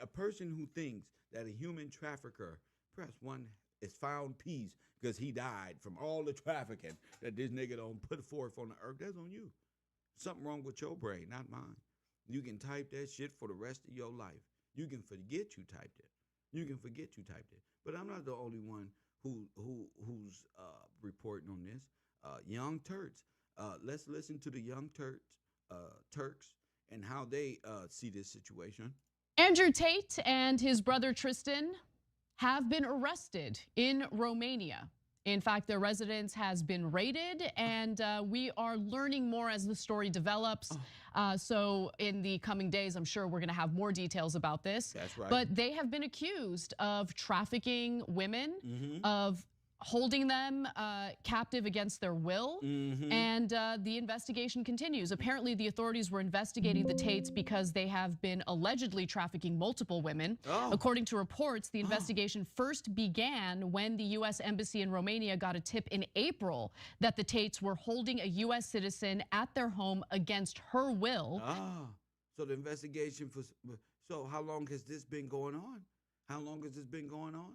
A person who thinks that a human trafficker, press 1, is found peace because he died from all the trafficking that this nigga don't put forth on the earth, that's on you. Something wrong with your brain, not mine. You can type that shit for the rest of your life. You can forget you typed it. You can forget you typed it. But I'm not the only one who's reporting on this. Young Turks. Let's listen to the Young Turks and how they see this situation. Andrew Tate and his brother Tristan have been arrested in Romania. In fact, their residence has been raided, and we are learning more as the story develops. So in the coming days, I'm sure we're gonna have more details about this. That's right. But they have been accused of trafficking women, of holding them captive against their will, and the investigation continues. Apparently, the authorities were investigating the Tates because they have been allegedly trafficking multiple women. According to reports, the investigation first began when the U.S. Embassy in Romania got a tip in April that the Tates were holding a U.S. citizen at their home against her will. So the investigation for, so how long has this been going on? How long has this been going on?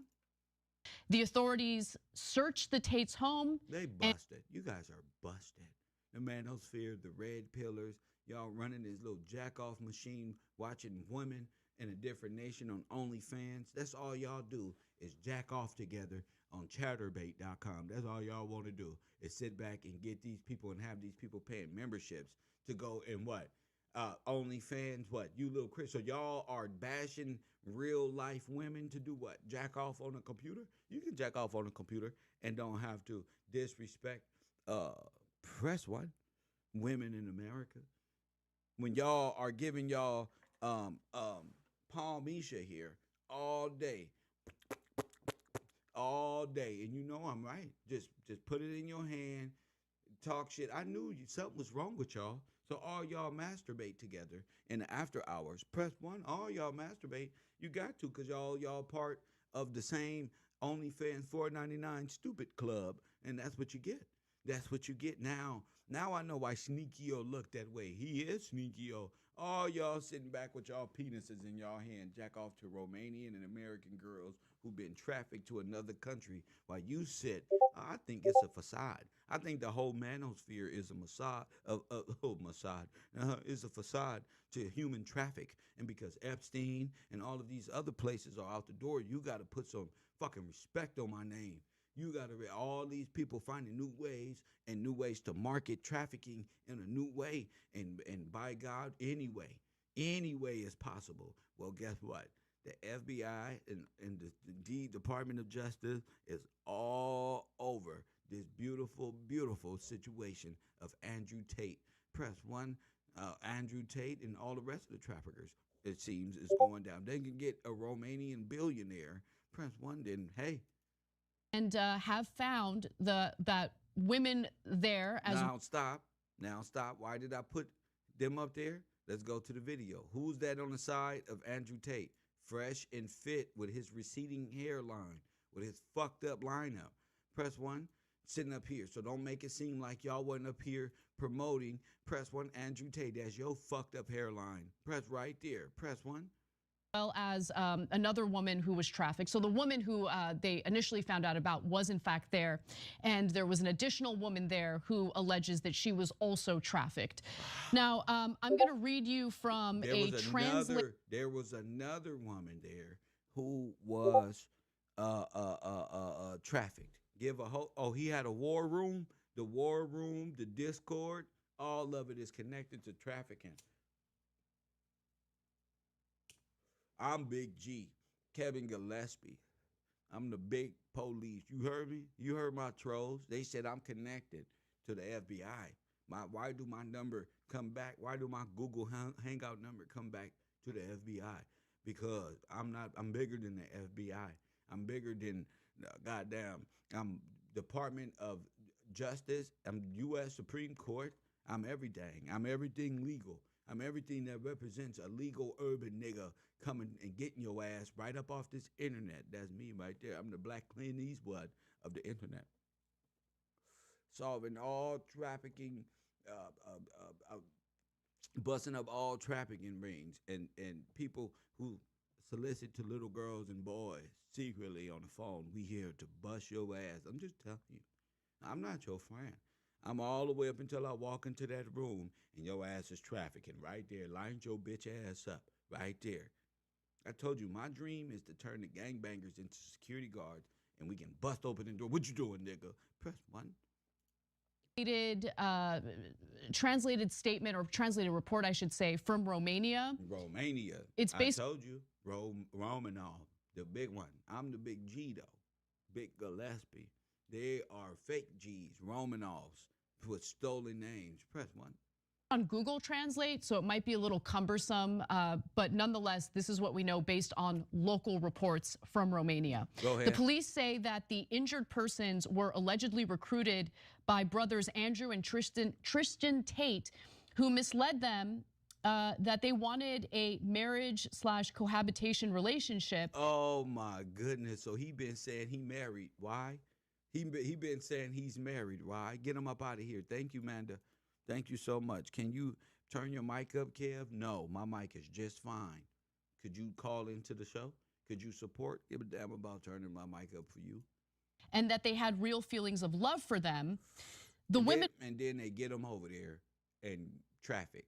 The authorities searched the Tate's home. They busted. You guys are busted. The manosphere, the red pillars, y'all running this little jack-off machine, watching women in a different nation on OnlyFans. That's all y'all do is jack off together on chatterbait.com. That's all y'all want to do is sit back and get these people and have these people paying memberships to go and what? OnlyFans, what? You little Chris. So y'all are bashing real life women to do what? Jack off on a computer? You can jack off on a computer and don't have to disrespect press one women in America. When y'all are giving y'all Palmisha here all day, and you know I'm right. Just put it in your hand, talk shit. I knew something was wrong with y'all. So all y'all masturbate together in the after hours. Press one, all y'all masturbate. You got to, because y'all part of the same OnlyFans $4.99 stupid club, and that's what you get. That's what you get now. Now I know why Sneaky-O looked that way. He is Sneaky-O. All y'all sitting back with y'all penises in y'all hand, jack off to Romanian and American girls who've been trafficked to another country while you sit. I think it's a facade. I think the whole manosphere is a is a facade to human traffic. And because Epstein and all of these other places are out the door, you got to put some fucking respect on my name. You got to all these people finding new ways to market trafficking in a new way. And by God, any way is possible. Well, guess what? The FBI and the Department of Justice is all over this beautiful, beautiful situation of Andrew Tate. Press one, Andrew Tate and all the rest of the traffickers, it seems, is going down. They can get a Romanian billionaire. Press one, then, hey. And have found that women there as Now stop. Why did I put them up there? Let's go to the video. Who's that on the side of Andrew Tate? Fresh and fit with his receding hairline, with his fucked up lineup. Press one, sitting up here. So don't make it seem like y'all wasn't up here promoting. Press one, Andrew Tate. That's your fucked up hairline. Press right there. Press one. Well as another woman who was trafficked. So the woman who they initially found out about was in fact there. And there was an additional woman there who alleges that she was also trafficked. Now, I'm gonna read you from There was another woman there who was trafficked. He had a war room. The war room, the Discord, all of it is connected to trafficking. I'm Big G, Kevin Gillespie. I'm the big police. You heard me? You heard my trolls? They said I'm connected to the FBI. Why do my number come back? Why do my Google Hangout number come back to the FBI? Because I'm bigger than the FBI. I'm bigger than, I'm Department of Justice. I'm U.S. Supreme Court. I'm everything. I'm everything legal. I'm everything that represents a legal urban nigga coming and getting your ass right up off this internet. That's me right there. I'm the Black Clint Eastwood of the internet. Solving all trafficking, busting up all trafficking rings and people who solicit to little girls and boys secretly on the phone. We here to bust your ass. I'm just telling you. I'm not your friend. I'm all the way up until I walk into that room and your ass is trafficking right there. Lined your bitch ass up right there. I told you, my dream is to turn the gangbangers into security guards and we can bust open the door. What you doing, nigga? Press one. translated statement or translated report, I should say, from Romania. Romania. It's based. I told you, Romanov, the big one. I'm the big G though, Big Gillespie. They are fake G's, Romanovs with stolen names. Press 1. On Google Translate, so it might be a little cumbersome, but nonetheless, this is what we know based on local reports from Romania. Go ahead. The police say that the injured persons were allegedly recruited by brothers Andrew and Tristan Tate, who misled them that they wanted a marriage/cohabitation relationship. Oh my goodness! So he been saying he married. Why? He been saying he's married. Why? Get him up out of here. Thank you, Manda. Thank you so much. Can you turn your mic up, Kev? No, my mic is just fine. Could you call into the show? Could you support? Give a damn about turning my mic up for you. And that they had real feelings of love for them. The women. And then they get them over there and traffic.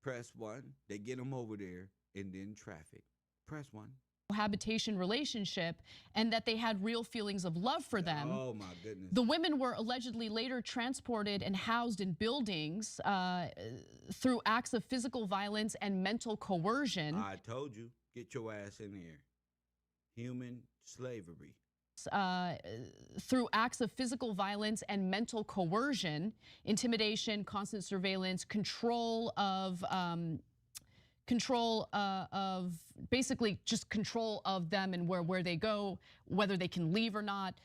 Press 1. They get them over there and then traffic. Press 1. Cohabitation relationship, and that they had real feelings of love for them. Oh my goodness. The women were allegedly later transported and housed in buildings through acts of physical violence and mental coercion. I told you, get your ass in here. Human slavery. Through acts of physical violence and mental coercion, intimidation, constant surveillance, control of basically just control of them and where they go, whether they can leave or not.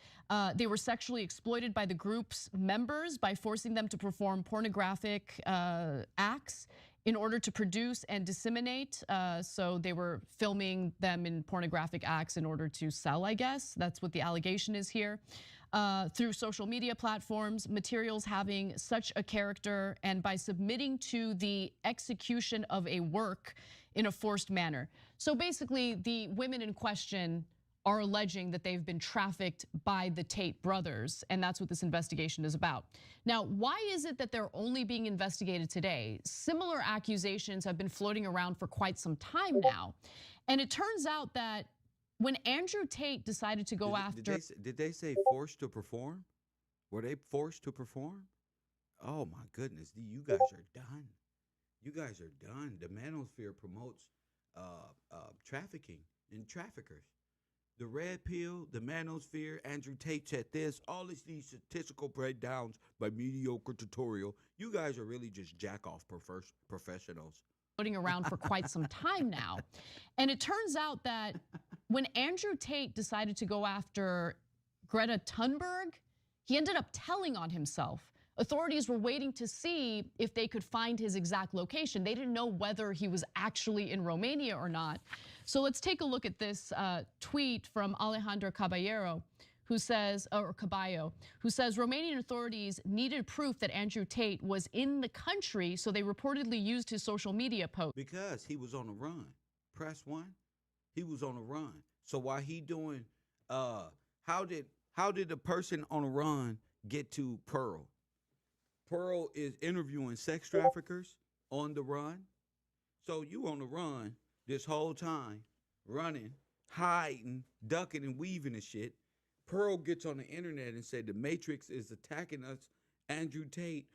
They were sexually exploited by the group's members by forcing them to perform pornographic acts in order to produce and disseminate. So they were filming them in pornographic acts in order to sell, I guess. That's what the allegation is here. Through social media platforms, materials having such a character, and by submitting to the execution of a work in a forced manner. So basically, the women in question are alleging that they've been trafficked by the Tate brothers, and that's what this investigation is about. Now, why is it that they're only being investigated today? Similar accusations have been floating around for quite some time now. And it turns out that when Andrew Tate decided to go after— Did they say forced to perform? Were they forced to perform? Oh my goodness, you guys are done. You guys are done. The manosphere promotes trafficking and traffickers. The red pill, the manosphere, Andrew Tate said this, all of these statistical breakdowns by mediocre tutorial. You guys are really just jack-off professionals. Floating around for quite some time now. And it turns out that when Andrew Tate decided to go after Greta Thunberg, he ended up telling on himself. Authorities were waiting to see if they could find his exact location. They didn't know whether he was actually in Romania or not. So let's take a look at this tweet from Alejandro Caballero, who says, or Caballo, who says Romanian authorities needed proof that Andrew Tate was in the country, so they reportedly used his social media post. Because he was on the run. Press 1. He was on the run. So while he doing, how did the person on the run get to Pearl? Pearl is interviewing sex traffickers on the run. So you on the run this whole time, running, hiding, ducking and weaving and shit. Pearl gets on the internet and said the Matrix is attacking us. Andrew Tate,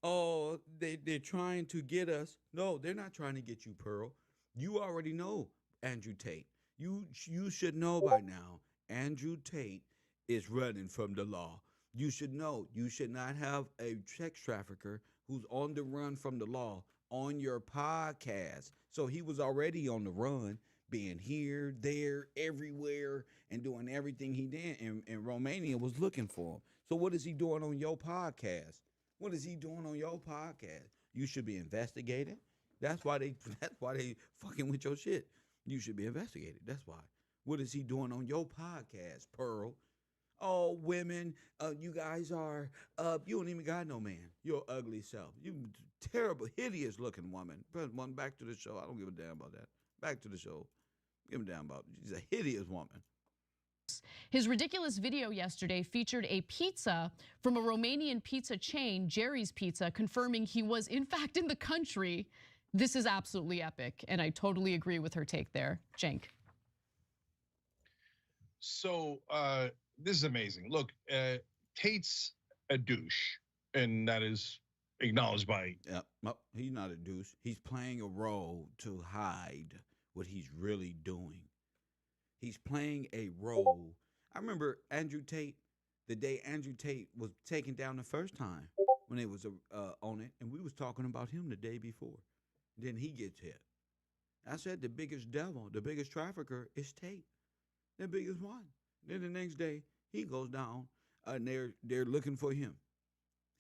oh, they're trying to get us. No, they're not trying to get you, Pearl. You already know Andrew Tate. You should know by now, Andrew Tate is running from the law. You should know you should not have a sex trafficker who's on the run from the law on your podcast. So he was already on the run, being here, there, everywhere, and doing everything he did. And Romania was looking for him. So what is he doing on your podcast? What is he doing on your podcast? You should be investigated. That's why they fucking with your shit. You should be investigated. That's why. What is he doing on your podcast, Pearl? Oh, women, you guys are, you don't even got no man. Your ugly self. You terrible, hideous looking woman. Press 1, back to the show. I don't give a damn about that. Back to the show. Give a damn about it. She's a hideous woman. His ridiculous video yesterday featured a pizza from a Romanian pizza chain, Jerry's Pizza, confirming he was in fact in the country. This is absolutely epic, and I totally agree with her take there. Cenk. So this is amazing. Look, Tate's a douche. and that is acknowledged by. Yeah, no, he's not a deuce. He's playing a role to hide what he's really doing. He's playing a role. I remember Andrew Tate, the day Andrew Tate was taken down the first time when it was on it, and we was talking about him the day before. Then he gets hit. I said the biggest devil, the biggest trafficker is Tate, the biggest one. Then the next day he goes down, and they're looking for him.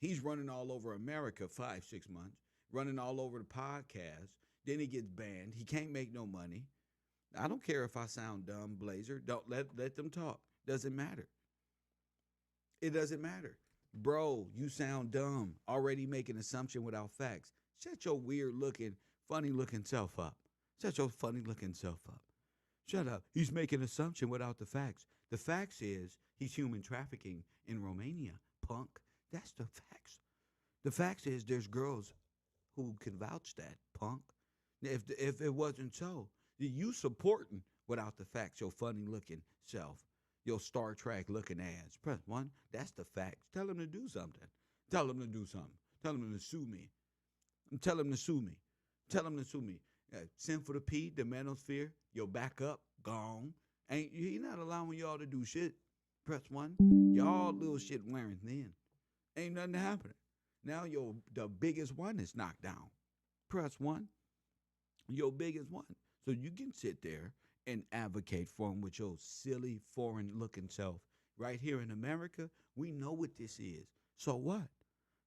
He's running all over America 5-6 months, running all over the podcast. Then he gets banned. He can't make no money. I don't care if I sound dumb, Blazer. Don't let them talk. Doesn't matter. It doesn't matter. Bro, you sound dumb. Already making assumption without facts. Shut your weird looking, funny looking self up. Shut your funny looking self up. Shut up. He's making assumption without the facts. The facts is he's human trafficking in Romania, punk. That's the facts. The facts is there's girls who can vouch that, punk. If it wasn't so, you supporting without the facts, your funny looking self, your Star Trek looking ass. Press 1, that's the facts. Tell him to do something. Tell him to do something. Tell him to sue me. Tell him to sue me. Tell him to sue me. Send for the P, the manosphere, your backup, gone. He not allowing y'all to do shit. Press 1. Y'all little shit wearing thin. Ain't nothing happening. Now the biggest one is knocked down. Press 1. Your biggest one. So you can sit there and advocate for him with your silly foreign looking self. Right here in America, we know what this is. So what?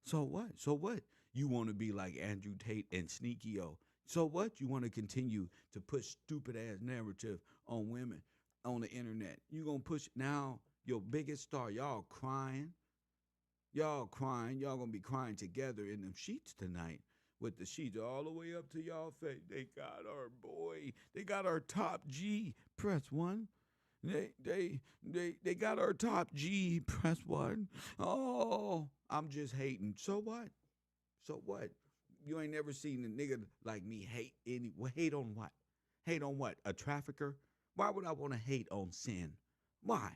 So what? So what? You want to be like Andrew Tate and Sneaky O. So what? You want to continue to push stupid ass narrative on women on the internet. You going to push now your biggest star. Y'all crying. Y'all crying. Y'all going to be crying together in them sheets tonight. With the sheets all the way up to y'all face. They got our boy. They got our top G. Press 1. They got our top G. Press 1. Oh, I'm just hating. So what? So what? You ain't never seen a nigga like me hate hate on what? Hate on what? A trafficker? Why would I want to hate on sin? Why?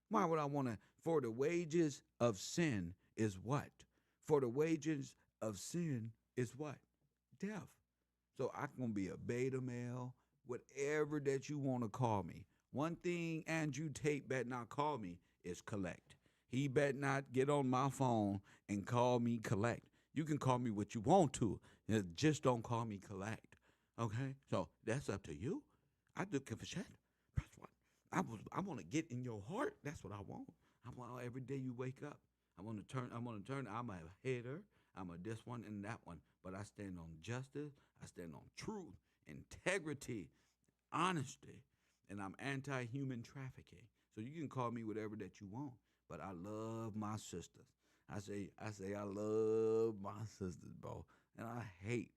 Why would I want to? For the wages of sin is what? For the wages of sin is what? Death. So I'm going to be a beta male, whatever that you want to call me. One thing Andrew Tate better not call me is collect. He better not get on my phone and call me collect. You can call me what you want to. Just don't call me collect. Okay? So that's up to you. I do give a shit. That's what I want to get in your heart. That's what I want. I want every day you wake up. I want to turn. I'm a hater. I'm a this one and that one. But I stand on justice. I stand on truth, integrity, honesty, and I'm anti-human trafficking. So you can call me whatever that you want. But I love my sisters. I say I love my sisters, bro. And I hate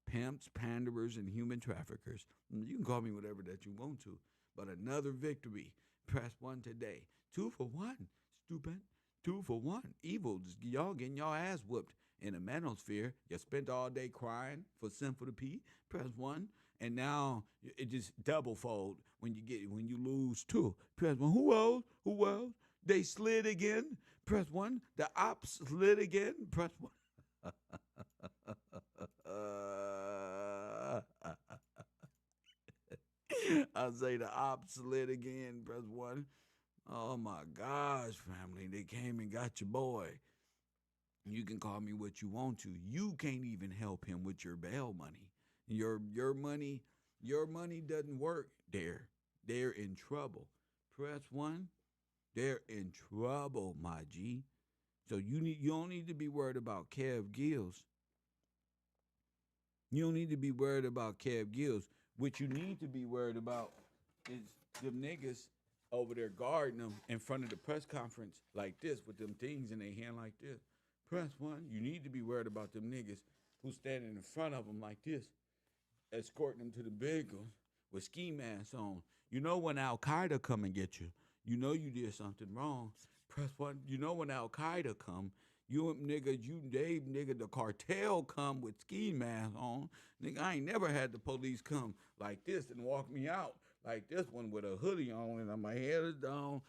pimps, panderers, and human traffickers. You can call me whatever that you want to. But another victory. Press 1 today. 2 for 1. Stupid. 2 for 1. Evil. Y'all getting y'all ass whooped in the manosphere. You spent all day crying for Sin for the P. Press 1. And now it just double fold when you lose 2. Press 1. Who else? Who else? They slid again. Press 1. The ops slid again. Press 1. I say the ops slid again. Press 1. Oh my gosh, family. They came and got your boy. You can call me what you want to. You can't even help him with your bail money. Your money doesn't work there. They're in trouble. Press 1. They're in trouble, my G. So you don't need to be worried about Kev Gills. You don't need to be worried about Kev Gills. What you need to be worried about is them niggas over there guarding them in front of the press conference like this with them things in their hand like this. Press 1. You need to be worried about them niggas who's standing in front of them like this, escorting them to the vehicles with ski masks on. You know when Al-Qaeda come and get you. You know you did something wrong. Press 1. You know when Al-Qaeda come, the cartel come with ski masks on. Nigga, I ain't never had the police come like this and walk me out like this one with a hoodie on and my head is down.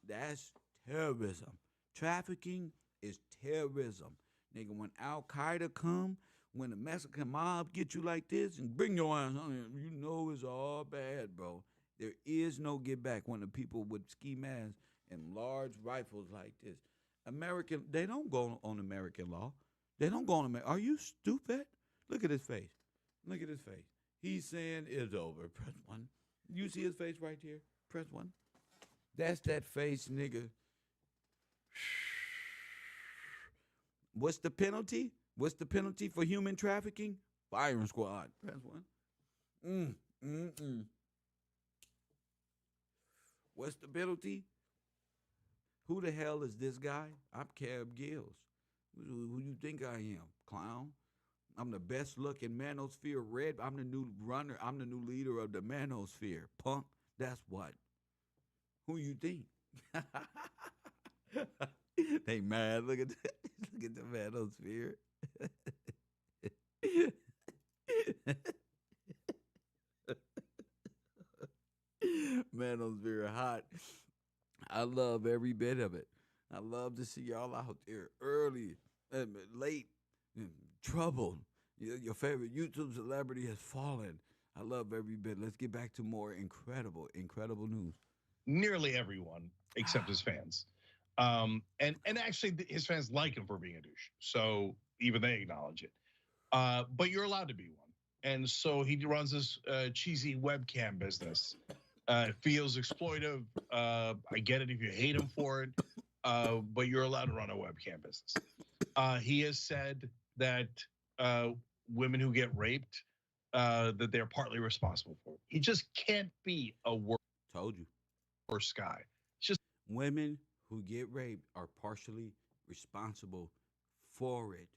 That's terrorism. Trafficking is terrorism. Nigga, when Al Qaeda come, when the Mexican mob get you like this and bring your ass on, you know it's all bad, bro. There is no get back when the people with ski masks and large rifles like this. They don't go on American law. They don't go on American. Are you stupid? Look at his face. Look at his face. He's saying it's over. Press 1. You see his face right here? Press 1. That's that face, nigga. What's the penalty? What's the penalty for human trafficking? Firing squad. Press 1. What's the penalty? Who the hell is this guy? I'm Cab Gills. Who you think I am, clown? I'm the best looking manosphere red. I'm the new runner. I'm the new leader of the manosphere. Punk. That's what. Who you think? They mad. Look at that. Look at the manosphere. Manosphere hot. I love every bit of it. I love to see y'all out there early, late, troubled. Your favorite YouTube celebrity has fallen. I love every bit. Let's get back to more incredible news. Nearly everyone except his fans. And actually his fans like him for being a douche. So even they acknowledge it. But you're allowed to be one. And so he runs this cheesy webcam business. It feels exploitive. I get it if you hate him for it, but you're allowed to run a webcam business. He has said that women who get raped, that they're partly responsible for it. He just can't be a worse guy. It's just women who get raped are partially responsible for it.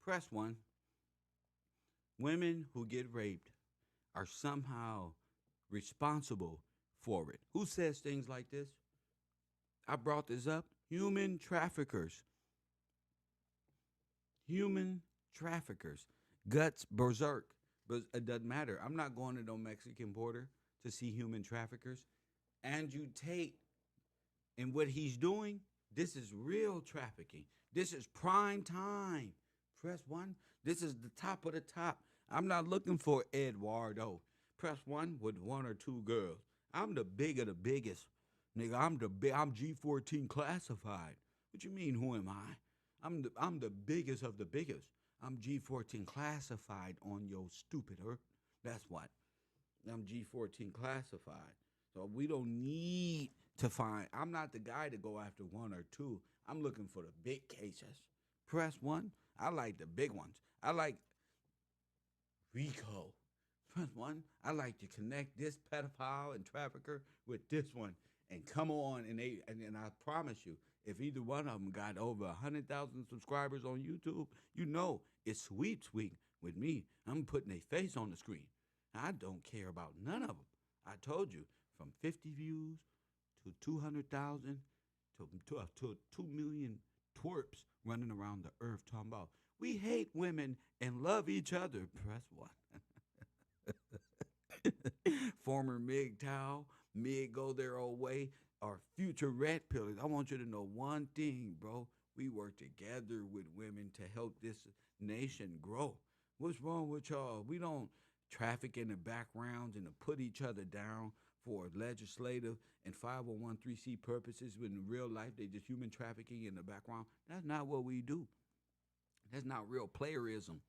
Press 1. Women who get raped are somehow responsible for it. Who says things like this? I brought this up. Human traffickers. Human traffickers. Guts berserk. But it doesn't matter. I'm not going to no Mexican border to see human traffickers. Andrew Tate and what he's doing, this is real trafficking. This is prime time. Press 1. This is the top of the top. I'm not looking for Eduardo. Press 1 with 1 or 2 girls. I'm the big of the biggest. Nigga, I'm G14 classified. What you mean, who am I? I'm the biggest of the biggest. I'm G14 classified on your stupid earth. That's what. I'm G14 classified. So we don't need to find, I'm not the guy to go after 1 or 2. I'm looking for the big cases. Press 1. I like the big ones. I like Rico. Press 1. I like to connect this pedophile and trafficker with this one and come on, and I promise you, if either one of them got over 100,000 subscribers on YouTube, you know it's sweet with me. I'm putting a face on the screen. I don't care about none of them. I told you, from 50 views to 200,000 to 2 million twerps running around the earth talking about, we hate women and love each other. Press 1. Former MGTOW, Mig go their old way, our future red pillars. I want you to know one thing, bro. We work together with women to help this nation grow. What's wrong with y'all? We don't traffic in the backgrounds and to put each other down for legislative and 501(c) purposes when in real life they just human trafficking in the background. That's not what we do. That's not real playerism.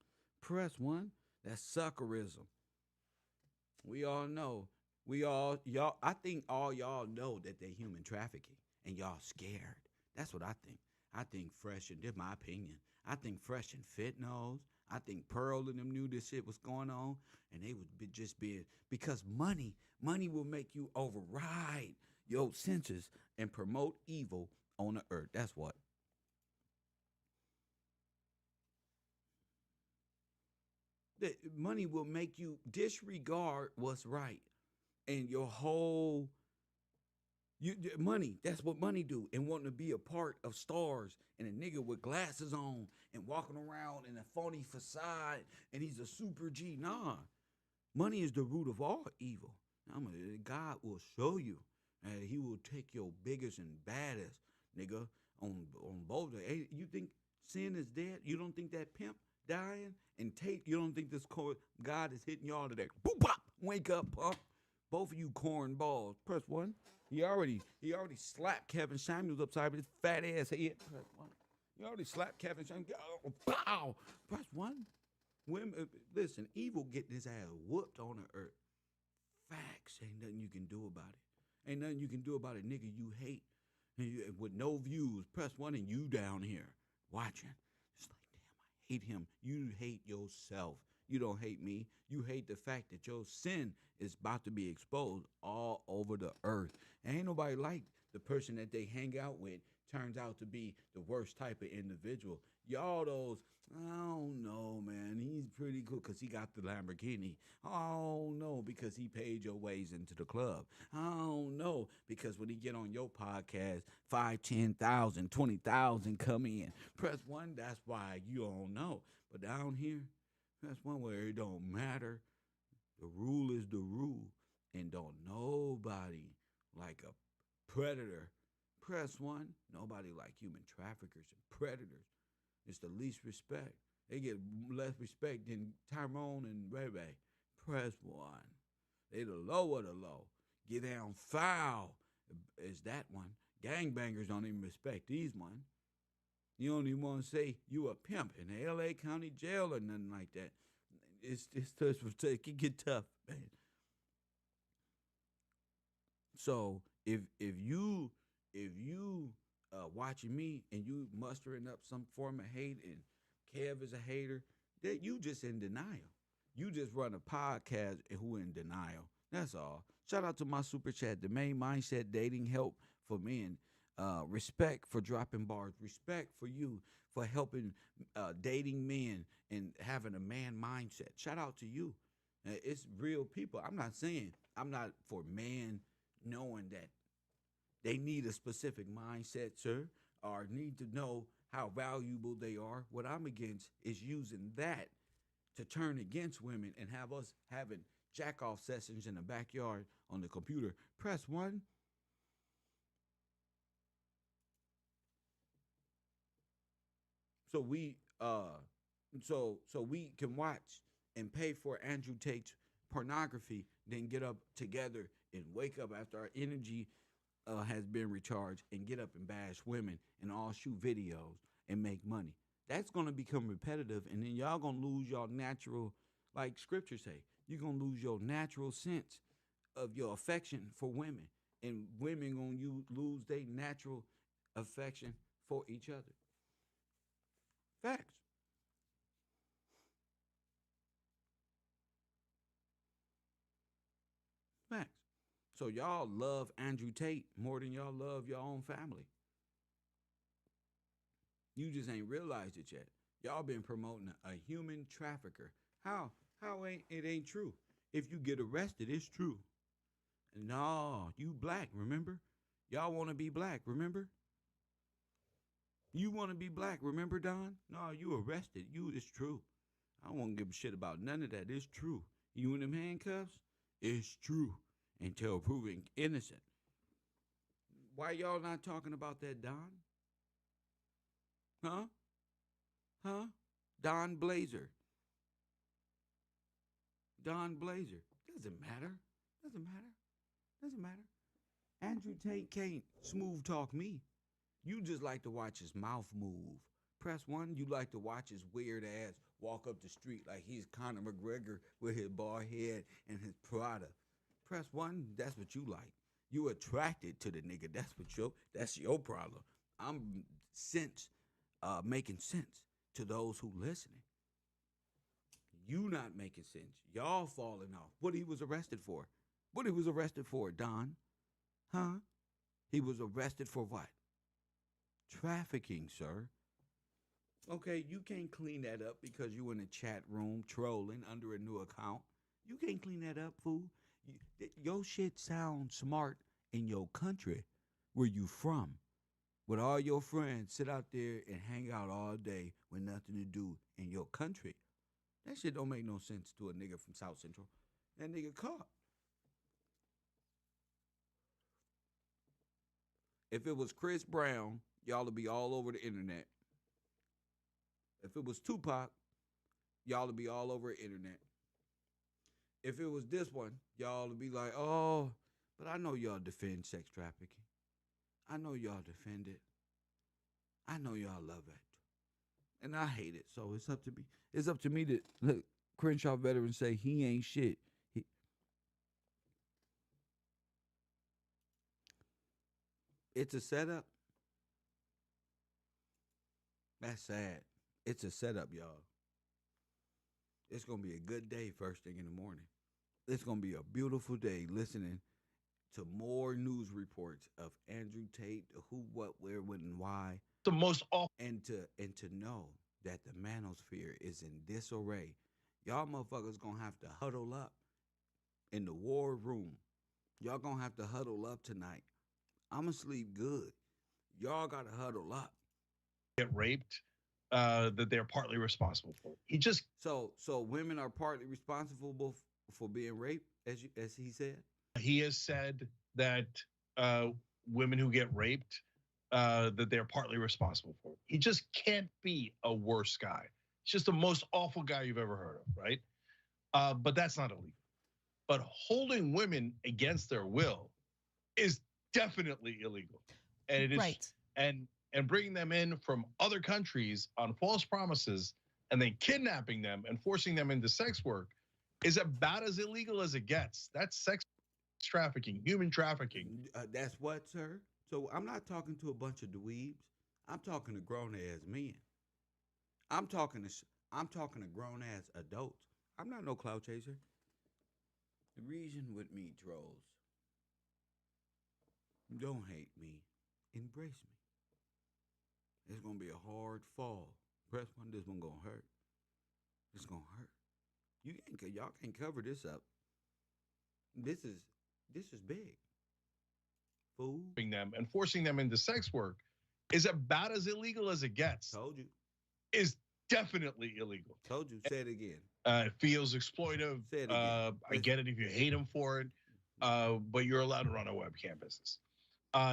Press 1. That's suckerism. We all know. I think all y'all know that they're human trafficking and y'all scared. That's what I think. I think Fresh, and this is my opinion, I think Fresh and Fit knows. I think Pearl and them knew this shit was going on, and they would be just being, because money will make you override your senses and promote evil on the earth. That's what. That money will make you disregard what's right, and your whole money. That's what money do, and wanting to be a part of stars and a nigga with glasses on and walking around in a phony facade, and he's a super G. Nah, money is the root of all evil. God will show you. He will take your biggest and baddest nigga on both. You think Sin is dead. You don't think that pimp dying? And Tate, you don't think this God is hitting y'all today? Boop, bop. Wake up, punk. Both of you cornballs. Press 1. He already slapped Kevin Samuels upside his fat ass head. Press 1. You already slapped Kevin Samuels. Oh, pow. Press 1. Women, listen, evil getting his ass whooped on the earth. Facts. Ain't nothing you can do about it. Ain't nothing you can do about it, nigga you hate. With no views. Press 1 and you down here watching. It's like, damn, I hate him. You hate yourself. You don't hate me. You hate the fact that your sin is about to be exposed all over the earth. Ain't nobody like the person that they hang out with turns out to be the worst type of individual. Y'all those, I don't know, man. He's pretty cool because he got the Lamborghini. Oh, no, because he paid your ways into the club. I don't know, because when he get on your podcast, 5, 10,000, 20,000 come in. Press 1, that's why you don't know. But down here, that's one where it don't matter. The rule is the rule. And don't nobody like a predator. Press 1. Nobody like human traffickers and predators. It's the least respect. They get less respect than Tyrone and Ray Ray. Press 1. They the low of the low. Get down foul is that one. Gangbangers don't even respect these one. You don't even want to say you a pimp in the L.A. County Jail or nothing like that. It's tough. It can get tough, man. So if you watching me and you mustering up some form of hate and Kev is a hater, that you just in denial. You just run a podcast and who in denial. That's all. Shout out to my super chat, the main mindset dating help for men. Respect for dropping bars. Respect for you for helping dating men and having a man mindset. Shout out to you. It's real people. I'm not saying I'm not for men knowing that they need a specific mindset, sir, or need to know how valuable they are. What I'm against is using that to turn against women and have us having jack-off sessions in the backyard on the computer. Press 1. So we can watch and pay for Andrew Tate's pornography, then get up together and wake up after our energy has been recharged and get up and bash women and all shoot videos and make money. That's going to become repetitive, and then y'all going to lose your natural, like scripture say, you're going to lose your natural sense of your affection for women, and women going to lose their natural affection for each other. Facts. Facts. So y'all love Andrew Tate more than y'all love your own family. You just ain't realized it yet. Y'all been promoting a human trafficker. How ain't it ain't true? If you get arrested, it's true. No, you black, remember? Y'all want to be black, remember? You want to be black, remember, Don? No, you arrested. It's true. I don't want to give a shit about none of that. It's true. You in them handcuffs? It's true. Until proven innocent. Why y'all not talking about that, Don? Huh? Don Blazer. Don Blazer. Doesn't matter. Andrew Tate can't smooth talk me. You just like to watch his mouth move. Press 1, you like to watch his weird ass walk up the street like he's Conor McGregor with his bald head and his Prada. Press 1, that's what you like. You attracted to the nigga. That's your problem. I'm making sense to those who listening. You not making sense. Y'all falling off. What he was arrested for? Don? Huh? He was arrested for what? Trafficking, sir. Okay, you can't clean that up because you in a chat room trolling under a new account. You can't clean that up, fool. Your shit sounds smart in your country where you from. With all your friends sit out there and hang out all day with nothing to do in your country. That shit don't make no sense to a nigga from South Central. That nigga caught. If it was Chris Brown, y'all would be all over the internet. If it was Tupac, y'all would be all over the internet. If it was this one, y'all would be like, oh, but I know y'all defend sex trafficking. I know y'all defend it. I know y'all love it. And I hate it. So it's up to me. It's up to me to look, Crenshaw veteran say he ain't shit. It's a setup. That's sad. It's a setup, y'all. It's going to be a good day first thing in the morning. It's going to be a beautiful day listening to more news reports of Andrew Tate, who, what, where, when, and why. The most awful. And to know that the manosphere is in disarray. Y'all motherfuckers going to have to huddle up in the war room. Y'all going to have to huddle up tonight. I'm going to sleep good. Y'all got to huddle up. Get raped, that they're partly responsible for. He just so women are partly responsible for being raped, as he said. He has said that women who get raped, that they're partly responsible for. He just can't be a worse guy. He's just the most awful guy you've ever heard of, right? But that's not illegal. But holding women against their will is definitely illegal, and it is right. And bringing them in from other countries on false promises and then kidnapping them and forcing them into sex work is about as illegal as it gets. That's sex trafficking, human trafficking. That's what, sir? So I'm not talking to a bunch of dweebs. I'm talking to grown-ass men. I'm talking to grown-ass adults. I'm not no clout chaser. Reason with me, trolls. Don't hate me. Embrace me. It's gonna be a hard fall. Press one, this one gonna hurt. It's gonna hurt. Y'all can't cover this up. This is big. Fool. Them and forcing them into sex work is about as illegal as it gets. Told you. Is definitely illegal. Told you. Say it again. It feels exploitive. Say it again. I get it if you hate him for it, but you're allowed to run a webcam business.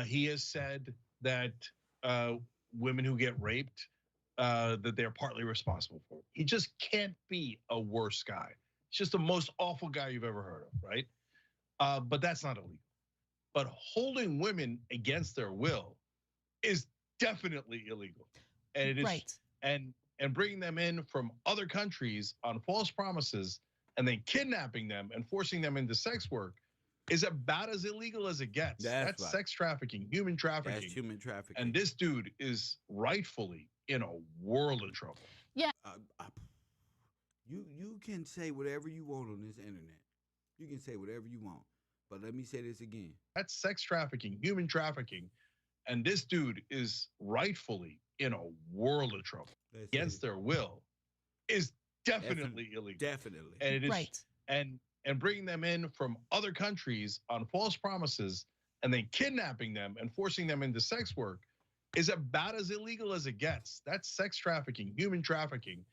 He has said that women who get raped, that they're partly responsible for it. He just can't be a worse guy. He's just the most awful guy you've ever heard of, right? But that's not illegal. But holding women against their will is definitely illegal, and it is right. And bringing them in from other countries on false promises and then kidnapping them and forcing them into sex work is about as illegal as it gets. That's right. Sex trafficking, human trafficking. That's human trafficking. And this dude is rightfully in a world of trouble. Yeah. You can say whatever you want on this internet. You can say whatever you want. But let me say this again. That's sex trafficking, human trafficking. And this dude is rightfully in a world of trouble. Against their will is definitely illegal. Definitely. And it is right. And bringing them in from other countries on false promises and then kidnapping them and forcing them into sex work is about as illegal as it gets. That's sex trafficking, human trafficking.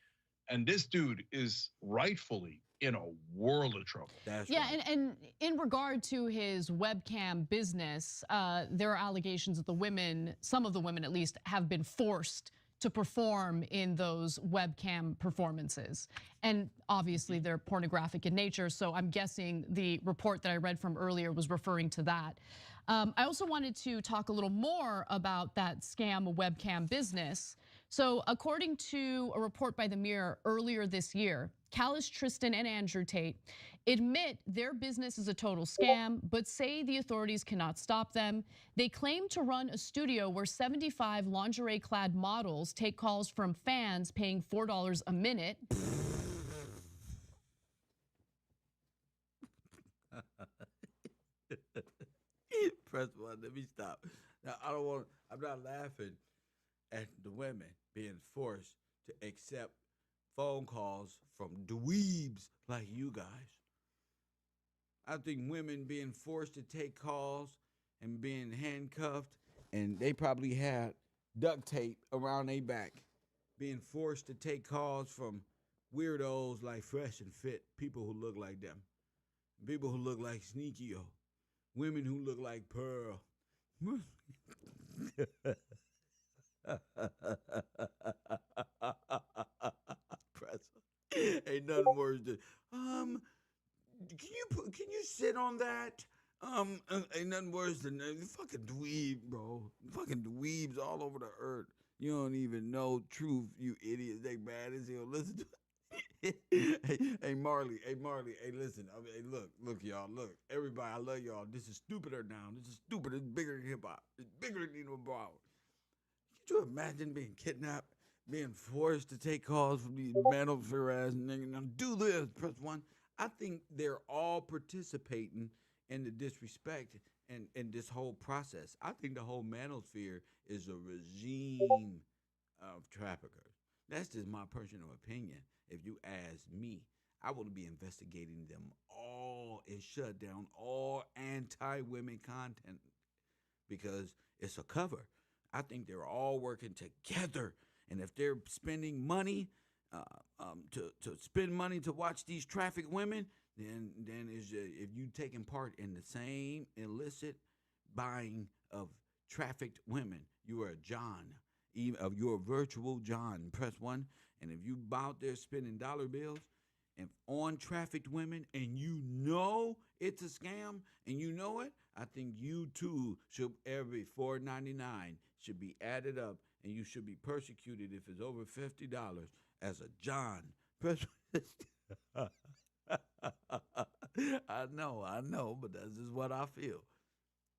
And this dude is rightfully in a world of trouble. That's yeah, right. and in regard to his webcam business, there are allegations that the women, some of the women at least, have been forced to perform in those webcam performances. And obviously they're pornographic in nature, so I'm guessing the report that I read from earlier was referring to that. I also wanted to talk a little more about that scam webcam business. So according to a report by The Mirror earlier this year, Callis, Tristan, and Andrew Tate admit their business is a total scam, but say the authorities cannot stop them. They claim to run a studio where 75 lingerie-clad models take calls from fans paying $4 a minute. Press one, let me stop. Now, I'm not laughing at the women being forced to accept phone calls from dweebs like you guys. I think women being forced to take calls and being handcuffed, and they probably had duct tape around their back, being forced to take calls from weirdos like Fresh and Fit, people who look like them, people who look like Sneakio, women who look like Pearl. nothing worse than can you sit on that? Ain't nothing worse than fucking dweeb, bro. Fucking dweebs all over the earth. You don't even know truth, you idiots. They bad as hell. Listen to hey Marley, hey listen, hey look y'all, look everybody, I love y'all. This is stupider now. This is stupid. It's bigger than hip hop. It's bigger than Nino Brown. Could you imagine being kidnapped, being forced to take calls from these manosphere ass niggas? Now do this, press one. I think they're all participating in the disrespect and this whole process. I think the whole manosphere is a regime of traffickers. That's just my personal opinion. If you ask me, I would be investigating them all and shut down all anti-women content because it's a cover. I think they're all working together, and if they're spending money to spend money to watch these trafficked women, then is if you taking part in the same illicit buying of trafficked women, you are a John. You're a virtual John. Press one. And if you out there spending dollar bills and on trafficked women and you know it's a scam and you know it, I think you too should, every $4.99 should be added up and you should be persecuted if it's over $50 as a John. Press I know, but that's just what I feel.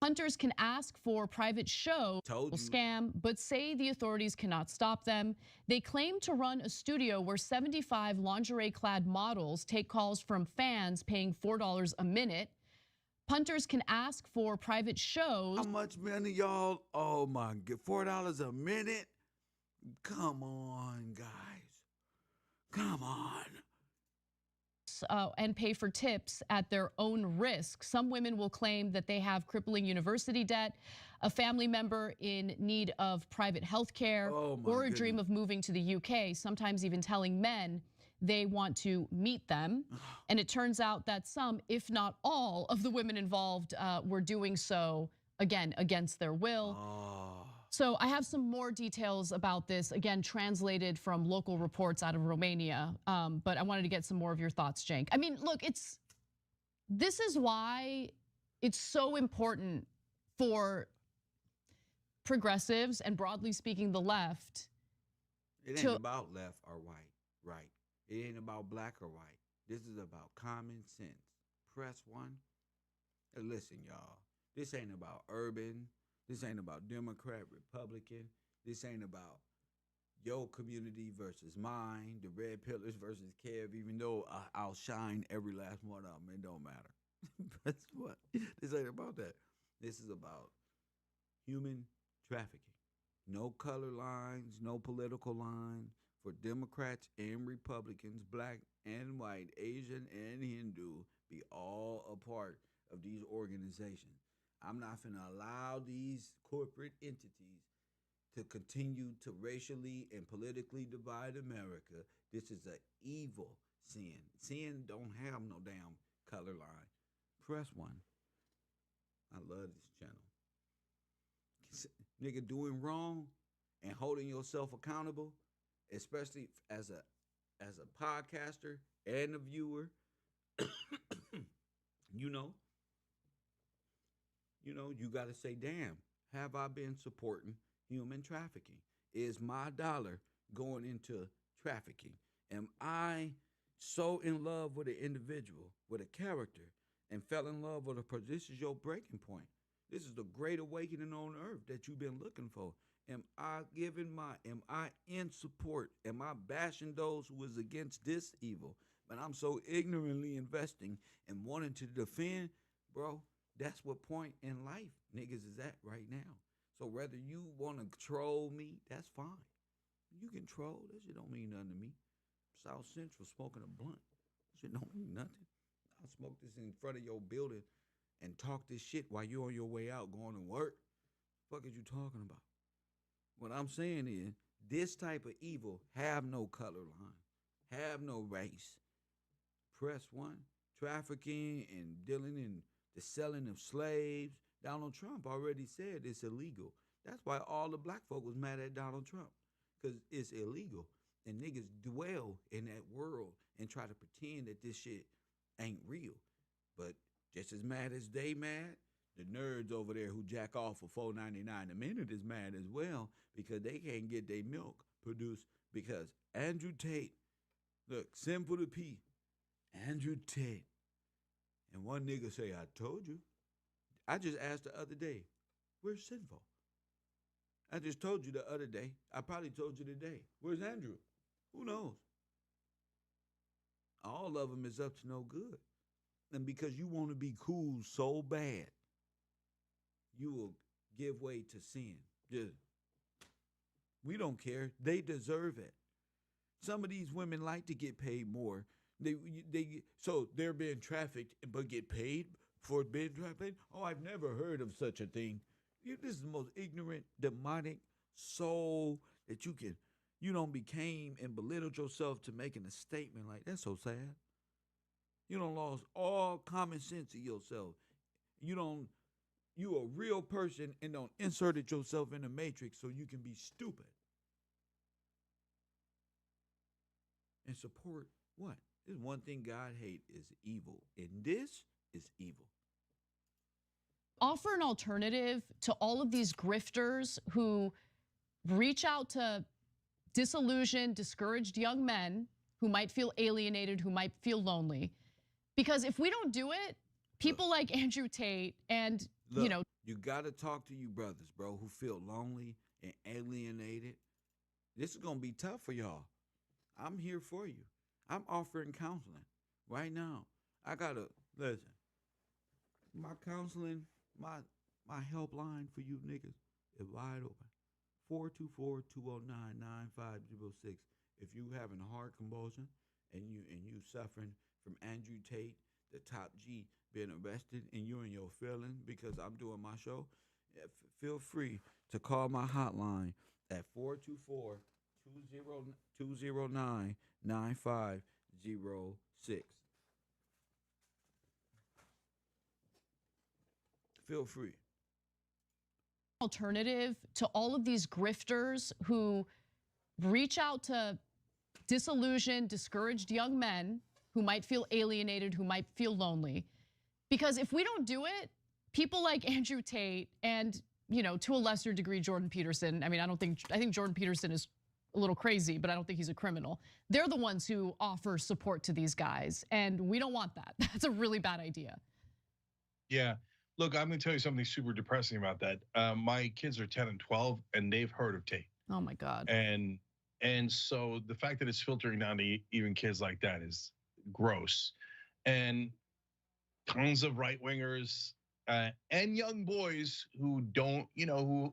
Hunters can ask for private shows, scam, but say the authorities cannot stop them. They claim to run a studio where 75 lingerie-clad models take calls from fans paying $4 a minute. Punters can ask for private shows. How much money, y'all? Oh my God, $4 a minute? Come on, guys. Come on. And pay for tips at their own risk. Some women will claim that they have crippling university debt, a family member in need of private health care, or a dream of moving to the UK, sometimes even telling men they want to meet them. And it turns out that some, if not all, of the women involved were doing so, again, against their will. So I have some more details about this, again, translated from local reports out of Romania. But I wanted to get some more of your thoughts, Cenk. I mean, look, this is why it's so important for progressives and, broadly speaking, the left. It ain't about left or right. It ain't about black or white. This is about common sense. Press one. And listen, y'all, this ain't about urban. This ain't about Democrat, Republican. This ain't about your community versus mine, the red pillars versus Kev, even though I'll shine every last one of them. It don't matter. That's what. This ain't about that. This is about human trafficking. No color lines, no political lines for Democrats and Republicans, black and white, Asian and Hindu, be all a part of these organizations. I'm not going to allow these corporate entities to continue to racially and politically divide America. This is an evil sin. Sin don't have no damn color line. Press one. I love this channel. Nigga, doing wrong and holding yourself accountable, especially as a podcaster and a viewer, you got to say, damn, have I been supporting human trafficking? Is my dollar going into trafficking? Am I so in love with an individual, with a character, and fell in love with her? This is your breaking point. This is the great awakening on earth that you've been looking for. Am I in support? Am I bashing those who is against this evil? But I'm so ignorantly investing and wanting to defend, bro. That's what point in life niggas is at right now. So whether you want to troll me, that's fine. You can troll. That shit don't mean nothing to me. South Central smoking a blunt. That shit don't mean nothing. I'll smoke this in front of your building and talk this shit while you're on your way out going to work. What the fuck is you talking about? What I'm saying is, this type of evil have no color line, have no race. Press one. Trafficking and dealing in the selling of slaves. Donald Trump already said it's illegal. That's why all the black folk was mad at Donald Trump, because it's illegal. And niggas dwell in that world and try to pretend that this shit ain't real. But just as mad as they mad, the nerds over there who jack off for $4.99 a minute is mad as well because they can't get their milk produced because Andrew Tate, look, simple to P, Andrew Tate. And one nigga say, I told you. I just asked the other day, where's Sinful? I just told you the other day. I probably told you today. Where's Andrew? Who knows? All of them is up to no good. And because you want to be cool so bad, you will give way to sin. Just, we don't care. They deserve it. Some of these women like to get paid more. So they're being trafficked but get paid for being trafficked? Oh, I've never heard of such a thing. This is the most ignorant, demonic soul that you don't became and belittled yourself to making a statement like that's so sad. You don't lost all common sense of yourself. You a real person and don't inserted yourself in the matrix so you can be stupid. And support what? There's one thing God hates is evil. And this is evil. Offer an alternative to all of these grifters who reach out to disillusioned, discouraged young men who might feel alienated, who might feel lonely. Because if we don't do it, people like Andrew Tate and, you got to talk to you brothers, bro, who feel lonely and alienated. This is going to be tough for y'all. I'm here for you. I'm offering counseling right now. Listen, my counseling, my helpline for you niggas is wide open. 424-209-9506. If you having a heart convulsion and you suffering from Andrew Tate, the top G, being arrested and you in your feelings because I'm doing my show, feel free to call my hotline at 424-209-9506. Feel free. Alternative to all of these grifters who reach out to disillusioned, discouraged young men who might feel alienated, who might feel lonely. Because if we don't do it, people like Andrew Tate and, to a lesser degree, Jordan Peterson. I mean, I think Jordan Peterson is a little crazy, but I don't think he's a criminal. They're the ones who offer support to these guys, and we don't want that. That's a really bad idea. Yeah. Look, I'm going to tell you something super depressing about that. My kids are 10 and 12, and they've heard of Tate. Oh my God. And so the fact that it's filtering down to even kids like that is gross. And tons of right wingers and young boys who don't, who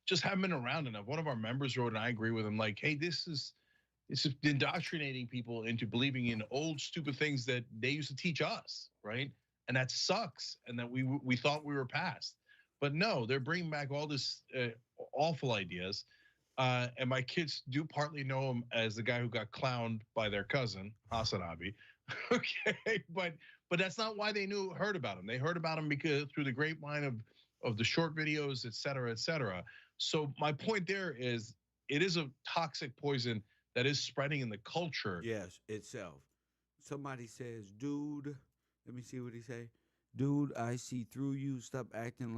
just haven't been around enough. One of our members wrote, and I agree with him, like, hey, this is indoctrinating people into believing in old stupid things that they used to teach us, right? And that sucks, and that we thought we were past. But no, they're bringing back all this awful ideas. And my kids do partly know him as the guy who got clowned by their cousin, Hasanabi. Okay, but that's not why they heard about him. They heard about him because through the grapevine of the short videos, et cetera, et cetera. So my point there is, it is a toxic poison that is spreading in the culture. Yes, itself. Somebody says, dude, let me see what he say. Dude, I see through you. Stop acting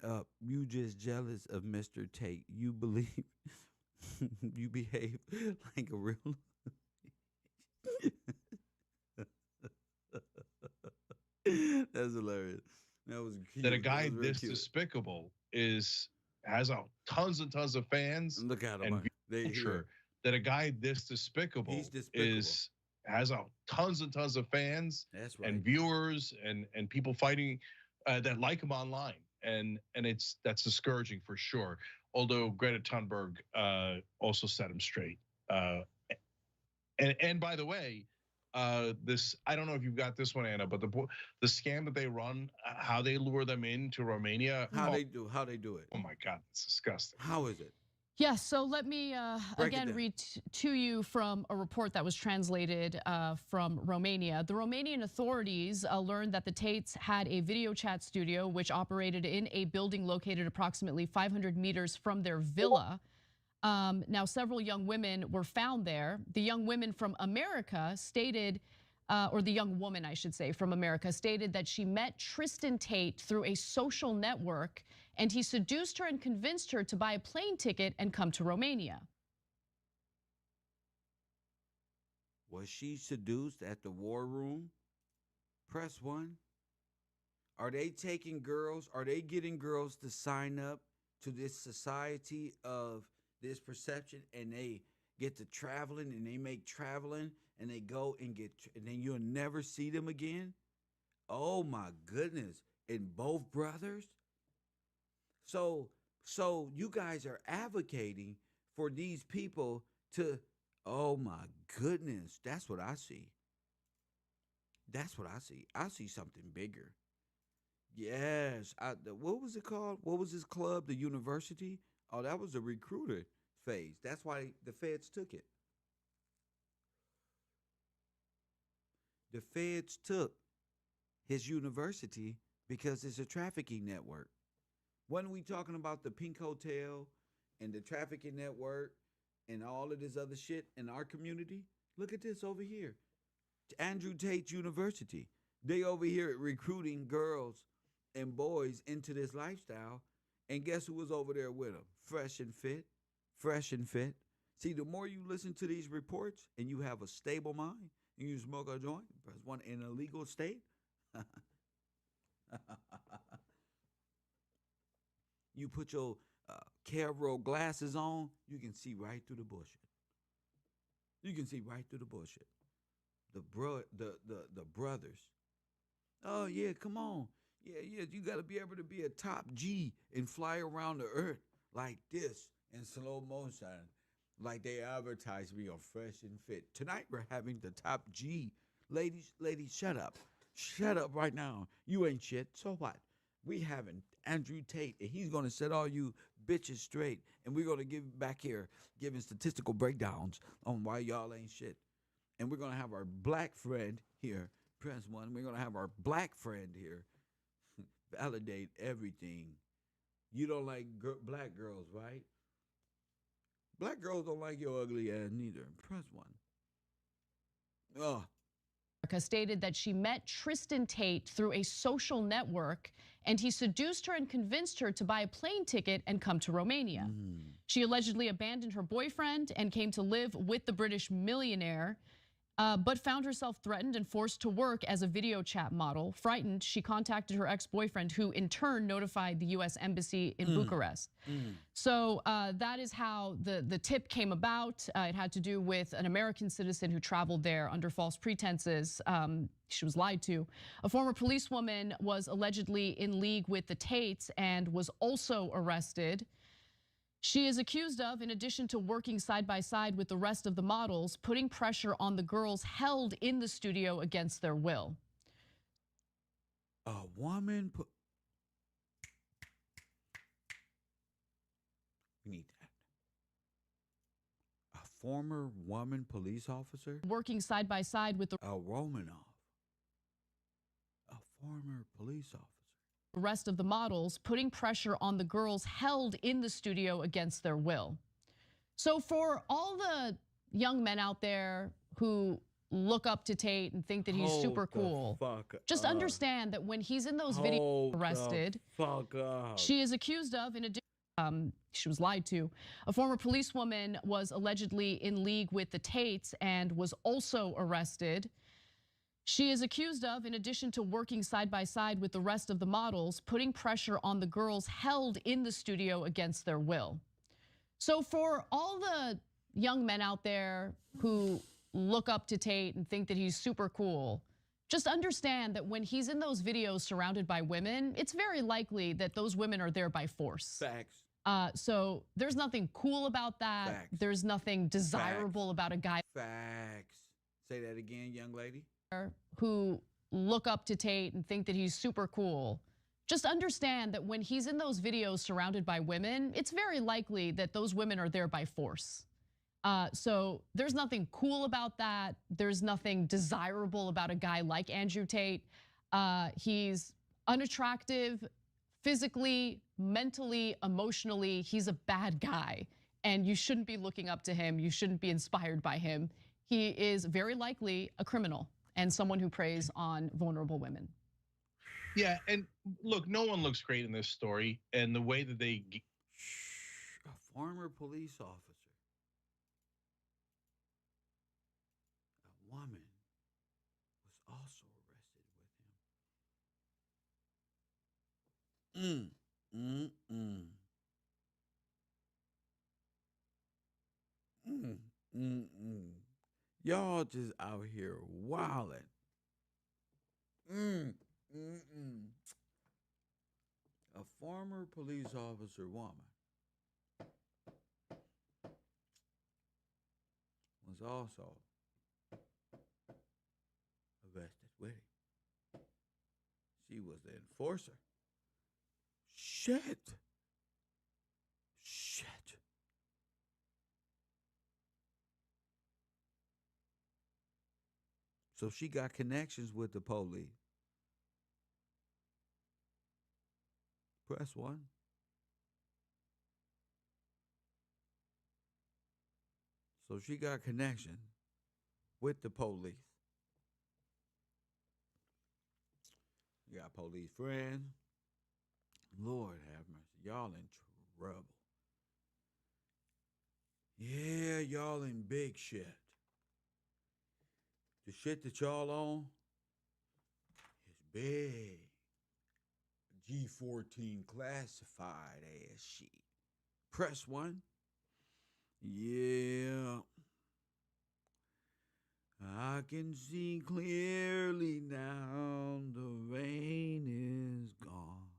up. You just jealous of Mr. Tate. You believe, you behave like a real. That's hilarious. That was cute. That a guy this despicable has tons and tons of fans. Look at him. That a guy this despicable, has tons and tons of fans. That's right. And viewers and people fighting that like him online. And that's discouraging for sure. Although Greta Thunberg also set him straight. And by the way, this, I don't know if you've got this one, Anna, but the scam that they run, how they lure them into Romania. How they do it. Oh my God, it's disgusting. How is it? Yes, so let me again read to you from a report that was translated from Romania. The Romanian authorities learned that the Tates had a video chat studio which operated in a building located approximately 500 meters from their villa. Now, several young women were found there. The young women from America stated, or the young woman, I should say, from America stated that she met Tristan Tate through a social network, and he seduced her and convinced her to buy a plane ticket and come to Romania. Was she seduced at the war room? Press 1. Are they taking girls? Are they getting girls to sign up to this society of this perception, and they get to traveling, and they make traveling, and they go and get, and then you'll never see them again? Oh my goodness. And both brothers? So you guys are advocating for these people to, oh my goodness, that's what I see. That's what I see. I see something bigger. Yes. What was it called? What was this club? The university? Oh, that was the recruiter phase. That's why the feds took it. The feds took his university because it's a trafficking network. Wasn't we talking about the Pink Hotel and the trafficking network and all of this other shit in our community? Look at this over here. Andrew Tate University. They over here recruiting girls and boys into this lifestyle. And guess who was over there with them? Fresh and fit. Fresh and fit. See, the more you listen to these reports and you have a stable mind and you smoke a joint, press 1 in a legal state, you put your KevRow glasses on, you can see right through the bullshit. You can see right through the bullshit. The brothers. Oh yeah, come on. Yeah, you got to be able to be a top G and fly around the earth like this in slow motion, like they advertise me on Fresh and Fit. Tonight we're having the top G. Ladies, shut up. Shut up right now. You ain't shit. So what? We having Andrew Tate, and he's going to set all you bitches straight, and we're going to give back here, giving statistical breakdowns on why y'all ain't shit. And we're going to have our black friend here, press 1. We're going to have our black friend here validate everything. You don't like black girls, right? Black girls don't like your ugly ass neither. Press 1. Oh. Stated that she met Tristan Tate through a social network, and he seduced her and convinced her to buy a plane ticket and come to Romania. She allegedly abandoned her boyfriend and came to live with the British millionaire, but found herself threatened and forced to work as a video chat model. Frightened, she contacted her ex-boyfriend, who in turn notified the US Embassy in Bucharest. So that is how the tip came about. It had to do with an American citizen who traveled there under false pretenses. She was lied to. A former policewoman was allegedly in league with the Tates and was also arrested. She is accused of, in addition to working side by side with the rest of the models, putting pressure on the girls held in the studio against their will. A woman put. We need that. A former woman police officer? Working side by side with the Romanov. A former police officer. Rest of the models, putting pressure on the girls held in the studio against their will. So for all the young men out there who look up to Tate and think that he's super cool, just understand that when he's in those videos arrested, she is accused of, in addition, she was lied to. A former policewoman was allegedly in league with the Tates and was also arrested. She is accused of, in addition to working side by side with the rest of the models, putting pressure on the girls held in the studio against their will. So for all the young men out there who look up to Tate and think that he's super cool, just understand that when he's in those videos surrounded by women, it's very likely that those women are there by force. Facts. So there's nothing cool about that. Facts. There's nothing desirable about a guy. Facts. Say that again, young lady. Who look up to Tate and think that he's super cool, just understand that when he's in those videos surrounded by women, it's very likely that those women are there by force. So there's nothing cool about that. There's nothing desirable about a guy like Andrew Tate. He's unattractive physically, mentally, emotionally. He's a bad guy. and you shouldn't be looking up to him. You shouldn't be inspired by him. He is very likely a criminal and someone who preys on vulnerable women. Yeah, and look, no one looks great in this story, and the way that they A former police officer, a woman, was also arrested with him. Y'all just out here wilding. A former police officer woman was also arrested with him. She was the enforcer. Shit. So she got connections with the police. Press 1. So she got connections with the police. You got police friends. Lord have mercy. Y'all in trouble. Yeah, y'all in big shit. The shit that y'all on is big. G14 classified ass shit. Press 1. Yeah. I can see clearly now the rain is gone.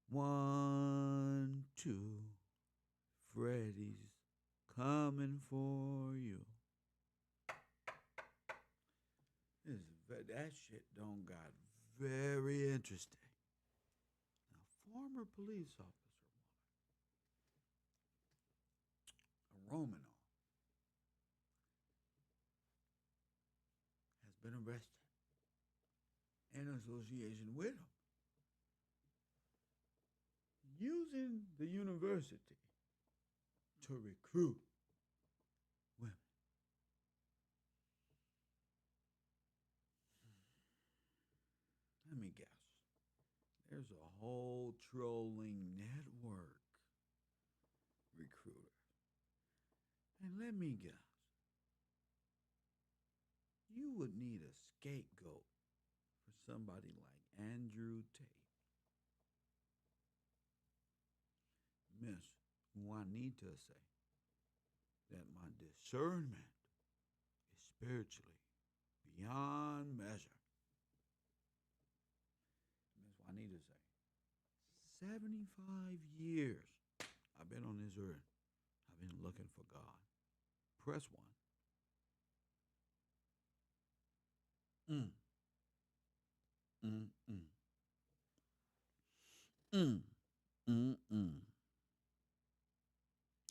1, 2, Freddy's coming for you. That shit don't got very interesting. Now, former police officer, a Romano, has been arrested in association with him, using the university to recruit women. Let me guess. There's a whole trolling network recruiter. And let me guess. You would need a scapegoat for somebody like Andrew Tate. Miss Juanita say that my discernment is spiritually beyond measure. Miss Juanita say, 75 years I've been on this earth. I've been looking for God. Press 1.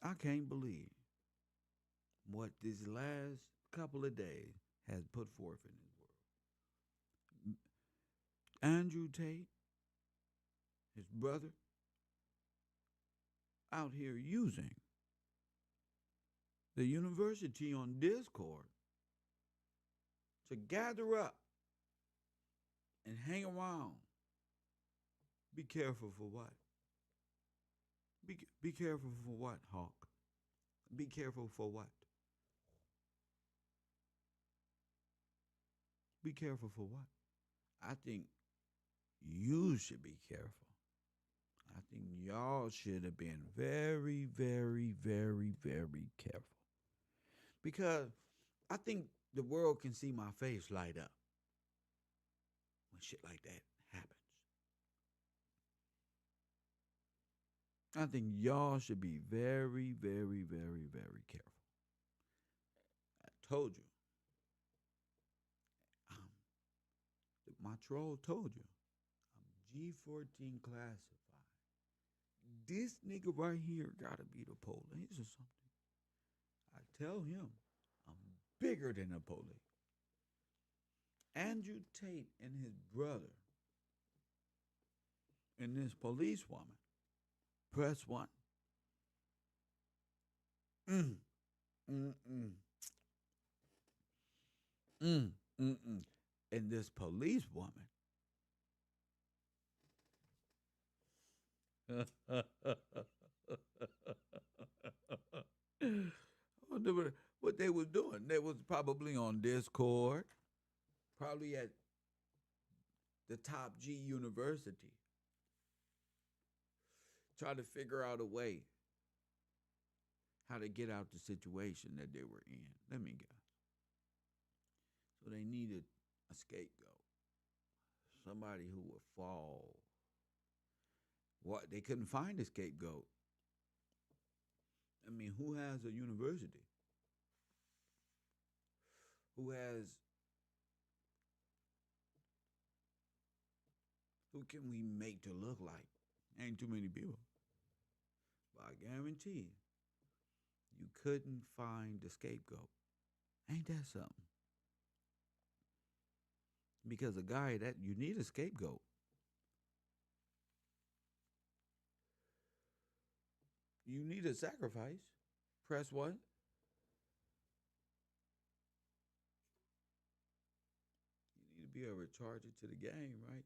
I can't believe what this last couple of days has put forth in this world. Andrew Tate, his brother, out here using the university on Discord to gather up and hang around. Be careful for what? Be careful for what, Hawk? Be careful for what? Be careful for what? I think you should be careful. I think y'all should have been very, very, very, very careful. Because I think the world can see my face light up when shit like that happens. I think y'all should be very, very, very, very careful. I told you. My troll told you. I'm G14 classified. This nigga right here gotta be the police or something. I tell him I'm bigger than the police. Andrew Tate and his brother and this police woman. Press 1. Mm, mm, mm. Mm, mm, mm. And this police woman. I wonder what they was doing. They was probably on Discord, probably at the top G University, trying to figure out a way how to get out the situation that they were in. Let me guess. So they needed a scapegoat, somebody who would fall. What, they couldn't find a scapegoat. I mean, who has a university? Who can we make to look like? Ain't too many people. But I guarantee you couldn't find the scapegoat. Ain't that something? Because a guy that you need a scapegoat. You need a sacrifice. Press what? You need to be able to charge it to the game, right?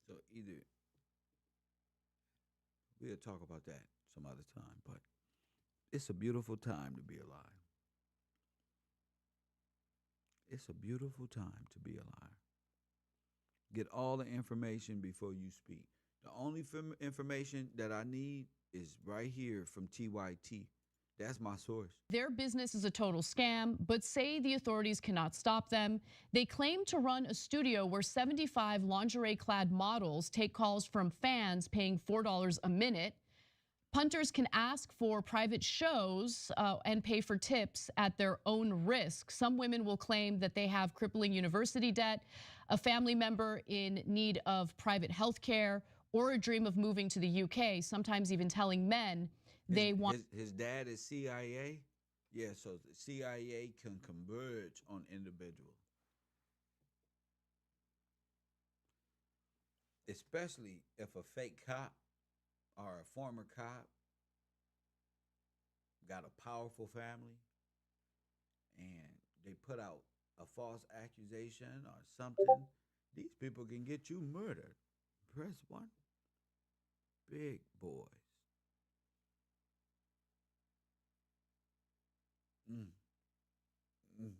So either we'll talk about that some other time, but it's a beautiful time to be alive. It's a beautiful time to be alive. Get all the information before you speak. The only information that I need is right here from TYT. That's my source. Their business is a total scam, but say the authorities cannot stop them. They claim to run a studio where 75 lingerie-clad models take calls from fans paying $4 a minute. Punters can ask for private shows and pay for tips at their own risk. Some women will claim that they have crippling university debt, a family member in need of private health care, or a dream of moving to the UK, sometimes even telling men they want. His dad is CIA? Yeah, so the CIA can converge on individuals. Especially if a fake cop or a former cop got a powerful family and they put out a false accusation or something, these people can get you murdered. Press one. Big boys. Mm. Mm.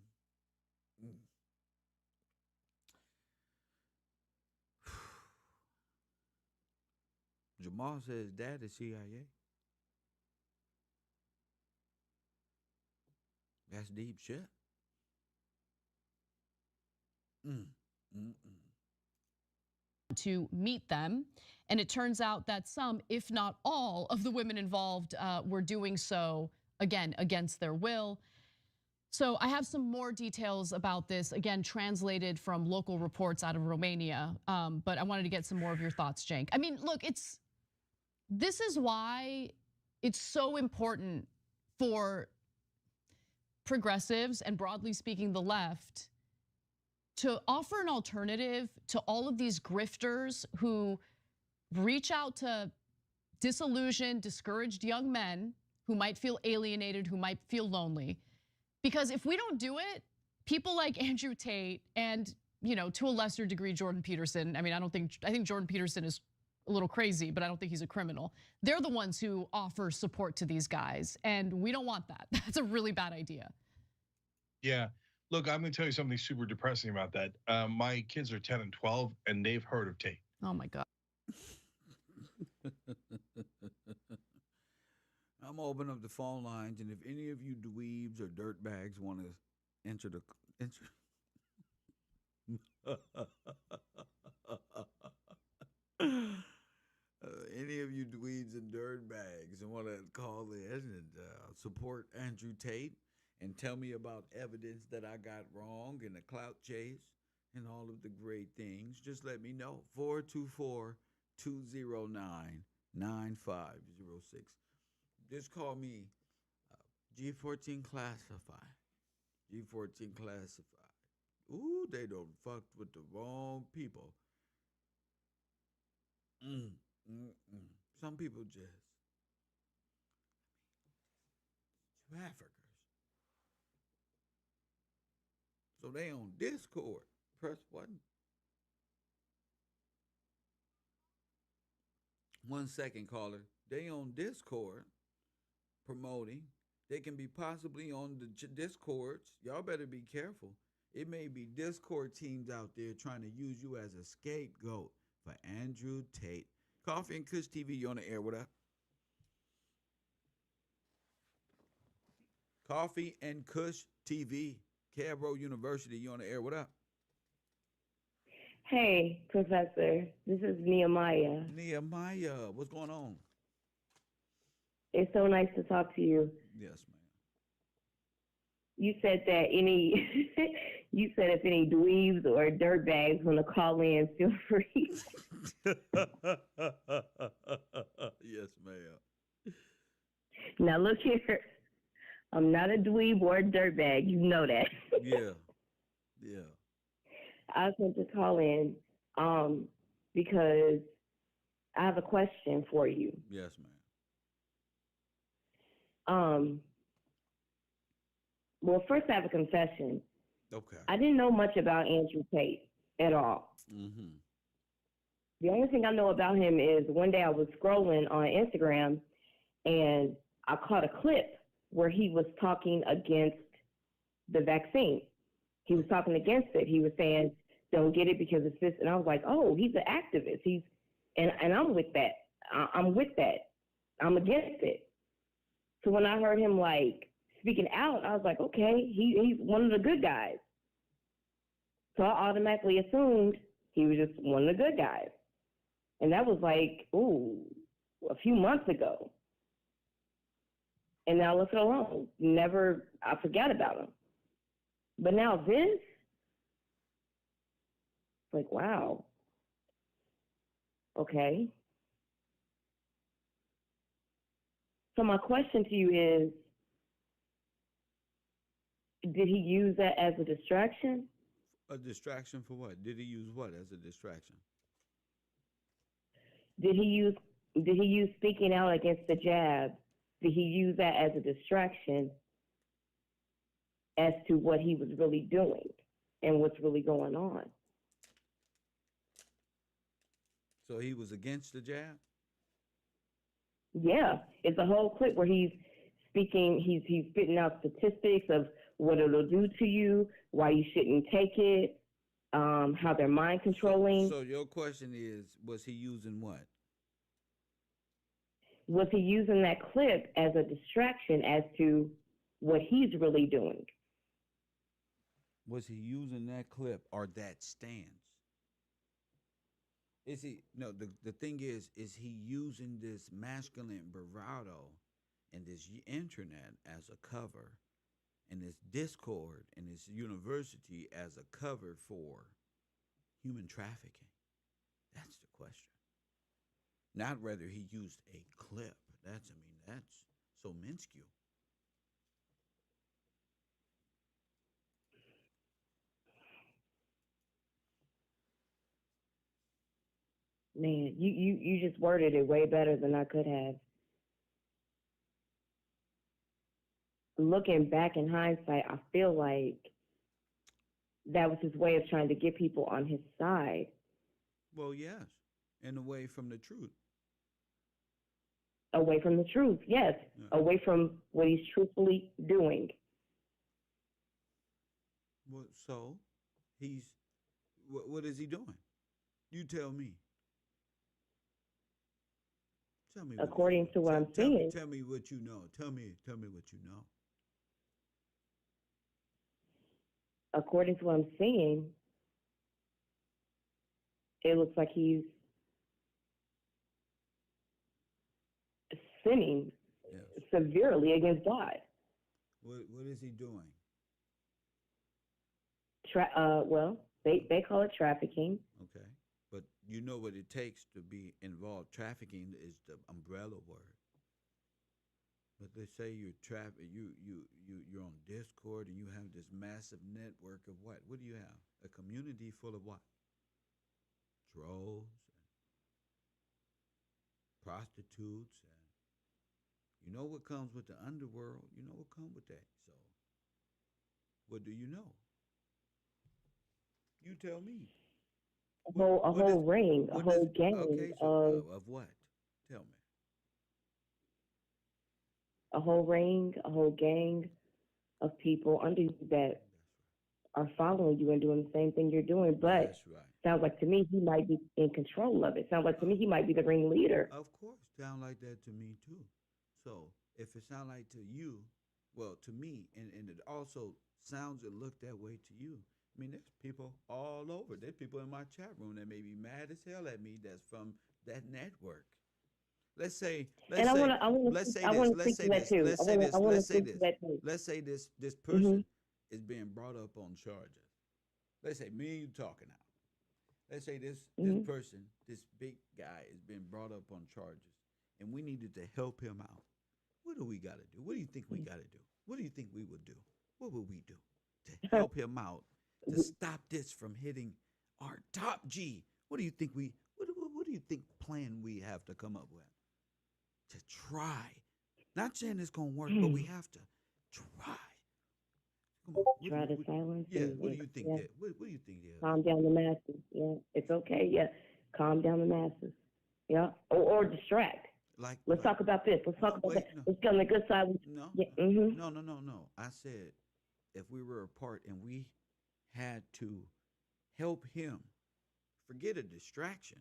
Mm. Jamal says dad is CIA. That's deep shit. To meet them. And it turns out that some, if not all, of the women involved were doing so, again, against their will. So I have some more details about this, again, translated from local reports out of Romania. But I wanted to get some more of your thoughts, Cenk. I mean, look, this is why it's so important for progressives and, broadly speaking, the left to offer an alternative to all of these grifters who reach out to disillusioned, discouraged young men who might feel alienated, who might feel lonely. Because if we don't do it, people like Andrew Tate and, to a lesser degree, Jordan Peterson. I mean, I think Jordan Peterson is a little crazy, but I don't think he's a criminal. They're the ones who offer support to these guys, and we don't want that. That's a really bad idea. Yeah. Look, I'm going to tell you something super depressing about that. My kids are 10 and 12, and they've heard of Tate. Oh my God. I'm opening up the phone lines, and if any of you dweebs or dirtbags want to enter the any of you dweebs and dirtbags and want to call in and support Andrew Tate and tell me about evidence that I got wrong in the clout chase and all of the great things, just let me know. 424-209-9506. Just call me G14 Classified. G14 Classified. Ooh, they done fucked with the wrong people. Some people just Traffickers. So they on Discord. Press button. 1 second, caller. They on Discord promoting. They can be possibly on the Discords. Y'all better be careful. It may be Discord teams out there trying to use you as a scapegoat for Andrew Tate. Coffee and Kush TV, you on the air. What up? Coffee and Kush TV, KevRow University, you on the air. What up? Hey, Professor. This is Nehemiah. Nehemiah, what's going on? It's so nice to talk to you. Yes, ma'am. You said that you said if any dweebs or dirtbags want to call in, feel free. Yes, ma'am. Now look here. I'm not a dweeb or a dirtbag. You know that. Yeah. Yeah. I just want to call in because I have a question for you. Yes, ma'am. Well, first I have a confession. Okay. I didn't know much about Andrew Tate at all. Mm-hmm. The only thing I know about him is one day I was scrolling on Instagram and I caught a clip where he was talking against the vaccine. He was talking against it. He was saying, don't get it because it's this. And I was like, oh, he's an activist. And I'm with that. I'm with that. I'm against it. So when I heard him like speaking out, I was like, okay, he's one of the good guys. So I automatically assumed he was just one of the good guys. And that was like, a few months ago. And now left it alone. I forgot about him. But now this, like, wow. Okay. So my question to you is, did he use that as a distraction? A distraction for what? Did he use what as a distraction? Did he use speaking out against the jab? Did he use that as a distraction as to what he was really doing and what's really going on? So he was against the jab? Yeah, it's a whole clip where he's speaking, he's spitting out statistics of what it'll do to you, why you shouldn't take it, how they're mind controlling. So your question is, was he using what? Was he using that clip as a distraction as to what he's really doing? Was he using that clip or that stance? Is he, no, the thing is he using this masculine bravado and this internet as a cover and this Discord and this university as a cover for human trafficking? That's the question. Not whether he used a clip. That's so minuscule. Man, you just worded it way better than I could have. Looking back in hindsight, I feel like that was his way of trying to get people on his side. Well, yes, and away from the truth. Away from the truth, yes. Yeah. Away from what he's truthfully doing. Well, so what is he doing? You tell me. Tell me. According to what I'm seeing. Tell me what you know. Tell me what you know. According to what I'm seeing, it looks like he's sinning severely against God. What is he doing? Well, they call it trafficking. Okay. But you know what it takes to be involved. Trafficking is the umbrella word. But they say you're you're on Discord and you have this massive network of what? What do you have? A community full of what? Trolls and prostitutes and You know what comes with the underworld. You know what comes with that. So, what do you know? You tell me. A whole ring, a whole gang Okay, of what? Tell me. a whole ring, a whole gang of people under you that are following you and doing the same thing you're doing. But That's right. sounds like to me he might be in control of it. Sounds like to me he might be the ringleader. Of course, sound like that to me too. So if it sound like to you, well, to me, and it also sounds and look that way to you. I mean, there's people all over. There's people in my chat room that may be mad as hell at me. That's from that network. Let's say this. Let's say this person is being brought up on charges. Let's say me and you talking now. Let's say this person, this big guy, is being brought up on charges, and we needed to help him out. What do we got to do? What do you think we got to do? What do you think we would do? What would we do to help him out to stop this from hitting our top G? What do you think what do you think plan we have to come up with? To try. Not saying it's gonna work, but we have to try. Come on. Try to silence. Yeah. What do you think? Yeah. What do you think? Yeah. Calm down the masses. Yeah, it's okay. Yeah, calm down the masses. Yeah, or distract. Let's talk about this. Let's talk about that. Let's get on the good side. No. Yeah. No. I said if we were apart and we had to help him, forget a distraction.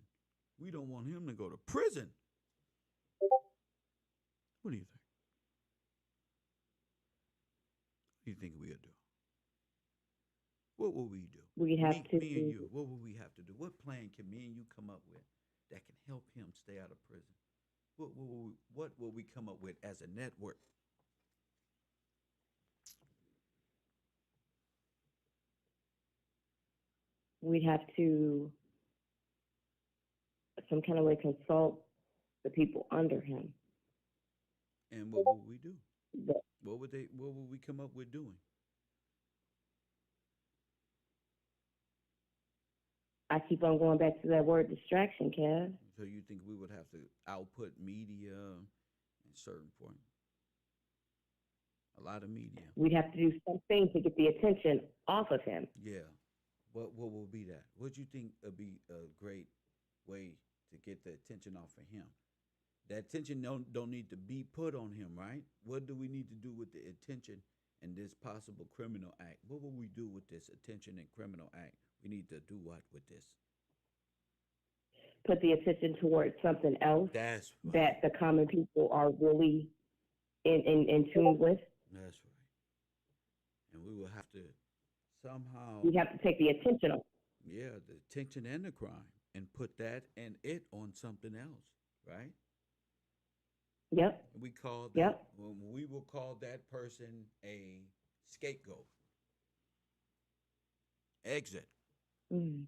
We don't want him to go to prison. What do you think? What do you think we'll do? What will we do? We have me and you. What will we have to do? What plan can me and you come up with that can help him stay out of prison? What will we come up with as a network? We'd have to some kind of way consult the people under him. And what would we do? What would we come up with doing? I keep on going back to that word distraction, Kev. So you think we would have to output media at certain point? A lot of media. We'd have to do something to get the attention off of him. Yeah. What will be that? What do you think would be a great way to get the attention off of him? The attention don't need to be put on him, right? What do we need to do with the attention and this possible criminal act? What will we do with this attention and criminal act? We need to do what with this? Put the attention towards something else That's right. that the common people are really in tune with. That's right. And we will have to somehow... We have to take the attention off. Yeah, the attention and the crime and put that and it on something else, right? Yep. We call that, we will call that person a scapegoat. Exit. Mm.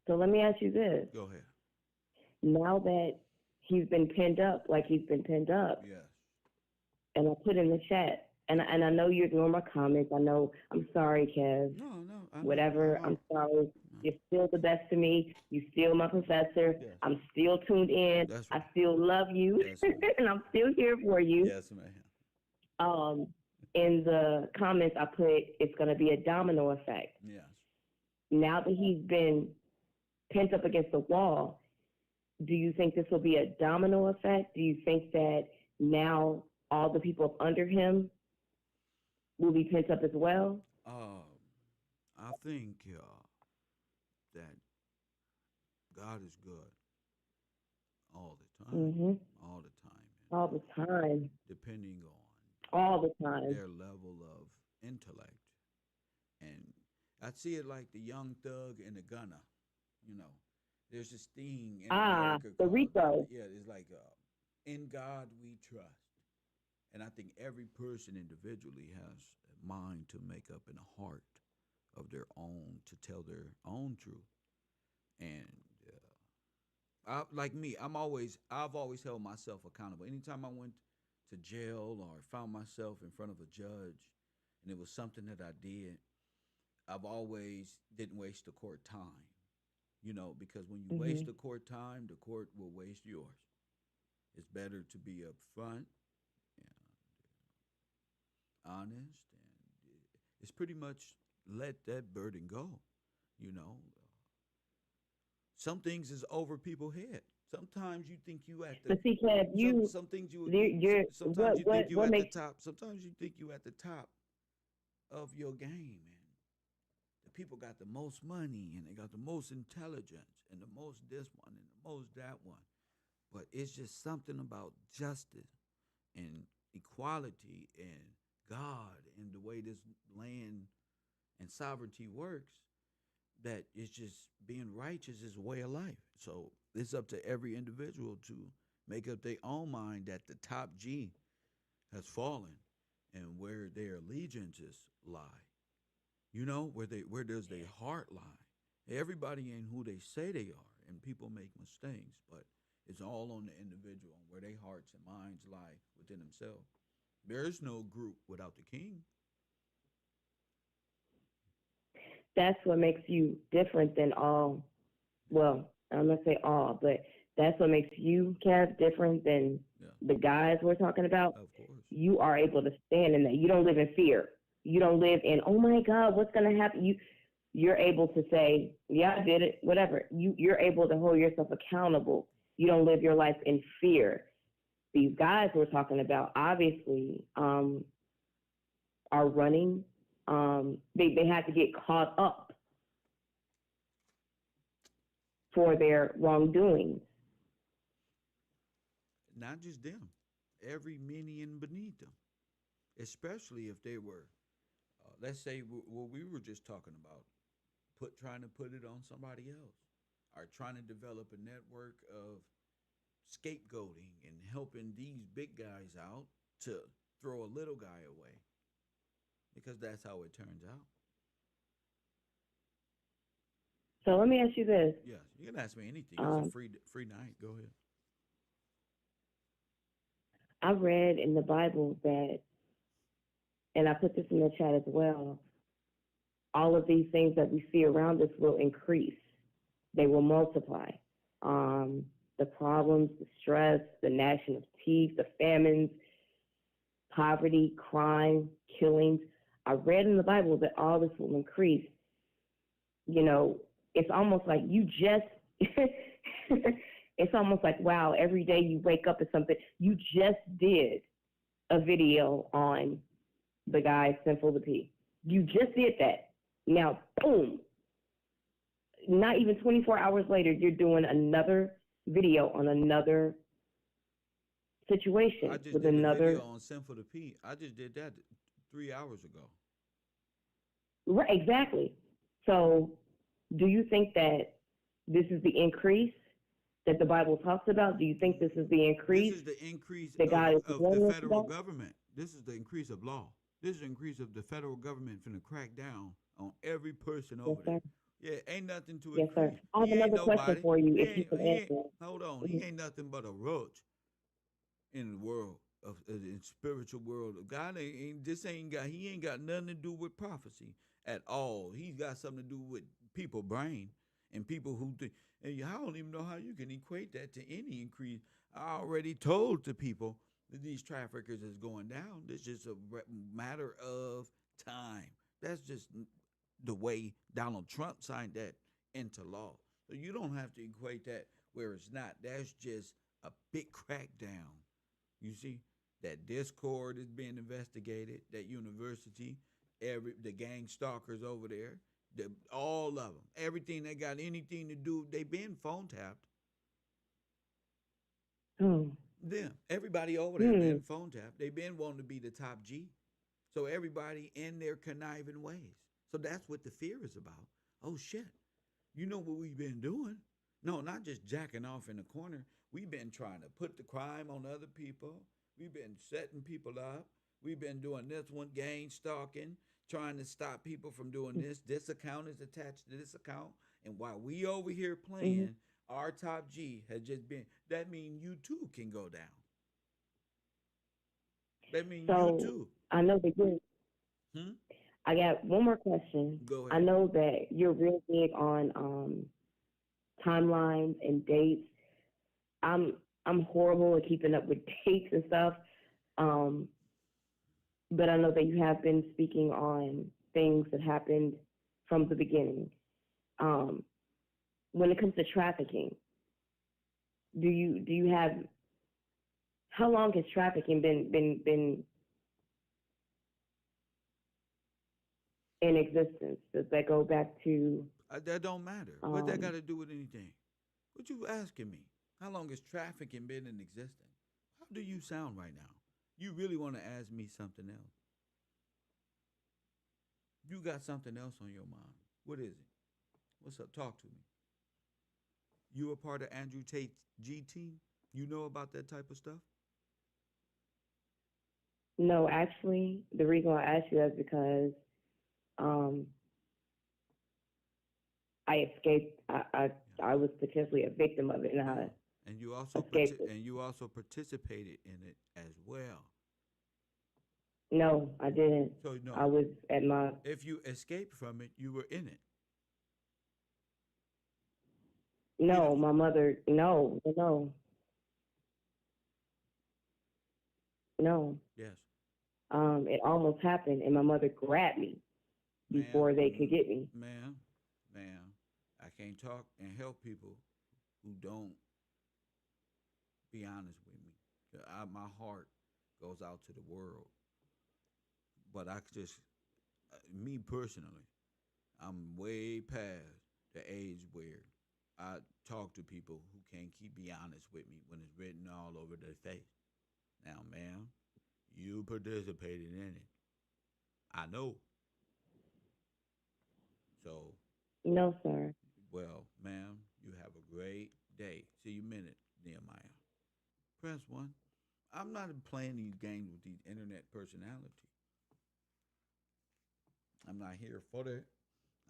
So let me ask you this. Go ahead. Now that he's been pinned up like he's been pinned up, yes. And I put in the chat, and I know you ignore my comments. I know. I'm sorry, Kev. No. Whatever. I'm sorry. No. You're still the best to me. You're still my professor. Yes. I'm still tuned in. That's right. I still love you, yes, and I'm still here for you. Yes, ma'am. In the comments, I put it's going to be a domino effect. Yes. Now that he's been pinned up against the wall, do you think this will be a domino effect? Do you think that now all the people under him will be pent up as well? I think that God is good all the time. Mm-hmm. All the time. All the time. Depending on all the time their level of intellect. And I see it like the young thug and the gunner. You know, there's this thing in America the Rico. Yeah, it's like in God we trust. And I think every person individually has a mind to make up and a heart of their own to tell their own truth. And like me, I've always held myself accountable. Anytime I went to jail or found myself in front of a judge and it was something that I did, I've always didn't waste the court time. You know, because when you Mm-hmm. waste the court time, the court will waste yours. It's better to be upfront and honest, and it's pretty much let that burden go. You know, some things is over people's head. Sometimes you think you at the But see, Kev, some things sometimes what you think you what at the makes top. Sometimes you think you at the top of your game, and the people got the most money and they got the most intelligence and the most this one and the most that one. But it's just something about justice and equality and God and the way this land and sovereignty works, that it's just being righteous is a way of life. So it's up to every individual to make up their own mind that the top G has fallen and where their allegiances lie. You know, where does their heart lie? Everybody ain't who they say they are, and people make mistakes, but it's all on the individual where their hearts and minds lie within themselves. There is no group without the king. that's what makes you different than all. Well, I'm gonna say all, but that's what makes you, Kev, different than the guys we're talking about. Of course. You are able to stand in that. You don't live in fear. You don't live in, oh my God, what's gonna happen? You're able to say, yeah, I did it, whatever. You're able to hold yourself accountable. You don't live your life in fear. These guys we're talking about obviously are running. They had to get caught up for their wrongdoings. Not just them, every minion beneath them, especially if they were, let's say, what we were just talking about, trying to put it on somebody else, or trying to develop a network of scapegoating and helping these big guys out to throw a little guy away, because that's how it turns out. So let me ask you this. Yes, you can ask me anything. It's a free night. Go ahead. I read in the Bible that, and I put this in the chat as well, all of these things that we see around us will increase. They will multiply. The problems, the stress, the gnashing of teeth, the famines, poverty, crime, killings. I read in the Bible that all this will increase. You know, it's almost like you just, it's almost like, wow, every day you wake up to something. You just did a video on the guy, Sinful the P. You just did that. Now, boom, not even 24 hours later, you're doing another video on another situation. I just with did another a video on Sinful to P. I just did that 3 hours ago. Right, exactly. So do you think that this is the increase that the Bible talks about? Do you think this is the increase? This is the increase that God is of warning the us federal about? government. This is the increase of law. This is the increase of the federal government finna crack down on every person over there. Yeah, ain't nothing to Yes, increase. sir. I have He ain't another question nobody. for you, He if you ain't, can he ain't, answer it. hold on. He ain't nothing but a roach in the world of in spiritual world. God ain't this ain't got he ain't got nothing to do with prophecy at all. He's got something to do with people brain and people who think. And I don't even know how you can equate that to any increase. I already told the people that these traffickers is going down. It's just a matter of time. That's just the way Donald Trump signed that into law. So you don't have to equate that where it's not. That's just a big crackdown. You see, that Discord is being investigated, that university, the gang stalkers over there, all of them, everything that got anything to do, they been phone tapped. Them, everybody over there been phone tapped. They been wanting to be the top G. So everybody in their conniving ways. So that's what the fear is about. Oh shit, you know what we've been doing? No, not just jacking off in the corner. We've been trying to put the crime on other people. We've been setting people up. We've been doing this one, gang stalking, trying to stop people from doing this. This account is attached to this account. And while we over here playing, our top G has just been, that means you too can go down. That means you too. I know that you're, I got one more question. Go ahead. I know that you're real big on timelines and dates. I'm horrible at keeping up with dates and stuff. But I know that you have been speaking on things that happened from the beginning. When it comes to trafficking, do you have, how long has trafficking been in existence? Does that go back to? That don't matter. What that got to do with anything? What you asking me? How long has trafficking been in existence? How do you sound right now? You really want to ask me something else? You got something else on your mind. What is it? What's up? Talk to me. You a part of Andrew Tate's G team? You know about that type of stuff? No, actually, the reason why I asked you that is because I escaped. I was potentially a victim of it, and I and you also escaped it. and you also participated in it as well. No, I didn't. So no, I was at my. If you escaped from it, you were in it. No, my mother. No. Yes. It almost happened, and my mother grabbed me before they could get me. Ma'am, I can't talk and help people who don't be honest with me. My heart goes out to the world. But I could just, me personally, I'm way past the age where I talk to people who can't be honest with me when it's written all over their face. Now, ma'am, you participated in it. I know. So. No, sir. Well, ma'am, you have a great day. See you in a minute, Nehemiah. Press 1. I'm not playing these games with these internet personalities. I'm not here for that.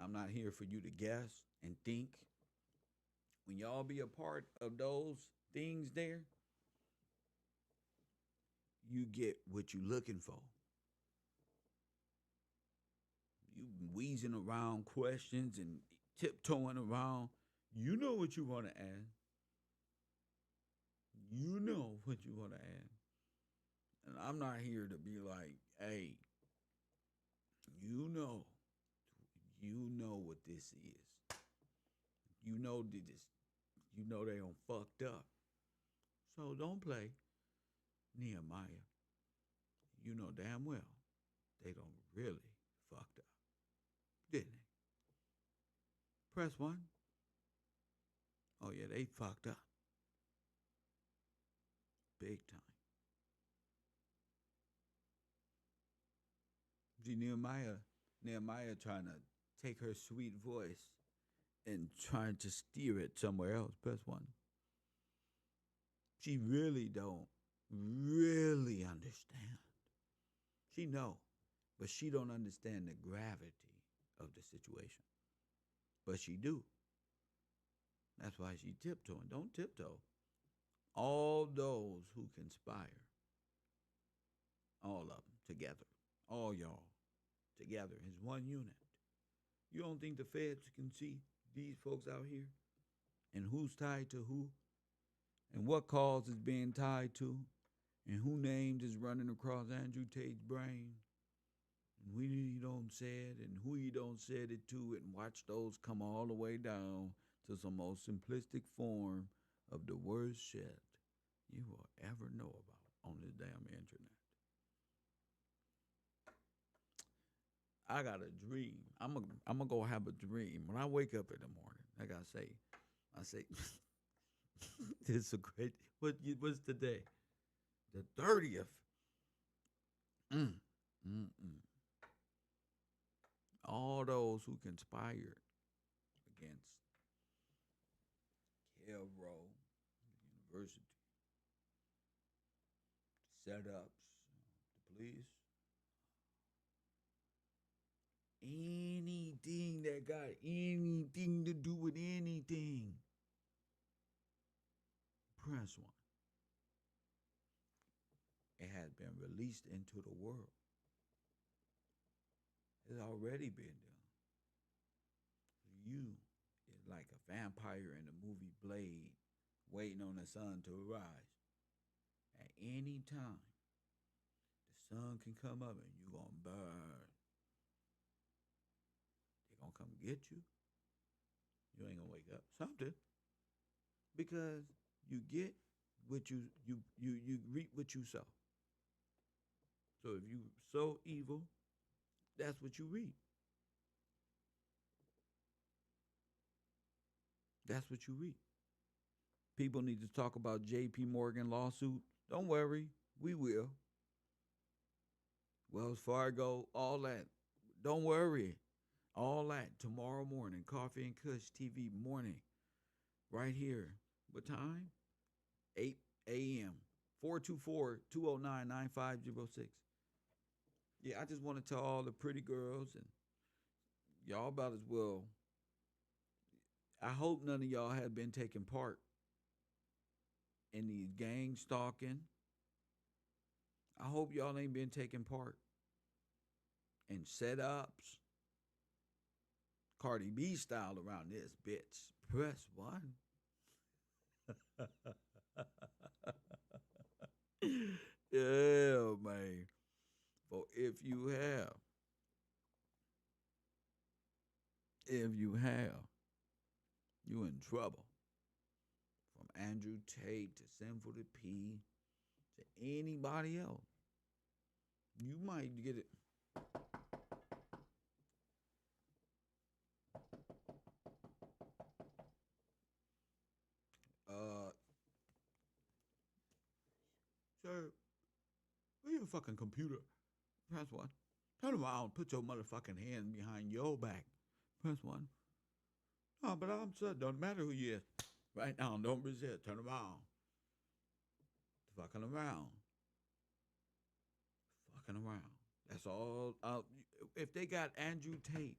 I'm not here for you to guess and think. When y'all be a part of those things there, you get what you're looking for. You wheezing around questions and tiptoeing around. You know what you want to ask. You know what you want to ask. And I'm not here to be like, hey, you know what this is. You know this. You know they done fucked up. So don't play Nehemiah. You know damn well they done really fucked up. Didn't they? Press 1. Oh yeah, they fucked up. Big time. See, Nehemiah trying to take her sweet voice and trying to steer it somewhere else. Press 1. She really don't really understand. She know, but she don't understand the gravity of the situation. But she do. That's why she tiptoeing. Don't tiptoe. All those who conspire, all of them together, all y'all together as one unit. You don't think the feds can see these folks out here and who's tied to who and what cause is being tied to and who names is running across Andrew Tate's brain and when he don't said and who he don't said it to, and watch those come all the way down to some most simplistic form of the worst shit you will ever know about on this damn internet. I got a dream. I'm gonna go have a dream. When I wake up in the morning, like I say, it's a great. What's today? The 30th. All those who conspired against KevRow University, setups, the police. Anything that got anything to do with anything. Press 1. It has been released into the world. It's already been done. You is like a vampire in the movie Blade, waiting on the sun to rise. At any time, the sun can come up and you're going to burn. They're going to come get you. You ain't going to wake up. Something. Because you get what you reap what you sow. So if you sow evil, that's what you reap. That's what you reap. People need to talk about J.P. Morgan lawsuit. Don't worry, we will. Wells Fargo, all that. Don't worry. All that tomorrow morning. Coffee and Kush TV morning. Right here. What time? 8 a.m. 424-209-9506. Yeah, I just want to tell all the pretty girls and y'all about as well. I hope none of y'all have been taking part in these gang stalking. I hope y'all ain't been taking part in setups. Cardi B style around this bitch. Press 1. Yeah, man. For if you have, you in trouble. From Andrew Tate to Sinful to P to anybody else. You might get it. Sir, where your fucking computer? Press 1. Turn around, put your motherfucking hand behind your back. Press 1. No, but I'm sorry, don't matter who you is. Right now, don't resist. Turn around. Fucking around. Fucking around. That's all. If they got Andrew Tate,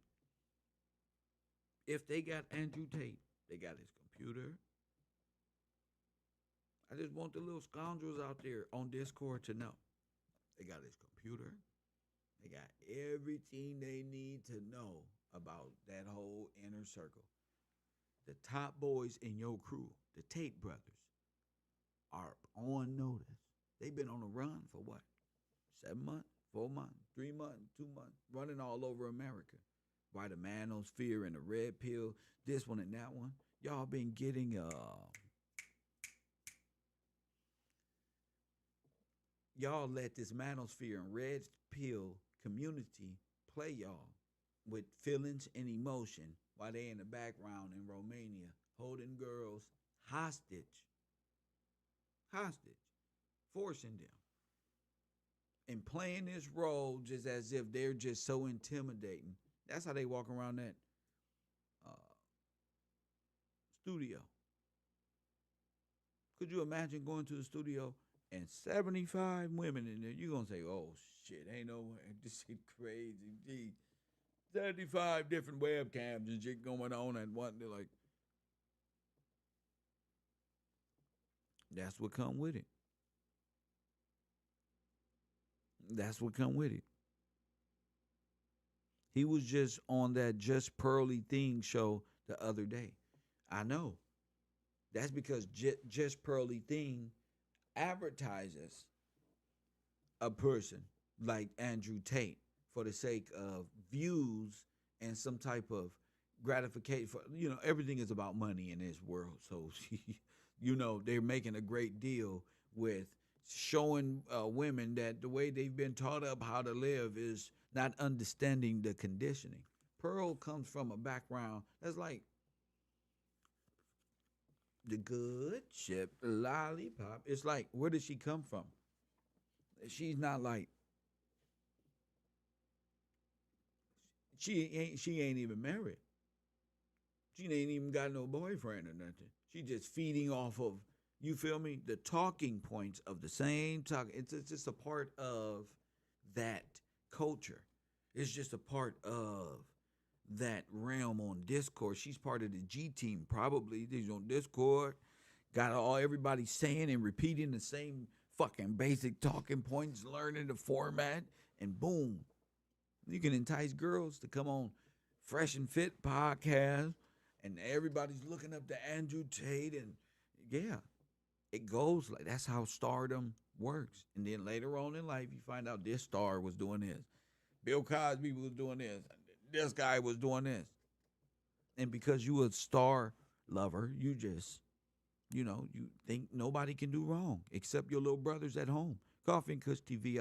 they got his computer. I just want the little scoundrels out there on Discord to know. They got his computer. They got everything they need to know about that whole inner circle. The top boys in your crew, the Tate brothers, are on notice. They've been on a run for what? 7 months, 4 months, 3 months, 2 months, running all over America. By the manosphere and the red pill, this one and that one. Y'all been getting y'all let this manosphere and red pill community play y'all with feelings and emotion while they in the background in Romania holding girls hostage, forcing them and playing this role just as if they're just so intimidating. That's how they walk around that studio. Could you imagine going to the studio and 75 women in there? You're going to say, oh, shit, ain't no way. This shit crazy. Gee, 75 different webcams and shit going on at one. They're like, that's what come with it. That's what come with it. He was just on that Just Pearly Thing show the other day. I know. That's because Just Pearly Thing advertises a person like Andrew Tate for the sake of views and some type of gratification. For, everything is about money in this world. So, they're making a great deal with showing women that the way they've been taught up how to live is not understanding the conditioning. Pearl comes from a background that's like the good ship, the lollipop. It's like, where did she come from? She's not like, she ain't even married. She ain't even got no boyfriend or nothing. She just feeding off of, you feel me? The talking points of the same talk. It's just a part of that culture. It's just a part of that realm on Discord. She's part of the G team, probably. She's on Discord. Got everybody saying and repeating the same fucking basic talking points, learning the format, and boom. You can entice girls to come on Fresh and Fit podcast and everybody's looking up to Andrew Tate, and yeah, it goes like that's how stardom works. And then later on in life, you find out this star was doing this, Bill Cosby was doing this guy was doing this, and because you a star lover, you just, you think nobody can do wrong except your little brothers at home. Coffee and Kush TV.